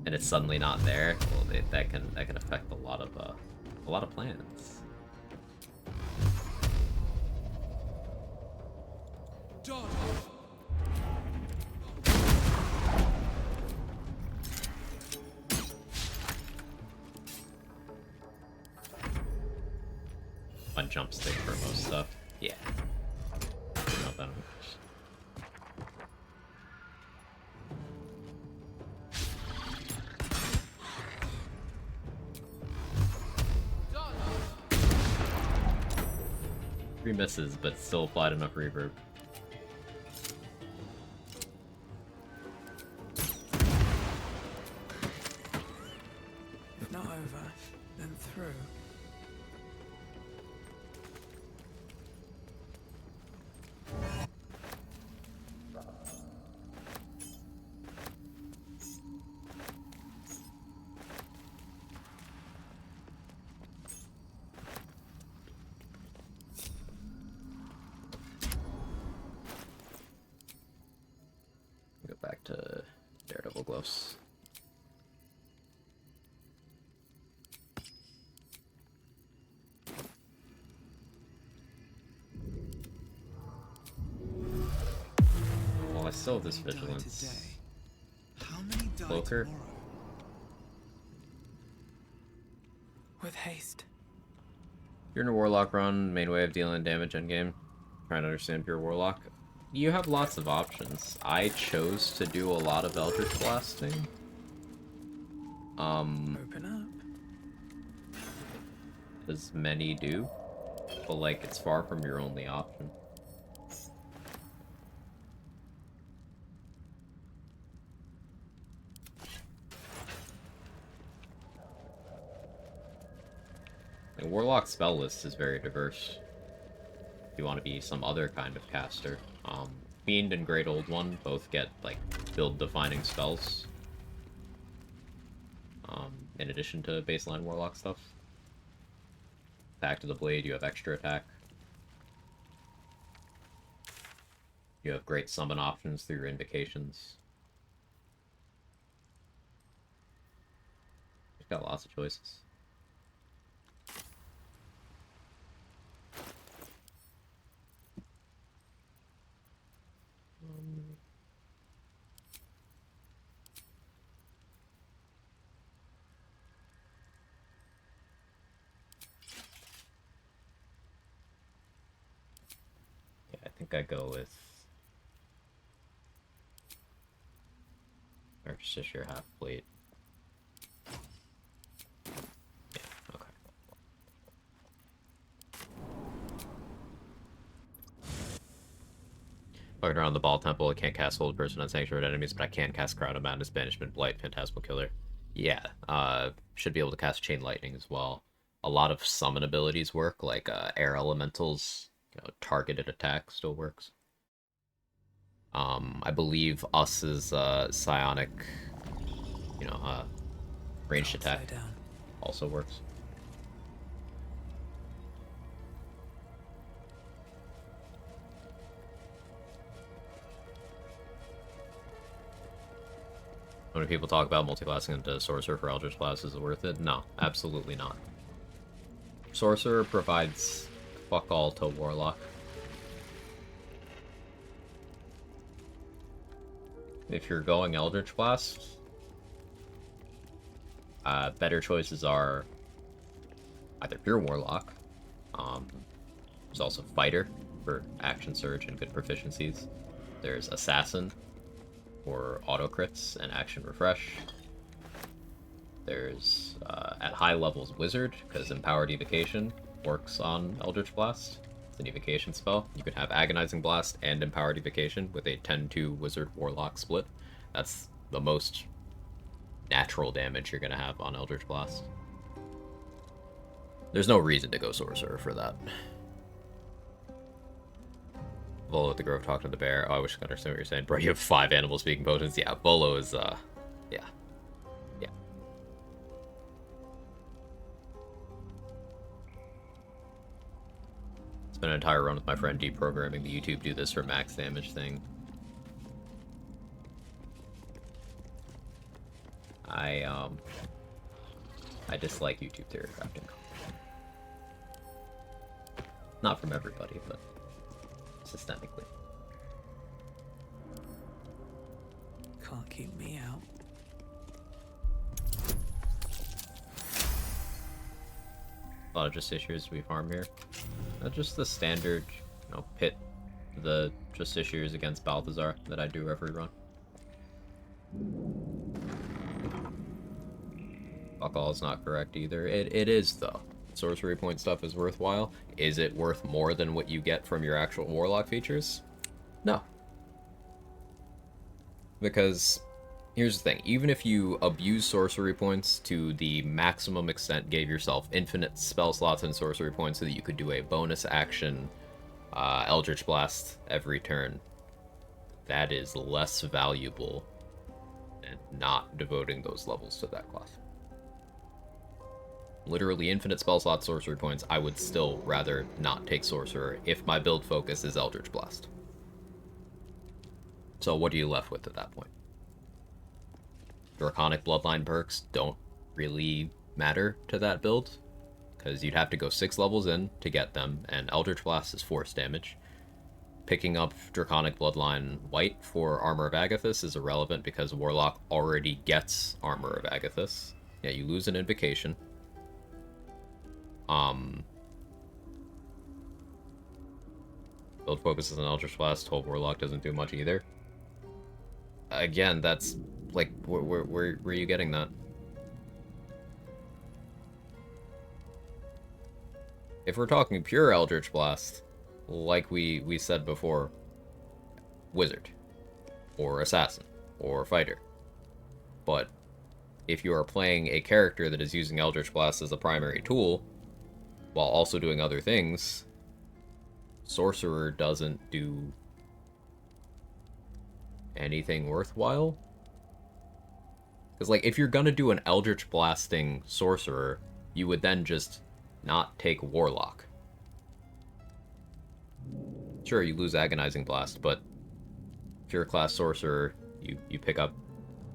and it's suddenly not there, well, that can affect a lot of plans. One jump stick for most stuff. Yeah. Not that much. Three misses, but still applied enough reverb. If not over, then through. Go back to Daredevil gloves. Well, I still have this vigilance. How many die Cloaker. tomorrow? With haste. You're in a Warlock run, main way of dealing damage endgame. Trying to understand pure Warlock. You have lots of options. I chose to do a lot of Eldritch Blasting. Open up. As many do. But, like, it's far from your only option. The Warlock spell list is very diverse. If you want to be some other kind of caster. Fiend and Great Old One both get, like, build-defining spells. In addition to baseline Warlock stuff. Back to the Blade, you have extra attack. You have great summon options through your invocations. You've got lots of choices. Yeah, I think I go with Artificer half plate. Walking around the Ball Temple, I can't cast Hold Person on Sanctuary enemies, but I can cast Crown of Madness, Banishment, Blight, Phantasmal Killer. Yeah, should be able to cast Chain Lightning as well. A lot of summon abilities work, like Air Elementals, targeted attack still works. I believe Us's Psionic, ranged attack also works. When people talk about multiclassing into Sorcerer for Eldritch Blast, is it worth it? No, absolutely not. Sorcerer provides fuck all to Warlock. If you're going Eldritch Blast, better choices are either Pure Warlock, there's also Fighter for Action Surge and good proficiencies, there's Assassin for auto crits and action refresh. There's, at high levels, Wizard, because Empowered Evocation works on Eldritch Blast. It's an evocation spell. You can have Agonizing Blast and Empowered Evocation with a 10-2 Wizard Warlock split. That's the most natural damage you're going to have on Eldritch Blast. There's no reason to go Sorcerer for that. Volo at the Grove talking to the bear. Oh, I wish I could understand what you're saying. Bro, you have 5 animal speaking potions. Yeah, Volo is, yeah. Yeah. Spent an entire run with my friend deprogramming the YouTube do this for max damage thing. I dislike YouTube theory crafting. Not from everybody, but systemically. Can't keep me out. A lot of Justiciars we farm here. Just the standard, pit the Justiciars against Balthazar that I do every run. Fuck all is not correct either. It is, though. Sorcery point stuff is worthwhile. Is it worth more than what you get from your actual Warlock features? No. Because, here's the thing. Even if you abuse sorcery points to the maximum extent, gave yourself infinite spell slots and sorcery points so that you could do a bonus action Eldritch Blast every turn, that is less valuable than not devoting those levels to that class. Literally infinite spell slot sorcery points, I would still rather not take Sorcerer if my build focus is Eldritch Blast. So what are you left with at that point? Draconic Bloodline perks don't really matter to that build, because you'd have to go 6 levels in to get them, and Eldritch Blast is force damage. Picking up Draconic Bloodline White for Armor of Agathys is irrelevant because Warlock already gets Armor of Agathys. Yeah, you lose an Invocation. Build focuses on Eldritch Blast, 12 Warlock doesn't do much either. Again, that's, like, where are you getting that? If we're talking pure Eldritch Blast, like we said before, Wizard, or Assassin, or Fighter. But if you are playing a character that is using Eldritch Blast as a primary tool, while also doing other things, Sorcerer doesn't do anything worthwhile. Because, like, if you're gonna do an Eldritch Blasting Sorcerer, you would then just not take Warlock. Sure, you lose Agonizing Blast, but pure class Sorcerer, you pick up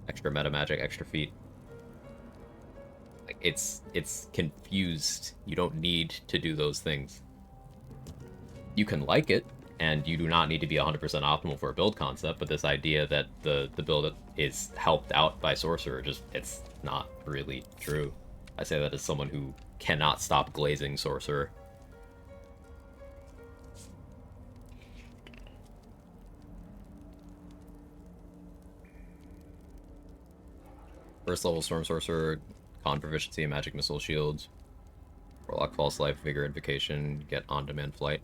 extra meta magic, extra feat. Like, it's confused. You don't need to do those things. You can like it, and you do not need to be 100% optimal for a build concept, but this idea that the build is helped out by Sorcerer, it's not really true. I say that as someone who cannot stop glazing Sorcerer. First level Storm Sorcerer, con proficiency, magic missile shields, Warlock False Life, Vigor Invocation, get on-demand flight.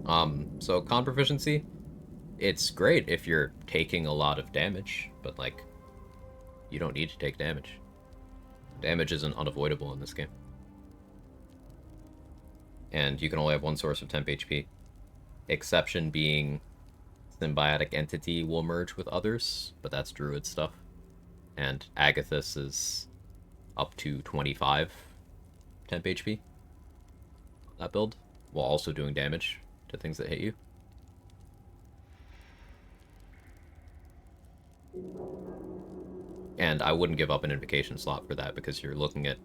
So con proficiency, It's great if you're taking a lot of damage, but, like, you don't need to take damage. Damage isn't unavoidable in this game. And you can only have one source of temp HP. Exception being symbiotic entity will merge with others, but that's druid stuff. And Agathis is up to 25 temp HP. That build, while also doing damage to things that hit you. And I wouldn't give up an invocation slot for that, because you're looking at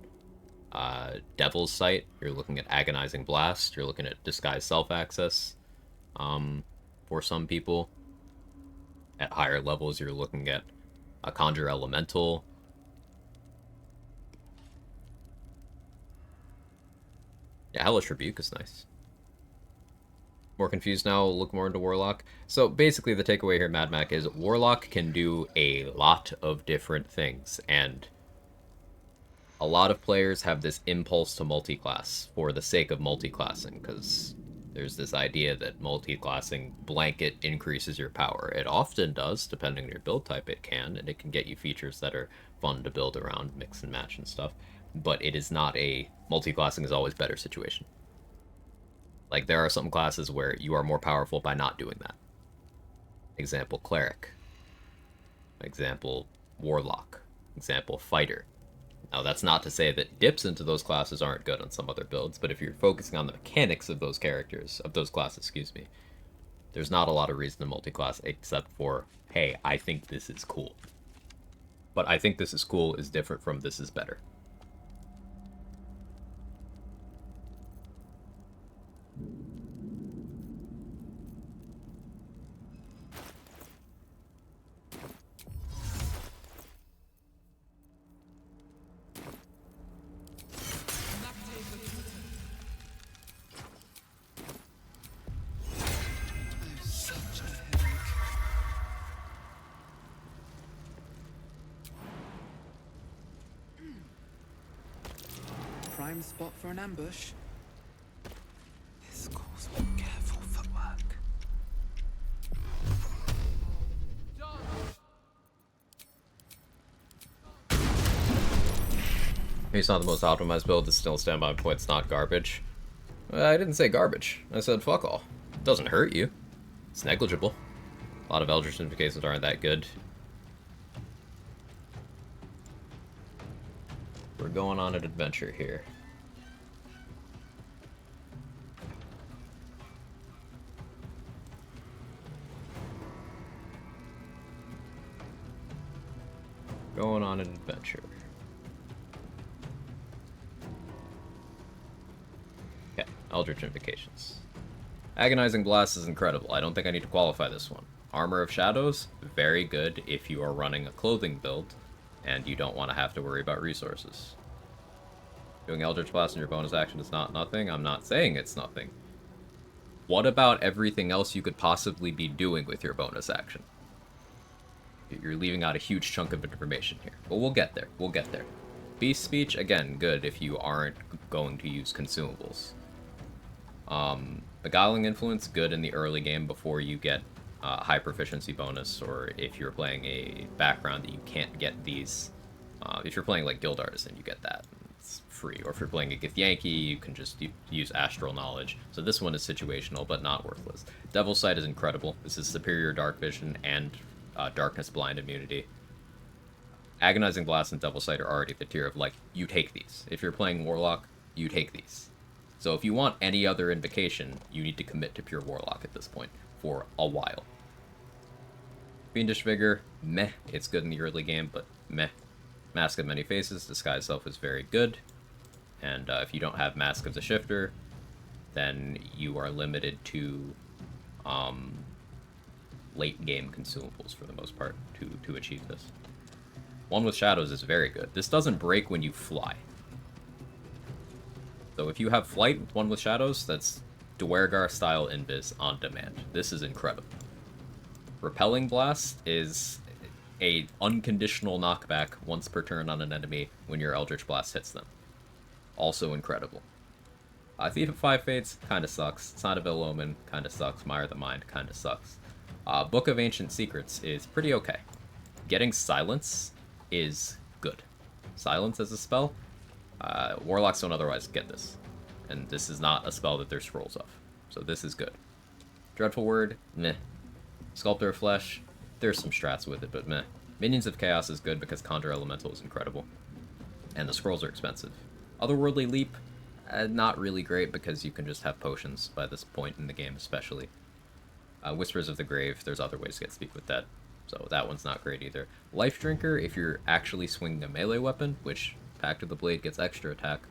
Devil's Sight, you're looking at Agonizing Blast, you're looking at Disguise Self-Access. For some people, at higher levels, you're looking at a Conjure Elemental. Yeah, Hellish Rebuke is nice. More confused now, look more into Warlock. So basically the takeaway here, Mad Mac, is Warlock can do a lot of different things, and a lot of players have this impulse to multi-class for the sake of multi-classing, because there's this idea that multi-classing blanket increases your power. It often does, depending on your build type it can, and it can get you features that are fun to build around, mix and match and stuff, but it is not a multi-classing is always better situation. Like, there are some classes where you are more powerful by not doing that. Example, Cleric. Example, Warlock. Example, Fighter. Now, that's not to say that dips into those classes aren't good on some other builds, but if you're focusing on the mechanics of those characters, of those classes, excuse me, there's not a lot of reason to multi-class except for, hey, I think this is cool. But I think this is cool is different from this is better. Prime spot for an ambush. This calls for careful footwork. It's not the most optimized build, it's still stand by my point, it's not garbage. I didn't say garbage. I said fuck all. It doesn't hurt you. It's negligible. A lot of Eldritch Invocations aren't that good. We're going on an adventure here. Going on an adventure. Yeah, Eldritch Invocations. Agonizing Blast is incredible. I don't think I need to qualify this one. Armor of Shadows, very good if you are running a clothing build and you don't want to have to worry about resources. Doing Eldritch Blast in your bonus action is not nothing. I'm not saying it's nothing. What about everything else you could possibly be doing with your bonus action? You're leaving out a huge chunk of information here. But we'll get there. We'll get there. Beast Speech, again, good if you aren't going to use consumables. Beguiling Influence, good in the early game before you get high proficiency bonus, or if you're playing a background that you can't get these. If you're playing like Guild Artisan, you get that. It's free. Or if you're playing a Githyanki, you can just use Astral Knowledge. So this one is situational, but not worthless. Devil's Sight is incredible. This is superior Dark Vision and Darkness Blind immunity. Agonizing Blast and Devil's Sight are already the tier of, like, you take these. If you're playing Warlock, you take these. So if you want any other invocation, you need to commit to pure Warlock at this point for a while. Fiendish Vigor, meh. It's good in the early game, but meh. Mask of Many Faces, Disguise Self is very good. And if you don't have Mask of the Shifter, then you are limited to late game consumables for the most part to achieve this. One with Shadows is very good. This doesn't break when you fly. So if you have flight with One with Shadows, that's Duergar style invis on demand. This is incredible. Repelling Blast is a unconditional knockback once per turn on an enemy when your Eldritch Blast hits them. Also incredible. Thief of Five Fates kinda sucks. Sign of Ill Omen kinda sucks. Mire the Mind kinda sucks. Book of Ancient Secrets is pretty okay. Getting Silence is good. Silence as a spell, Warlocks don't otherwise get this. And this is not a spell that there's scrolls of. So this is good. Dreadful Word, meh. Sculptor of Flesh, there's some strats with it, but meh. Minions of Chaos is good because Conjure Elemental is incredible. And the scrolls are expensive. Otherworldly Leap, not really great because you can just have potions by this point in the game especially. Whispers of the Grave, there's other ways to get speak with that. So that one's not great either. Life Drinker, if you're actually swinging a melee weapon, which Pact of the Blade gets extra attack,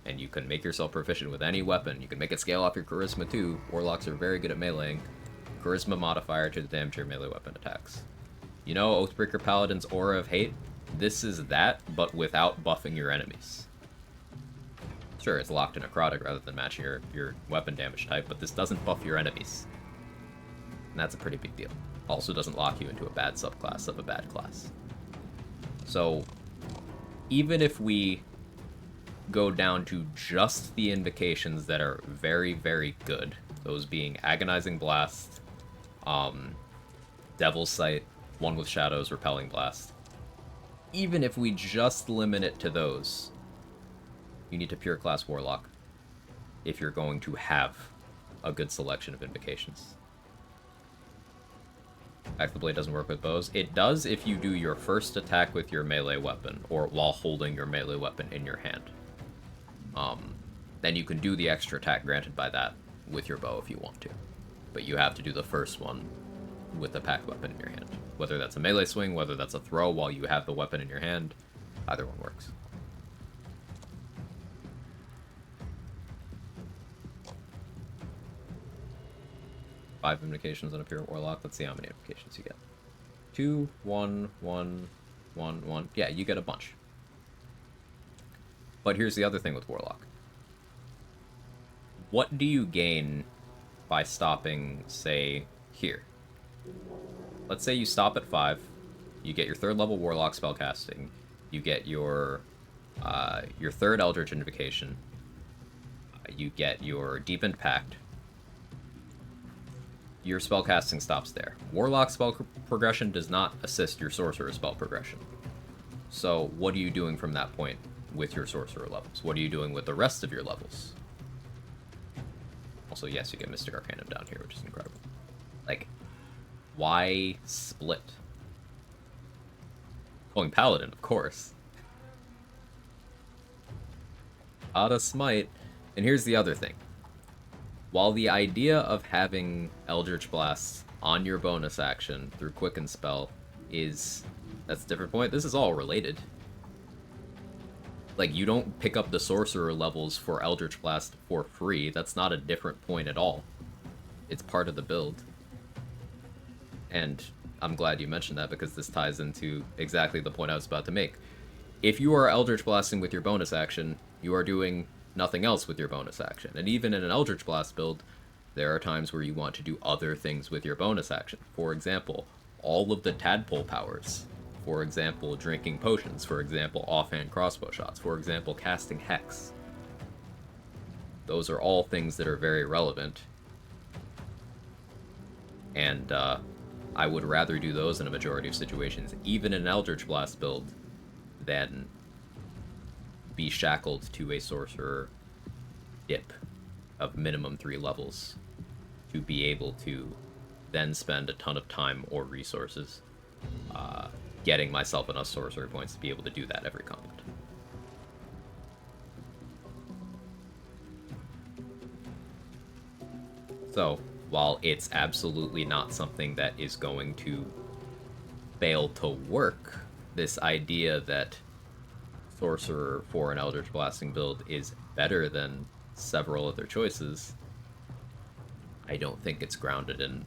and you can make yourself proficient with any weapon. You can make it scale off your Charisma too. Warlocks are very good at meleeing. Charisma modifier to the damage your melee weapon attacks. You know Oathbreaker Paladin's Aura of Hate? This is that, but without buffing your enemies. Sure, it's locked in necrotic rather than matching your weapon damage type, but this doesn't buff your enemies. And that's a pretty big deal. Also doesn't lock you into a bad subclass of a bad class. So, even if we go down to just the invocations that are very, very good, those being Agonizing Blast, Devil's Sight, One with Shadows, Repelling Blast, even if we just limit it to those, you need to pure class Warlock if you're going to have a good selection of invocations. Pact of the Blade doesn't work with bows. It does if you do your first attack with your melee weapon, or while holding your melee weapon in your hand. Then you can do the extra attack granted by that with your bow if you want to. But you have to do the first one with the packed weapon in your hand. Whether that's a melee swing, whether that's a throw while you have the weapon in your hand, either one works. Five invocations on a pure Warlock. Let's see how many invocations you get. 2, 1, 1, 1, 1. Yeah, you get a bunch. But here's the other thing with Warlock. What do you gain by stopping, say, here? Let's say you stop at 5. You get your 3rd level Warlock spellcasting. You get your 3rd Eldritch Invocation. You get your Deepened Pact. Your spellcasting stops there. Warlock spell progression does not assist your Sorcerer spell progression. So what are you doing from that point with your Sorcerer levels? What are you doing with the rest of your levels? Also, yes, you get Mystic Arcanum down here, which is incredible. Like, why split? Going Paladin, of course. Ada Smite. And here's the other thing. While the idea of having Eldritch Blast on your bonus action through Quicken Spell is... that's a different point. This is all related. Like, you don't pick up the Sorcerer levels for Eldritch Blast for free. That's not a different point at all. It's part of the build. And I'm glad you mentioned that because this ties into exactly the point I was about to make. If you are Eldritch Blasting with your bonus action, you are doing nothing else with your bonus action. And even in an Eldritch Blast build, there are times where you want to do other things with your bonus action. For example, all of the Tadpole powers. For example, drinking potions. For example, offhand crossbow shots. For example, casting Hex. Those are all things that are very relevant. And I would rather do those in a majority of situations, even in an Eldritch Blast build, than be shackled to a Sorcerer dip of minimum 3 levels to be able to then spend a ton of time or resources getting myself enough Sorcerer points to be able to do that every combat. So, while it's absolutely not something that is going to fail to work, this idea that Sorcerer for an Eldritch Blasting build is better than several other choices, I don't think it's grounded in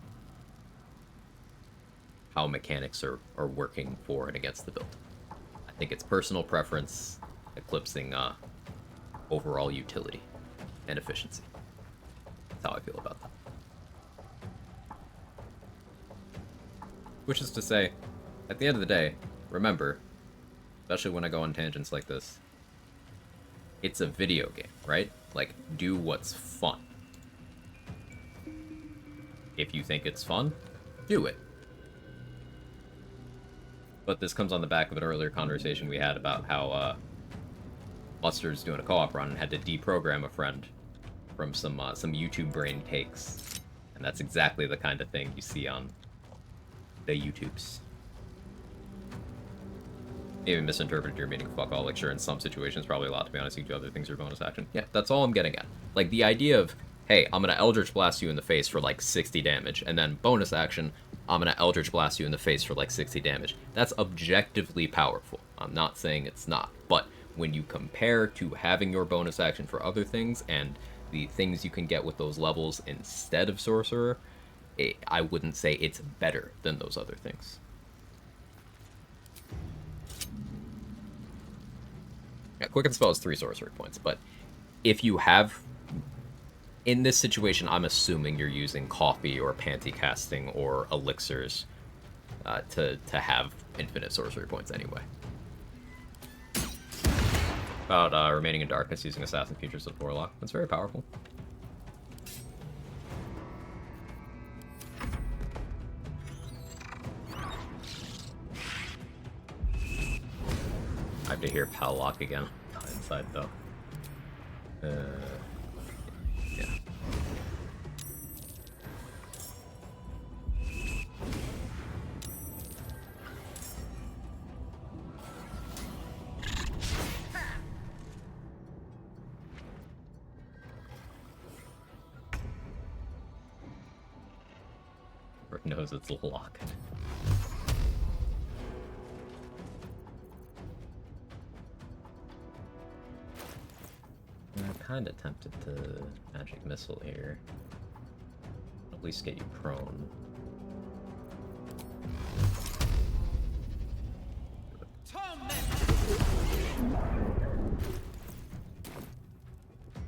how mechanics are working for and against the build. I think it's personal preference eclipsing overall utility and efficiency. That's how I feel about that. Which is to say, at the end of the day, remember, especially when I go on tangents like this, it's a video game, right? Like, do what's fun. If you think it's fun, do it. But this comes on the back of an earlier conversation we had about how Mustard's doing a co-op run and had to deprogram a friend from some YouTube brain takes. And that's exactly the kind of thing you see on the YouTubes. Maybe misinterpreted your meaning, fuck all, like sure, in some situations, probably a lot, to be honest, you do other things or bonus action. Yeah, that's all I'm getting at. Like, the idea of, hey, I'm gonna Eldritch Blast you in the face for like 60 damage, and then bonus action, I'm gonna Eldritch Blast you in the face for like 60 damage. That's objectively powerful. I'm not saying it's not, but when you compare to having your bonus action for other things and the things you can get with those levels instead of Sorcerer, I wouldn't say it's better than those other things. Yeah, Quicken Spell is 3 sorcery points, but if you have... In this situation, I'm assuming you're using Coffee or Panty Casting or Elixirs to have infinite sorcery points anyway. About remaining in darkness using Assassin Features of Warlock. That's very powerful. I have to hear Pallock again inside though. Yeah. Rick knows it's locked. I'm kind of tempted to Magic Missile here. At least get you prone.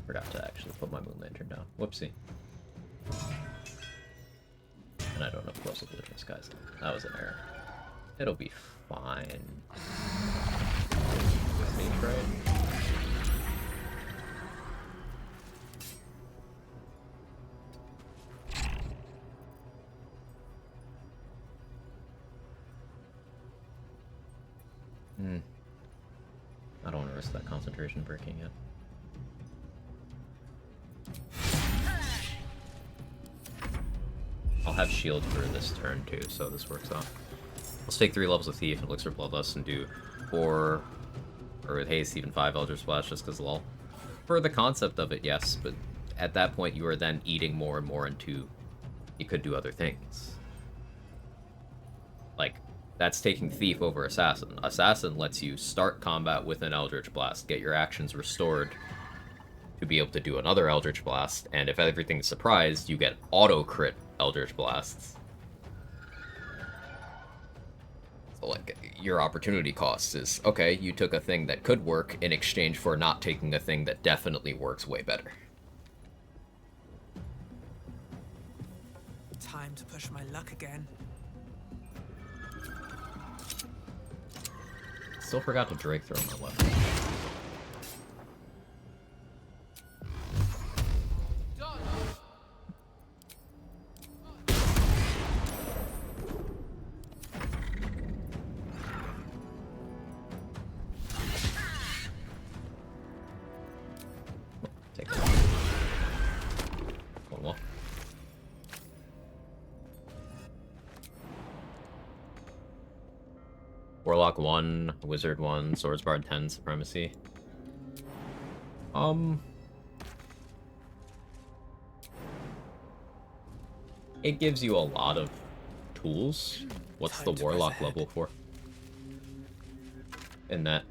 Forgot to actually put my Moon Lantern down. Whoopsie. And I don't know if Close Glittering Skies. That was an error. It'll be fine. Stage right? I don't want to risk that concentration breaking yet. I'll have shield for this turn too, so this works out. Let's take 3 levels of Thief and Elixir Bloodlust and do 4, or with haste, even 5 Eldritch Splash just because lol. For the concept of it, yes, but at that point you are then eating more and more into you could do other things. Like, that's taking Thief over Assassin. Assassin lets you start combat with an Eldritch Blast, get your actions restored to be able to do another Eldritch Blast, and if everything's surprised, you get auto-crit Eldritch Blasts. So, like, your opportunity cost is, okay, you took a thing that could work in exchange for not taking a thing that definitely works way better. Time to push my luck again. Still forgot to Drake throw my weapon. Take it. One more. Warlock 1, Wizard 1, Swordsbard 10, Supremacy. It gives you a lot of tools. What's the Warlock level for? In that?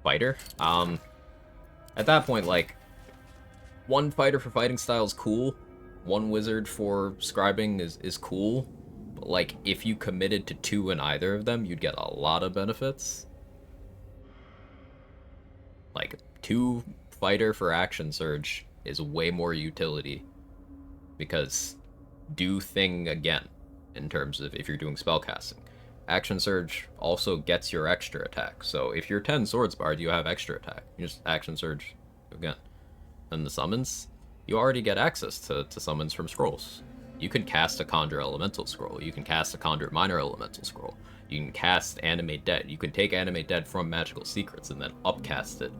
Fighter? At that point, like, 1 fighter for fighting style is cool. 1 wizard for scribing is cool. But, like, if you committed to 2 in either of them, you'd get a lot of benefits. Like, 2 fighter for action surge is way more utility. Because do thing again, in terms of if you're doing spellcasting. Action surge also gets your extra attack. So if you're 10 Swordsbard, you have extra attack. You just action surge again. And the summons, you already get access to summons from scrolls. You can cast a Conjure Elemental Scroll. You can cast a Conjure Minor Elemental Scroll. You can cast Animate Dead. You can take Animate Dead from Magical Secrets and then upcast it.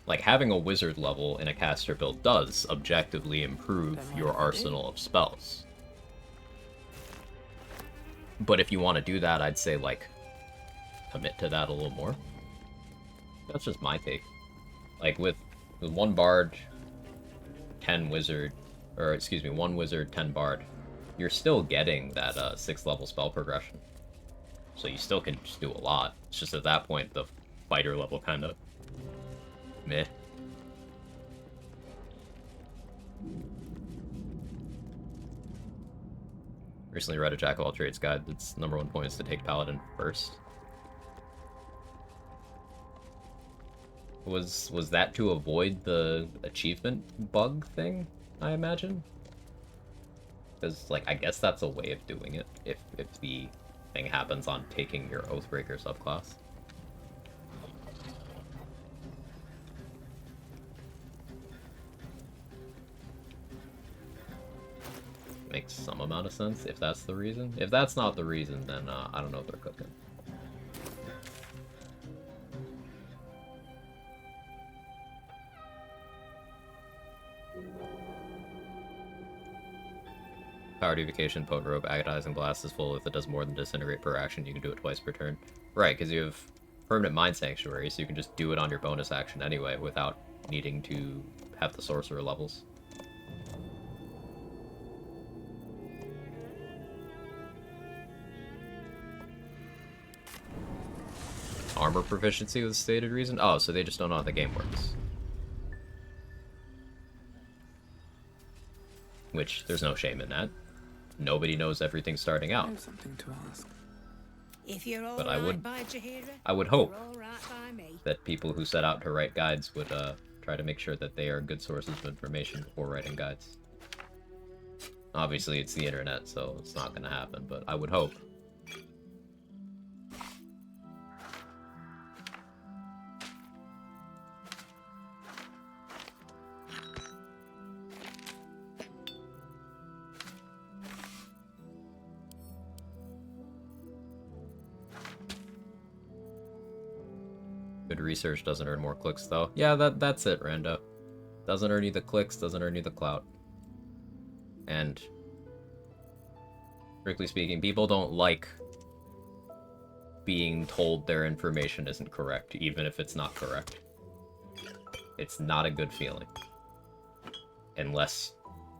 Like, having a wizard level in a caster build does objectively improve your arsenal of spells. But if you want to do that, I'd say, like, commit to that a little more. That's just my take. Like, with 1 bard, 10 wizard, or excuse me, 1 wizard, 10 bard, you're still getting that 6th level spell progression. So you still can just do a lot. It's just at that point, the fighter level kind of meh. Recently read a Jack of all trades guide. Its #1 point is to take Paladin first. Was that to avoid the achievement bug thing, I imagine? Because, like, I guess that's a way of doing it, if the thing happens on taking your Oathbreaker subclass. Makes some amount of sense, if that's the reason. If that's not the reason, then I don't know if they're cooking. Power Duplication, Potent Robe, Agonizing Blast is full. If it does more than Disintegrate per action, you can do it twice per turn. Right, because you have Permanent Mind Sanctuary, so you can just do it on your bonus action anyway without needing to have the Sorcerer levels. Armor proficiency was the stated reason? Oh, so they just don't know how the game works. Which, there's no shame in that. Nobody knows everything starting out. I have something to ask. If you're all But right by Jaheira, I would hope you're all right by me. that people who set out to write guides would try to make sure that they are good sources of information before writing guides. Obviously, it's the internet, so it's not going to happen, but I would hope. Good research doesn't earn more clicks, though. Yeah, that's it, Rando. Doesn't earn you the clicks, doesn't earn you the clout. And, strictly speaking, people don't like being told their information isn't correct, even if it's not correct. It's not a good feeling. Unless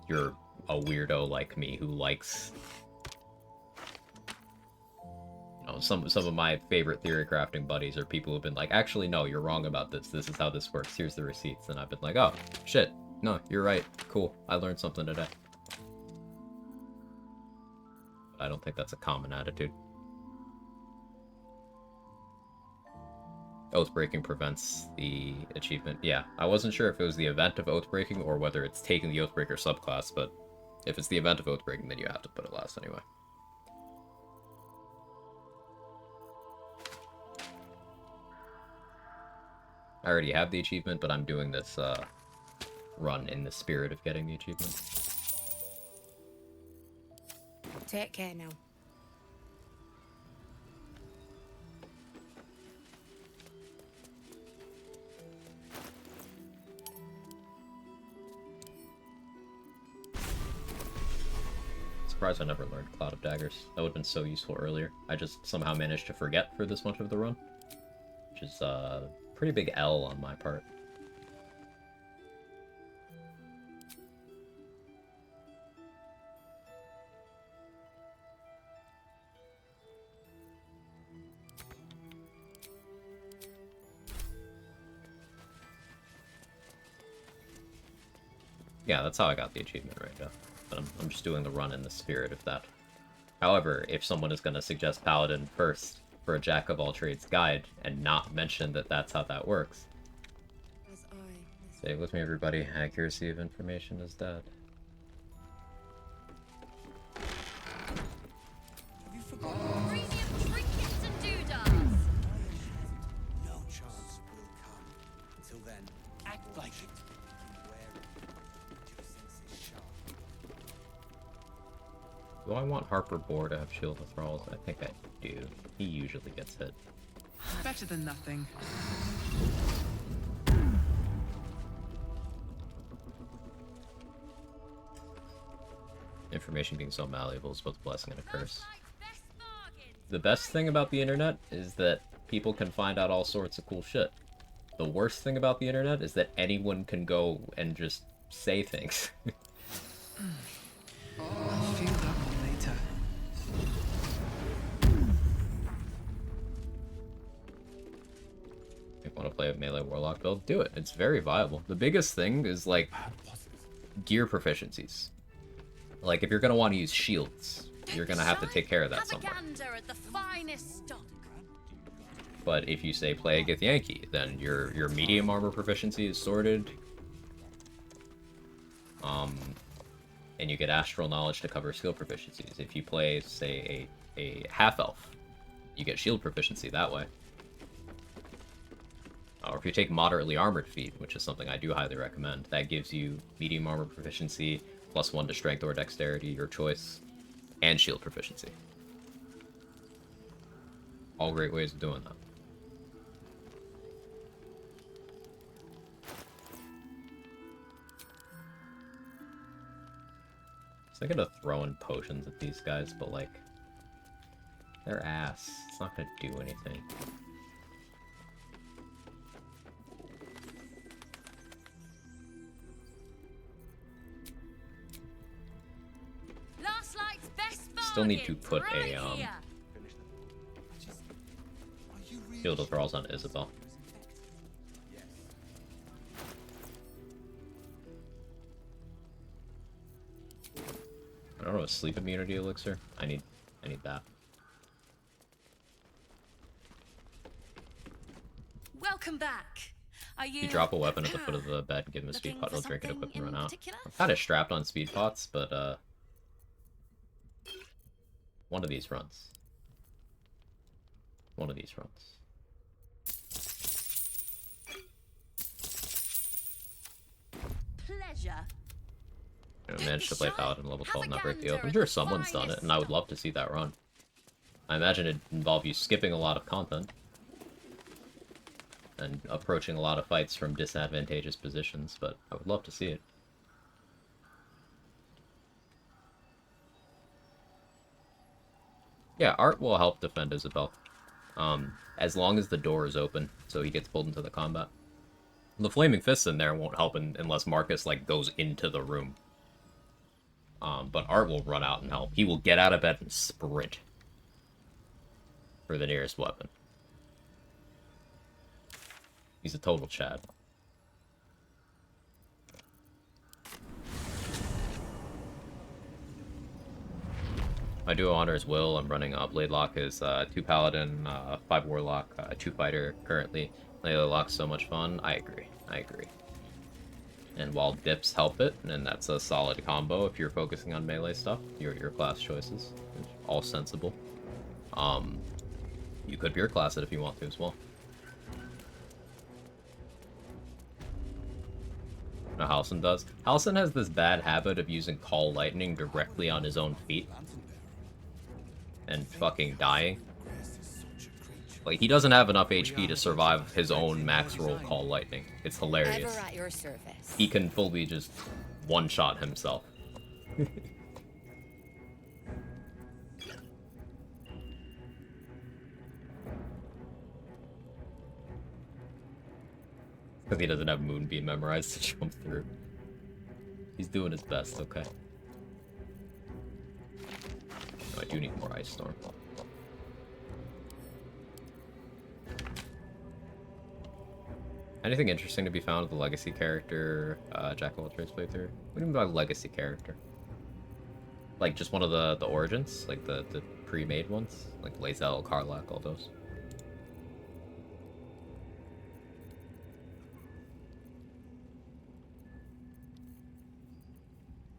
you're a weirdo like me who likes... Some of my favorite theory crafting buddies are people who've been like, actually, no, you're wrong about this. This is how this works. Here's the receipts. And I've been like, oh, shit. No, you're right. Cool. I learned something today. But I don't think that's a common attitude. Oathbreaking prevents the achievement. Yeah, I wasn't sure if it was the event of Oathbreaking or whether it's taking the Oathbreaker subclass, but if it's the event of Oathbreaking, then you have to put it last anyway. I already have the achievement, but I'm doing this run in the spirit of getting the achievement. Take care now. Surprised I never learned Cloud of Daggers. That would have been so useful earlier. I just somehow managed to forget for this much of the run. Which is pretty big L on my part. Yeah, that's how I got the achievement right now. But I'm just doing the run in the spirit of that. However, if someone is going to suggest Paladin first for a Jack of all trades guide and not mention that that's how that works. Stay with me, everybody. Accuracy of information is dead. Premium trinkets and doodads. No chance Like, Do I want Harper Boar to have Shield of Thralls? I think I do. He usually gets hit. Better than nothing. Information being so malleable is both a blessing and a curse. The best thing about the internet is that people can find out all sorts of cool shit. The worst thing about the internet is that anyone can go and just say things. I'll feel that one later. If you want to play a melee warlock build, do it. It's very viable. The biggest thing is, like, gear proficiencies. Like, if you're going to want to use shields, you're going to have to take care of that somewhere. But if you say play a Githyanki, then your medium armor proficiency is sorted. And you get astral knowledge to cover skill proficiencies. If you play, say, a half-elf, you get shield proficiency that way. Or if you take moderately armored feat, which is something I do highly recommend, that gives you medium armor proficiency, +1 to strength or dexterity, your choice, and shield proficiency. All great ways of doing that. I was thinking of throwing potions at these guys, but, like, they're ass. It's not gonna do anything. Last light's best Still need to put a Shield of Thralls on Isabel. I don't know, a sleep immunity elixir. I need that. Welcome back. Are you You drop a weapon at the foot of the bed and give him a speed pot, he'll drink it, equip, and run out. I'm kind of strapped on speed pots, but one of these runs. One of these runs. Pleasure. I managed to play Paladin level 12 and not break the oath. I'm sure someone's done it, and I would love to see that run. I imagine it'd involve you skipping a lot of content. And approaching a lot of fights from disadvantageous positions, but I would love to see it. Yeah, Art will help defend Isabel. As long as the door is open, so he gets pulled into the combat. The Flaming Fists in there won't help unless Marcus, like, goes into the room. But Art will run out and help. He will get out of bed and sprint for the nearest weapon. He's a total Chad. My duo honor is Will. I'm running Blade Lock is 2 Paladin, 5 Warlock, 2 Fighter currently. Blade Lock's so much fun. I agree. And while dips help it, and that's a solid combo if you're focusing on melee stuff, your class choices, all sensible. You could pure class it if you want to as well. No, Halsin does. Halsin has this bad habit of using Call Lightning directly on his own feet. And fucking dying. Like, he doesn't have enough HP to survive his own max roll Call Lightning. It's hilarious. Ever at your service. He can fully just one-shot himself. Because he doesn't have Moonbeam memorized to jump through. He's doing his best, okay. Oh, I do need more Ice Storm. Anything interesting to be found with the Legacy character, Jack of all Trades playthrough? What do you mean by Legacy character? Like, just one of the origins? Like, the pre-made ones? Like, Lae'zel, Karlach, all those?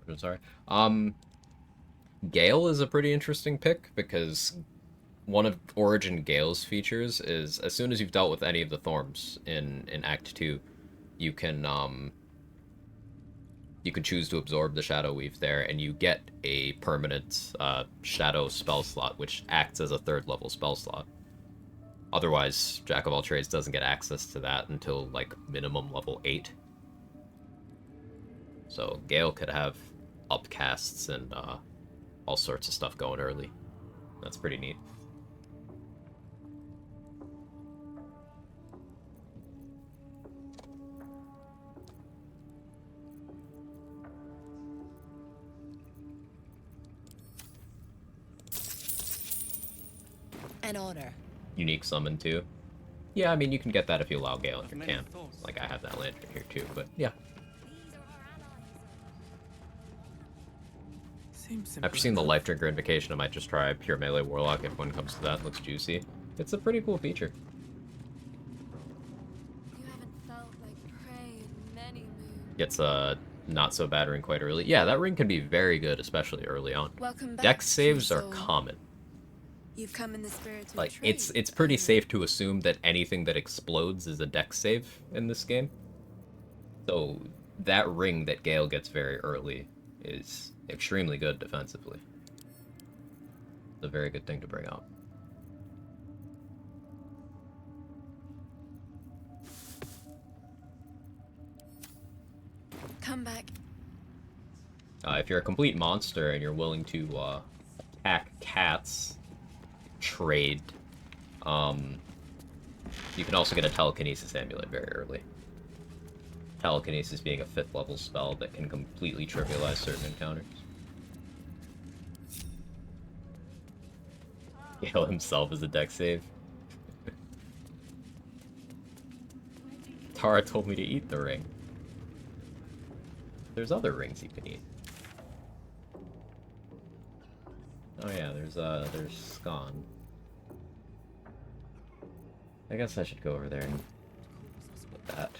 I'm sorry. Gale is a pretty interesting pick, because one of Origin Gale's features is, as soon as you've dealt with any of the Thorms in Act 2, you can choose to absorb the Shadow Weave there, and you get a permanent Shadow spell slot, which acts as a 3rd level spell slot. Otherwise, Jack of all trades doesn't get access to that until like minimum level 8. So Gale could have upcasts and all sorts of stuff going early. That's pretty neat. An honor. Unique summon too. Yeah, I mean, you can get that if you allow Gale in your camp. Like, I have that lantern here too, but yeah. After seeing the Life Drinker Invocation, I might just try Pure Melee Warlock if one comes to that. Looks juicy. It's a pretty cool feature. You haven't felt like prey in many moons. Gets a not so bad ring quite early. Yeah, that ring can be very good, especially early on. Welcome back, Dex saves are Soul. common. You've come in the spirit to Like, retreat. it's pretty safe to assume that anything that explodes is a Dex save in this game. So that ring that Gale gets very early is extremely good defensively. It's a very good thing to bring up. Come back. If you're a complete monster and you're willing to attack cats, trade, you can also get a Telekinesis Amulet very early. Telekinesis being a 5th level spell that can completely trivialize certain encounters. Gale himself is a dex save. Tara told me to eat the ring. There's other rings you can eat. Oh yeah, there's Scone. I guess I should go over there and split that.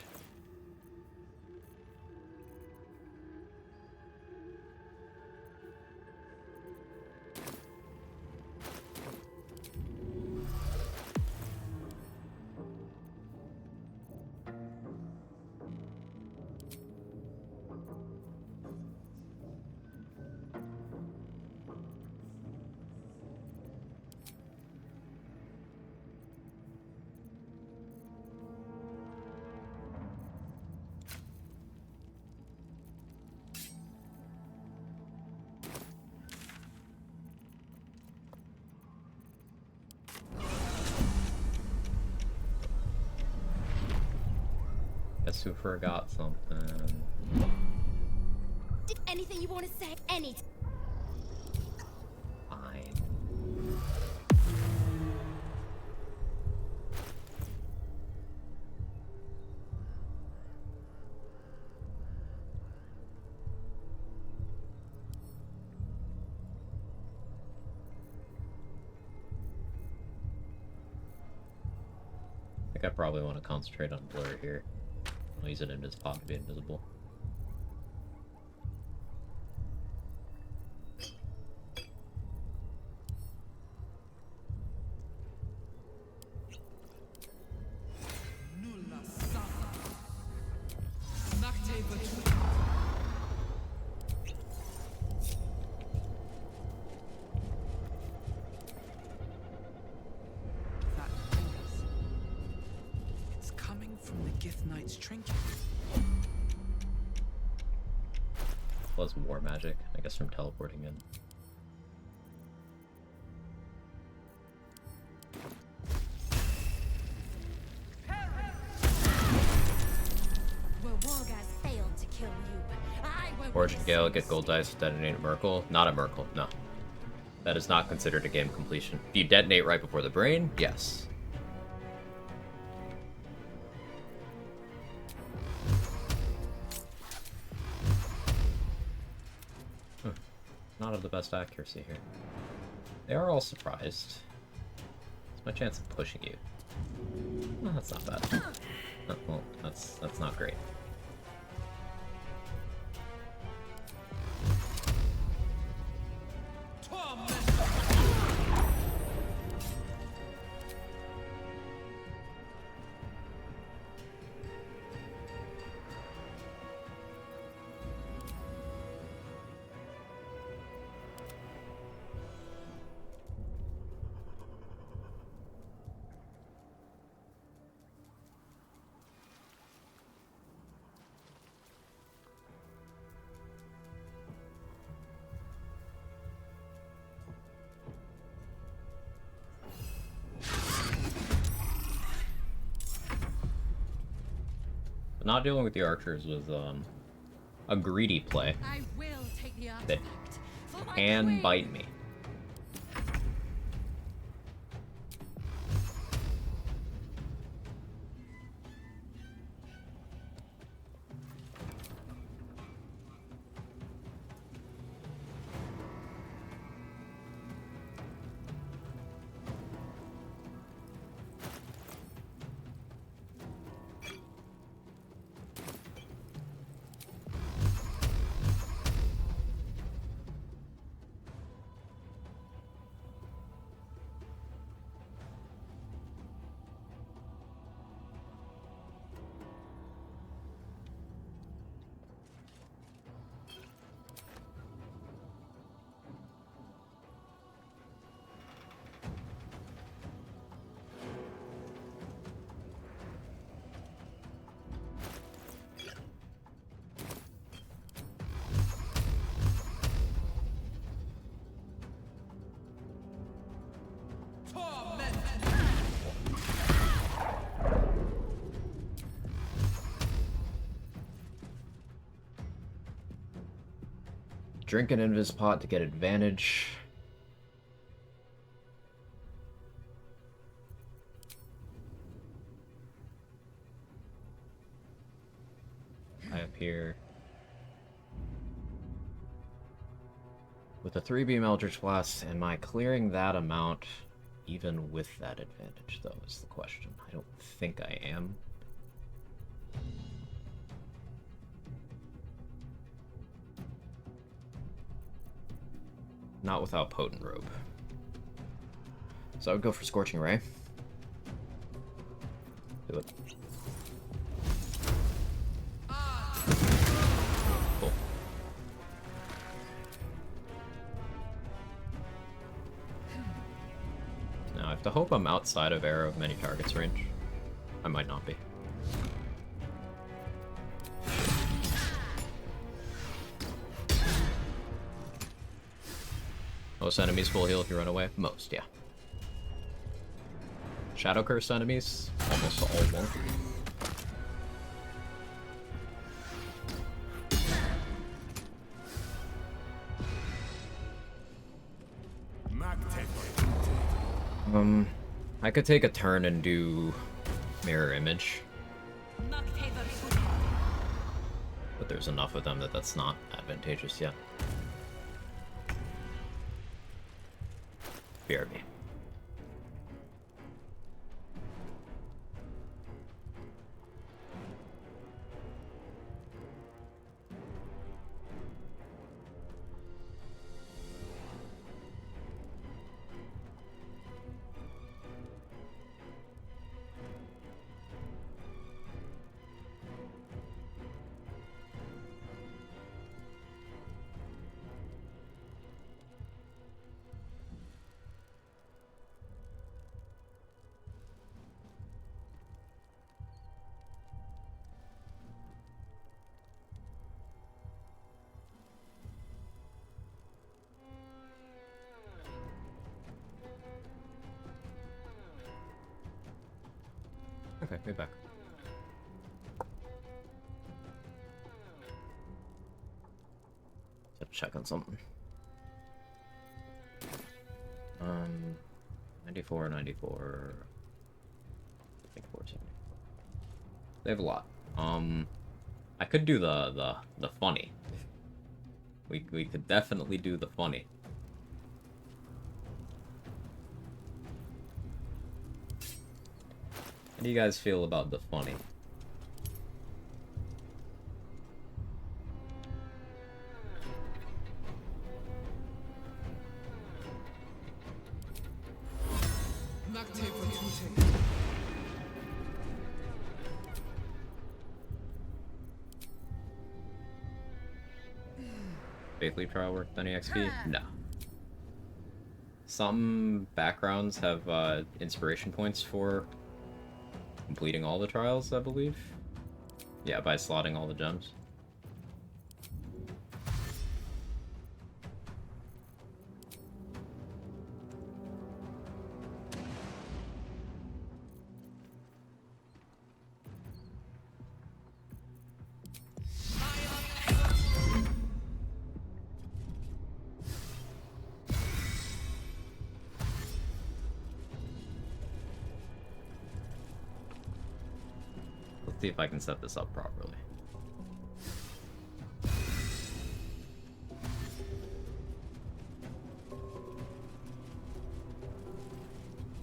Guess who forgot something? Anything you want to say? Any. Fine. I think I probably want to concentrate on Blur here. I'll use it in his pot to be invisible. That noise. It's coming from the Gith Knight's trinket. Plus war magic, I guess, from teleporting in. Where Wargaz failed to kill you, I won't. Origin Gale, get gold dice, detonate at Merkel. Not at Merkel, no. That is not considered a game completion. If you detonate right before the brain, yes. Not of the best accuracy here. They are all surprised. It's my chance of pushing you. Well, that's not bad. Oh, well, that's not great. not dealing with the archers was a greedy play I will take the that artifact for my can queen. bite me. Drink an Invis pot to get advantage. I appear with a 3-beam Eldritch Blast. Am I clearing that amount even with that advantage, though, is the question. I don't think I am. Not without Potent Robe. So I would go for Scorching Ray. Do it. Cool. Now I have to hope I'm outside of Arrow of Many Targets range. I might not be. Most enemies full heal if you run away? Most, yeah. Shadow Curse enemies? Almost all won't. I could take a turn and do Mirror Image. But there's enough of them that that's not advantageous yet. BRB. Okay, be back. Have to check on something. 94, 94. I think 470. They have a lot. I could do the funny. We could definitely do the funny. How do you guys feel about the funny? Faith Leap trial worth any XP? No. Some backgrounds have inspiration points for completing all the trials, I believe. Yeah, by slotting all the gems. See if I can set this up properly.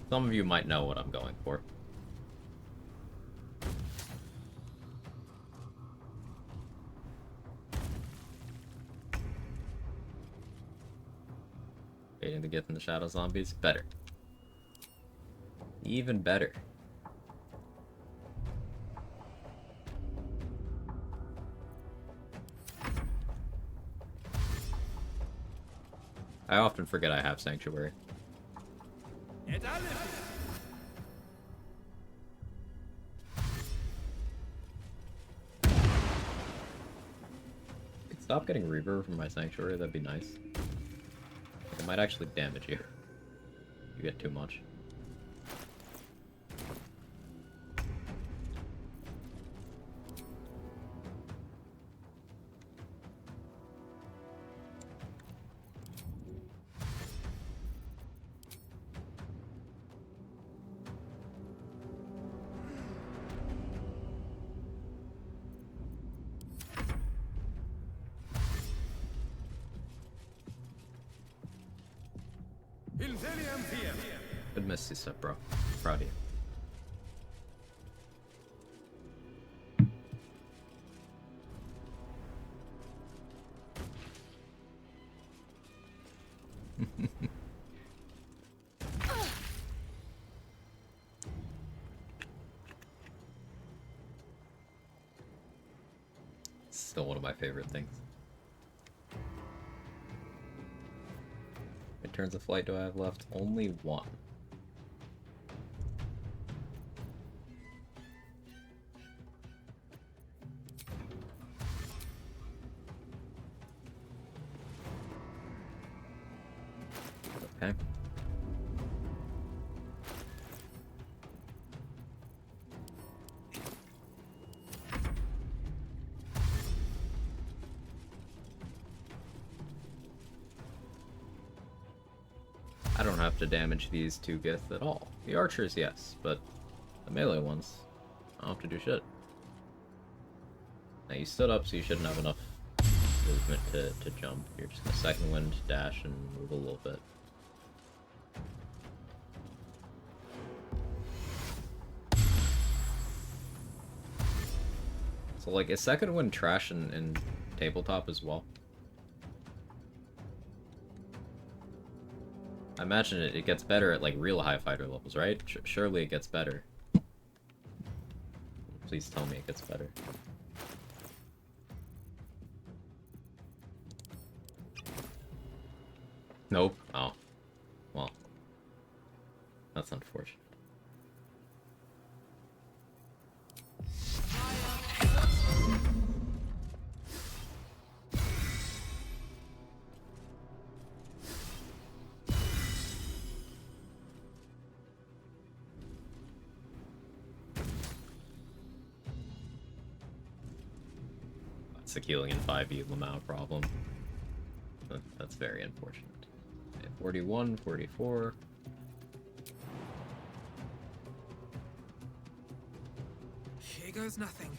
Some of you might know what I'm going for. Waiting to get in the shadow zombies? Better. Even better. I often forget I have Sanctuary. Stop getting reverb from my Sanctuary, that'd be nice. It might actually damage you. You get too much. Good Misty Step, bro. Proud of you. Still one of my favorite things. How many turns of flight do I have left? Only one. Okay. I don't have to damage these two Gith at all. The archers, yes, but the melee ones, I don't have to do shit. Now you stood up, so you shouldn't have enough movement to jump. You're just gonna second wind, dash, and move a little bit. So like, is second wind trash in tabletop as well? I imagine it gets better at like real high fighter levels, right? Surely it gets better. Please tell me it gets better. Nope. Oh. Well. That's unfortunate. It's a Keeling and 5e Lamau problem. That's very unfortunate. Okay, 41, 44. Here goes nothing.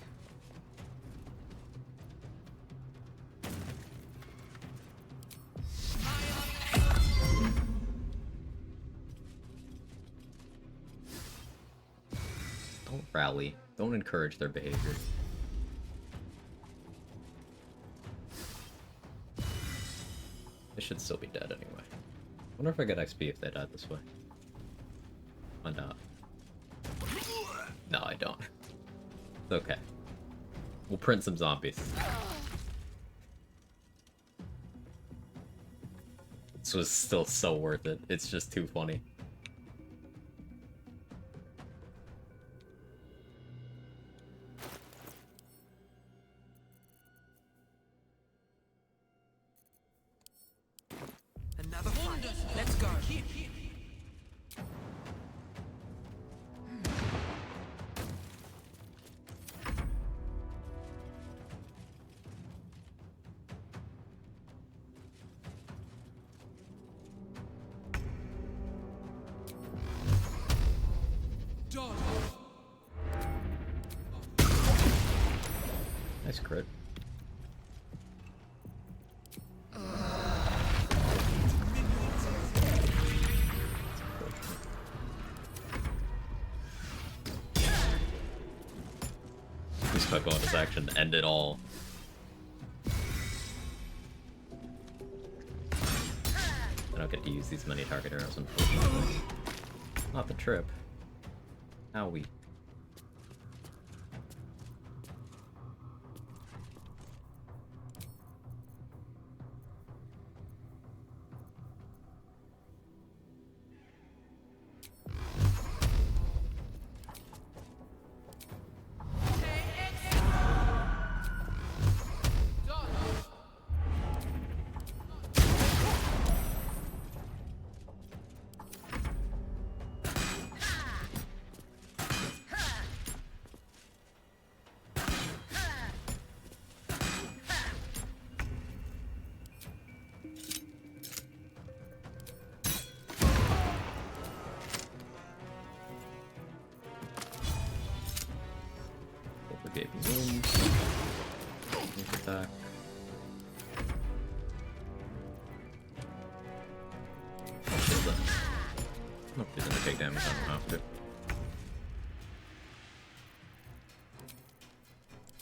Don't rally. Don't encourage their behavior. They should still be dead anyway. Wonder if I get XP if they died this way. Find out. No, I don't. It's okay. We'll print some zombies. This was still so worth it. It's just too funny. Another fight. Let's go. Nice crit. Use my bonus action to end it all. I don't get to use these many target arrows, unfortunately. Not the trip. How we. Attack. Nope, he's gonna take damage, I don't have to.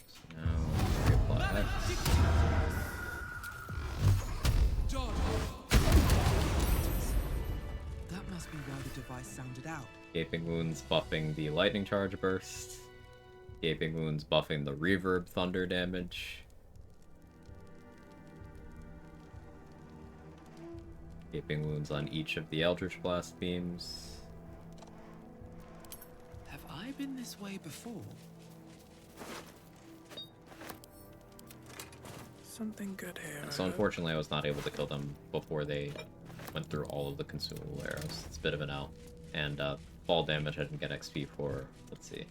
So now, reapply X. That must be why the device sounded out. Gaping Wounds buffing the Lightning Charge burst. Gaping Wounds buffing the Reverb Thunder damage. Gaping Wounds on each of the Eldritch Blast beams. Have I been this way before? Something good here. So unfortunately I was not able to kill them before they went through all of the consumable arrows. It's a bit of an out. And fall damage I didn't get XP for. Let's see.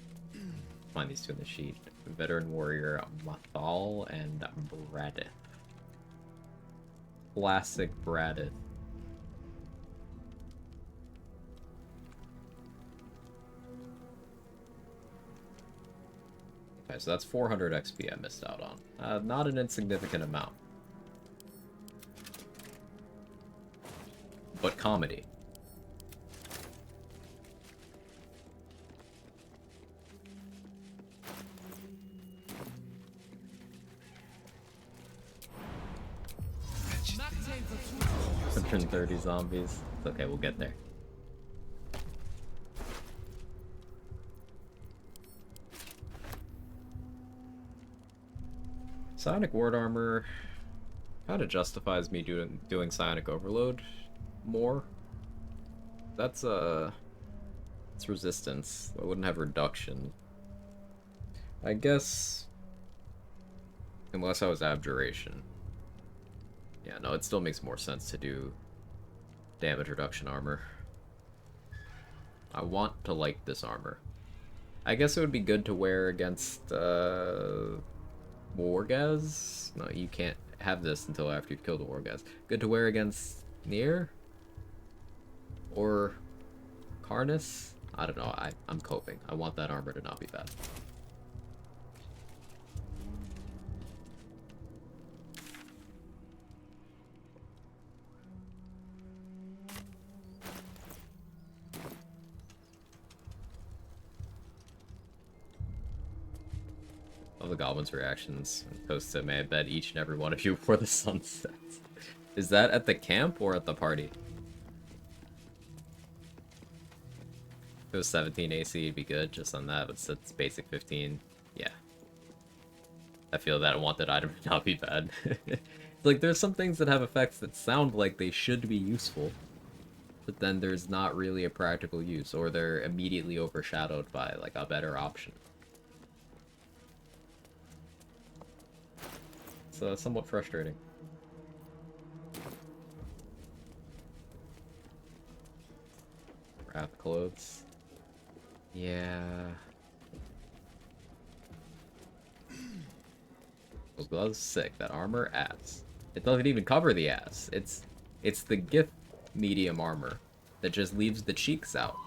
Find these two in the sheet. Veteran Warrior Mathal and Bradith. Classic Bradith. Okay, so that's 400 XP I missed out on. Not an insignificant amount. But comedy. $130 zombies. It's okay, we'll get there. Psionic Ward Armor kind of justifies me doing Psionic Overload more. That's it's resistance. I wouldn't have reduction. I guess unless I was Abjuration. Yeah, no, it still makes more sense to do damage reduction armor. I want to like this armor. I guess it would be good to wear against Wargaz? No, you can't have this until after you've killed a Wargaz. Good to wear against Nier? Or Karnus? I don't know, I'm coping. I want that armor to not be bad. Of the goblins' reactions. Post may I bet each and every one of you before the sun sets. Is that at the camp or at the party? If it was 17 AC, it'd be good just on that, but it's basic 15. Yeah. I feel that wanted item would not be bad. Like, there's some things that have effects that sound like they should be useful, but then there's not really a practical use, or they're immediately overshadowed by, like, a better option. It's somewhat frustrating. Wrath clothes. Yeah. Those gloves sick. That armor ass. It doesn't even cover the ass. It's the gift medium armor that just leaves the cheeks out.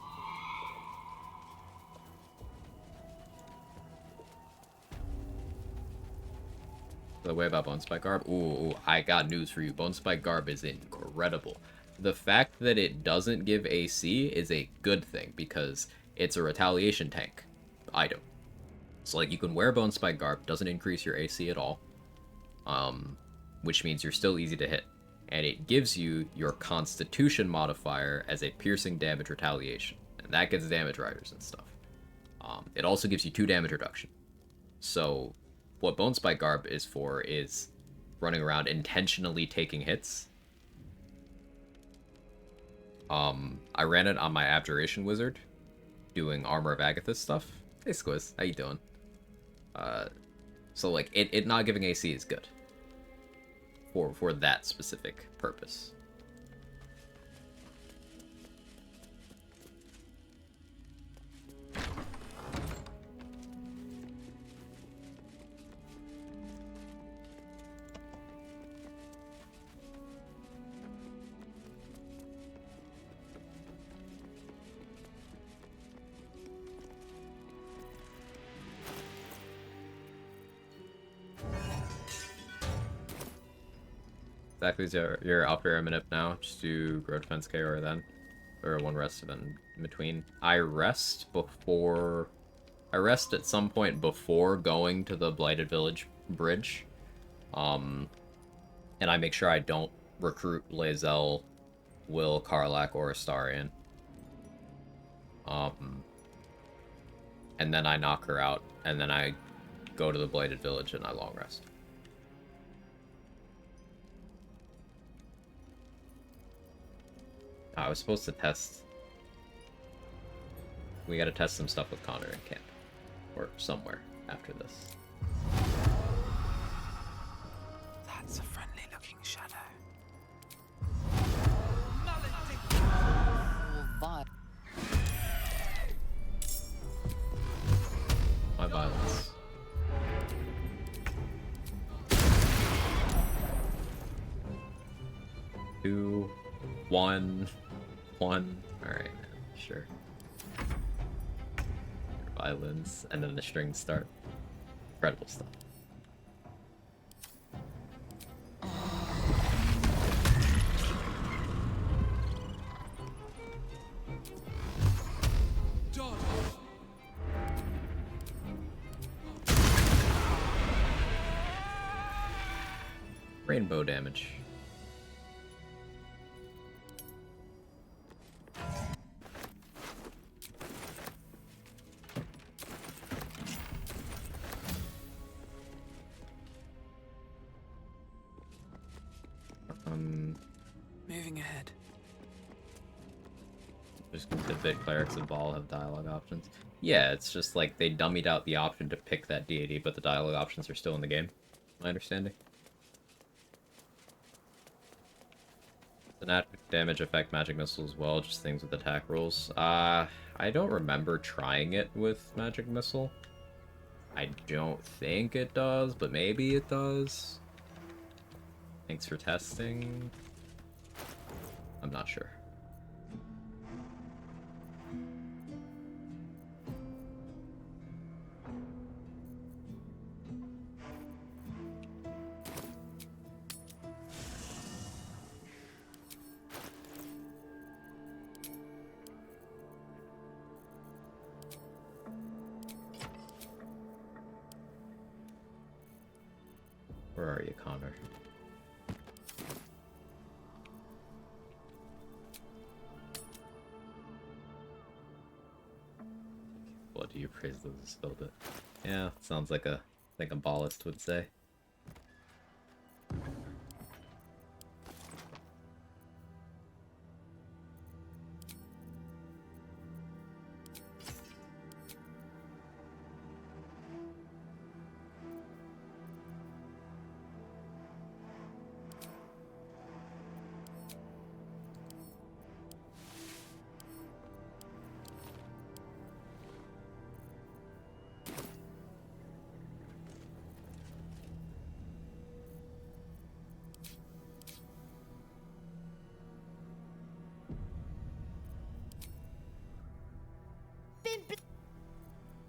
the way about Bone Spike Garb? Ooh, I got news for you. Bone Spike Garb is incredible. The fact that it doesn't give AC is a good thing, because it's a retaliation tank item. So, like, you can wear Bone Spike Garb, doesn't increase your AC at all, which means you're still easy to hit. And it gives you your Constitution modifier as a piercing damage retaliation, and that gets damage riders and stuff. It also gives you 2 damage reduction. So, what Bone Spike Garb is for is running around intentionally taking hits. I ran it on my Abjuration Wizard, doing Armor of Agathis stuff. Hey Squiz, how you doing? So like, it not giving AC is good. For that specific purpose. Exactly, you're up your Eminip now. Just do Grow Defense KO then. Or 1 rest in between. I rest at some point before going to the Blighted Village bridge. And I make sure I don't recruit Lae'zel, Will, Karlach, or Astarion. And then I knock her out, and then I go to the Blighted Village and I long rest. I was supposed to test... We gotta test some stuff with Connor in camp. Or somewhere after this. That's a friendly-looking shadow. My violence. Two, one. Alright, man. Sure. Violence, and then the strings start. Incredible stuff. Rainbow damage. Moving ahead. Just the bit clerics of Baal have dialogue options. Yeah, it's just like they dummied out the option to pick that deity, but the dialogue options are still in the game. My understanding. The nat damage affect magic missile as well, just things with attack rules. I don't remember trying it with magic missile. I don't think it does, but maybe it does. Thanks for testing. I'm not sure. Where are you, Connor? What do you praise those who spilled it? Yeah, sounds like a ballist would say.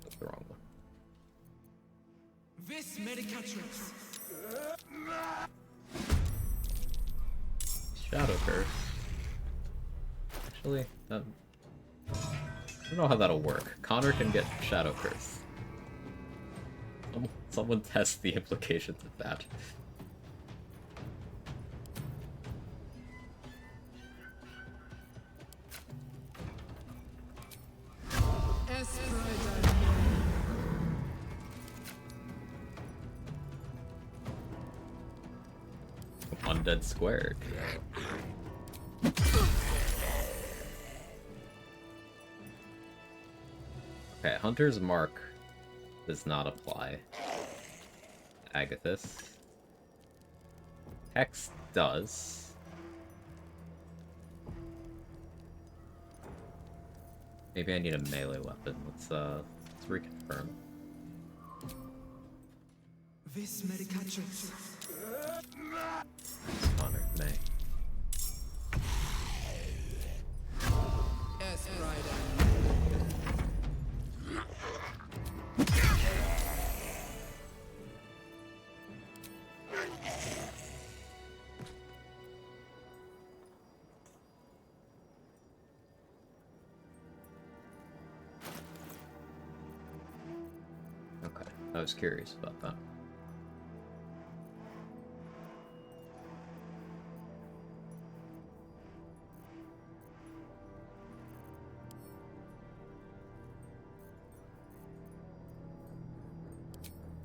That's the wrong one. Vis Medicatrix. Shadow Curse. Actually, that... I don't know how that'll work. Connor can get Shadow Curse. Someone test the implications of that. Undead squared. Okay, Hunter's Mark does not apply. Agathis. Hex does. Maybe I need a melee weapon. Let's reconfirm. Vis medicatrix. Connor, May. Yes, Rider. Okay, I was curious about that.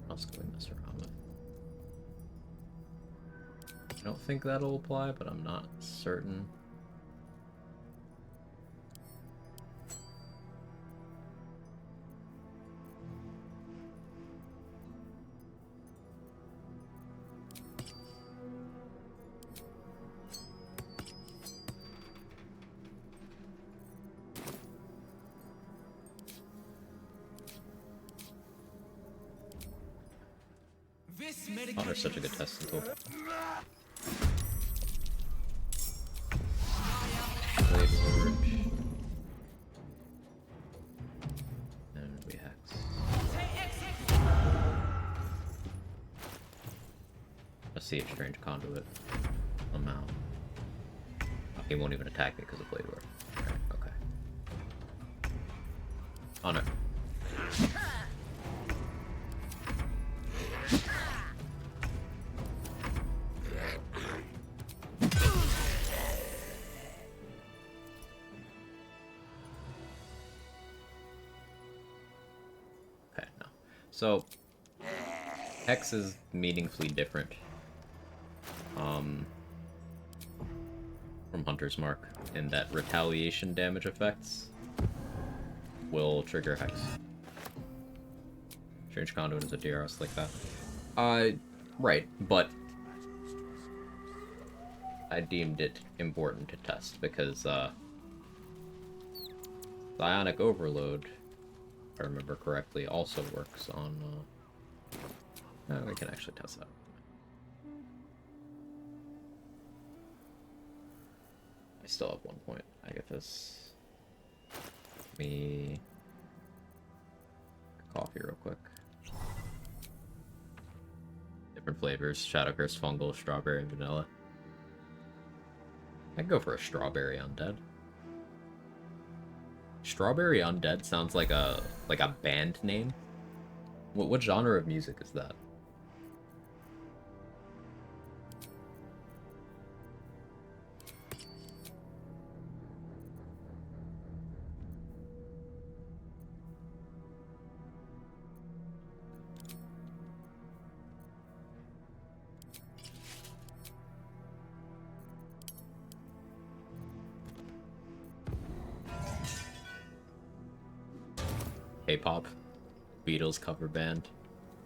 What else can we mess around with? I don't think that'll apply, but I'm not certain. Connor's such a good testing tool. Blade Lord. And we hex. A Siege Strange Conduit. Amount. Oh, he won't even attack me because of Blade Lord. Right, okay. Honor. So, Hex is meaningfully different from Hunter's Mark in that retaliation damage effects will trigger Hex. Strange Conduit is a DRS like that. Right, but I deemed it important to test because Psionic Overload, if I remember correctly, also works on, we can actually test that. I still have 1 point. I get this. Let me... coffee real quick. Different flavors. Shadow Curse, Fungal, Strawberry, and Vanilla. I'd go for a Strawberry Undead. Strawberry Undead sounds like a band name. What genre of music is that? K-pop, Beatles cover band,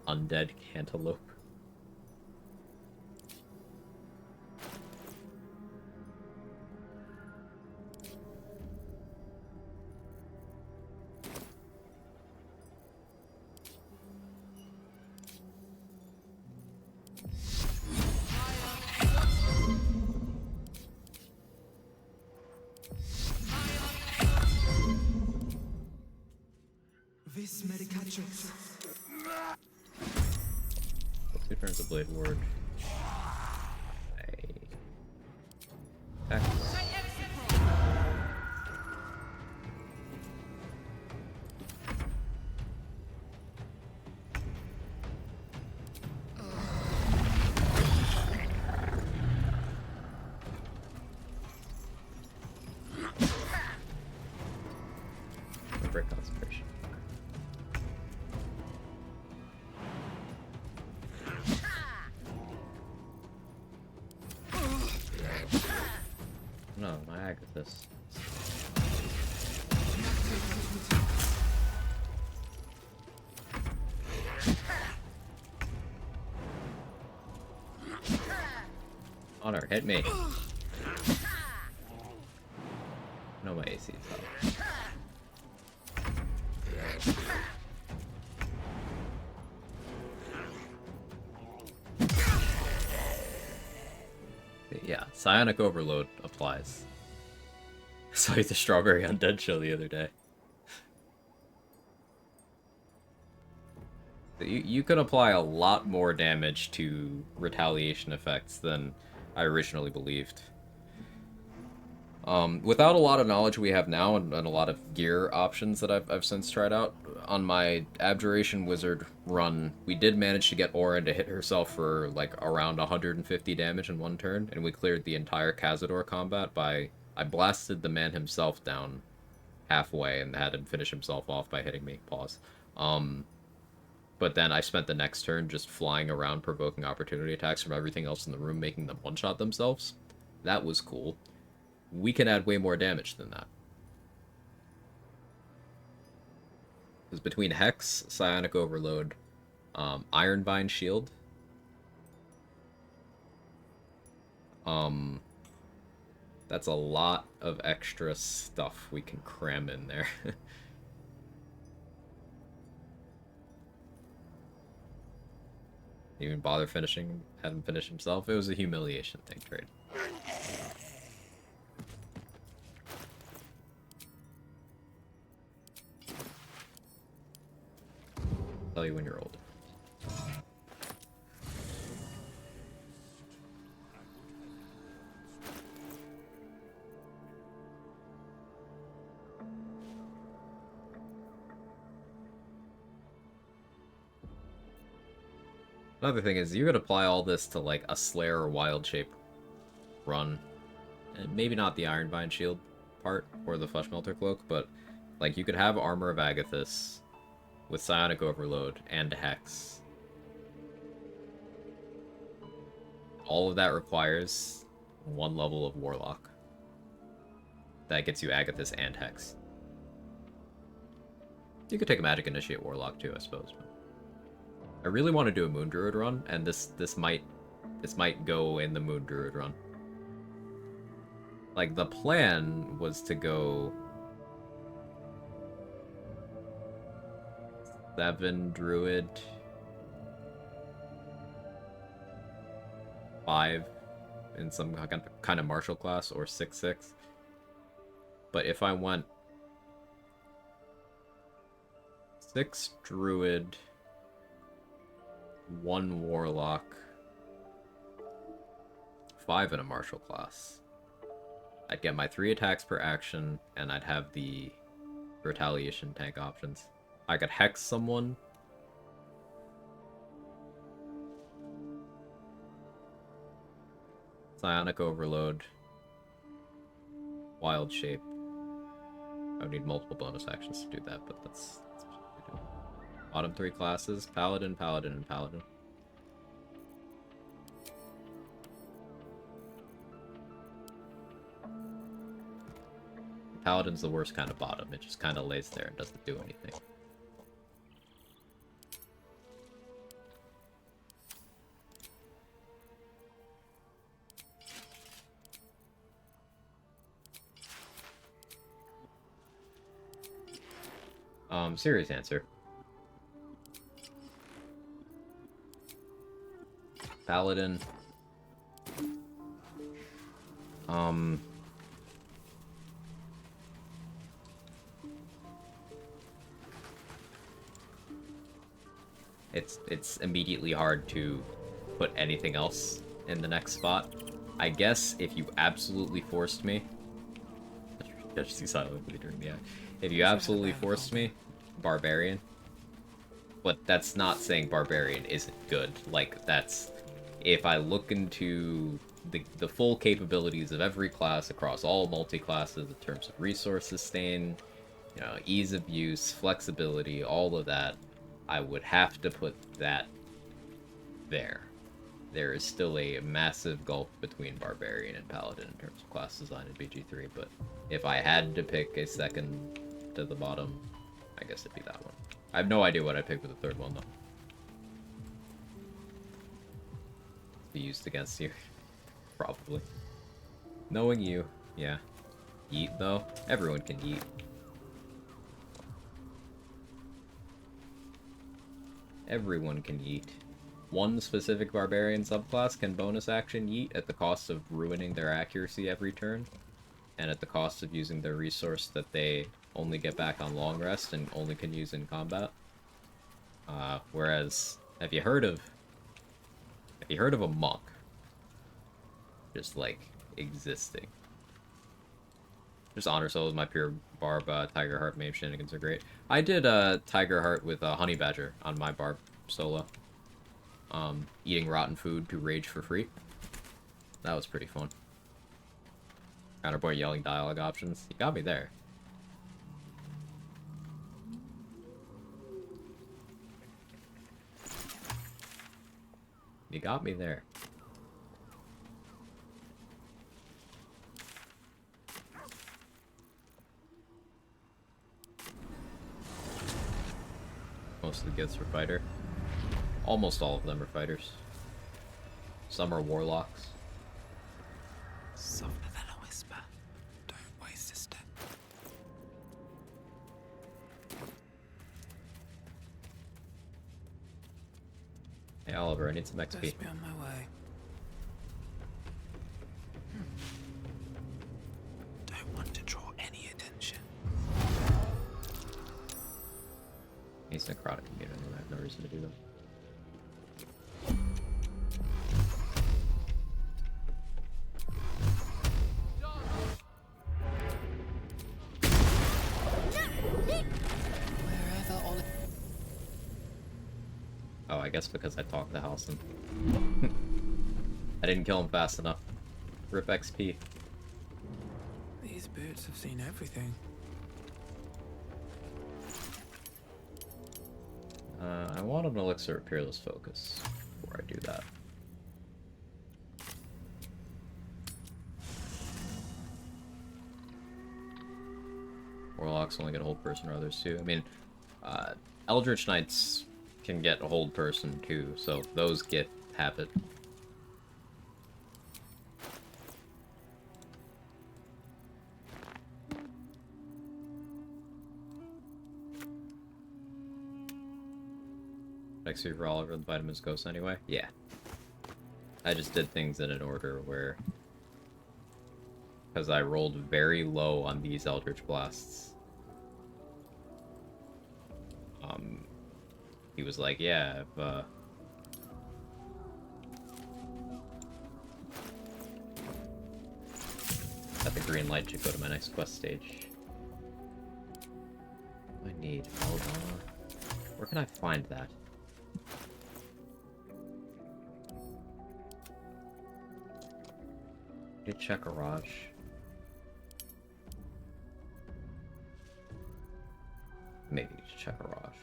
Undead Cantaloupe. Vis medicatrix. turns of Blade Ward. Hex. Break concentration. No, my Agathis. Honor, hit me. No, my AC is up. Yeah, Psionic Overload applies. I saw you the Strawberry Undead show the other day. You could apply a lot more damage to retaliation effects than I originally believed. Without a lot of knowledge we have now and a lot of gear options that I've since tried out, on my Abjuration Wizard run, we did manage to get Orin to hit herself for like around 150 damage in one turn, and we cleared the entire Cazador combat by... I blasted the man himself down halfway and had him finish himself off by hitting me. Pause. But then I spent the next turn just flying around provoking opportunity attacks from everything else in the room, making them one-shot themselves. That was cool. We can add way more damage than that. Because between Hex, Psionic Overload, Ironbind Shield, that's a lot of extra stuff we can cram in there. Even bother finishing, had him finish himself. It was a humiliation thing, trade. Tell you when you're older. Another thing is, you could apply all this to, like, a Slayer or Wild Shape run. And maybe not the Ironbind Shield part, or the Flesh Melter Cloak, but, like, you could have Armor of Agathis with Psionic Overload and Hex. All of that requires one level of Warlock. That gets you Agathis and Hex. You could take a Magic Initiate Warlock too, I suppose. But I really want to do a Moon Druid run, and this might go in the Moon Druid run. Like, the plan was to go 7 Druid, 5 in some kind of martial class, or 6/6. But if I went 6 Druid, 1 Warlock, 5 in a martial class, I'd get my 3 attacks per action, and I'd have the retaliation tank options. I could Hex someone. Psionic Overload. Wild Shape. I would need multiple bonus actions to do that, but that's what we do. Bottom 3 classes, Paladin, Paladin, and Paladin. Paladin's the worst kind of bottom. It just kind of lays there and doesn't do anything. Serious answer. Paladin. It's immediately hard to put anything else in the next spot. I guess if you absolutely forced me... Judge see silently during the act. If you absolutely forced me, Barbarian. But that's not saying Barbarian isn't good. Like, that's... If I look into the full capabilities of every class across all multi-classes in terms of resource sustain, you know, ease of use, flexibility, all of that, I would have to put that there. There is still a massive gulf between Barbarian and Paladin in terms of class design in BG3, but if I had to pick a second to the bottom, I guess it'd be that one. I have no idea what I'd pick for the third one, though. Be used against you. Probably. Knowing you, yeah. Yeet, though? Everyone can yeet. Everyone can yeet. One specific Barbarian subclass can bonus action yeet at the cost of ruining their accuracy every turn, and at the cost of using their resource that they only get back on long rest and only can use in combat. Whereas, have you heard of a monk just like existing? Just Honor Soul is my pure barb. Tiger Heart Mage shenanigans are great. I did Tiger Heart with Honey Badger on my barb solo. Eating rotten food to rage for free. That was pretty fun. Counterpoint yelling dialogue options. You got me there. You got me there. Most of the gifts were fighter. Almost all of them are fighters. Some are warlocks. Softer than a whisper. Don't waste a step. Hey Oliver, I need some XP. Best be on my way. Don't want to draw any attention. He's necrotic immune, and I have no reason to do that. Oh, I guess because I talked to Halson. I didn't kill him fast enough. Rip XP. These boots have seen everything. I want an elixir of Peerless Focus before I do that. Warlocks only get a hold person or others too. I mean, Eldritch Knights can get a hold person too, so those have it. Next year for all of the vitamins ghosts anyway? Yeah. I just did things in an order where... Because I rolled very low on these Eldritch Blasts. He was like, yeah, if, got the green light to go to my next quest stage. I need Eldar. Where can I find that? Did check Garage. Maybe check Garage.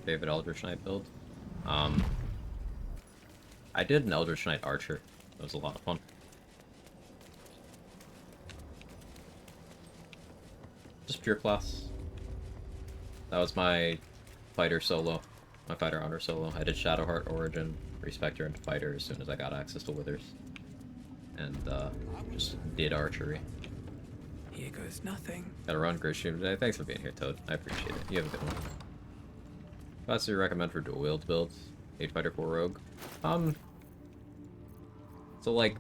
Favorite Eldritch Knight build? I did an Eldritch Knight Archer. That was a lot of fun. Just pure class. That was my fighter solo. My fighter honor solo. I did Shadowheart Origin, Respector into fighter as soon as I got access to Withers. And just did archery. Here goes nothing. Gotta run, great stream today. Thanks for being here, Toad. I appreciate it. You have a good one. Class do you recommend for dual wield builds? 8 Fighter 4 Rogue. So like,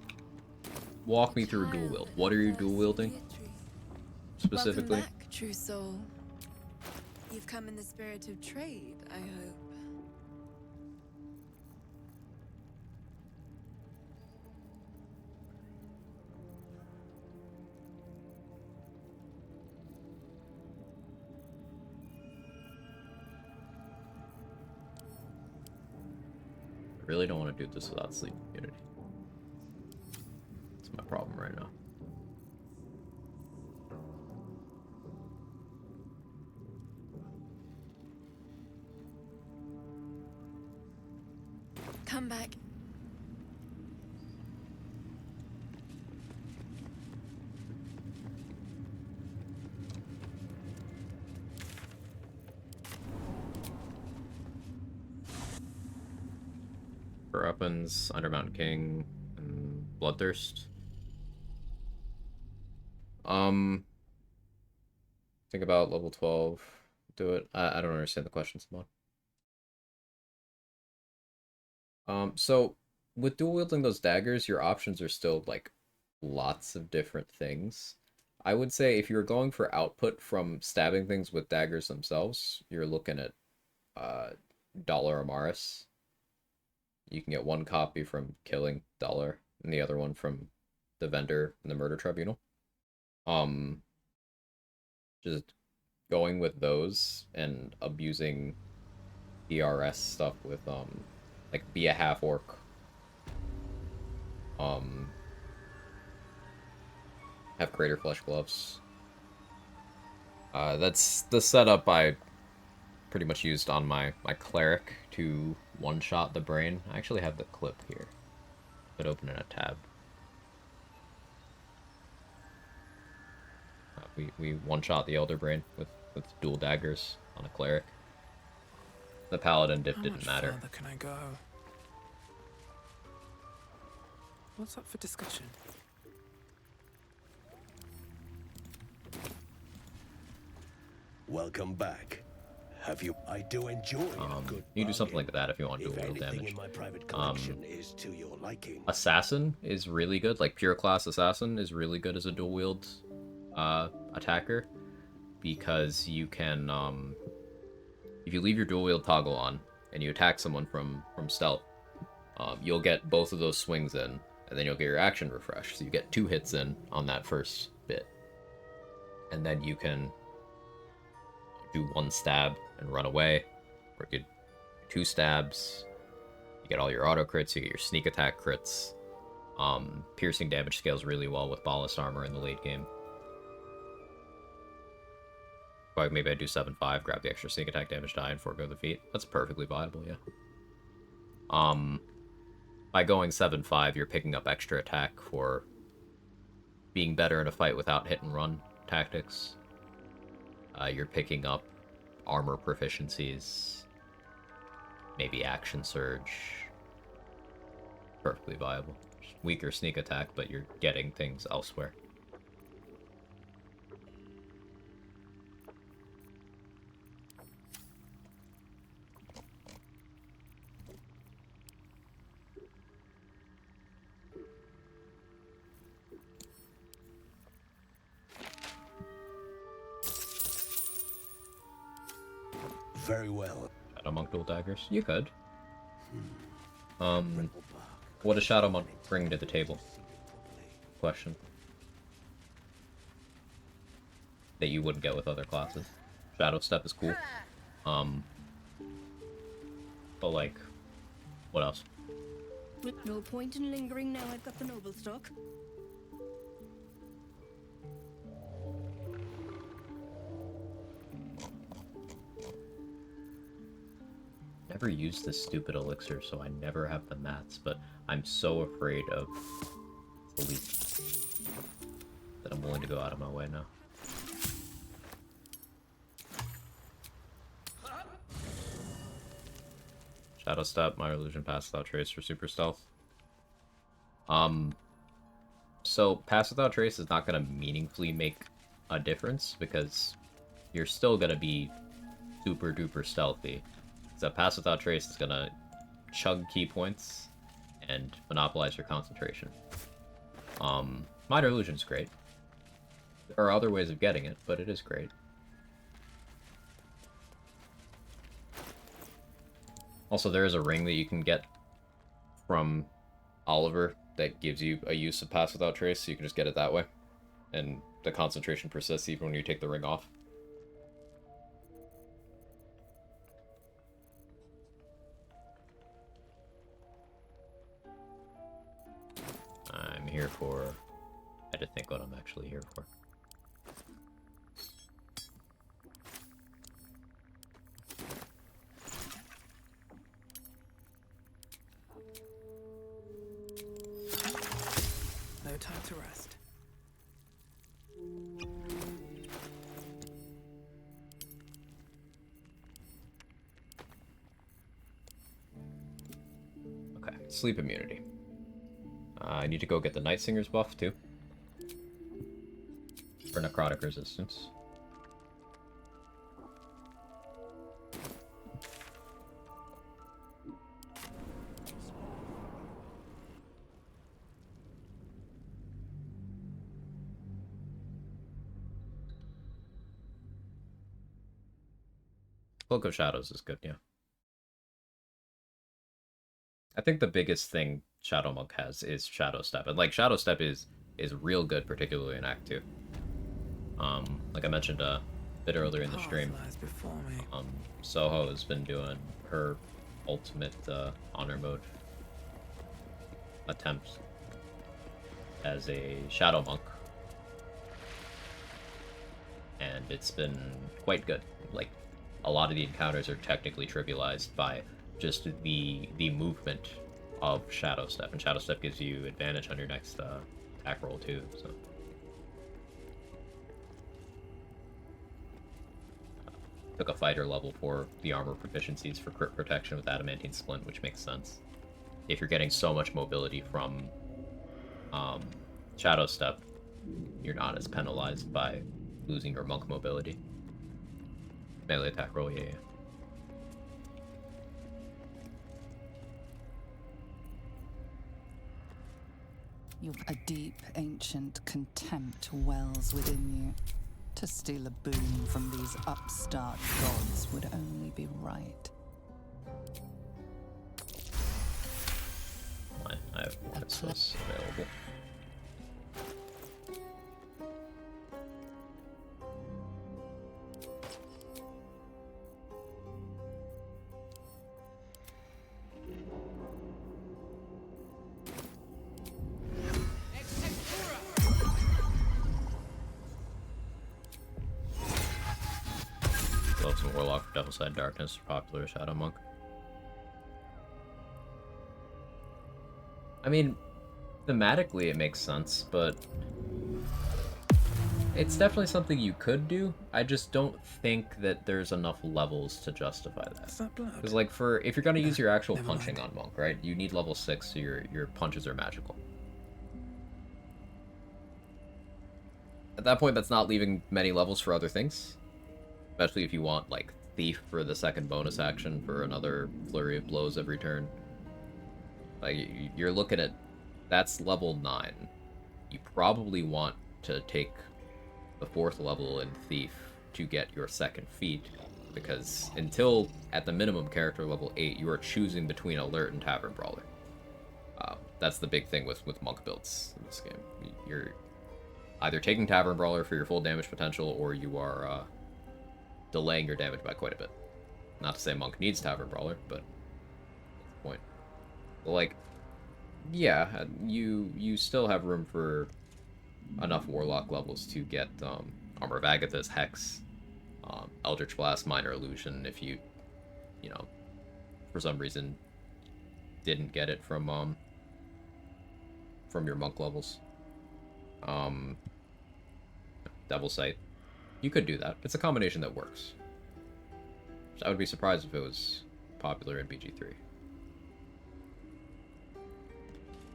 walk me through dual wield. What are you dual wielding? Specifically? Welcome back, true soul. You've come in the spirit of trade, I hope. I really don't want to do this without sleep immunity. That's my problem right now. Come back. For weapons, Undermountain King, and Bloodthirst. Think about level 12. Do it. I don't understand the question, Simone. So with dual wielding those daggers, your options are still like lots of different things. I would say if you're going for output from stabbing things with daggers themselves, you're looking at Dollar Amaris. You can get one copy from killing Dollar and the other one from the vendor in the Murder Tribunal. Just going with those and abusing ERS stuff with like be a half orc. Have Crater Flesh gloves. That's the setup I pretty much used on my cleric to one-shot the brain. I actually have the clip here, but open in a tab. We one-shot the Elder Brain with dual daggers on a cleric. The paladin dip didn't matter. How much further can I go? What's up for discussion? Welcome back. Have you? I do enjoy a good You do something like that if you want dual if wield anything damage. in my private collection is to your liking. Assassin is really good. Like pure class assassin is really good as a dual wield attacker, because you can if you leave your dual wield toggle on and you attack someone from stealth, you'll get both of those swings in, and then you'll get your action refresh. So you get 2 hits in on that first bit, and then you can do 1 stab and run away, or you get 2 stabs. You get all your auto crits. You get your sneak attack crits. Piercing damage scales really well with ballast armor in the late game. Like maybe I do 7-5, grab the extra sneak attack damage die, and forego the feat. That's perfectly viable, yeah. By going 7-5, you're picking up extra attack for being better in a fight without hit and run tactics. You're picking up armor proficiencies, maybe action surge. Perfectly viable. Just weaker sneak attack, but you're getting things elsewhere. Very well. Shadow Monk dual daggers? You could. What does Shadow Monk bring to the table? Question. That you wouldn't get with other classes. Shadow Step is cool. But like, what else? No point in lingering now I've got the noble stock. Never used this stupid elixir, so I never have the mats, but I'm so afraid of the leak that I'm willing to go out of my way now. Shadow Step, Minor Illusion, Pass Without Trace for Super Stealth. So Pass Without Trace is not going to meaningfully make a difference because you're still gonna be super duper stealthy. So Pass Without Trace is gonna chug key points and monopolize your concentration. Minor Illusion's great. There are other ways of getting it, but it is great. Also, there is a ring that you can get from Oliver that gives you a use of Pass Without Trace, so you can just get it that way. And the concentration persists even when you take the ring off. I'm here for... I had to think what I'm actually here for. No time to rest. Okay, sleep immunity. I need to go get the Night Singer's buff, too. For necrotic resistance. Cloak of Shadows is good, yeah. I think the biggest thing Shadow Monk has is Shadow Step. And like Shadow Step is real good, particularly in Act 2. Like I mentioned a bit earlier in the stream, Soho has been doing her ultimate honor mode attempt as a Shadow Monk. And it's been quite good. Like, a lot of the encounters are technically trivialized by just the movement of Shadow Step, and Shadow Step gives you advantage on your next attack roll too. So took a fighter level for the armor proficiencies for crit protection with Adamantine Splint, which makes sense. If you're getting so much mobility from Shadow Step, you're not as penalized by losing your monk mobility. Melee attack roll, yeah. A deep, ancient contempt wells within you. To steal a boon from these upstart gods would only be right. I have Mortisus available. Gloves and Warlock for Devilside Darkness, popular Shadow Monk. I mean, thematically it makes sense, but it's definitely something you could do. I just don't think that there's enough levels to justify that. Because like if you're gonna use your actual punching on Monk, right? You need level 6 so your punches are magical. At that point, that's not leaving many levels for other things. Especially if you want, like, Thief for the second bonus action for another flurry of blows every turn. Like, you're looking at... That's level 9. You probably want to take the 4th level in Thief to get your second feat. Because until, at the minimum, character level 8, you are choosing between Alert and Tavern Brawler. That's the big thing with Monk builds in this game. You're either taking Tavern Brawler for your full damage potential, or you are... delaying your damage by quite a bit. Not to say Monk needs Tavern Brawler, but that's the point. Like, yeah, you still have room for enough Warlock levels to get Armor of Agatha's Hex, Eldritch Blast, Minor Illusion, if you know, for some reason didn't get it from your Monk levels. Devil Sight. You could do that. It's a combination that works. So I would be surprised if it was popular in BG3.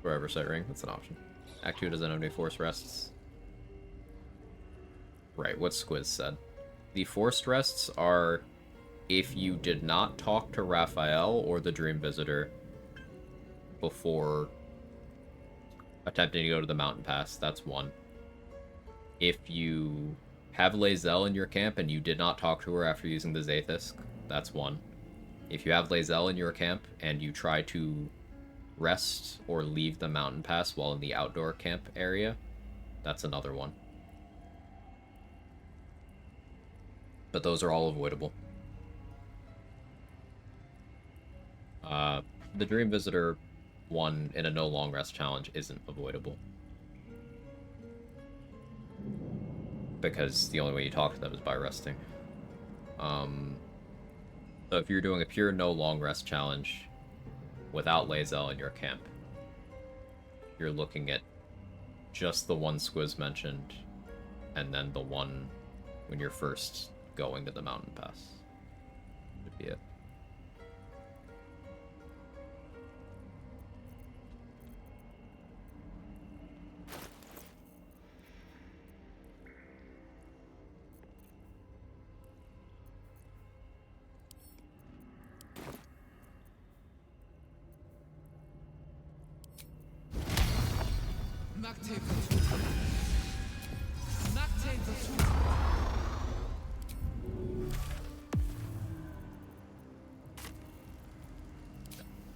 Forever Sight Ring, that's an option. Act 2 doesn't have any force rests. Right, what Squiz said. The forced rests are if you did not talk to Raphael or the Dream Visitor before attempting to go to the mountain pass. That's one. If you have Lae'zel in your camp and you did not talk to her after using the Zaith'isk, that's one. If you have Lae'zel in your camp and you try to rest or leave the mountain pass while in the outdoor camp area, that's another one. But those are all avoidable. The Dream Visitor one in a no long rest challenge isn't avoidable. Because the only way you talk to them is by resting. So if you're doing a pure no long rest challenge without Lae'zel in your camp, you're looking at just the one Squiz mentioned, and then the one when you're first going to the mountain pass. Would be it.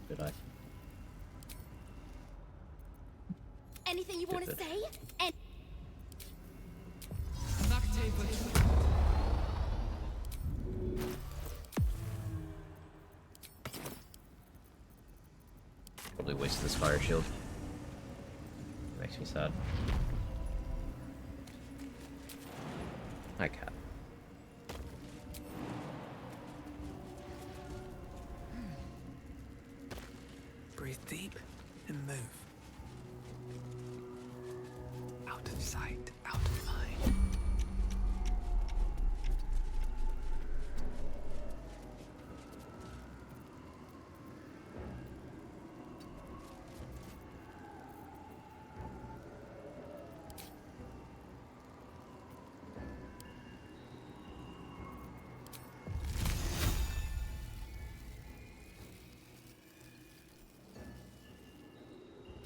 Did I? Anything you want to say? And Probably wasted this fire shield. Makes me sad. Hi, cat. Breathe deep and move. Out of sight, out of mind.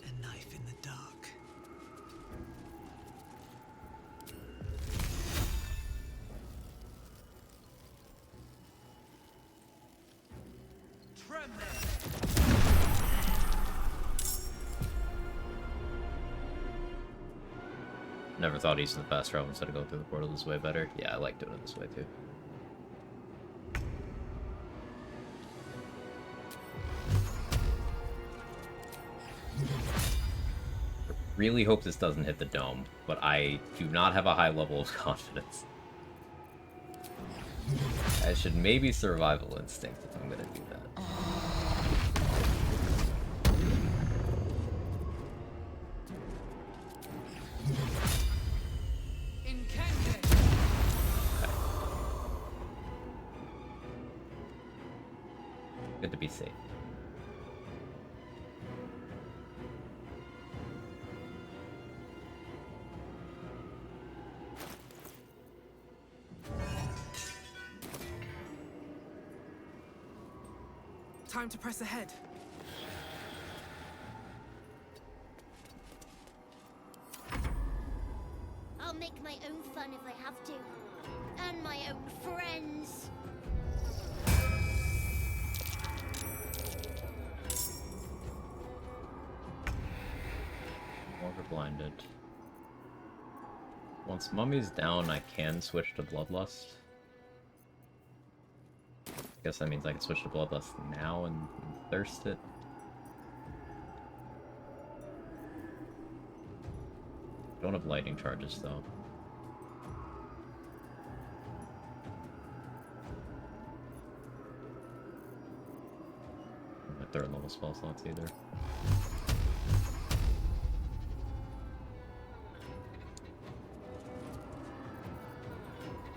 A knife in the dark. Never thought using the fast travel instead of going through the portal this way better. Yeah, I like doing it this way too. Really hope this doesn't hit the dome, but I do not have a high level of confidence. I should maybe survival instinct if I'm gonna do that. Good to be safe. Time to press ahead. I'll make my own fun if I have to. And my own friends. Longer blinded. Once Mummy's down, I can switch to Bloodlust. I guess that means I can switch to Bloodlust now and thirst it. Don't have lightning charges though. My third level spell slots either.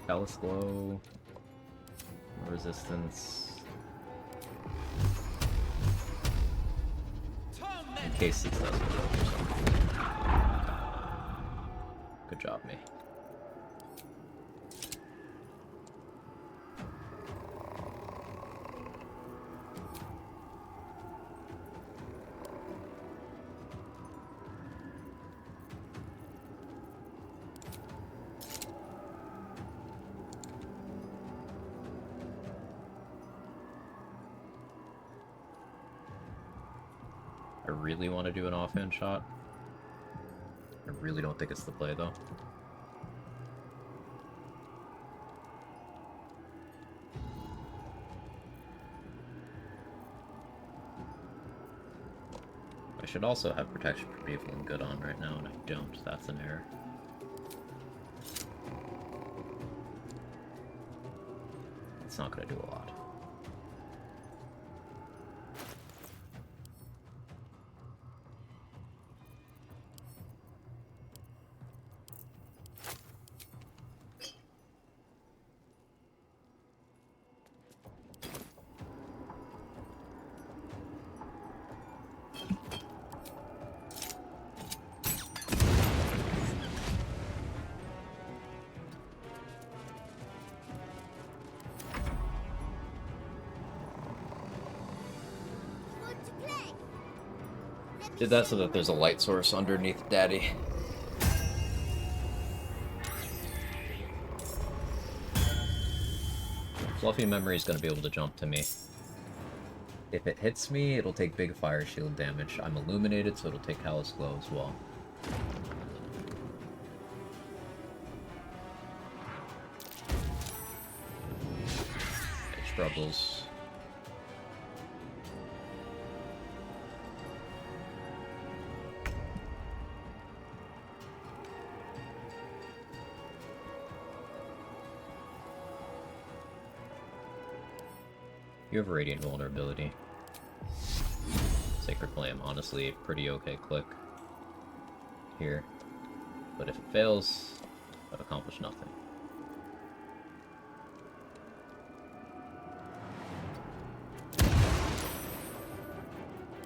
Palace Glow. Resistance. In case it doesn't work or something. Good job, me. I really want to do an offhand shot. I really don't think it's the play, though. I should also have protection from evil and good on right now, and I don't. That's an error. It's not going to do a lot. Did that so that there's a light source underneath Daddy. Fluffy Memory is going to be able to jump to me. If it hits me, it'll take big fire shield damage. I'm illuminated, so it'll take Callous Glow as well. It struggles. You have Radiant Vulnerability. Sacred Flame, honestly, pretty okay click here. But if it fails, I've accomplished nothing.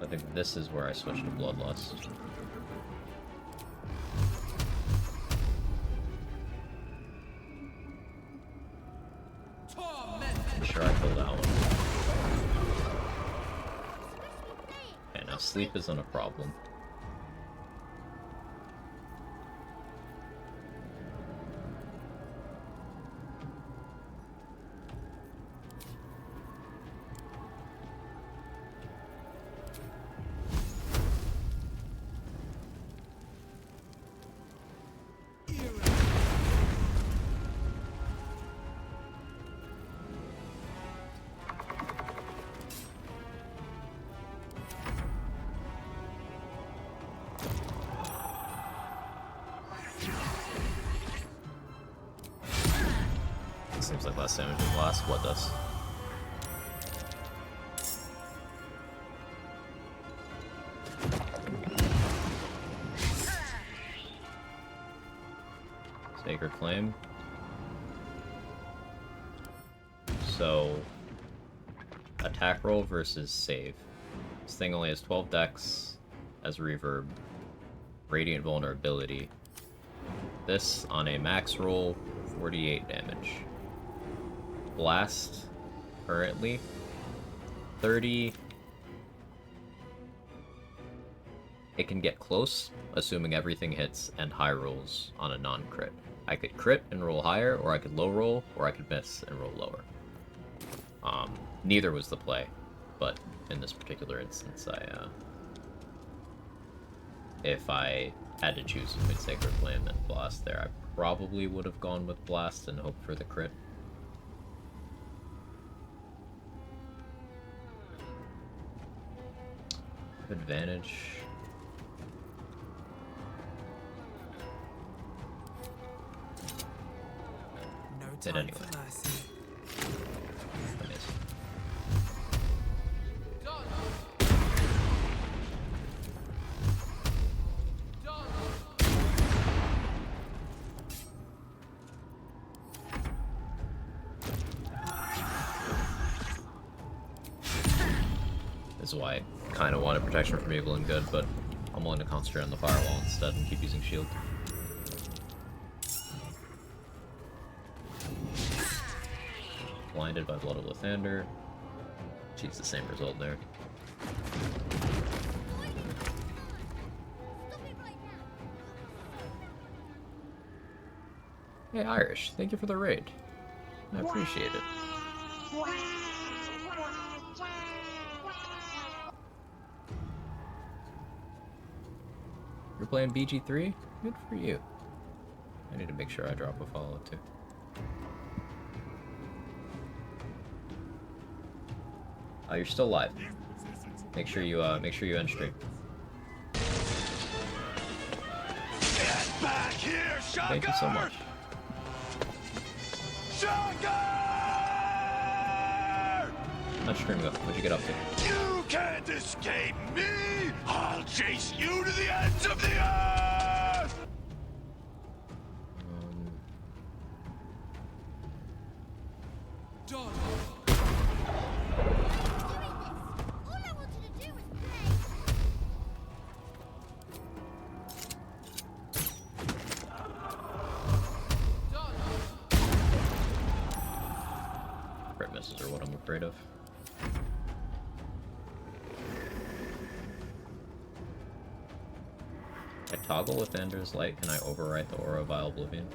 I think this is where I switch to Bloodlust. I'm sure I pulled that one. Okay, now sleep isn't a problem. Seems like less damage than last. What does? Sacred Flame. So, attack roll versus save. This thing only has 12 dex as reverb. Radiant Vulnerability. This on a max roll, 48 damage. Blast, currently, 30. It can get close, assuming everything hits and high rolls on a non-crit. I could crit and roll higher, or I could low roll, or I could miss and roll lower. Neither was the play, but in this particular instance, if I had to choose between Sacred Flame and Blast there, I probably would have gone with Blast and hoped for the crit. Advantage. No Hit time anyway. for mercy. This is why I kind of wanted protection from evil and good, but I'm willing to concentrate on the firewall instead and keep using shield. Blinded by Blood of Lathander. Achieves the same result there. Hey Irish, thank you for the raid. I appreciate it. You're playing BG3? Good for you. I need to make sure I drop a follow too. Oh, you're still live. Make sure you end stream. Get back here, Shaka! Thank you so much. How'd stream go? What'd you get up to? You can't escape me! I'll chase you to the ends of the earth! All I wanted to do was play. Crit misses are what I'm afraid of. I toggle with Ender's Light. Can I overwrite the Aura of Vile Oblivion?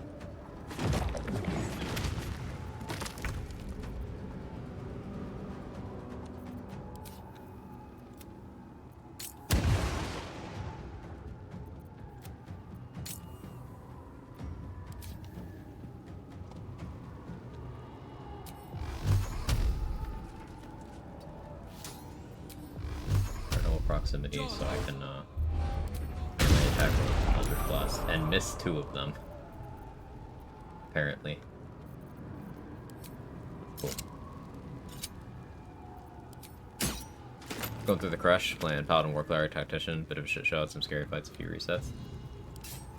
Proximity, so I can attack with Eldritch Blast and miss 2 of them. Apparently. Cool. Going through the crush, playing Paladin, War Cleric, Tactician, bit of a shit show, had some scary fights, a few resets.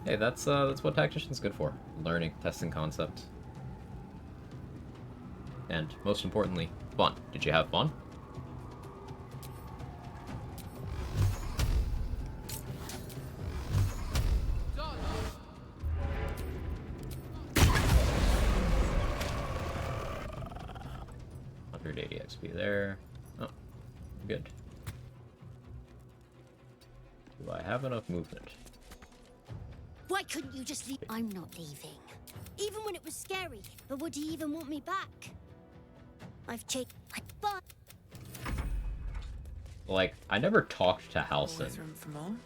Hey, that's what Tactician's good for. Learning, testing concepts. And most importantly, fun. Did you have fun? XP there. Oh, good. Do I have enough movement? Why couldn't you just leave? I'm not leaving. Even when it was scary, but would he even want me back? I've changed my butt. Like, I never talked to Halsin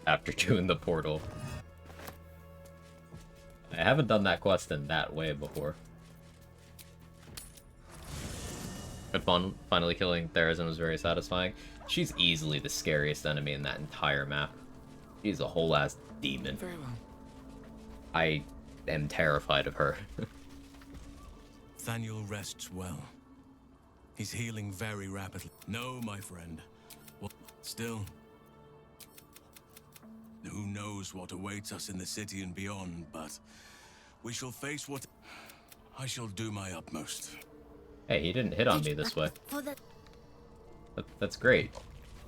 after doing the portal. I haven't done that quest in that way before. But fun, finally killing Therazin was very satisfying. She's easily the scariest enemy in that entire map. She's a whole ass demon. Very well. I am terrified of her. Thaniel rests well. He's healing very rapidly. No, my friend. Well, still, who knows what awaits us in the city and beyond, but we shall face what... I shall do my utmost. Hey, he didn't hit on me this way. That's great.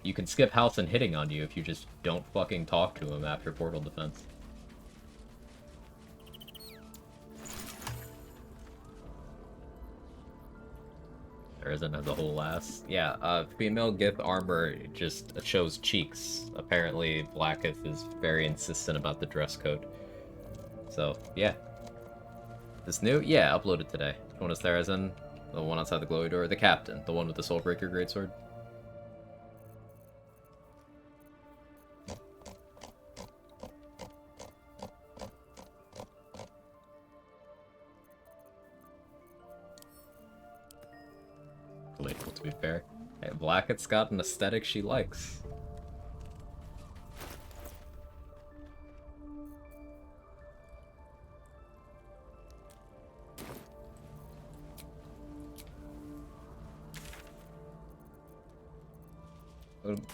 You can skip Halsin hitting on you if you just don't fucking talk to him after portal defense. Therazin has a whole ass. Yeah, female Gith armor just shows cheeks. Apparently, Blackith is very insistent about the dress code. So, yeah. This new? Yeah, uploaded today. Which one is Therazin? The one outside the glowy door? The captain. The one with the Soulbreaker greatsword? Delightful, to be fair. Hey, Blackett's got an aesthetic she likes.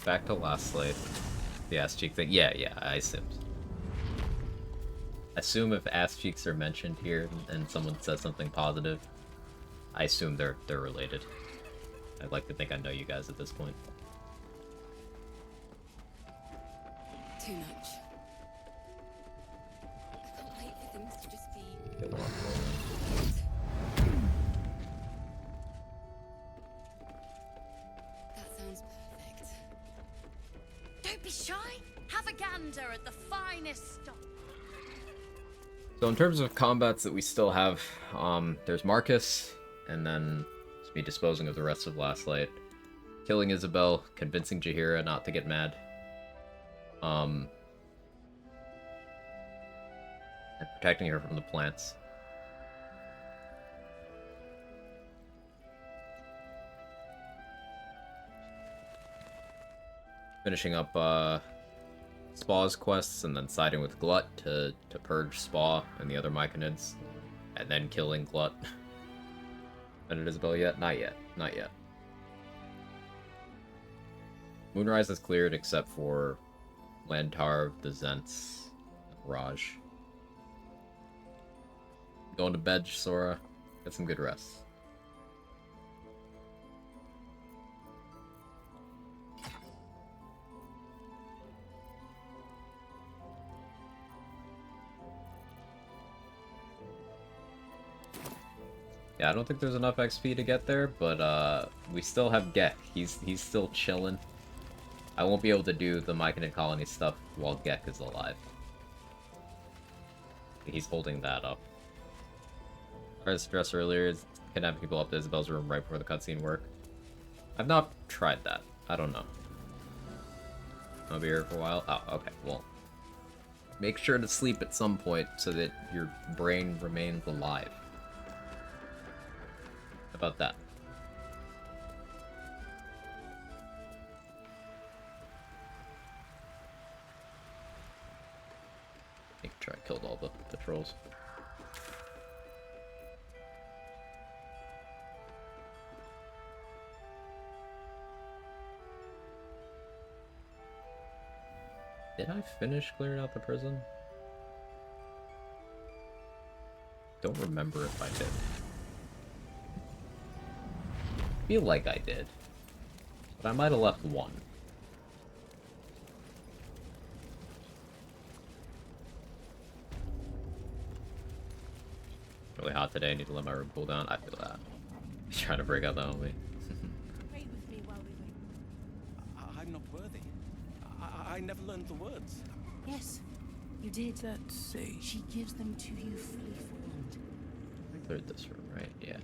Back to Last Slate. The ass cheek thing. Yeah, I assumed. Assume if ass cheeks are mentioned here and someone says something positive, I assume they're related. I'd like to think I know you guys at this point. Too much. I can't wait for things to just be... That sounds perfect. Don't be shy. Have a gander at the finest stock. So in terms of combats that we still have, there's Marcus, and then it's me disposing of the rest of Last Light. Killing Isabel, convincing Jaheira not to get mad. And protecting her from the plants. Finishing up Spa's quests and then siding with Glut to purge Spa and the other Myconids. And then killing Glut. And Isabel yet? Not yet. Not yet. Moonrise is cleared except for Lantarv, the Zents, Raj. Going to bed, Sora. Get some good rest. Yeah, I don't think there's enough XP to get there, but we still have Gek. He's still chilling. I won't be able to do the Myconid colony stuff while Gek is alive. He's holding that up. I was stressed earlier, is kidnapping people up to Isabel's room right before the cutscene work. I've not tried that. I don't know. I'll be here for a while. Oh, okay, well. Make sure to sleep at some point so that your brain remains alive. How about that? Make sure I killed all the trolls. Did I finish clearing out the prison? Don't remember if I did. Feel like I did. But I might have left one. Really hot today, I need to let my room cool down. I feel that. He's trying to break out the homie. I'm not worthy. I never learned the words. Yes, you did. Let's see. She gives them to you fully formed. I cleared this room, right? Yeah.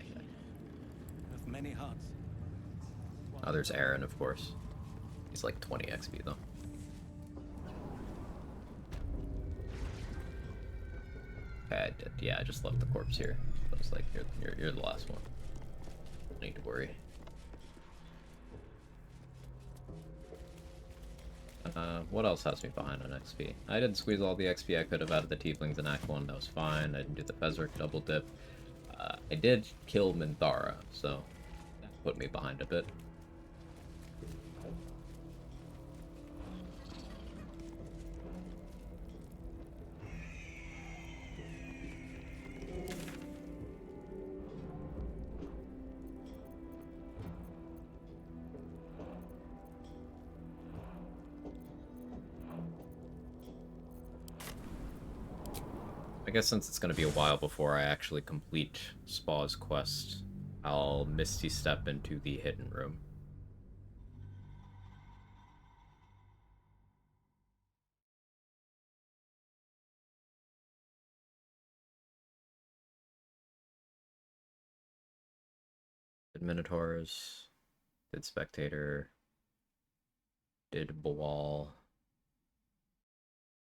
Of many hearts. Oh, there's Aaron, of course. He's like 20 XP though. Okay, I did. Yeah, I just left the corpse here. I was like, you're the last one. Don't need to worry. What else has me behind on XP? I didn't squeeze all the XP I could have out of the Tieflings in Act 1, that was fine. I didn't do the Fezric double dip. I did kill Minthara, so that put me behind a bit. I guess since it's going to be a while before I actually complete Spa's quest, I'll Misty Step into the hidden room. Did Minotaurs, did Spectator, did Bawal,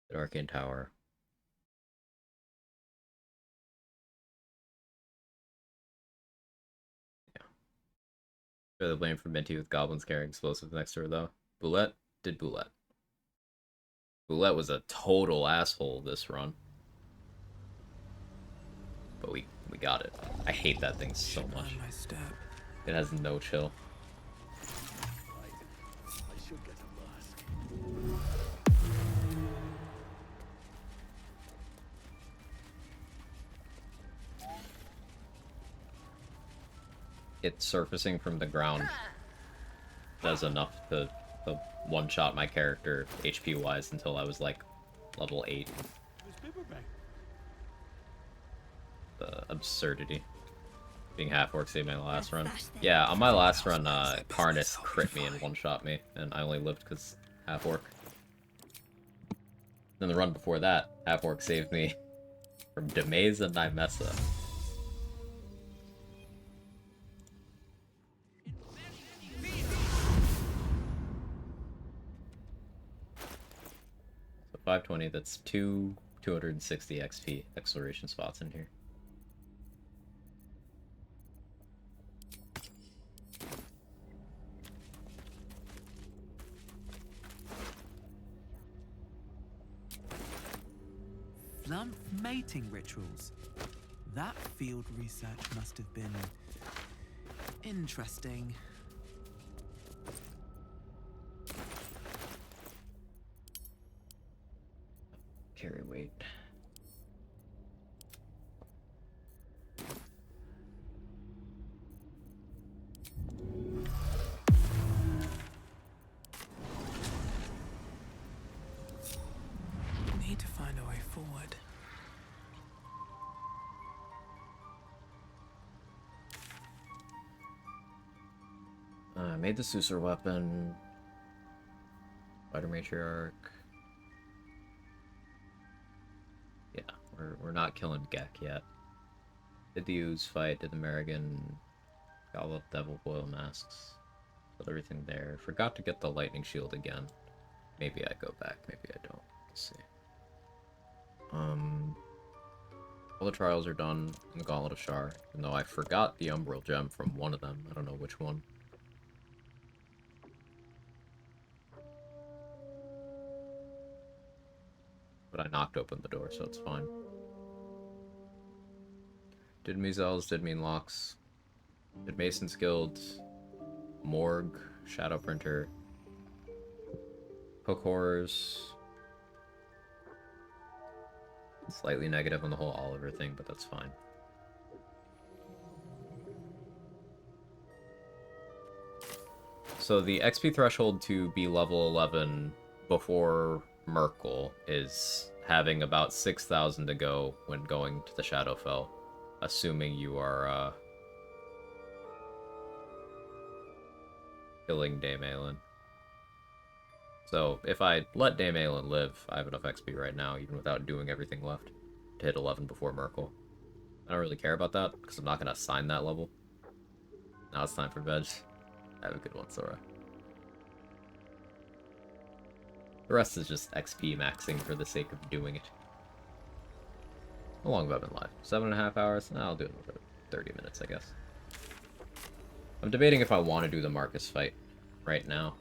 did Arcane Tower. Share the blame for Minty with goblins carrying explosives next to her, though. Boulette did Boulette. Boulette was a total asshole this run. But we got it. I hate that thing so much. It has no chill. I should get a mask. It surfacing from the ground does enough to one-shot my character HP-wise until I was like level 8. The absurdity. Being half-orc saved my last run. Yeah, on my last run, Karnus crit me and one-shot me, and I only lived because half-orc. Then the run before that, half-orc saved me from Demaze and Nymessa. So 520, that's two 260 XP exploration spots in here. Flumph mating rituals. That field research must have been interesting. Carry weight. Need to find a way forward. I made the Susur weapon. Spider Matriarch. Yeah, we're not killing Gek yet. Did the Ooze fight, did the Merrigan, got all the Devil Boil masks. Put everything there. Forgot to get the lightning shield again. Maybe I go back, maybe I don't. Let's see. All the trials are done in the Gauntlet of Shar, even though I forgot the Umbral gem from one of them. I don't know which one. But I knocked open the door, so it's fine. Did Mizels, did Mean Locks, did Mason's Guild, Morgue, Shadow Printer, Hook Horrors. Slightly negative on the whole Oliver thing, but that's fine. So the XP threshold to be level 11 before Merkel is having about 6,000 to go when going to the Shadowfell, assuming you are killing Dame Aelin. So if I let Dame Aelin live, I have enough XP right now, even without doing everything left, to hit 11 before Merkel. I don't really care about that, because I'm not going to assign that level. Now it's time for veg. Have a good one, Sora. The rest is just XP maxing for the sake of doing it. How long have I been live? 7.5 hours? No, I'll do it in 30 minutes, I guess. I'm debating if I want to do the Marcus fight right now.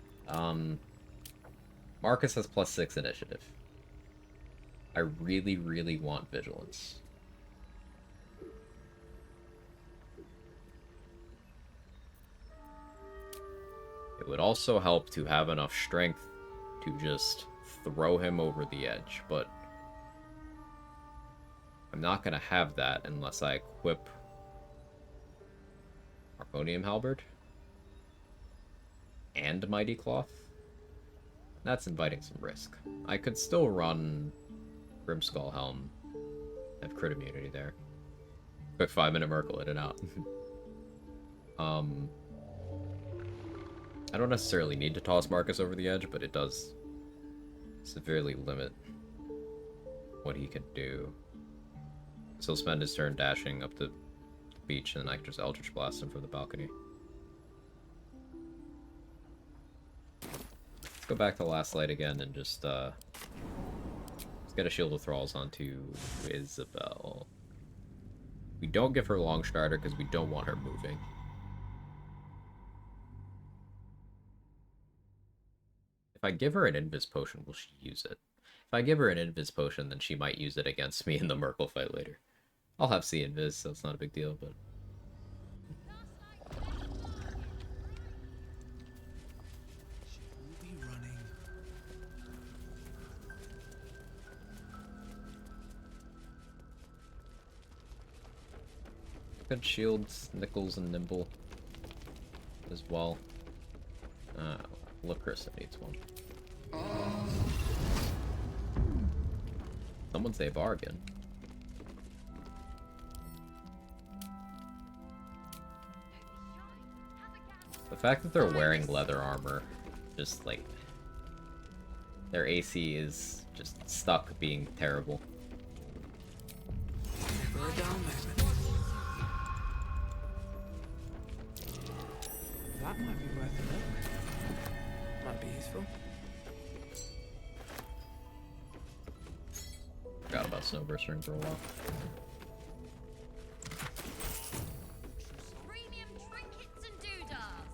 Marcus has +6 initiative. I really, really want Vigilance. It would also help to have enough strength to just throw him over the edge, but I'm not going to have that unless I equip Harmonium Halberd and Mighty Cloth. That's inviting some risk. I could still run Grimskull Helm, have crit immunity there. Quick 5-minute Merkel in and out. I don't necessarily need to toss Marcus over the edge, but it does severely limit what he can do. So he'll spend his turn dashing up the beach, and then I can just Eldritch Blast him from the balcony. Let's go back to Last Light again and just let's get a Shield of Thralls onto Isabel. We don't give her Long Strider because we don't want her moving. If I give her an Invis Potion, will she use it? If I give her an Invis Potion, then she might use it against me in the Merkel fight later. I'll have C Invis, so it's not a big deal, but... Good shields, Nichols and Nimble as well. Lacrissa needs one. Someone say bargain. The fact that they're wearing leather armor, just like their AC is just stuck being terrible. For a dull moment. That might be worth a look. Might be useful. Forgot about Snowburst ring for a while. Premium trinkets and doodahs.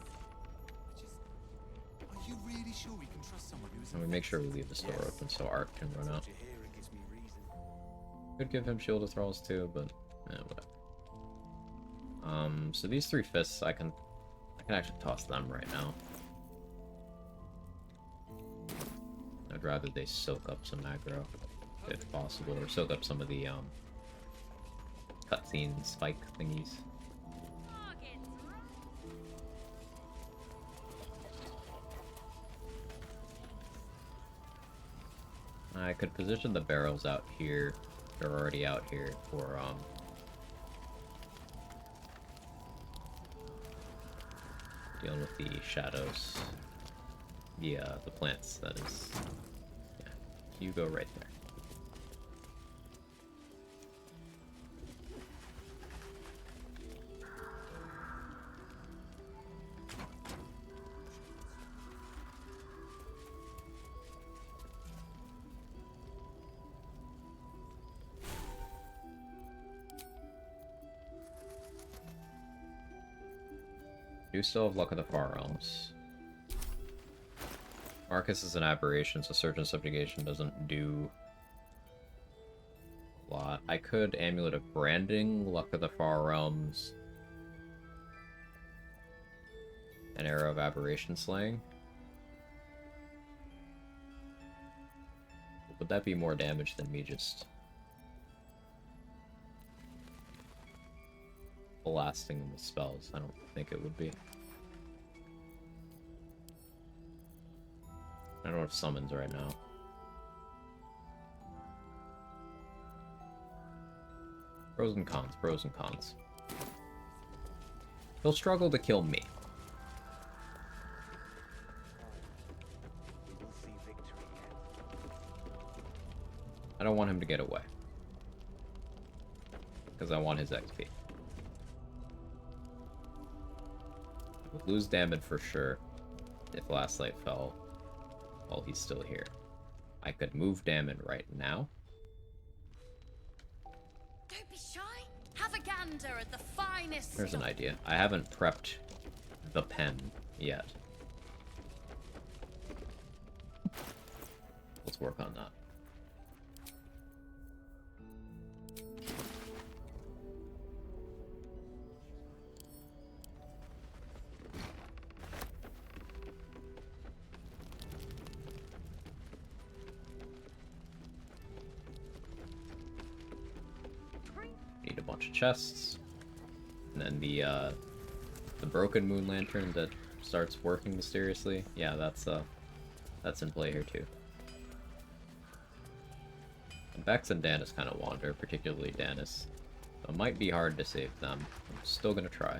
Are you really sure we can trust someone who's... And we make sure we leave the store open so Art can run out. Could give him Shield of Thralls too, but whatever. So these 3 fists, I can actually toss them right now. I'd rather they soak up some aggro, if possible, or soak up some of the cutscene spike thingies. I could position the barrels out here. They're already out here for dealing with the shadows. The plants, that is. Yeah, you go right there. Do still have Luck of the Far Realms. Marcus is an aberration, so Surgeon Subjugation doesn't do a lot. I could Amulet of Branding, Luck of the Far Realms, and Arrow of Aberration Slaying. Would that be more damage than me just blasting them with spells? I don't think it would be. I don't have summons right now. Pros and cons, pros and cons. He'll struggle to kill me. I don't want him to get away. Because I want his XP. I would lose damage for sure if Last Light fell while he's still here. I could move Damon right now. Don't be shy. Have a gander at the finest. There's an idea. I haven't prepped the pen yet. Let's work on that. Need a bunch of chests, and then the broken moon lantern that starts working mysteriously. Yeah, that's in play here too. And Vex and Danis kind of wander, particularly Danis. So it might be hard to save them. I'm still gonna try.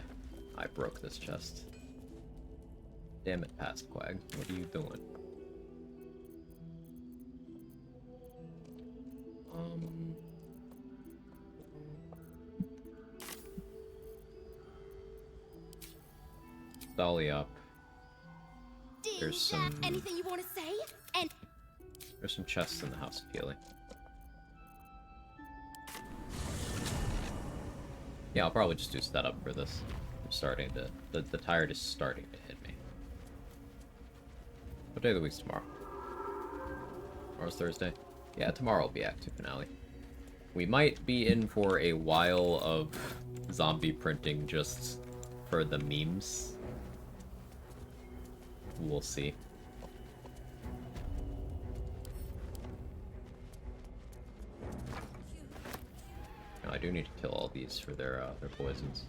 I broke this chest. Damn it, Past Quag. What are you doing? Dolly up. There's some. Anything you want to say? And There's some chests in the House of Healing. Yeah, I'll probably just do setup for this. I'm starting to. The tide is starting to hit me. What day of the week's tomorrow? Tomorrow's Thursday? Yeah, tomorrow will be Act 2 finale. We might be in for a while of zombie printing just for the memes. We'll see. No, I do need to kill all these for their poisons.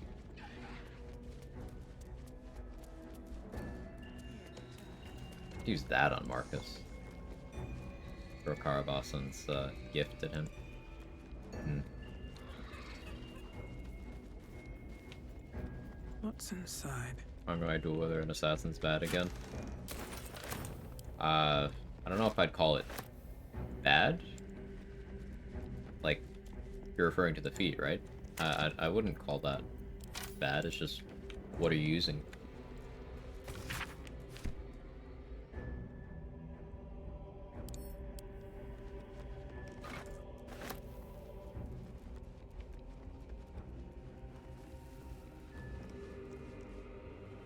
Use that on Marcus. Throw Karabasan's gift at him. What's inside? I'm gonna duel whether an assassin's bad again. I don't know if I'd call it bad. Like, you're referring to the feat, right? I wouldn't call that bad. It's just, what are you using?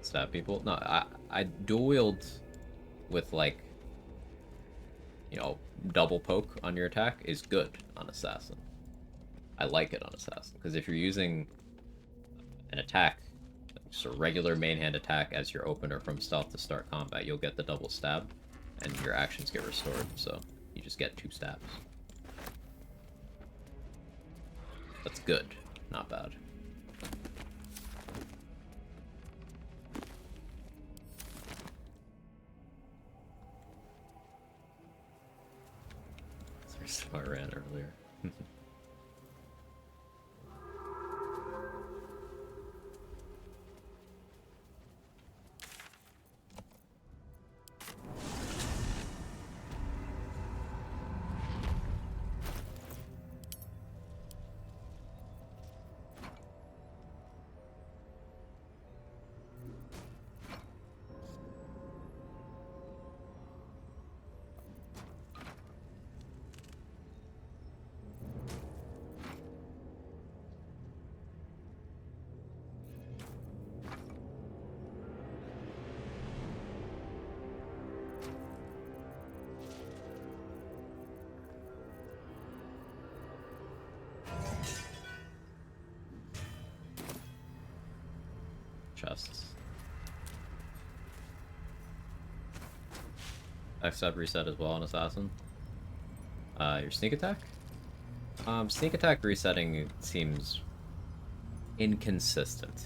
stab people. No, I dual wield with like, you know, double poke on your attack is good on Assassin. I like it on Assassin because if you're using an attack, just a regular main hand attack as your opener from stealth to start combat, you'll get the double stab, and your actions get restored. So you just get 2 stabs. That's good, not bad. So I ran earlier. Chests. Backstab reset as well on Assassin. Your sneak attack? Sneak attack resetting seems inconsistent.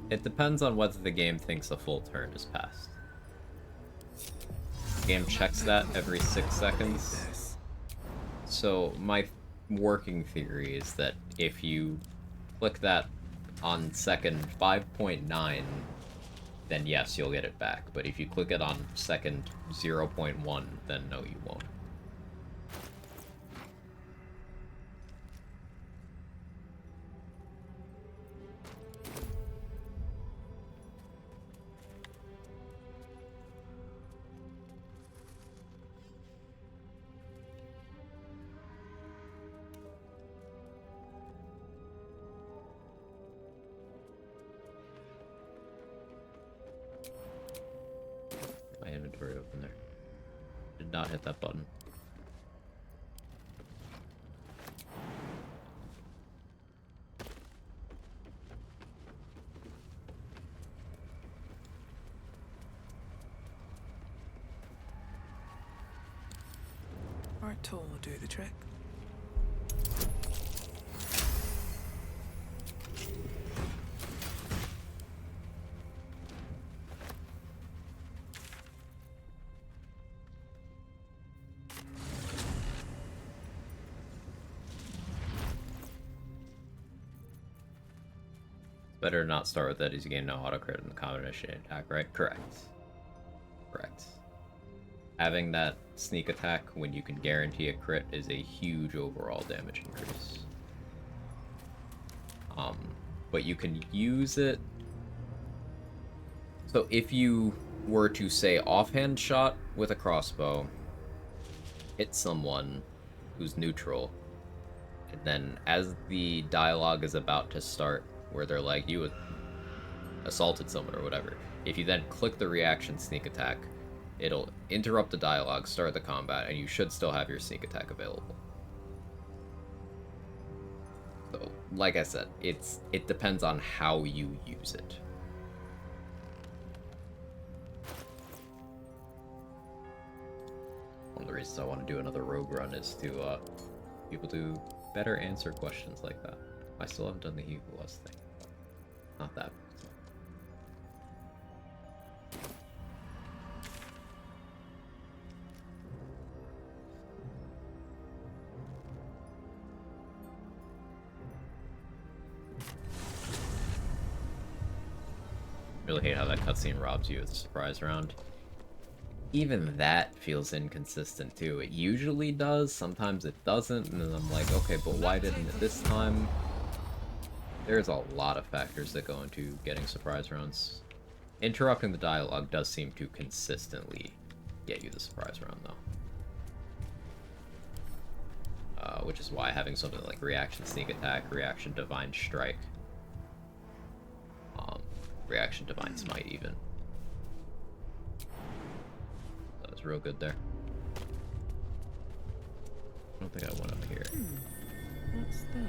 It depends on whether the game thinks a full turn is passed. The game checks that every 6 seconds. So my working theory is that if you click that on second 5.9, then yes, you'll get it back. But if you click it on second 0.1, then no, you won't. My inventory open there. Did not hit that button. Our tool will do the trick. Better not start with that as you gain no auto crit in the combination attack, right? Correct. Correct. Having that sneak attack when you can guarantee a crit is a huge overall damage increase. But you can use it. So if you were to say offhand shot with a crossbow, hit someone who's neutral, and then as the dialogue is about to start, where they're like, you assaulted someone or whatever, if you then click the reaction sneak attack, it'll interrupt the dialogue, start the combat, and you should still have your sneak attack available. So, like I said, it depends on how you use it. One of the reasons I want to do another rogue run is to be able to better answer questions like that. I still haven't done the He Who Was thing. Not that. Really hate how that cutscene robs you of the surprise round. Even that feels inconsistent too. It usually does, sometimes it doesn't, and then I'm like, okay, but why didn't it this time? There's a lot of factors that go into getting surprise rounds. Interrupting the dialogue does seem to consistently get you the surprise round, though. Which is why having something like reaction sneak attack, reaction divine strike Reaction Divine Smite even. That was real good there. I don't think I went up here. What's that?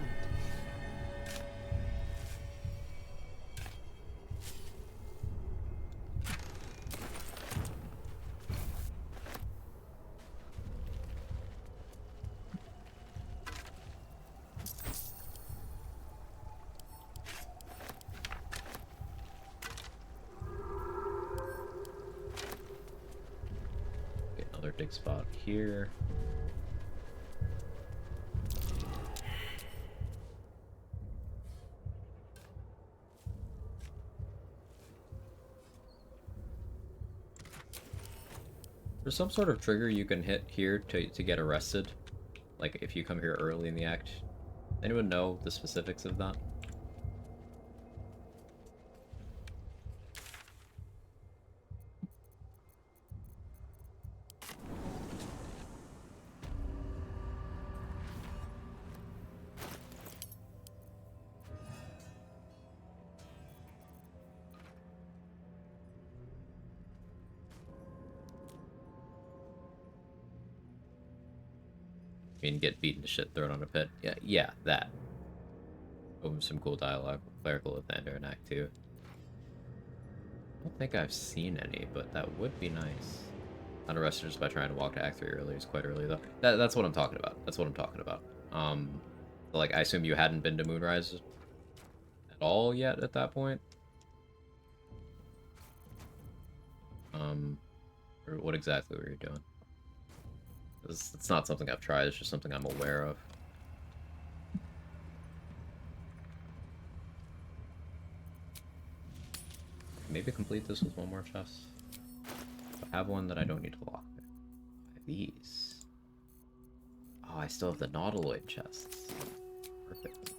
Okay, another dig spot here. There's some sort of trigger you can hit here to get arrested. Like if you come here early in the act. Anyone know the specifics of that? Get beaten to shit, thrown on a pit. Yeah, that. Open some cool dialogue with Clerical Lathander in Act 2. I don't think I've seen any, but that would be nice. Not arrested just by trying to walk to Act 3 early. It's quite early, though. That's what I'm talking about. That's what I'm talking about. Like, I assume you hadn't been to Moonrise at all yet at that point? Or what exactly were you doing? It's not something I've tried, it's just something I'm aware of. Maybe complete this with one more chest. I have one that I don't need to lock. These. Oh, I still have the Nautiloid chests. Perfect.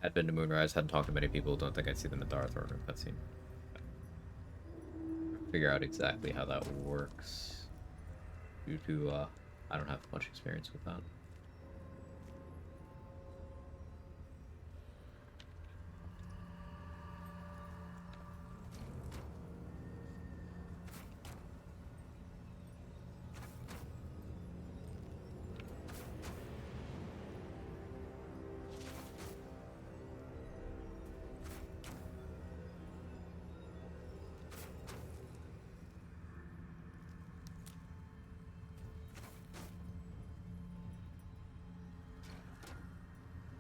Had been to Moonrise, hadn't talked to many people, don't think I'd see them in Darthorn or cutscene. Figure out exactly how that works. Due to, I don't have much experience with that.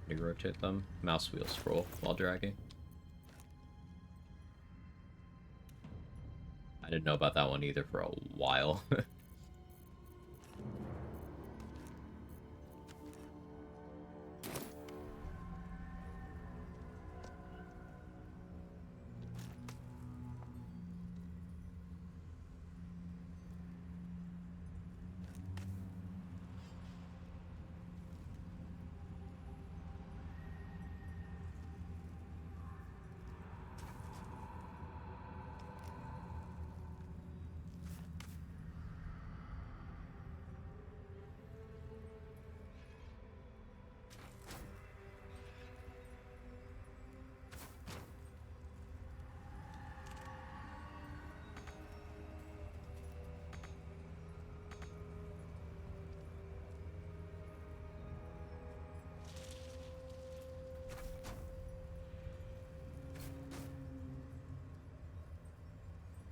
You rotate them, mouse wheel scroll while dragging. I didn't know about that one either for a while.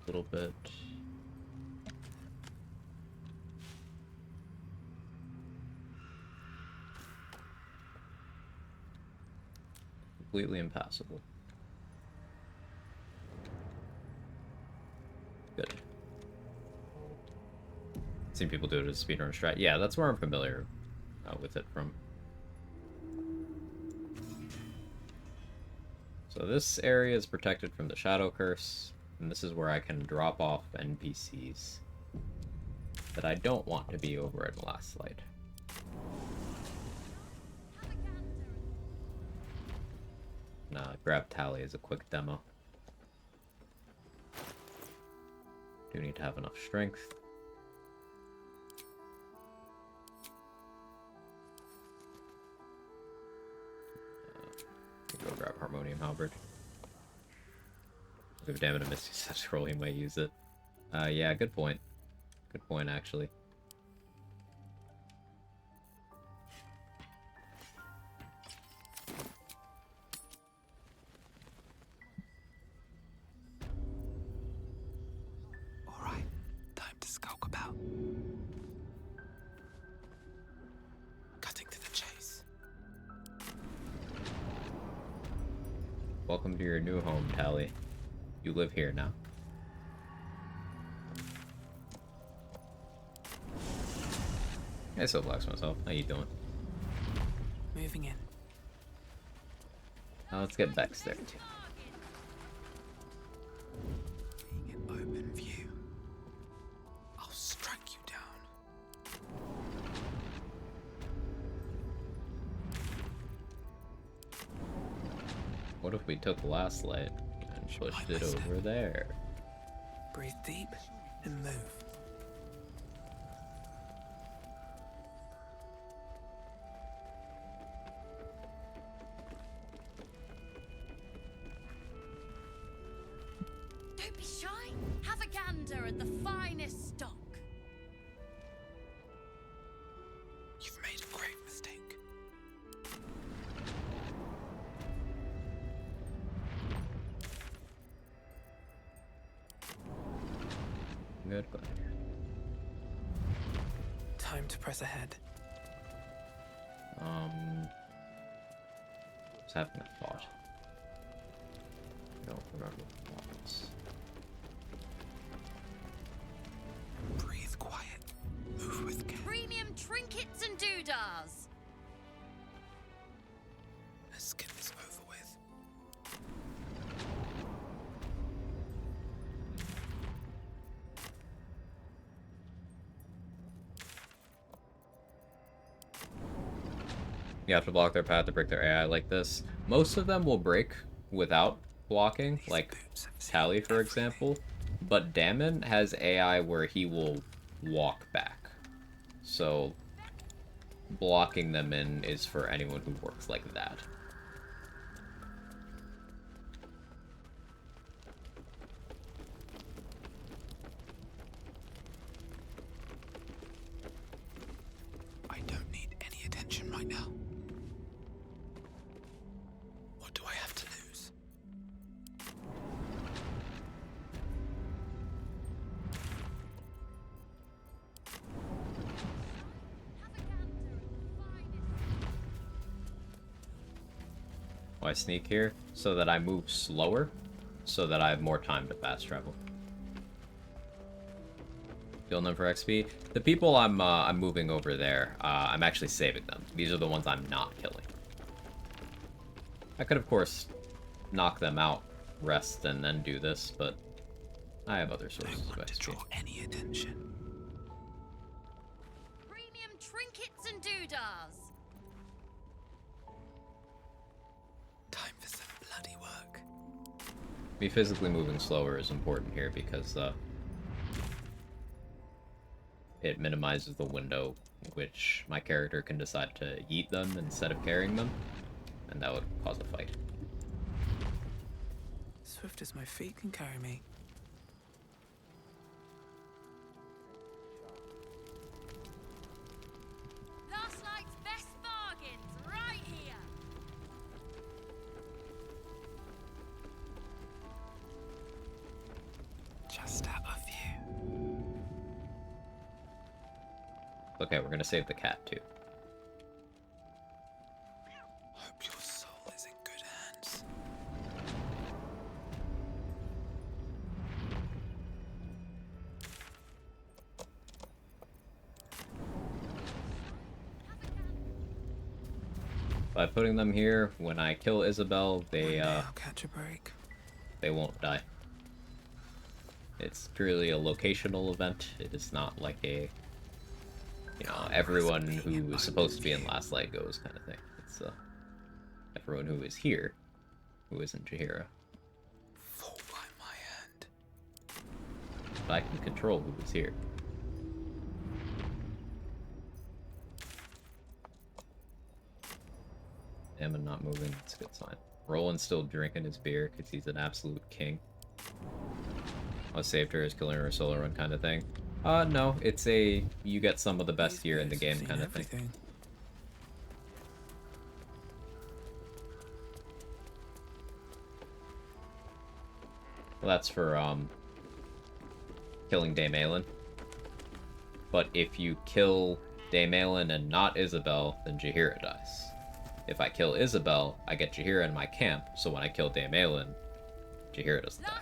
Little bit. Completely impassable. Good. Seen people do it as a speedrun strat. Yeah, that's where I'm familiar with it from. So this area is protected from the Shadow Curse. And this is where I can drop off NPCs that I don't want to be over in Last Light. Grab Tally as a quick demo. Do need to have enough strength. Go grab Harmonium Halberd. If Damon and Misty set scroll, he might use it. Yeah, good point. Good point, actually. Alright, time to skulk about. Cutting to the chase. Welcome to your new home, Tally. You live here now. Hey, so Blacks myself. How you doing? Moving in. Now let's get Bex there. Being an open view. I'll strike you down. What if we took last light and pushed it over there? Breathe deep and move. Don't be shy. Have a gander at the finest stock. You've made a grave mistake. Good, good. Time to press ahead. Was having a thought. I don't remember what it was. Breathe quiet. Move with care. Premium trinkets and doodahs. Let's get this over with. You have to block their path to break their AI like this. Most of them will break without blocking, like Tally, for example. But Damon has AI where he will walk back. So blocking them in is for anyone who works like that. I don't need any attention right now. What do I have to lose? I sneak here so that I move slower, so that I have more time to fast travel. Killing them for XP. The people I'm moving over there, I'm actually saving them. These are the ones I'm not killing. I could, of course, knock them out, rest, and then do this, but I have other sources of XP. Draw any attention. Premium trinkets and doodahs. Time for some bloody work. Me physically moving slower is important here because it minimizes the window which my character can decide to yeet them instead of carrying them, and that would cause a fight. Swift as my feet can carry me. Last night's best bargains right here. Just out of view. Okay, we're gonna save the cat too. Hope your soul is in good hands. By putting them here, when I kill Isabel, I'll catch a break. they won't die. It's purely a locational event. It is not like a, you know, everyone who is supposed to be in Last Light goes kind of thing. It's everyone who is here, who isn't Jaheira. Fall by my hand. But I can control who is here. Damon not moving, that's a good sign. Roland's still drinking his beer because he's an absolute king. I saved her as killing her a solo run kind of thing. No, it's a you get some of the best gear in the game kind of thing. Well, that's for killing Daemalin. But if you kill Daemalin and not Isabel, then Jaheira dies. If I kill Isabel, I get Jaheira in my camp, so when I kill Daemalin, Jaheira doesn't die.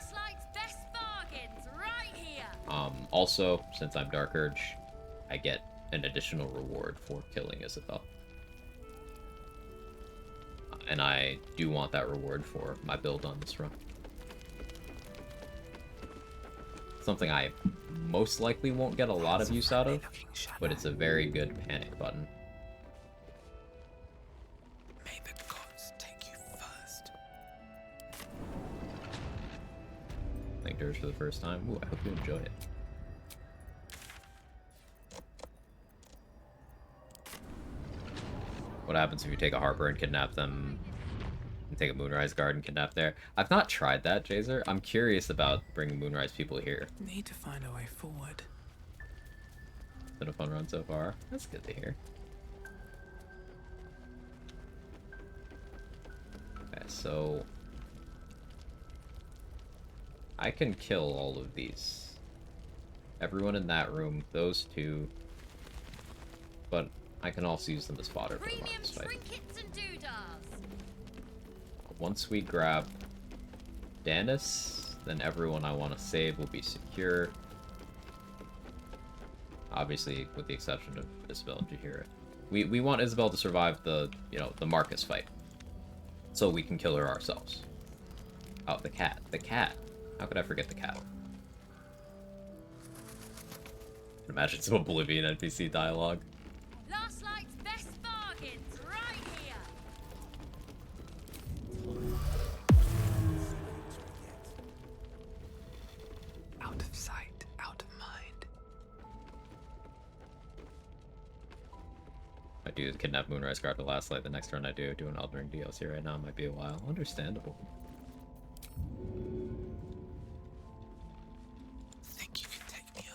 Also, since I'm Dark Urge, I get an additional reward for killing Isabel. And I do want that reward for my build on this run. Something I most likely won't get a lot of use out of, but it's a very good panic button. May the gods take you first. Playing Dirge for the first time. Ooh, I hope you enjoy it. What happens if you take a Harper and kidnap them? And take a Moonrise Guard and kidnap there? I've not tried that, Jazer. I'm curious about bringing Moonrise people here. Need to find a way forward. Been a fun run so far. That's good to hear. Okay, so I can kill all of these. Everyone in that room, those two, but I can also use them as fodder for the Marcus fight. Once we grab Danis, then everyone I want to save will be secure. Obviously, with the exception of Isabel and Jaheira. We want Isabel to survive the, the Marcus fight. So we can kill her ourselves. Oh, the cat. The cat. How could I forget the cat? Imagine some Oblivion NPC dialogue. Last Light's best bargains right here. Out of sight, out of mind. I do kidnap Moonrise Guard to Last Light. The next run I do an Elden Ring DLC right now. Might be a while. Understandable. Think you can take me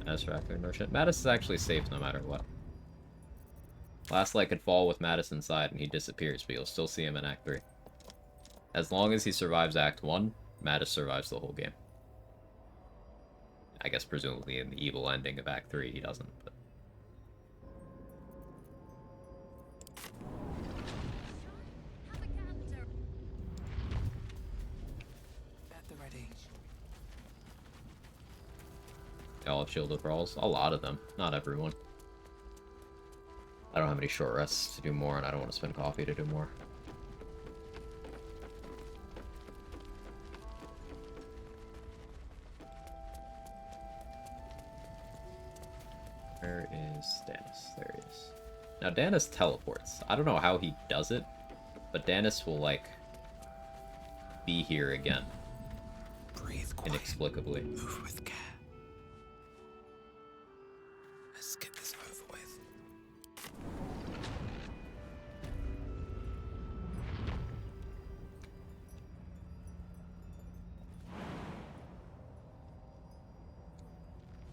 on? As for Active Merchant, Mattis is actually safe no matter what. Last Light could fall with Mattis inside and he disappears, but you'll still see him in Act 3. As long as he survives Act 1, Mattis survives the whole game. I guess presumably in the evil ending of Act 3 he doesn't, but... At the ready. They all have shielded brawls. A lot of them. Not everyone. I don't have any short rests to do more, and I don't want to spend coffee to do more. Where is Danis? There he is. Now, Danis teleports. I don't know how he does it, but Danis will, like, be here again. Breathe quiet. Inexplicably. Move with care. Let's get this over with.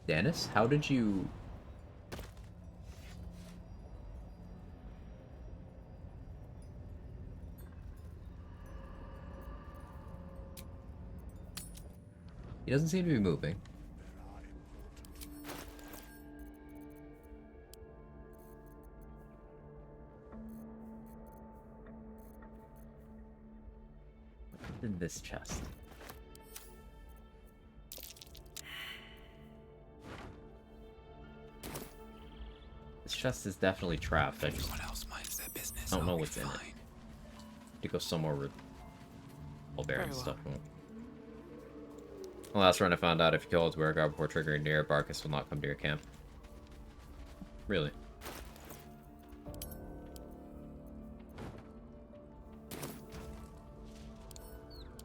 Danis, how did you... He doesn't seem to be moving. What's in this chest? This chest is definitely trapped. I just don't know what's in it. To go somewhere with all bearing stuff. The last run I found out if you kill its Wergar before triggering near, Barcus will not come to your camp. Really?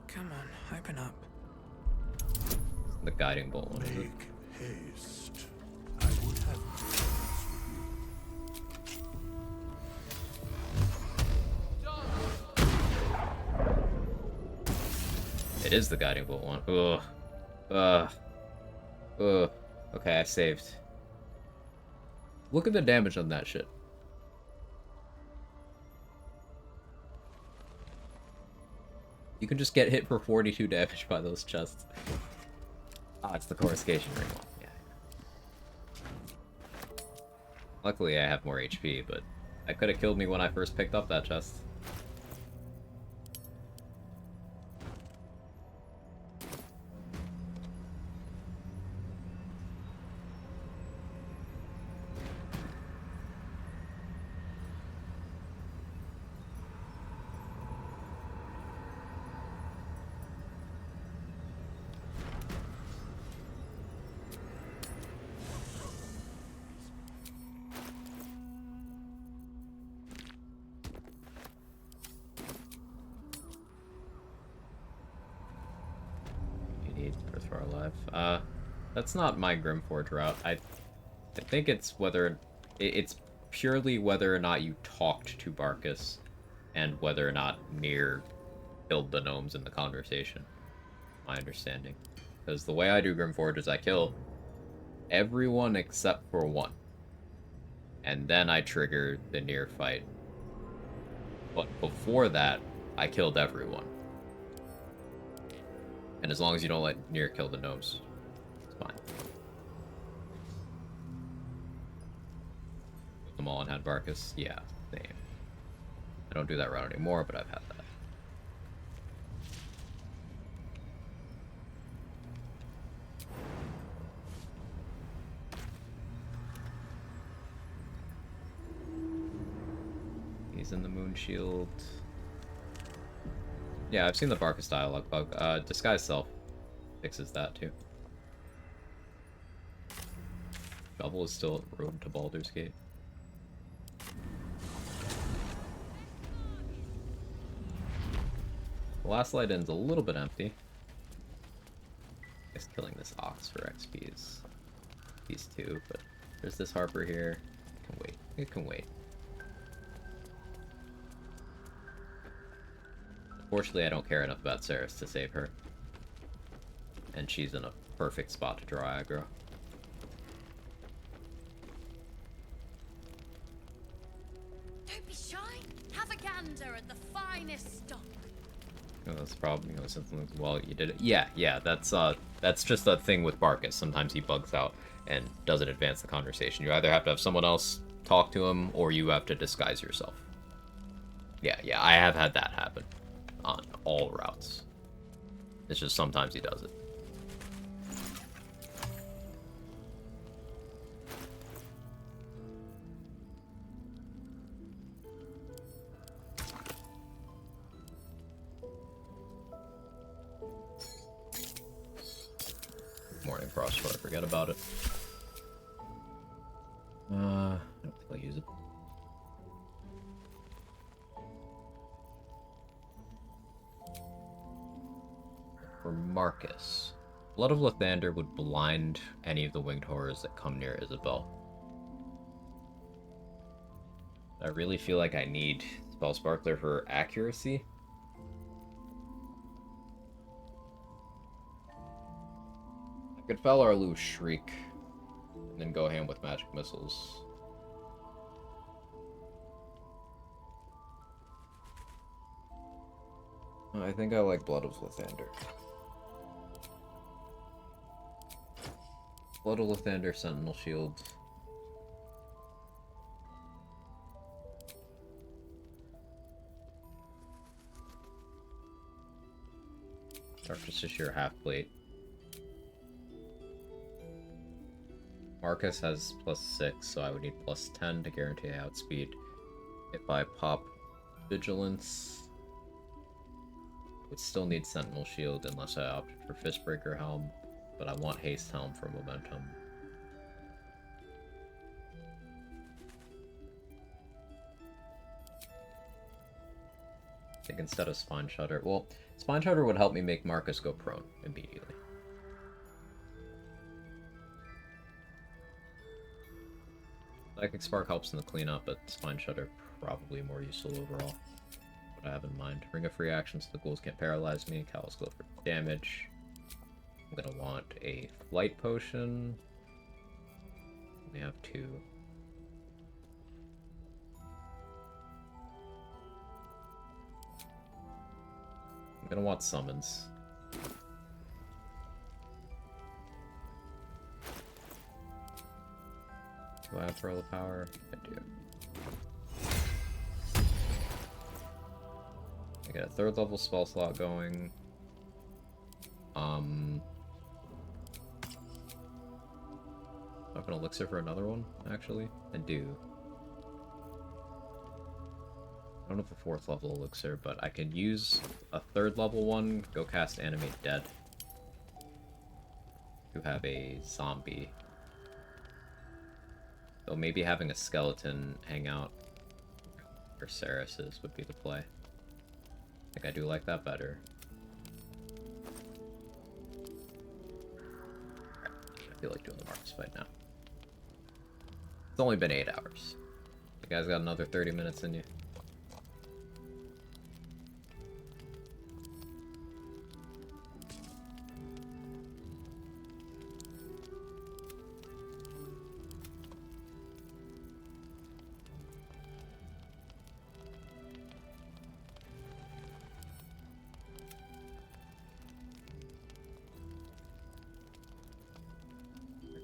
Come on, open up. The guiding bolt one, is it? Make haste. I would have It is the Guiding Bolt one. Ugh. Ugh. Ugh. Okay, I saved. Look at the damage on that shit. You can just get hit for 42 damage by those chests. Ah, it's the Coruscation ring one. Yeah. Luckily, I have more HP, but that could have killed me when I first picked up that chest. That's not my Grimforge route. I think it's it's purely whether or not you talked to Barcus and whether or not Nier killed the gnomes in the conversation. My understanding. Because the way I do Grimforge is I kill everyone except for one. And then I trigger the Nier fight. But before that, I killed everyone. And as long as you don't let Nier kill the gnomes, it's fine. Put them all and had Barcus? Yeah, same. I don't do that route anymore, but I've had that. He's in the Moon Shield. Yeah, I've seen the Barcus dialogue bug. Disguise Self fixes that too. Shovel is still at road to Baldur's Gate. The last light end's a little bit empty. I guess killing this ox for XP is these two, but there's this Harper here. It can wait. It can wait. Unfortunately, I don't care enough about Ceres to save her. And she's in a perfect spot to draw aggro. Don't be shy. Have a gander at the finest stock. Oh, that's probably something like, well, you did it. Yeah, that's just a thing with Barcus. Sometimes he bugs out and doesn't advance the conversation. You either have to have someone else talk to him, or you have to disguise yourself. Yeah, I have had that happen on all routes. It's just sometimes he does it. Morning Frost before I forget about it. I don't think I'll use it. For Marcus, Blood of Lathander would blind any of the winged horrors that come near Isabel. I really feel like I need Spell Sparkler for accuracy. I could Fel Arlu Shriek, and then go ham with magic missiles. I think I like Blood of Lathander. Blood of Lathander, Sentinel Shield. Darkness Issue half-plate. Marcus has +6, so I would need +10 to guarantee outspeed. If I pop Vigilance, I would still need Sentinel Shield unless I opted for Fistbreaker Helm, but I want Haste Helm for momentum. I think instead of Spine Shudder, well, Spine Shudder would help me make Marcus go prone immediately. Psychic Spark helps in the cleanup, but Spine Shudder probably more useful overall. what I have in mind. Ring of free action so the ghouls can't paralyze me. Cowl's Glow for damage. I'm gonna want a flight potion. We have 2. I'm gonna want summons. Do I have Pearl of Power? I do. I got a 3rd level spell slot going. I have an elixir for another one, actually? I do. I don't have a 4th level elixir, but I can use a 3rd level one, go cast Animate Dead. To have a zombie. So maybe having a skeleton hang out where Ceres is would be the play. I think I do like that better. I feel like doing the Marcus fight now. It's only been 8 hours. You guys got another 30 minutes in you.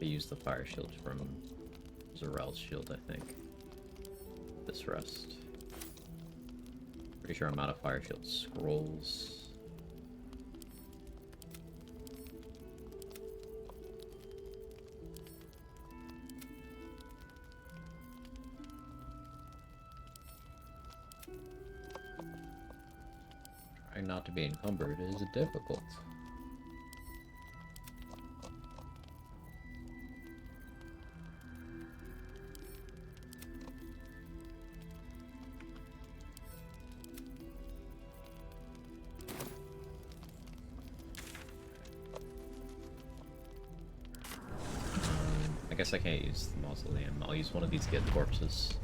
I used the fire shield from Zarel's shield, I think. This rest. Pretty sure I'm out of fire shield scrolls. Trying not to be encumbered is difficult. I guess I can't use the mausoleum. I'll use one of these Gith corpses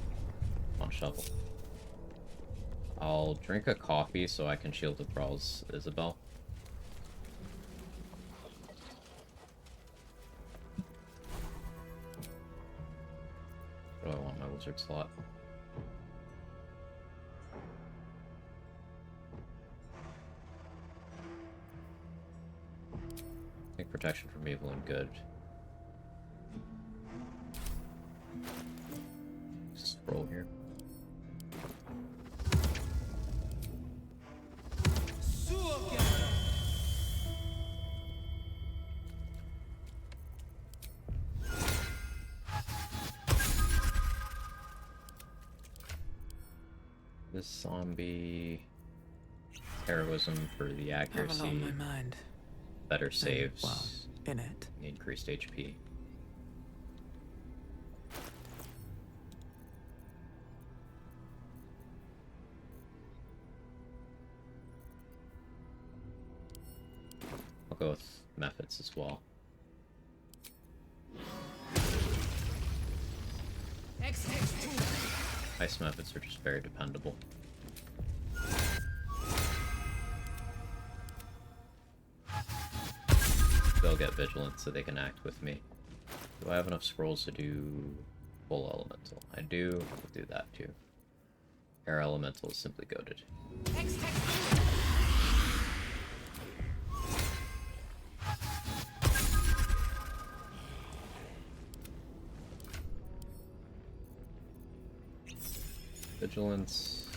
on shovel. I'll drink a coffee so I can shield the Thrall's Isabel. Where do I want my wizard slot? I think protection from evil and good. Scroll here. This zombie heroism for the accuracy, Have a lot on my mind. better saves, well, in it. increased HP. I'll go with methods as well. Ice methods are just very dependable. They'll get vigilant so they can act with me. Do I have enough scrolls to do full elemental? I do. I'll do that too. Air elemental is simply goated. Vigilance.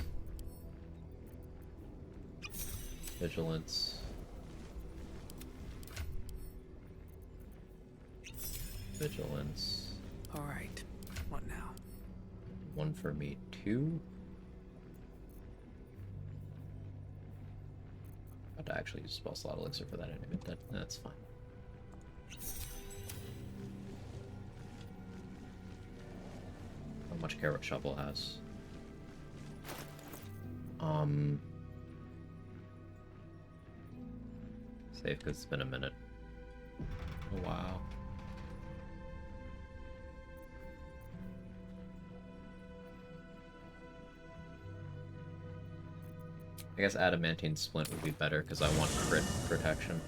Vigilance. Vigilance. Alright. What now? 1 for me, 2. I have to actually use spell slot elixir for that anyway. That's fine. How much care what shovel has? Save because it's been a minute. Oh wow. I guess Adamantine Splint would be better because I want crit protection.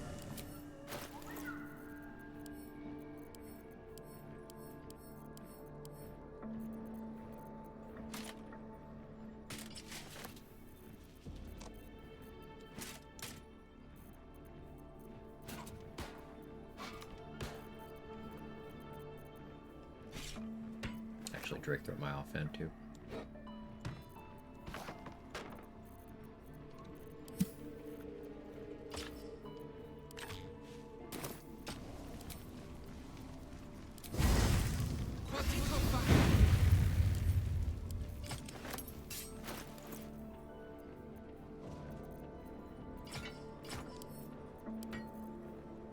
Actually, Drake through my offhand too.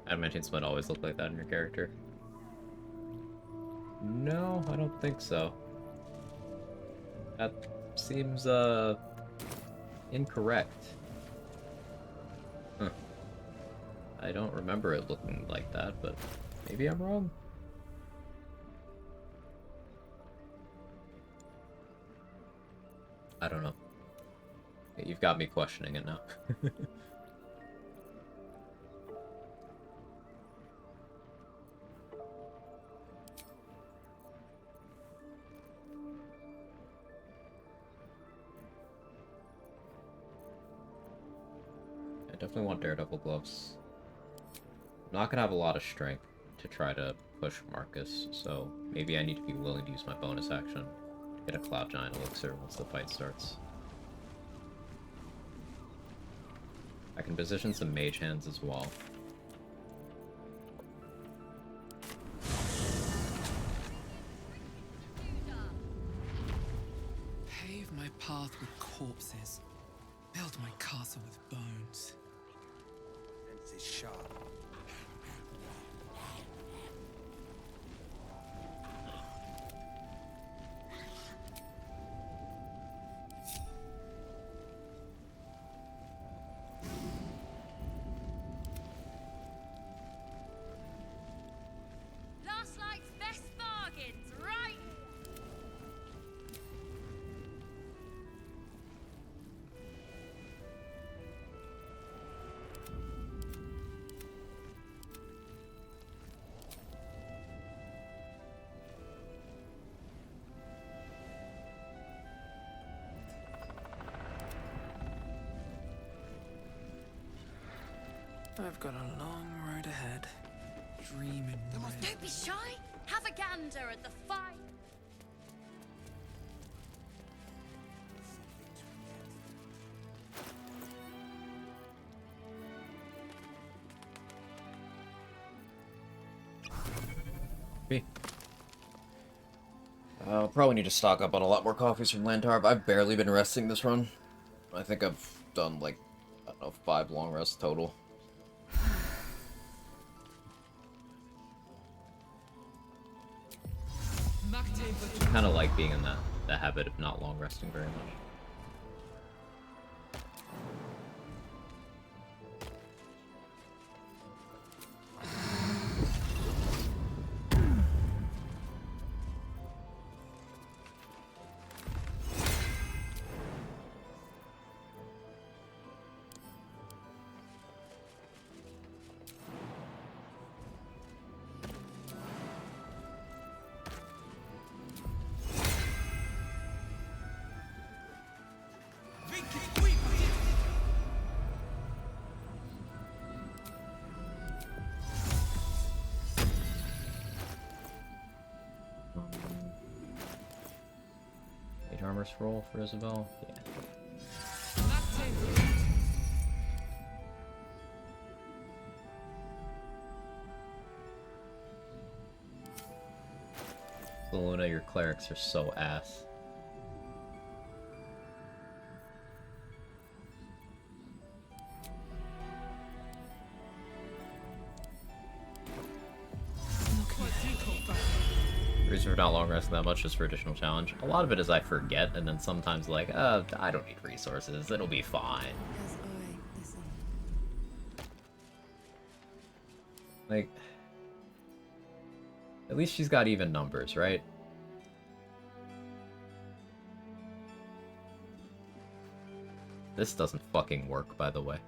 Adamantine Splint always look like that in your character. No, I don't think so. That seems, incorrect. Huh. I don't remember it looking like that, but maybe I'm wrong. I don't know. You've got me questioning it now. I definitely want Daredevil gloves. I'm not gonna have a lot of strength to try to push Marcus, so maybe I need to be willing to use my bonus action to get a Cloud Giant Elixir once the fight starts. I can position some mage hands as well. Pave my path with corpses. Build my castle with bones. Sense is sharp. Last night's best bargains, right? I've got a long road ahead. Dreaming. Don't be shy. Have a gander at the fight. Me. I'll probably need to stock up on a lot more coffees from Lantarb. I've barely been resting this run. I think I've done like, I don't know, 5 long rests total. I kind of like being in the habit of not long resting very much. Armor scroll for Isabel? Yeah. Luna, your clerics are so ass. The reason for not long resting that much is for additional challenge. A lot of it is I forget, and then sometimes like, I don't need resources, it'll be fine. Like, at least she's got even numbers, right? This doesn't fucking work, by the way.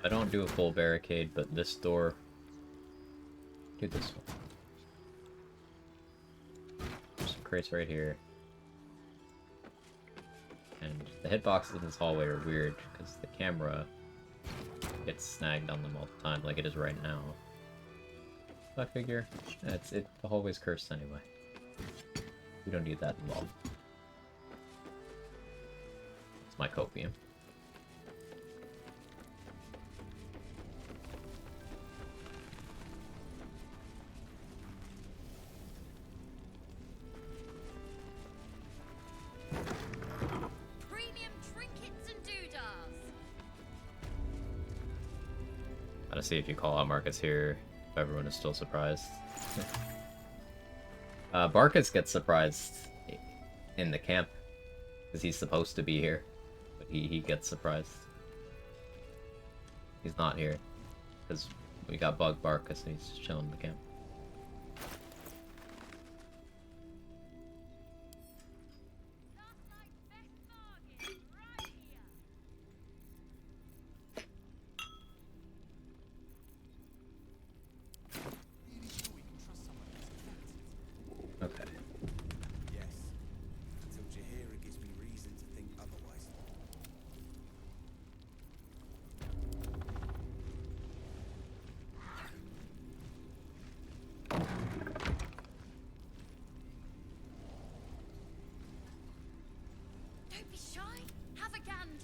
I don't do a full barricade, but this door... Do this one. There's some crates right here. And the hitboxes in this hallway are weird, because the camera gets snagged on them all the time, like it is right now. I figure, the hallway's cursed anyway. We don't need that involved. It's my copium. See if you call out Marcus here, if everyone is still surprised. Barcus gets surprised in the camp, because he's supposed to be here, but he gets surprised. He's not here, because we got Bug Barcus and he's chilling in the camp.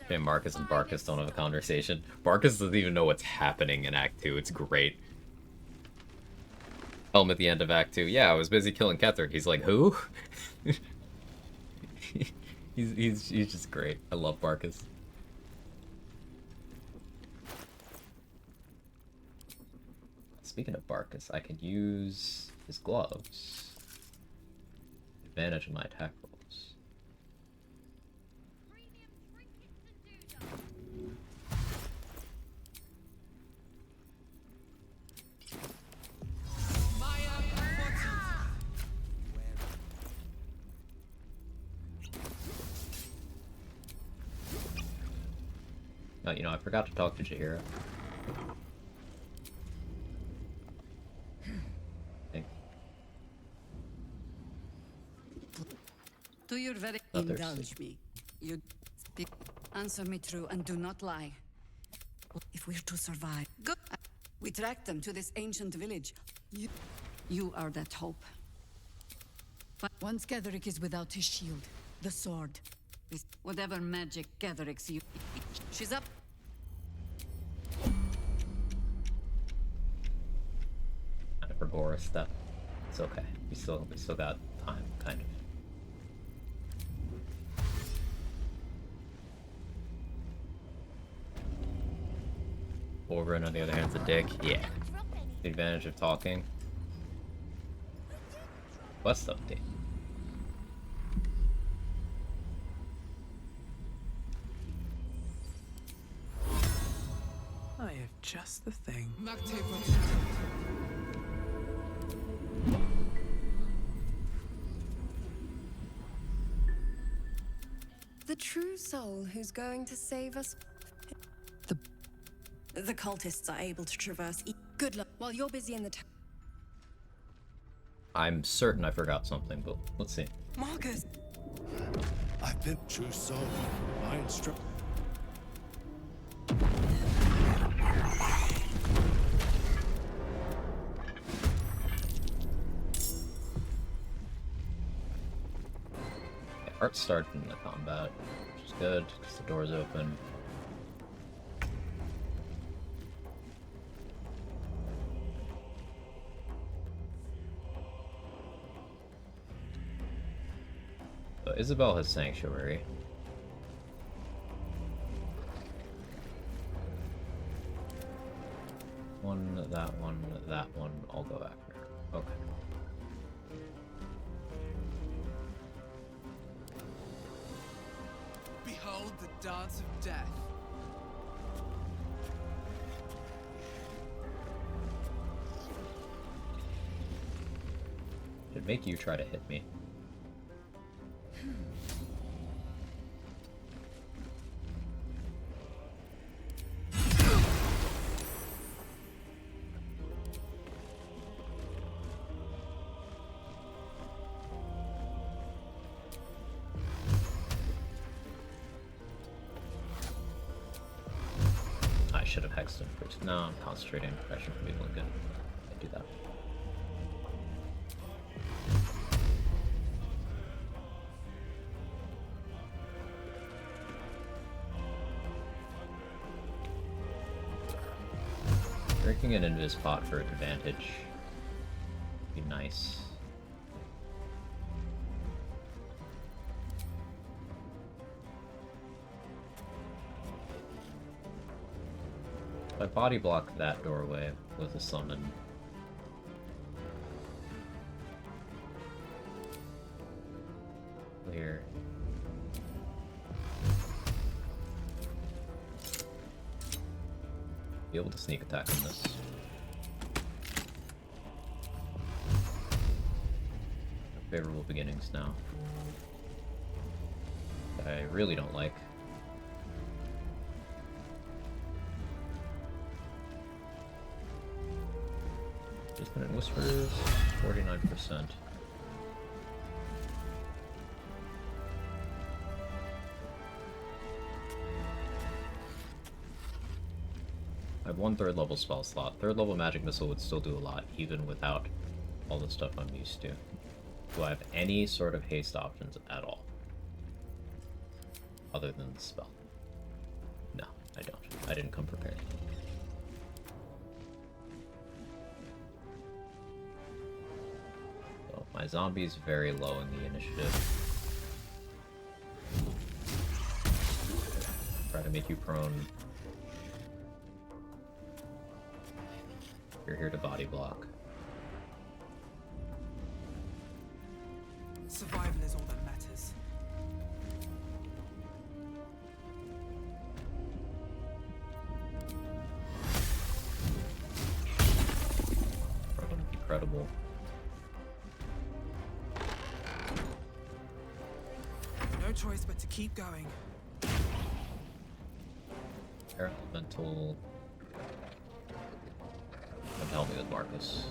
Okay, Marcus and Barcus don't have a conversation. Barcus doesn't even know what's happening in Act 2. It's great. Tell him at the end of Act 2, yeah, I was busy killing Ketheric. He's like, who? he's just great. I love Barcus. Speaking of Barcus, I could use his gloves. Advantage of my attack rolls. Oh, you know, I forgot to talk to Jaheira. Do your very indulge me. You speak. Answer me true and do not lie. If we're to survive, good. We track them to this ancient village. You are that hope. But once Ketheric is without his shield, the sword, whatever magic Ketheric's you. She's up. For Boris, that it's okay. We still got time, kind of. Wolverine, on the other hand, is a dick. Yeah. The advantage of talking. Quest update. I have just the thing. The true soul who's going to save us. The cultists are able to traverse. Good luck while you're busy in the town. I'm certain I forgot something, but let's see. Marcus! I've been true soul. My instruct. Art starts in the combat, which is good because the door's open. So Isabel has Sanctuary. That one, I'll go after her. Okay. Behold the dance of death. Should make you try to hit me. I should have hexed him first. No, I'm concentrating on pressure from people. Good. I do that. Drinking it into his pot for advantage would be nice. If I body block that doorway with a summon, here. Be able to sneak attack on this. Favorable beginnings now. That I really don't like. Dissonant Whispers, 49%. I have one 3rd level spell slot. 3rd level magic missile would still do a lot, even without all the stuff I'm used to. Do I have any sort of haste options at all? Other than the spell? No, I don't. I didn't come prepared. So my zombie's very low in the initiative. Try to make you prone. You're here to body block. Survival is all that matters. Incredible. No choice but to keep going. Air Elemental. Come help me with Marcus.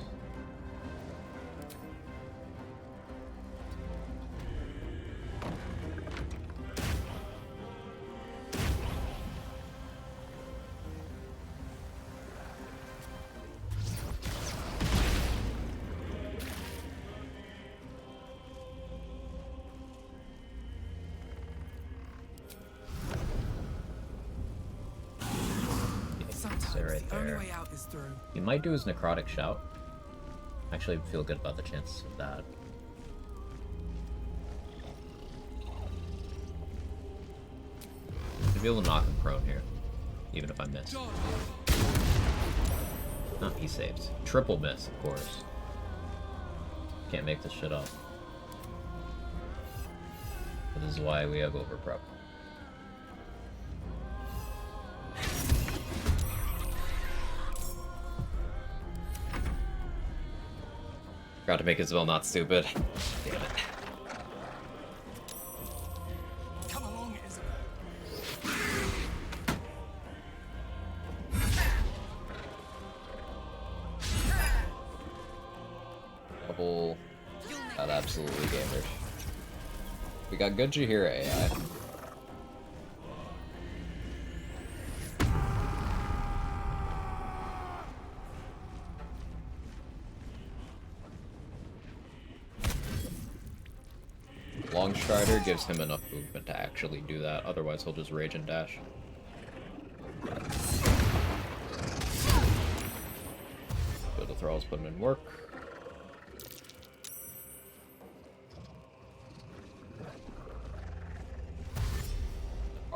Right The only there. way out is through. He might do his Necrotic Shout. Actually, I feel good about the chances of that. Should be able to knock him prone here, even if I miss. No, he saves. Triple miss, of course. Can't make this shit up. But this is why we have overprep. Forgot to make Isabel not stupid. Damn it. Come along, Isabel. Double. Got absolutely damaged. We got good Jaheira AI. Longstrider gives him enough movement to actually do that, otherwise he'll just rage and dash. Go to Thrall's putting in work.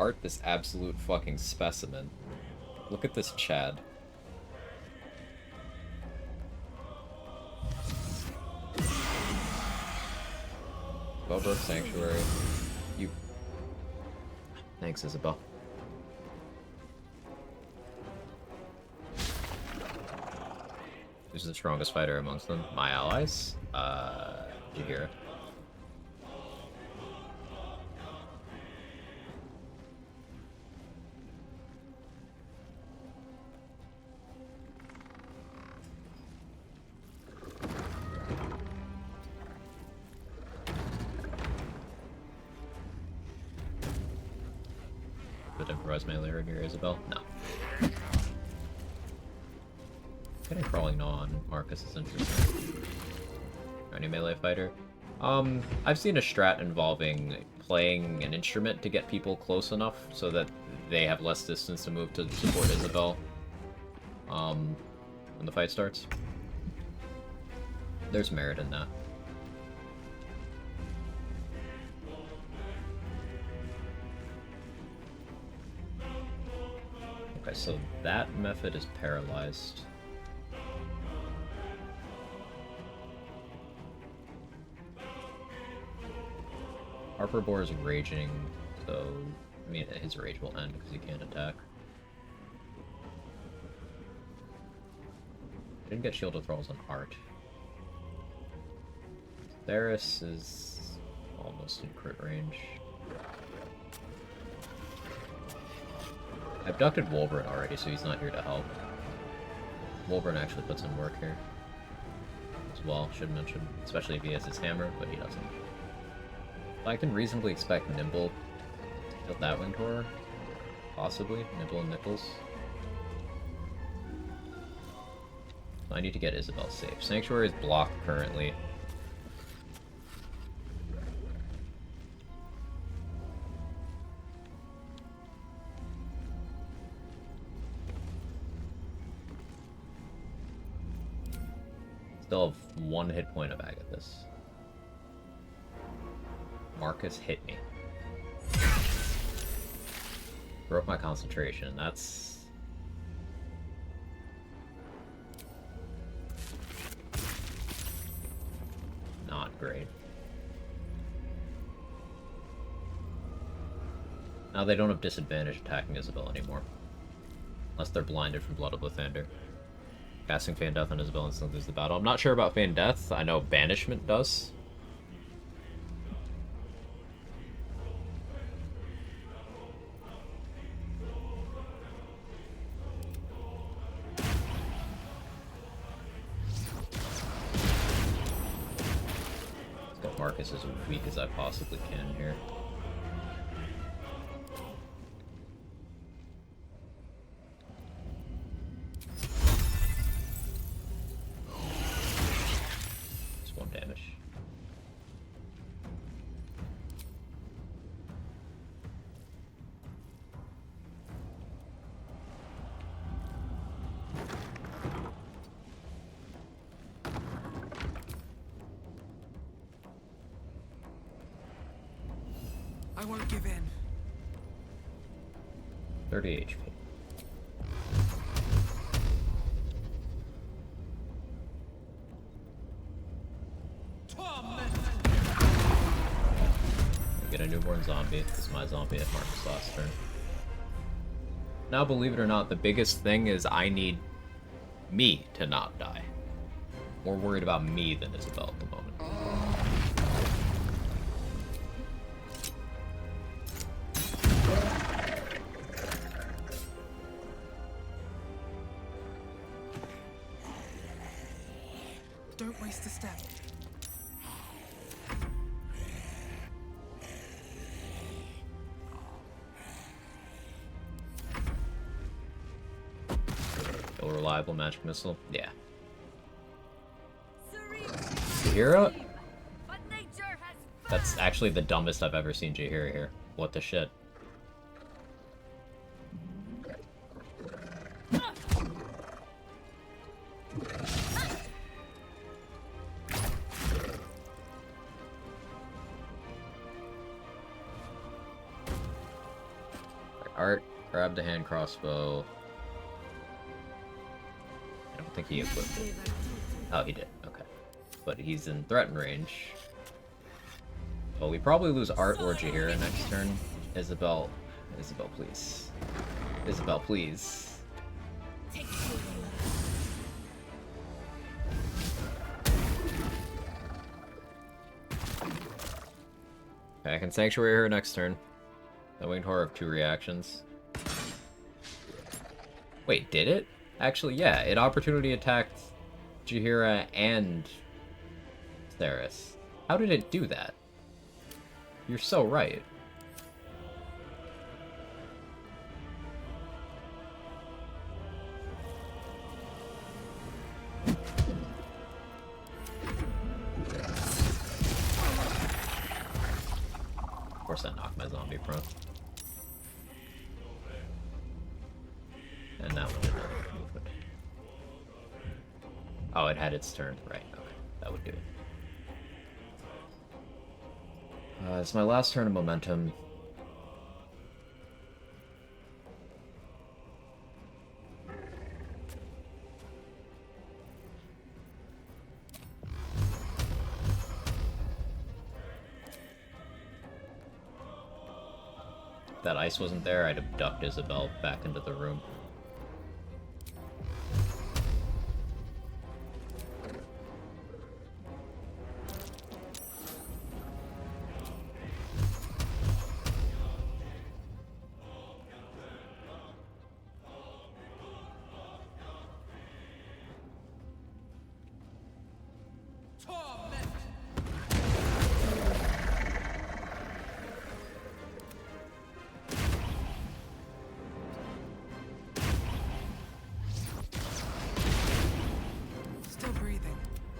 art, this absolute fucking specimen. Look at this Chad. Bellbrook Sanctuary. You. Thanks, Isabel. Who's the strongest fighter amongst them? My allies? Jaheira. Good improvised melee here, Isabel? No. Getting crawling gnaw on Marcus is interesting. Any melee fighter? I've seen a strat involving playing an instrument to get people close enough so that they have less distance to move to support Isabel. When the fight starts. There's merit in that. Okay, so that method is paralyzed. Harper Boar is raging, so I mean his rage will end because he can't attack. I didn't get Shield of Thralls on Art. Theris is almost in crit range. I abducted Wolverine already, so he's not here to help. Wolverine actually puts in work here as well, should mention, especially if he has his hammer, but he doesn't. I can reasonably expect Nimble to kill that Winged Horror. Possibly. Nimble and Nichols. I need to get Isabel safe. Sanctuary is blocked currently. Still have 1 hit point of Agathis. Marcus hit me. Broke my concentration. That's... not great. Now they don't have disadvantage attacking Isabel anymore. Unless they're blinded from Blood of Lathander. Casting Fan Death on Isabel instantly lose the battle. I'm not sure about Fan Death. I know Banishment does. Let's get Marcus as weak as I possibly can here. I won't give in. 30 HP. Get a newborn zombie, because my zombie hit Marcus last turn. Now, believe it or not, the biggest thing is I need me to not die. More worried about me than Isabel at the moment. Don't waste a step. Still reliable magic missile? Yeah. Jaheira? That's actually the dumbest I've ever seen Jaheira here. What the shit? Grab the hand crossbow. I don't think he equipped it. Oh, he did. Okay. But he's in threaten range. Well, we probably lose Art or Jaheira next turn. Isabel. Isabel, please. Isabel, please. Okay, I can Sanctuary her next turn. The Winged Horror of 2 reactions. Wait, did it? Actually, yeah, it opportunity attacked Jaheira and Theris. How did it do that? You're so right. Of course that knocked my zombie prone. And that one did not move it. Oh, it had its turn. Right, okay. That would do it. It's my last turn of momentum. If that ice wasn't there, I'd abduct Isabel back into the room. Still breathing,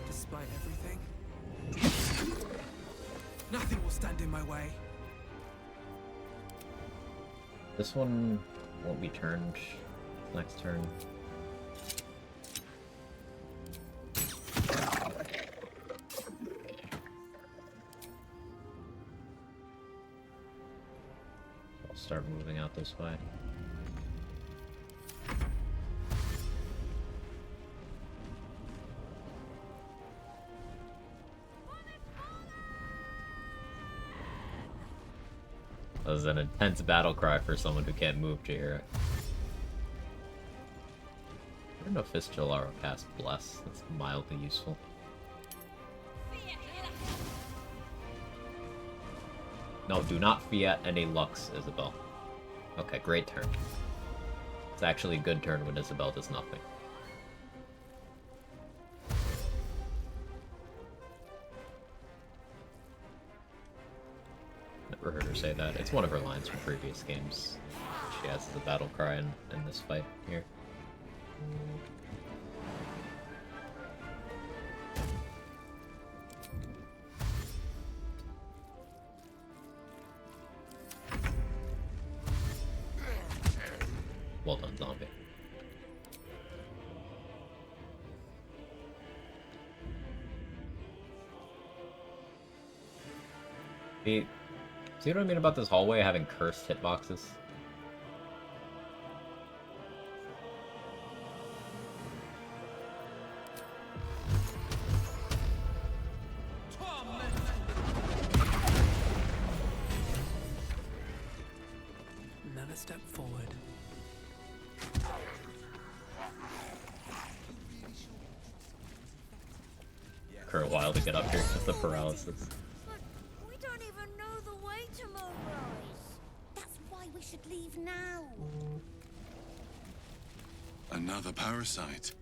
despite everything. Nothing will stand in my way. This one won't be turned next turn. I'll start moving out this way. That was an intense battle cry for someone who can't move, Jaheira. I don't know if Fistularo cast Bless. That's mildly useful. No, do not Fiat any Lux, Isabel. Okay, great turn. It's actually a good turn when Isabel does nothing. Never heard her say that. It's one of her lines from previous games. She has the battle cry in this fight here. Well done, zombie. See what I mean about this hallway having cursed hitboxes? Another step forward. For a while to get up here with the paralysis. We don't even know the way to Moonrise. That's why we should leave now. Another parasite.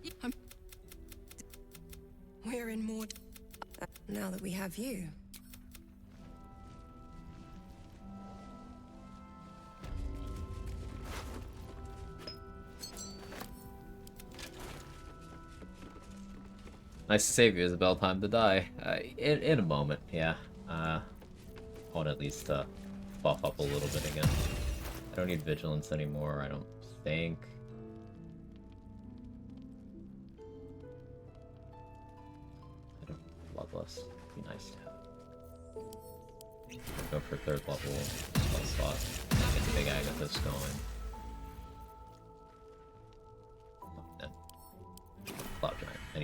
We're in more now that we have you. Nice to save you, Isabel. Time to die. In a moment, yeah. I want to at least buff up a little bit again. I don't need vigilance anymore, I don't think. I don't bloodlust. Be nice to have. Go for third level spot. Get the big Agathis going.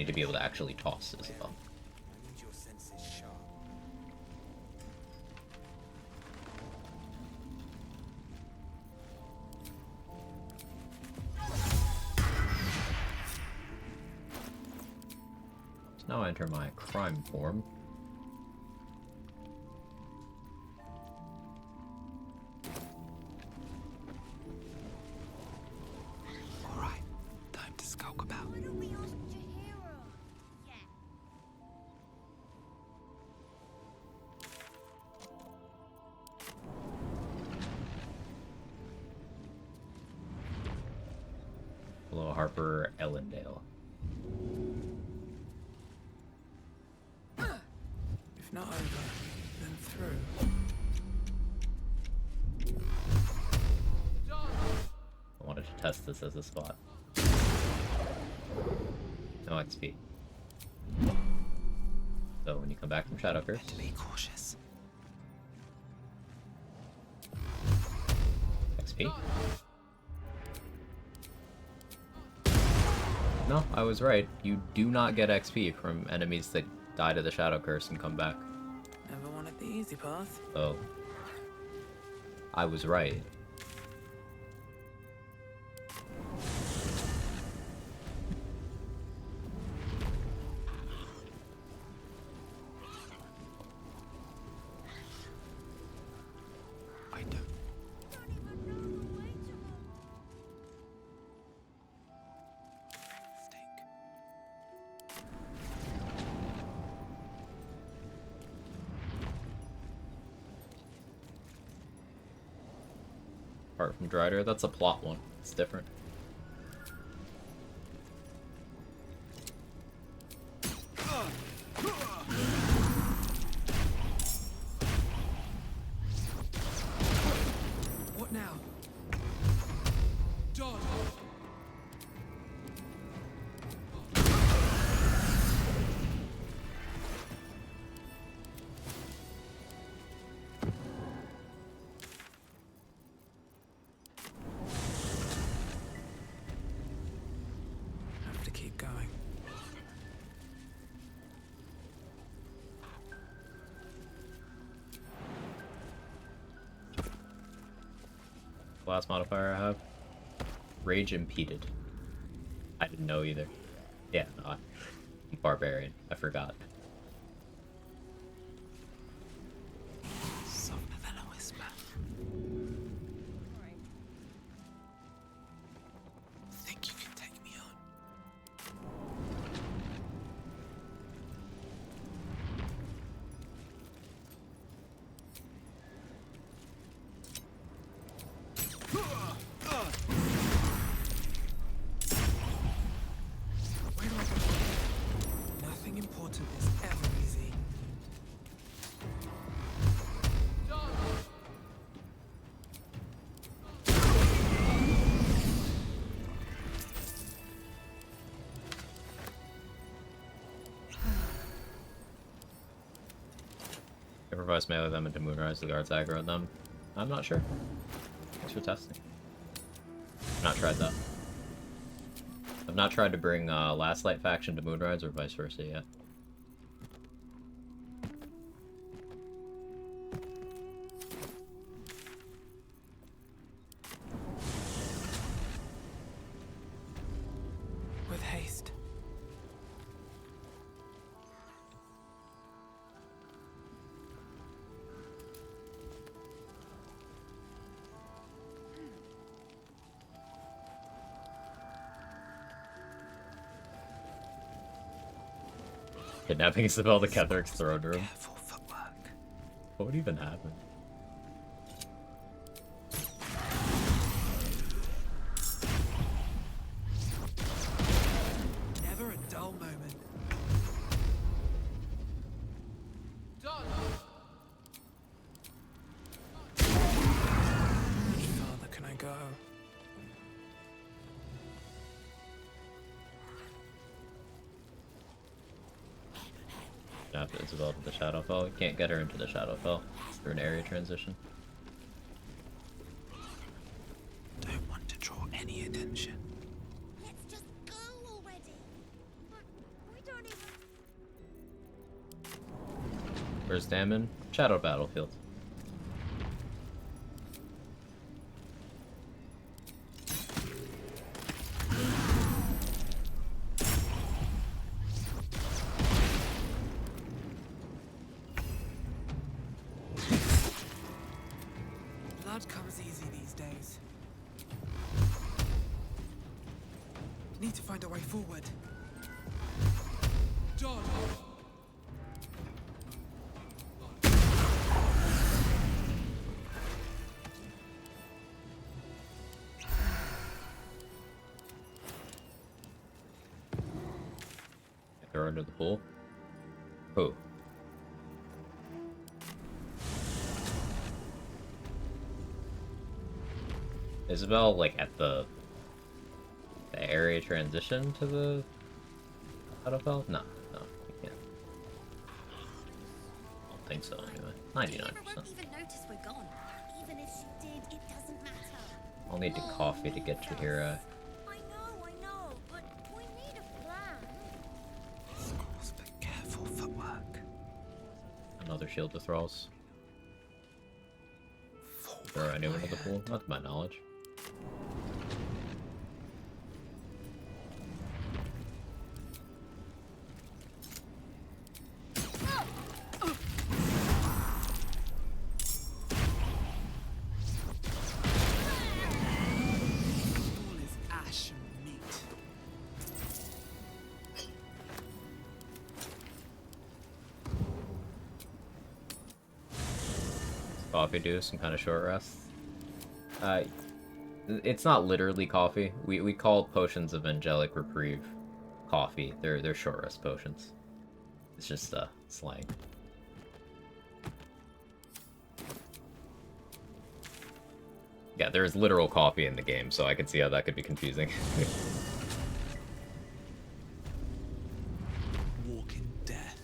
need to be able to actually toss Isabel. I need your senses sharp. So now I enter my crime form. Alright, time to skulk about. Why don't we ask Jahira? Yeah. Hello, Harper Ellendale. If not over, then through. I wanted to test this as a spot. No XP. So when you come back from Shadowcurse, Be cautious. XP. No, I was right. You do not get XP from enemies that die to the Shadow Curse and come back. Never wanted the easy path. So, I was right. I don't. Apart from Drider, that's a plot one. It's different. What now? Dodge! Have to keep going. Last modifier I have. Rage impeded. I didn't know either. Yeah, no, I'm barbarian. I forgot. Softer than a whisper. Think you can take me on? Where do I go? Nothing important is ever easy. Improvise melee them into Moonrise, the guards aggro them. I'm not sure. Thanks for testing. I've not tried that. I've not tried to bring Last Light faction to Moonrise or vice versa yet. With haste. Kidnapping Isabel to Ketheric's throne room. What would even happen? Never a dull moment. How much farther can I go? Kidnap Isabel to the Shadowfell. You can't get her into the Shadowfell through an area transition. Don't want to draw any attention. Let's just go already. But Where's Damon? Shadow Battlefield. Blood comes easy these days. Need to find a way forward. John! Throw her into the pool. Oh. Isabel, like, at the area transition to the Shadowfell? No, you can't. I don't think so, anyway. 99%. Won't even notice we're gone. Even if she did, it doesn't matter. I'll need the coffee to get you here, I know, but we need a plan. Schools for careful footwork. Another shield withdrawals. Throw anyone into the pool? Not to my knowledge. All is ash and meat. Coffee do some kind of short rest. It's not literally coffee. We call potions of angelic reprieve coffee. They're short rest potions. It's just slang. Yeah, there's literal coffee in the game, so I can see how that could be confusing. Walking death.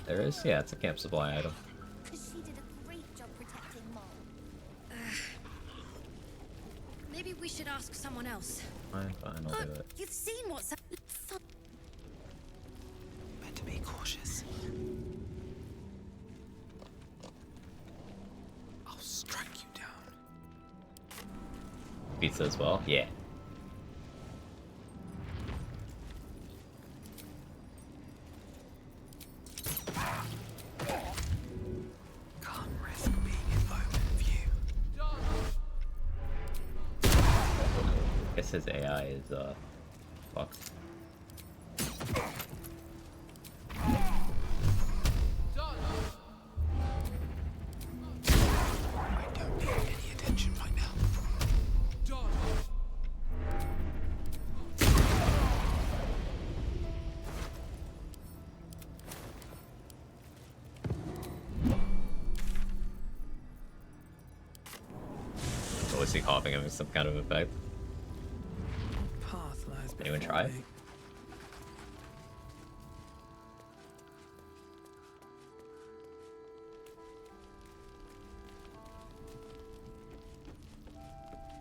There is? Yeah, it's a camp supply item. Because she did a great job protecting Mom. Maybe we should ask someone else. Fine, I'll do it. You've seen what's... Better be cautious. I'll strike you down. Pizza as well? Yeah. Can't risk being in open view. I guess his AI is, fucked. I don't need any attention right now. Always see coughing having some kind of effect. Path lies Anyone before try? me.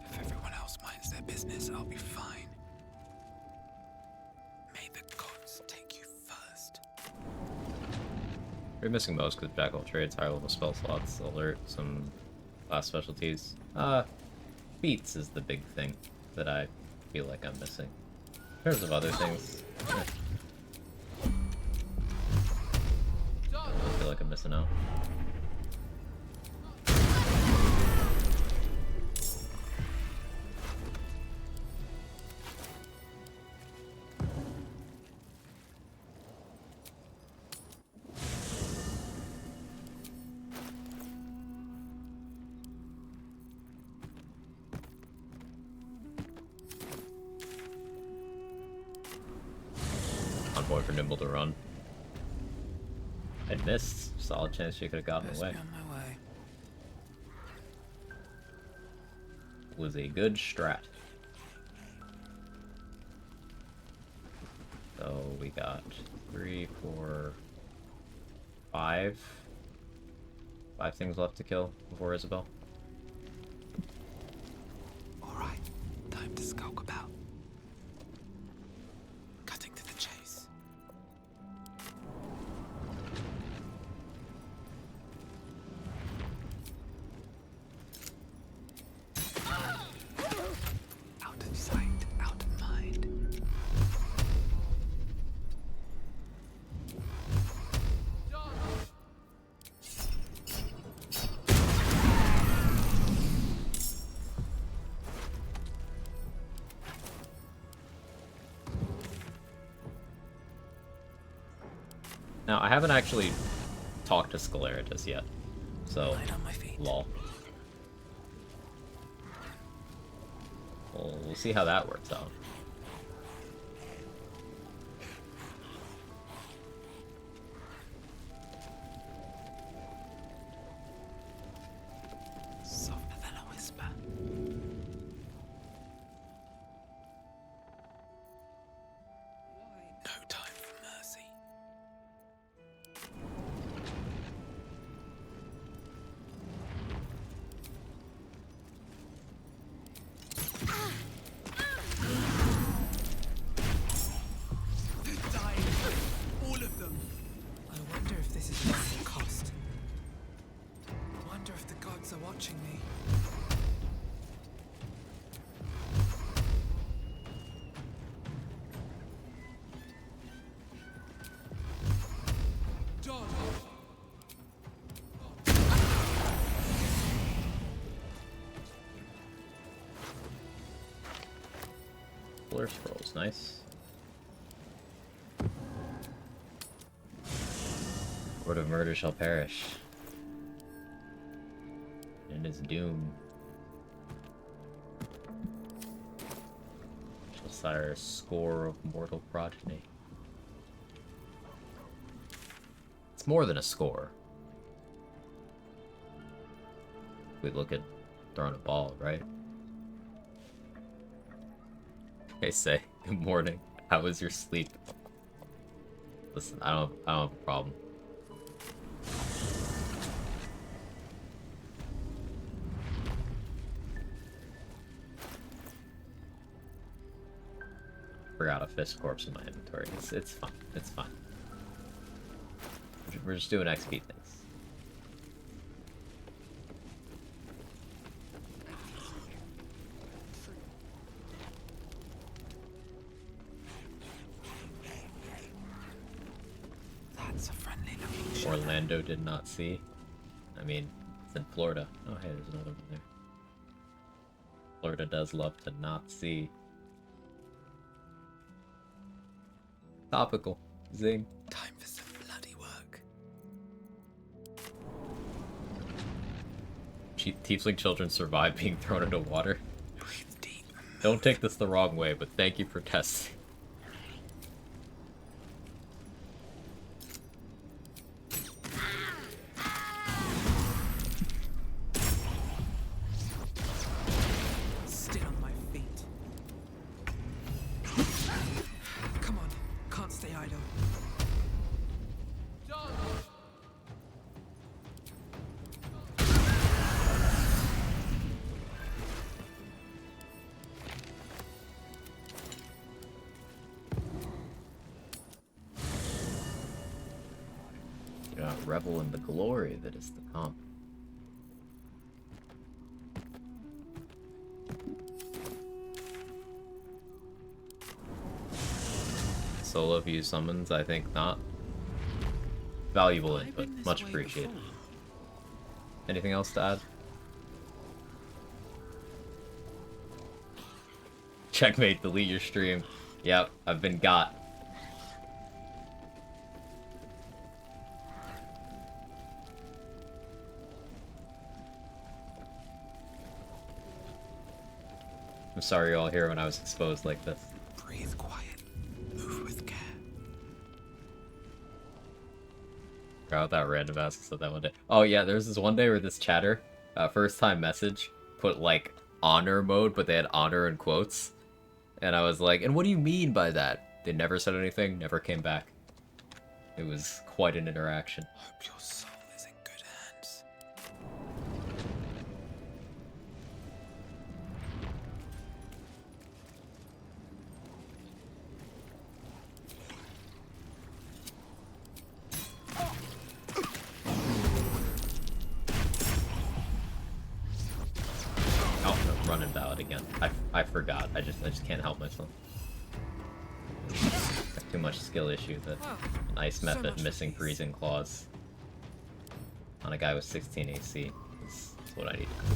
If everyone else minds their business, I'll be fine. May the gods take you first. We're missing most because Jackal trades higher level spell slots, alert, some class specialties. Beats is the big thing that I feel like I'm missing. In terms of other things, I feel like I'm missing out. On point for Nimble to run. I missed. Solid chance she could have gotten Best away. be on my way. Was a good strat. So we got 3, 4, 5 things left to kill before Isabel. Alright, time to skulk about. Cutting to the chase. Now, I haven't actually talked to Scaleritas yet, so lol. Well, we'll see how that works out. Softer than a whisper. No time for mercy. They're dying. All of them. I wonder if this is worth the cost. I wonder if the gods are watching me. John! Blur scrolls, nice. Lord of Murder shall perish. And his doom shall sire a score of mortal progeny. It's more than a score. We look at throwing a ball, right? I say, good morning. How was your sleep? Listen, I don't have a problem. Forgot a fist corpse in my inventory. It's fine. It's fine. We're just doing XP things. That's a friendly looking ship. Orlando did not see. I mean, it's in Florida. Oh, hey, there's another one there. Florida does love to not see. Topical. Zing. Time for some bloody work. Tiefling children survive being thrown into water. Don't take this the wrong way, but thank you for testing. Still on my feet. Come on, can't stay idle. Do not revel in the glory that is to come. Solo view summons, I think not. Valuable input, much appreciated. Anything else to add? Checkmate, delete your stream. Yep, I've been got. I'm sorry you're all here when I was exposed like this. Breathe quiet. Move with care. Forgot that random ass said that one day. Oh yeah, there was this one day where this chatter, first time message, put like honor mode, but they had honor in quotes. And I was like, and what do you mean by that? They never said anything, never came back. It was quite an interaction. Hope your soul is in good hands. Oh, no, run and ballad again. I forgot. I just can't help myself. Got too much skill issue. The ice method missing freezing claws on a guy with 16 AC. That's what I need to do.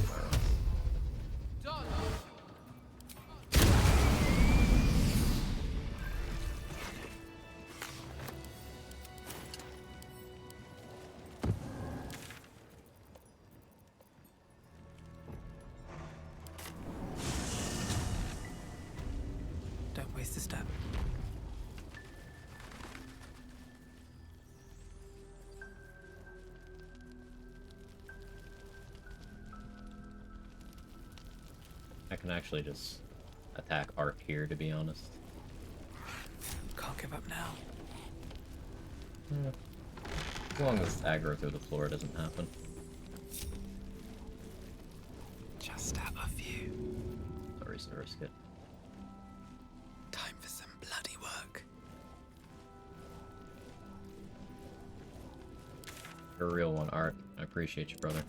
waste a step. I can actually just attack Art here, to be honest. Can't give up now. Yeah. As long as aggro through the floor doesn't happen. Just out of view. No reason to risk it. Time for some bloody work. You're a real one, Art. I appreciate you, brother.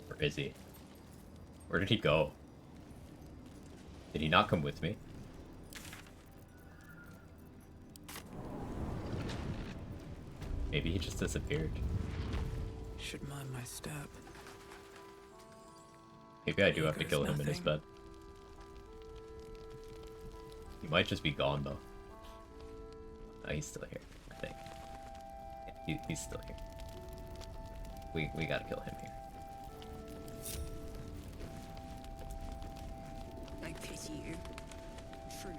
Where is he? Where did he go? Did he not come with me? Maybe he just disappeared. Should mind my step. Maybe I do have to kill him in his bed. He might just be gone though. Oh, he's still here, I think. Yeah, he's still here. We gotta kill him here. I pity you. Truly.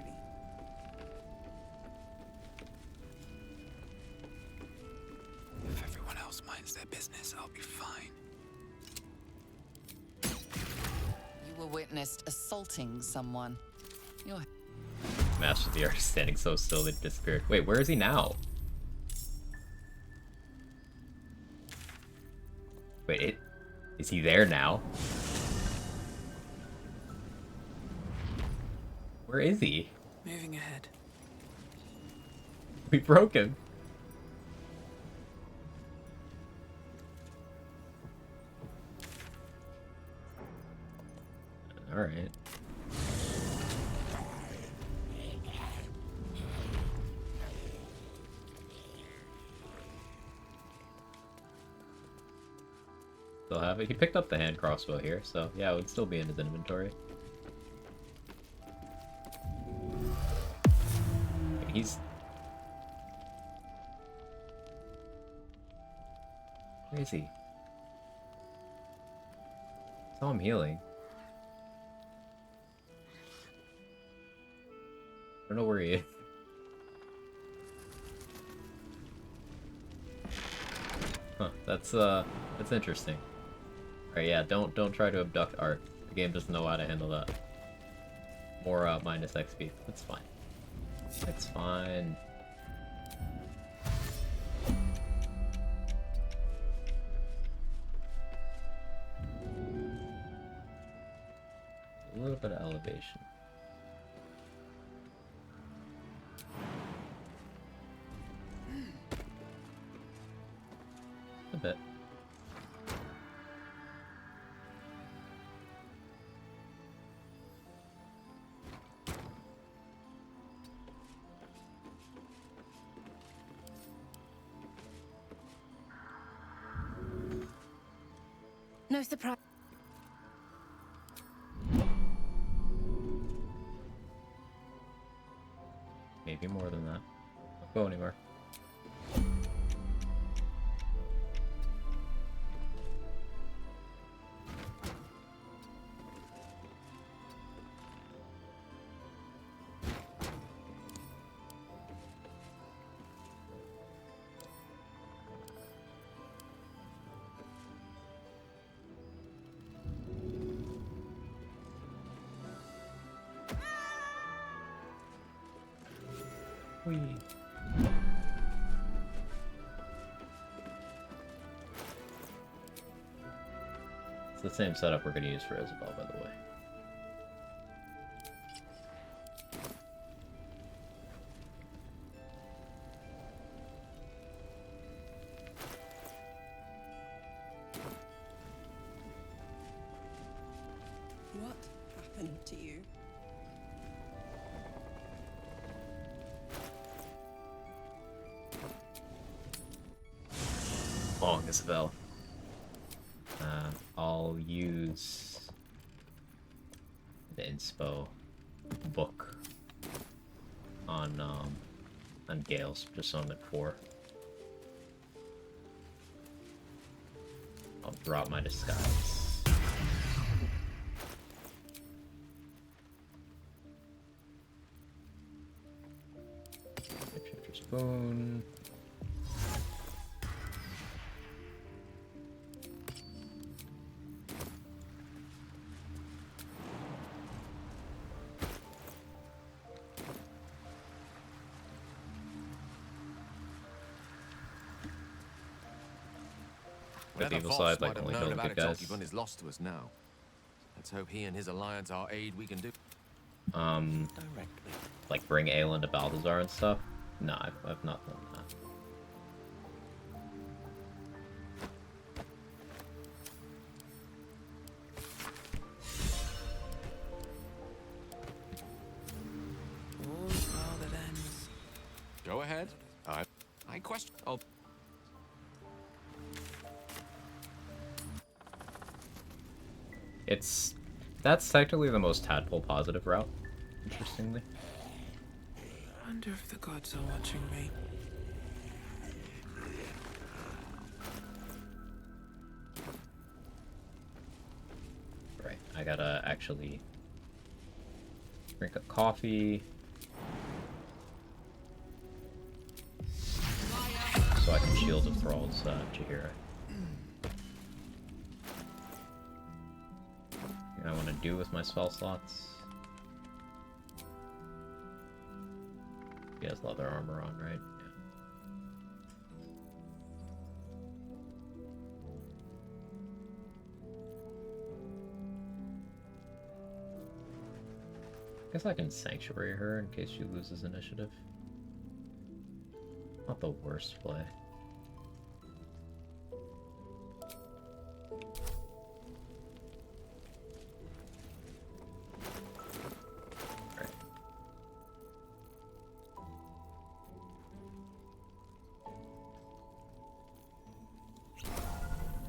If everyone else minds their business, I'll be fine. You were witnessed assaulting someone. You're... Master of the Art is standing so still they disappeared. Wait, where is he now? Wait, is he there now? Where is he? Moving ahead. We broke him. Alright. Still have it. He picked up the hand crossbow here, so yeah, it would still be in his inventory. He's... Where is he? I saw him healing. I don't know where he is. Huh, that's interesting. Alright, yeah, don't try to abduct Art. The game doesn't know how to handle that. More minus XP. That's fine. It's fine. A little bit of elevation. A bit. No surprise. Maybe more than that. Don't go anywhere. Whee. It's the same setup we're going to use for Isabel, by the way. What happened to you? Long Isabel. I'll use the inspo book on Gales, just so I'm at 4. I'll drop my disguise. boon. But the Nether evil Voss side, might like, have only known killing about good its guys. occupant is lost to us now. Let's hope he and his alliance are aid we can do. Like bring Aelin to Balthazar and stuff? No, I've not done that. All's well that ends. Go ahead. I question. Oh. That's technically the most tadpole positive route, interestingly. I wonder if the gods are watching me. Right, I gotta actually drink a coffee so I can Shield of Thralls Jaheira. I want to do with my spell slots. He has leather armor on, right? Yeah. Guess I can Sanctuary her in case she loses initiative. Not the worst play.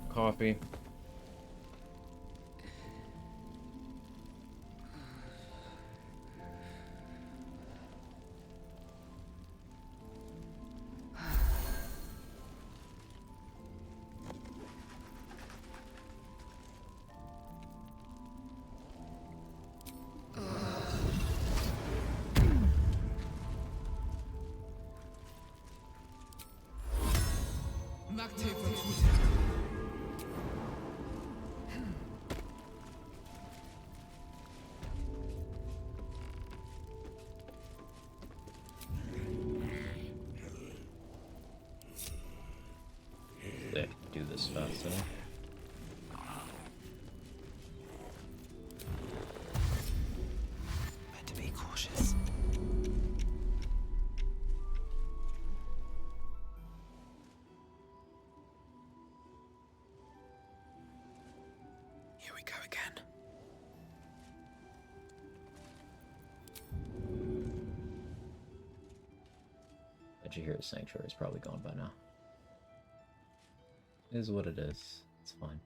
Coffee. Do this fast enough. Better be cautious. Here we go again. Jaheira's Sanctuary is probably gone by now. It is what it is. It's fine.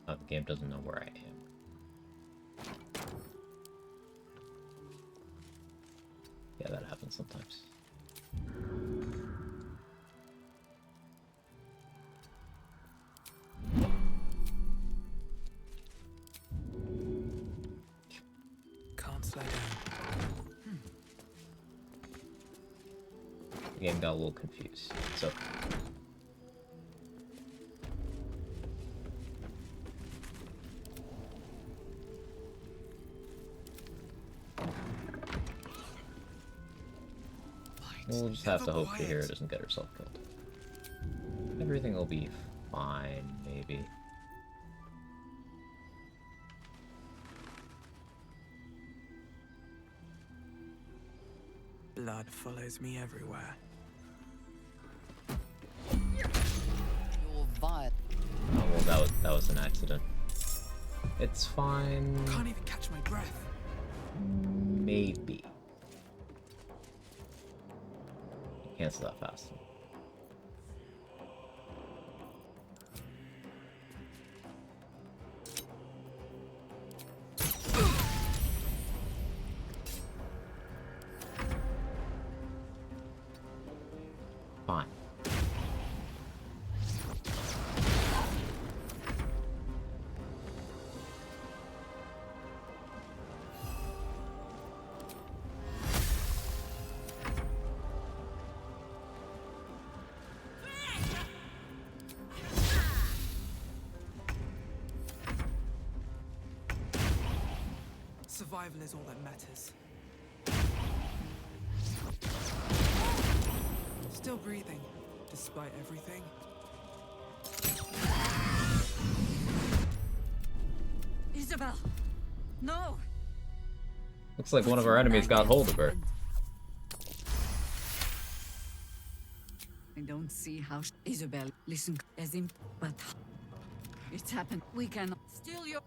The game doesn't know where I am. Yeah, that happens sometimes. The game got a little confused. It's okay. We'll just have to hope Jaheira doesn't get herself killed. Everything will be fine, maybe. Blood follows me everywhere. You're vile. Oh, well, that was an accident. It's fine. Can't even catch my breath. Maybe. Cancel that fast. Fine. Survival is all that matters. Still breathing, despite everything. Isabel! No! Looks like one of our enemies got hold of her. I don't see how Isabel, listen, as in, but it's happened. We can steal your...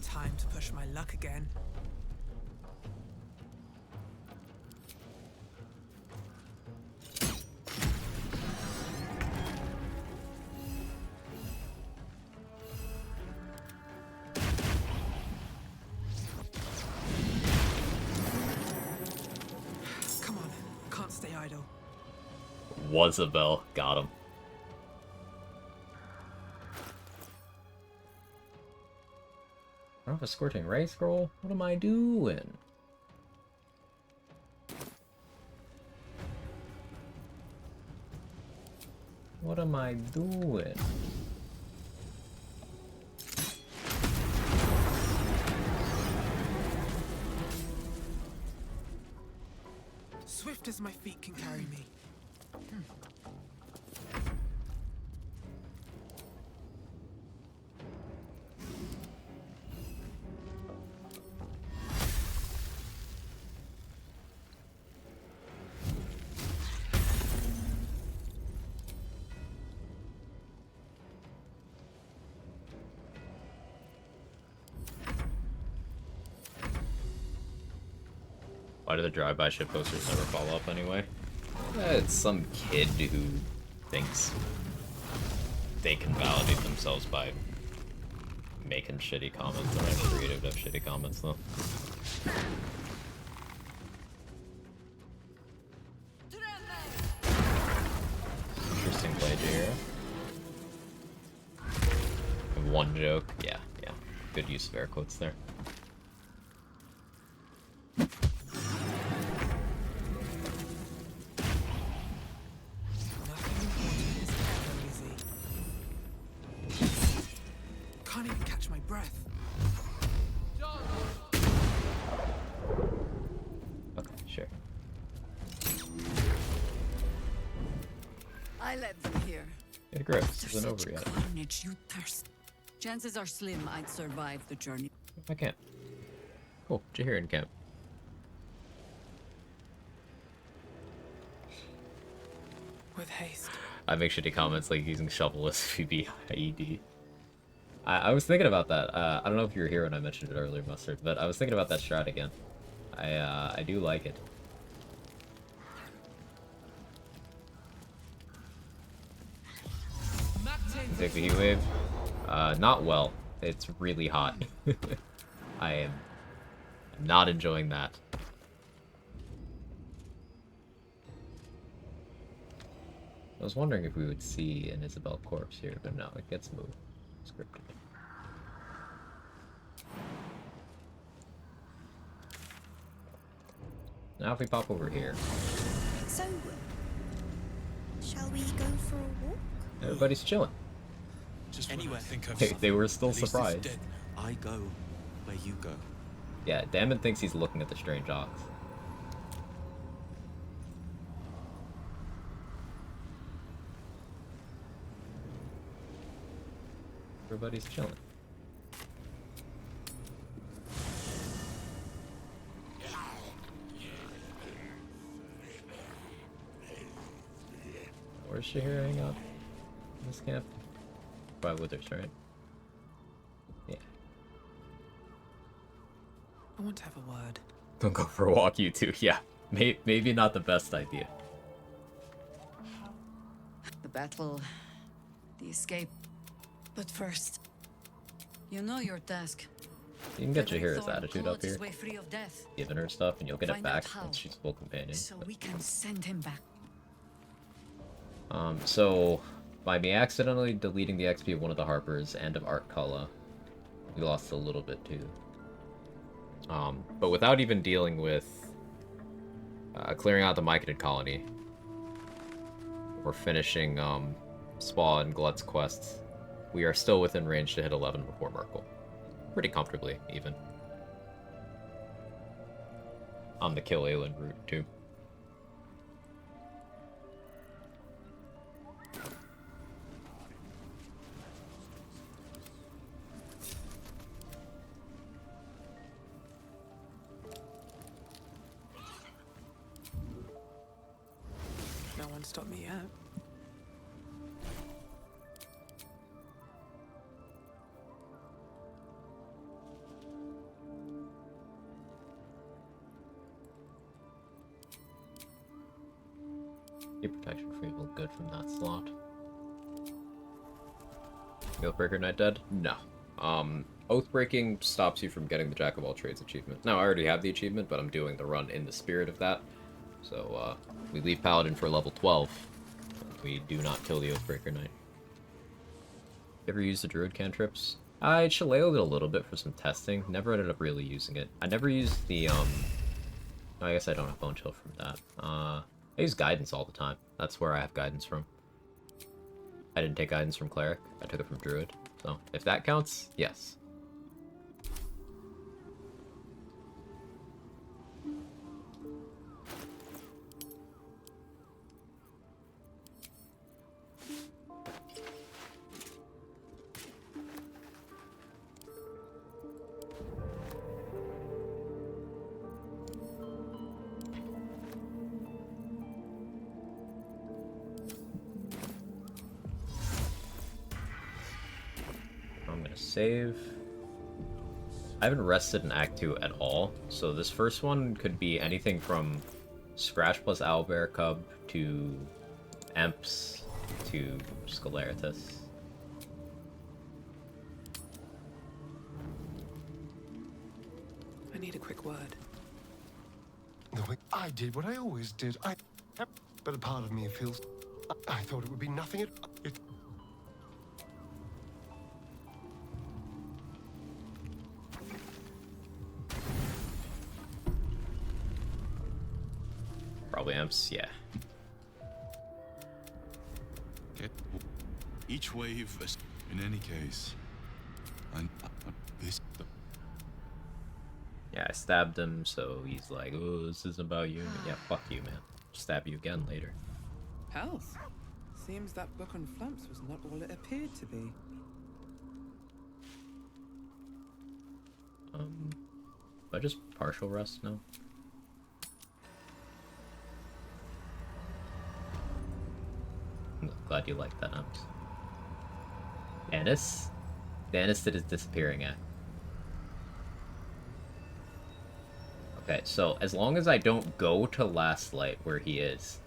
Time to push my luck again. Come on, can't stay idle. Wasabel got him. I don't have a scorching ray scroll. What am I doing? What am I doing? Swift as my feet can carry me. Why do the drive-by ship posters never follow up anyway? It's some kid who thinks they can validate themselves by making shitty comments. They're not creative to have shitty comments though. Interesting play, Jaheira. One joke. Yeah. Good use of air quotes there. Can't even catch my breath. Okay, sure. I led them here. Get a grip. This After isn't such over yet. carnage, you thirst. Chances are slim I'd survive the journey. I can't. Cool. Jaheira in camp. With haste. I make shitty comments like using shovel as PB IED. I was thinking about that. I don't know if you were here when I mentioned it earlier, Mustard, but I was thinking about that strat again. I do like it. Take the heat wave. Not well. It's really hot. I am not enjoying that. I was wondering if we would see an Isabel corpse here, but no, it gets moved. Scripted. Now if we pop over here, So, shall we go for a walk? everybody's chilling. Just anywhere. I think I've They were still At least it's surprised. dead. I go where you go. Yeah, Damon thinks he's looking at the strange ox. Everybody's chilling. Where's Shahir hang out? In this camp? By Withers, right? Yeah. I want to have a word. Don't go for a walk, you two. Yeah, maybe not the best idea. The battle, the escape. But first, you know your task. You can get Frederick Jahira's Thorne attitude clawed up here. his way free of death. Giving her stuff, and you'll get it Find out back how. once she's full companion. So we can send him back. So by me accidentally deleting the XP of one of the Harpers and of Art Culla, we lost a little bit too. But without even dealing with clearing out the Myconid colony, or finishing Spa and Glut's quests, we are still within range to hit 11 before Merkel. Pretty comfortably, even. On the Kill Aelin route, too. No one stopped me yet. Get protection for evil good from that slot. Oathbreaker Knight dead? No. Oathbreaking stops you from getting the Jack of all trades achievement. Now, I already have the achievement, but I'm doing the run in the spirit of that. So, we leave Paladin for level 12. We do not kill the Oathbreaker Knight. Ever used the Druid cantrips? I shillelagh'd it a little bit for some testing. Never ended up really using it. I never used the, I guess I don't have Bone Chill from that. I use Guidance all the time. That's where I have Guidance from. I didn't take Guidance from Cleric. I took it from Druid. So, if that counts, yes. I'm gonna save. I haven't rested in Act 2 at all, so this first one could be anything from Scratch plus Owlbear Cub to Emps to Scalaritus. I need a quick word. The way I did what I always did. But a part of me feels. I thought it would be nothing at it. Probably Emps, yeah. Okay. Each wave. In any case, this. Yeah, I stabbed him, so he's like, oh, this isn't about you. Yeah, fuck you, man. Stab you again later. Health. Seems that book on Flumps was not all it appeared to be. I just partial rest now. I'm glad you like that, Emps. Anis? Anis did his disappearing act. Okay, so as long as I don't go to Last Light where he is,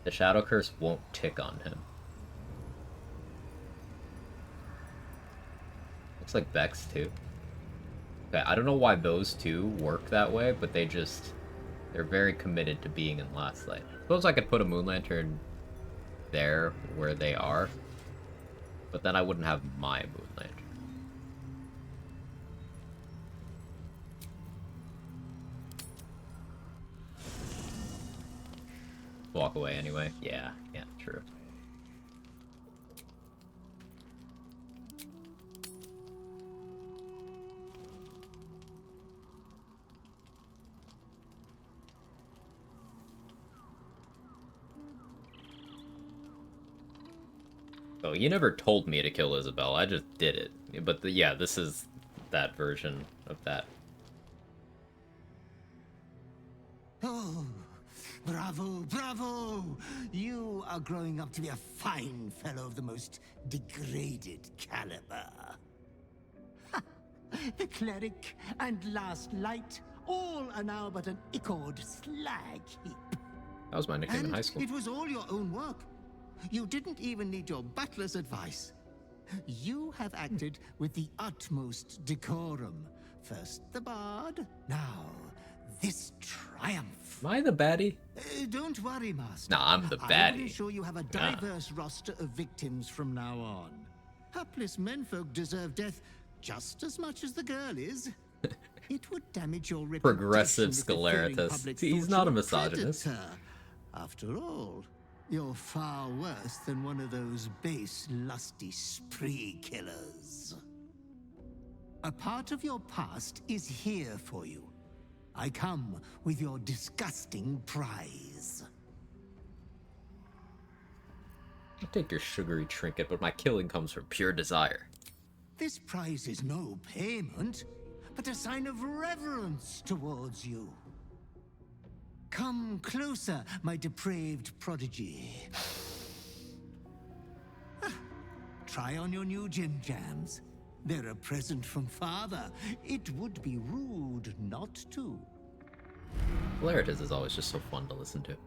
the Shadow Curse won't tick on him. Looks like Vex too. Okay, I don't know why those two work that way, but they're very committed to being in Last Light. Suppose I could put a Moon Lantern there where they are, but then I wouldn't have my Moon Lantern. walk away anyway. Yeah, true. Oh, you never told me to kill Isabel. I just did it. But yeah, this is that version of that. Oh, bravo, bravo! You are growing up to be a fine fellow of the most degraded caliber. Ha! The cleric and last light, all are now but an ichord slag heap. That was my nickname in high And school. it was all your own work. You didn't even need your butler's advice. You have acted with the utmost decorum. First the bard, now this triumph. Am I the baddie? Don't worry, Master. Nah, I'm the I will baddie. ensure you have a diverse roster of victims from now on. Hapless menfolk deserve death just as much as the girl is. It would damage your reputation. Progressive if the fearing Scleritus. public See, he's thought not a you misogynist. predator. After all, you're far worse than one of those base, lusty spree killers. A part of your past is here for you. I come with your disgusting prize. I'll take your sugary trinket, but my killing comes from pure desire. This prize is no payment, but a sign of reverence towards you. Come closer, my depraved prodigy. Ah, try on your new gym jams. They're a present from Father. It would be rude not to. Galeritas is always just so fun to listen to.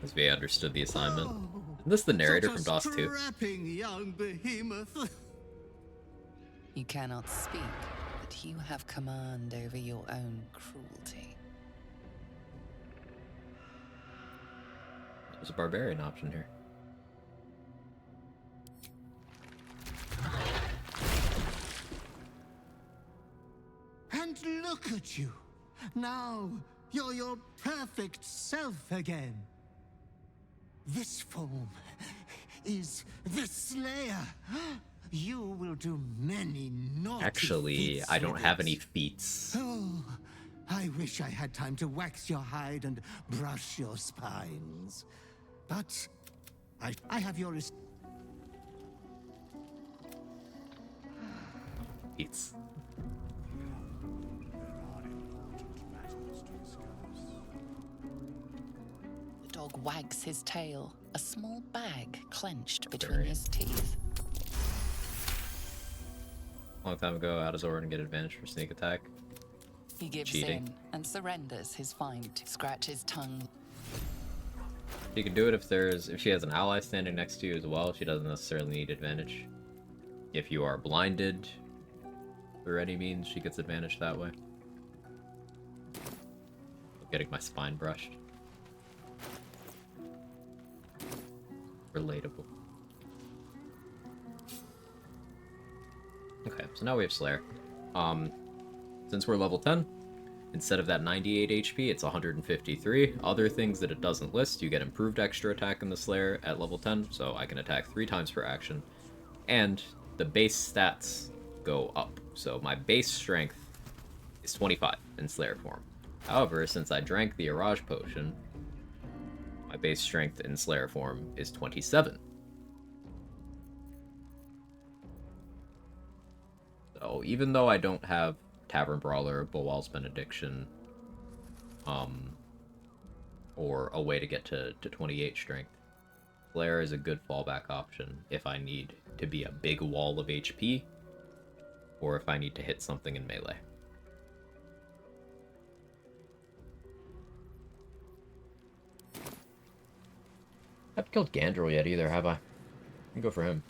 As we understood the assignment. Isn't this the narrator from DOS 2? Strapping young behemoth. You cannot speak, but you have command over your own cruelty. There's a barbarian option here. And look at you. Now you're your perfect self again. This form is the Slayer. You will do many naughty Actually, feats I don't with have it. any feats. Oh, I wish I had time to wax your hide and brush your spines. But I have your... Feats. The dog wags his tail, a small bag clenched between his teeth. A long time ago, out of Zord and get advantage for sneak attack. He gives Cheating. in and surrenders his find to scratch his tongue. You can do it if she has an ally standing next to you as well. She doesn't necessarily need advantage. If you are blinded through any means, she gets advantage that way. Getting my spine brushed. Relatable. Okay, so now we have Slayer. Since we're level 10, instead of that 98 HP, it's 153. Other things that it doesn't list, you get improved extra attack in the Slayer at level 10, so I can attack 3 times per action. And the base stats go up. So my base strength is 25 in Slayer form. However, since I drank the Araj potion, my base strength in Slayer form is 27. So even though I don't have Tavern Brawler, Bowal's Benediction, or a way to get to 28 strength, Slayer is a good fallback option if I need to be a big wall of HP, or if I need to hit something in melee. I haven't killed Gandrel yet either, have I? I can go for him.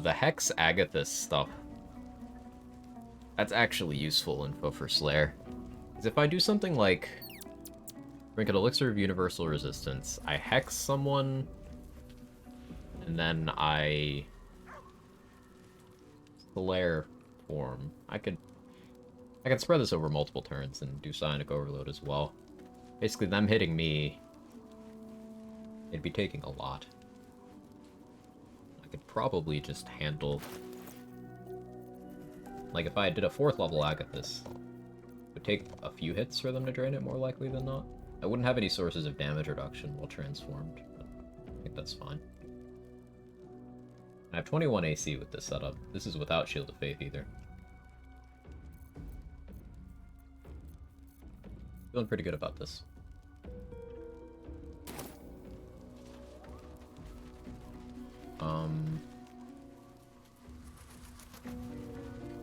The Hex Agathis stuff. That's actually useful info for Slayer. Because if I do something like... Drink an elixir of universal resistance. I hex someone, and then I flare form. I could spread this over multiple turns and do Psionic Overload as well. Basically, them hitting me, it'd be taking a lot. I could probably just handle... Like, if I did a 4th level Agathis, it would take a few hits for them to drain it, more likely than not. I wouldn't have any sources of damage reduction while transformed, but I think that's fine. I have 21 AC with this setup. This is without Shield of Faith either. Feeling pretty good about this.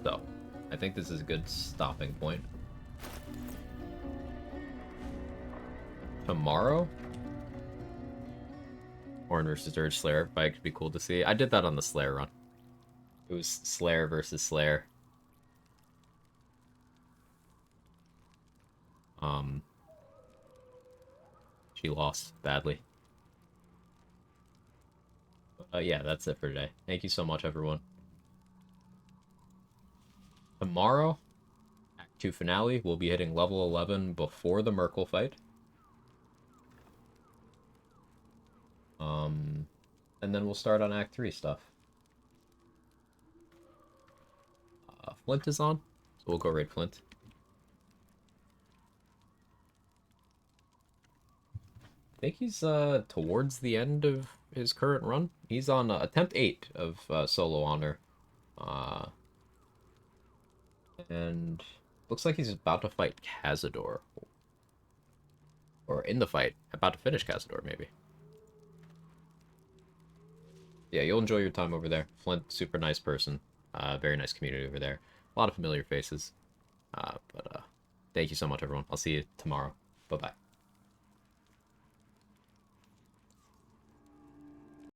So, I think this is a good stopping point. Tomorrow? Horn versus Urge Slayer fight could be cool to see. I did that on the Slayer run. It was Slayer versus Slayer. She lost badly. Yeah, that's it for today. Thank you so much, everyone. Tomorrow, Act 2 finale, we'll be hitting level 11 before the Merkel fight. And then we'll start on Act 3 stuff. Flint is on, so we'll go raid Flint. I think he's towards the end of his current run. He's on attempt 8 of Solo Honor. And looks like he's about to fight Cazador. Or in the fight, about to finish Cazador, maybe. Yeah, you'll enjoy your time over there. Flint, super nice person. Very nice community over there. A lot of familiar faces. But thank you so much, everyone. I'll see you tomorrow. Bye-bye.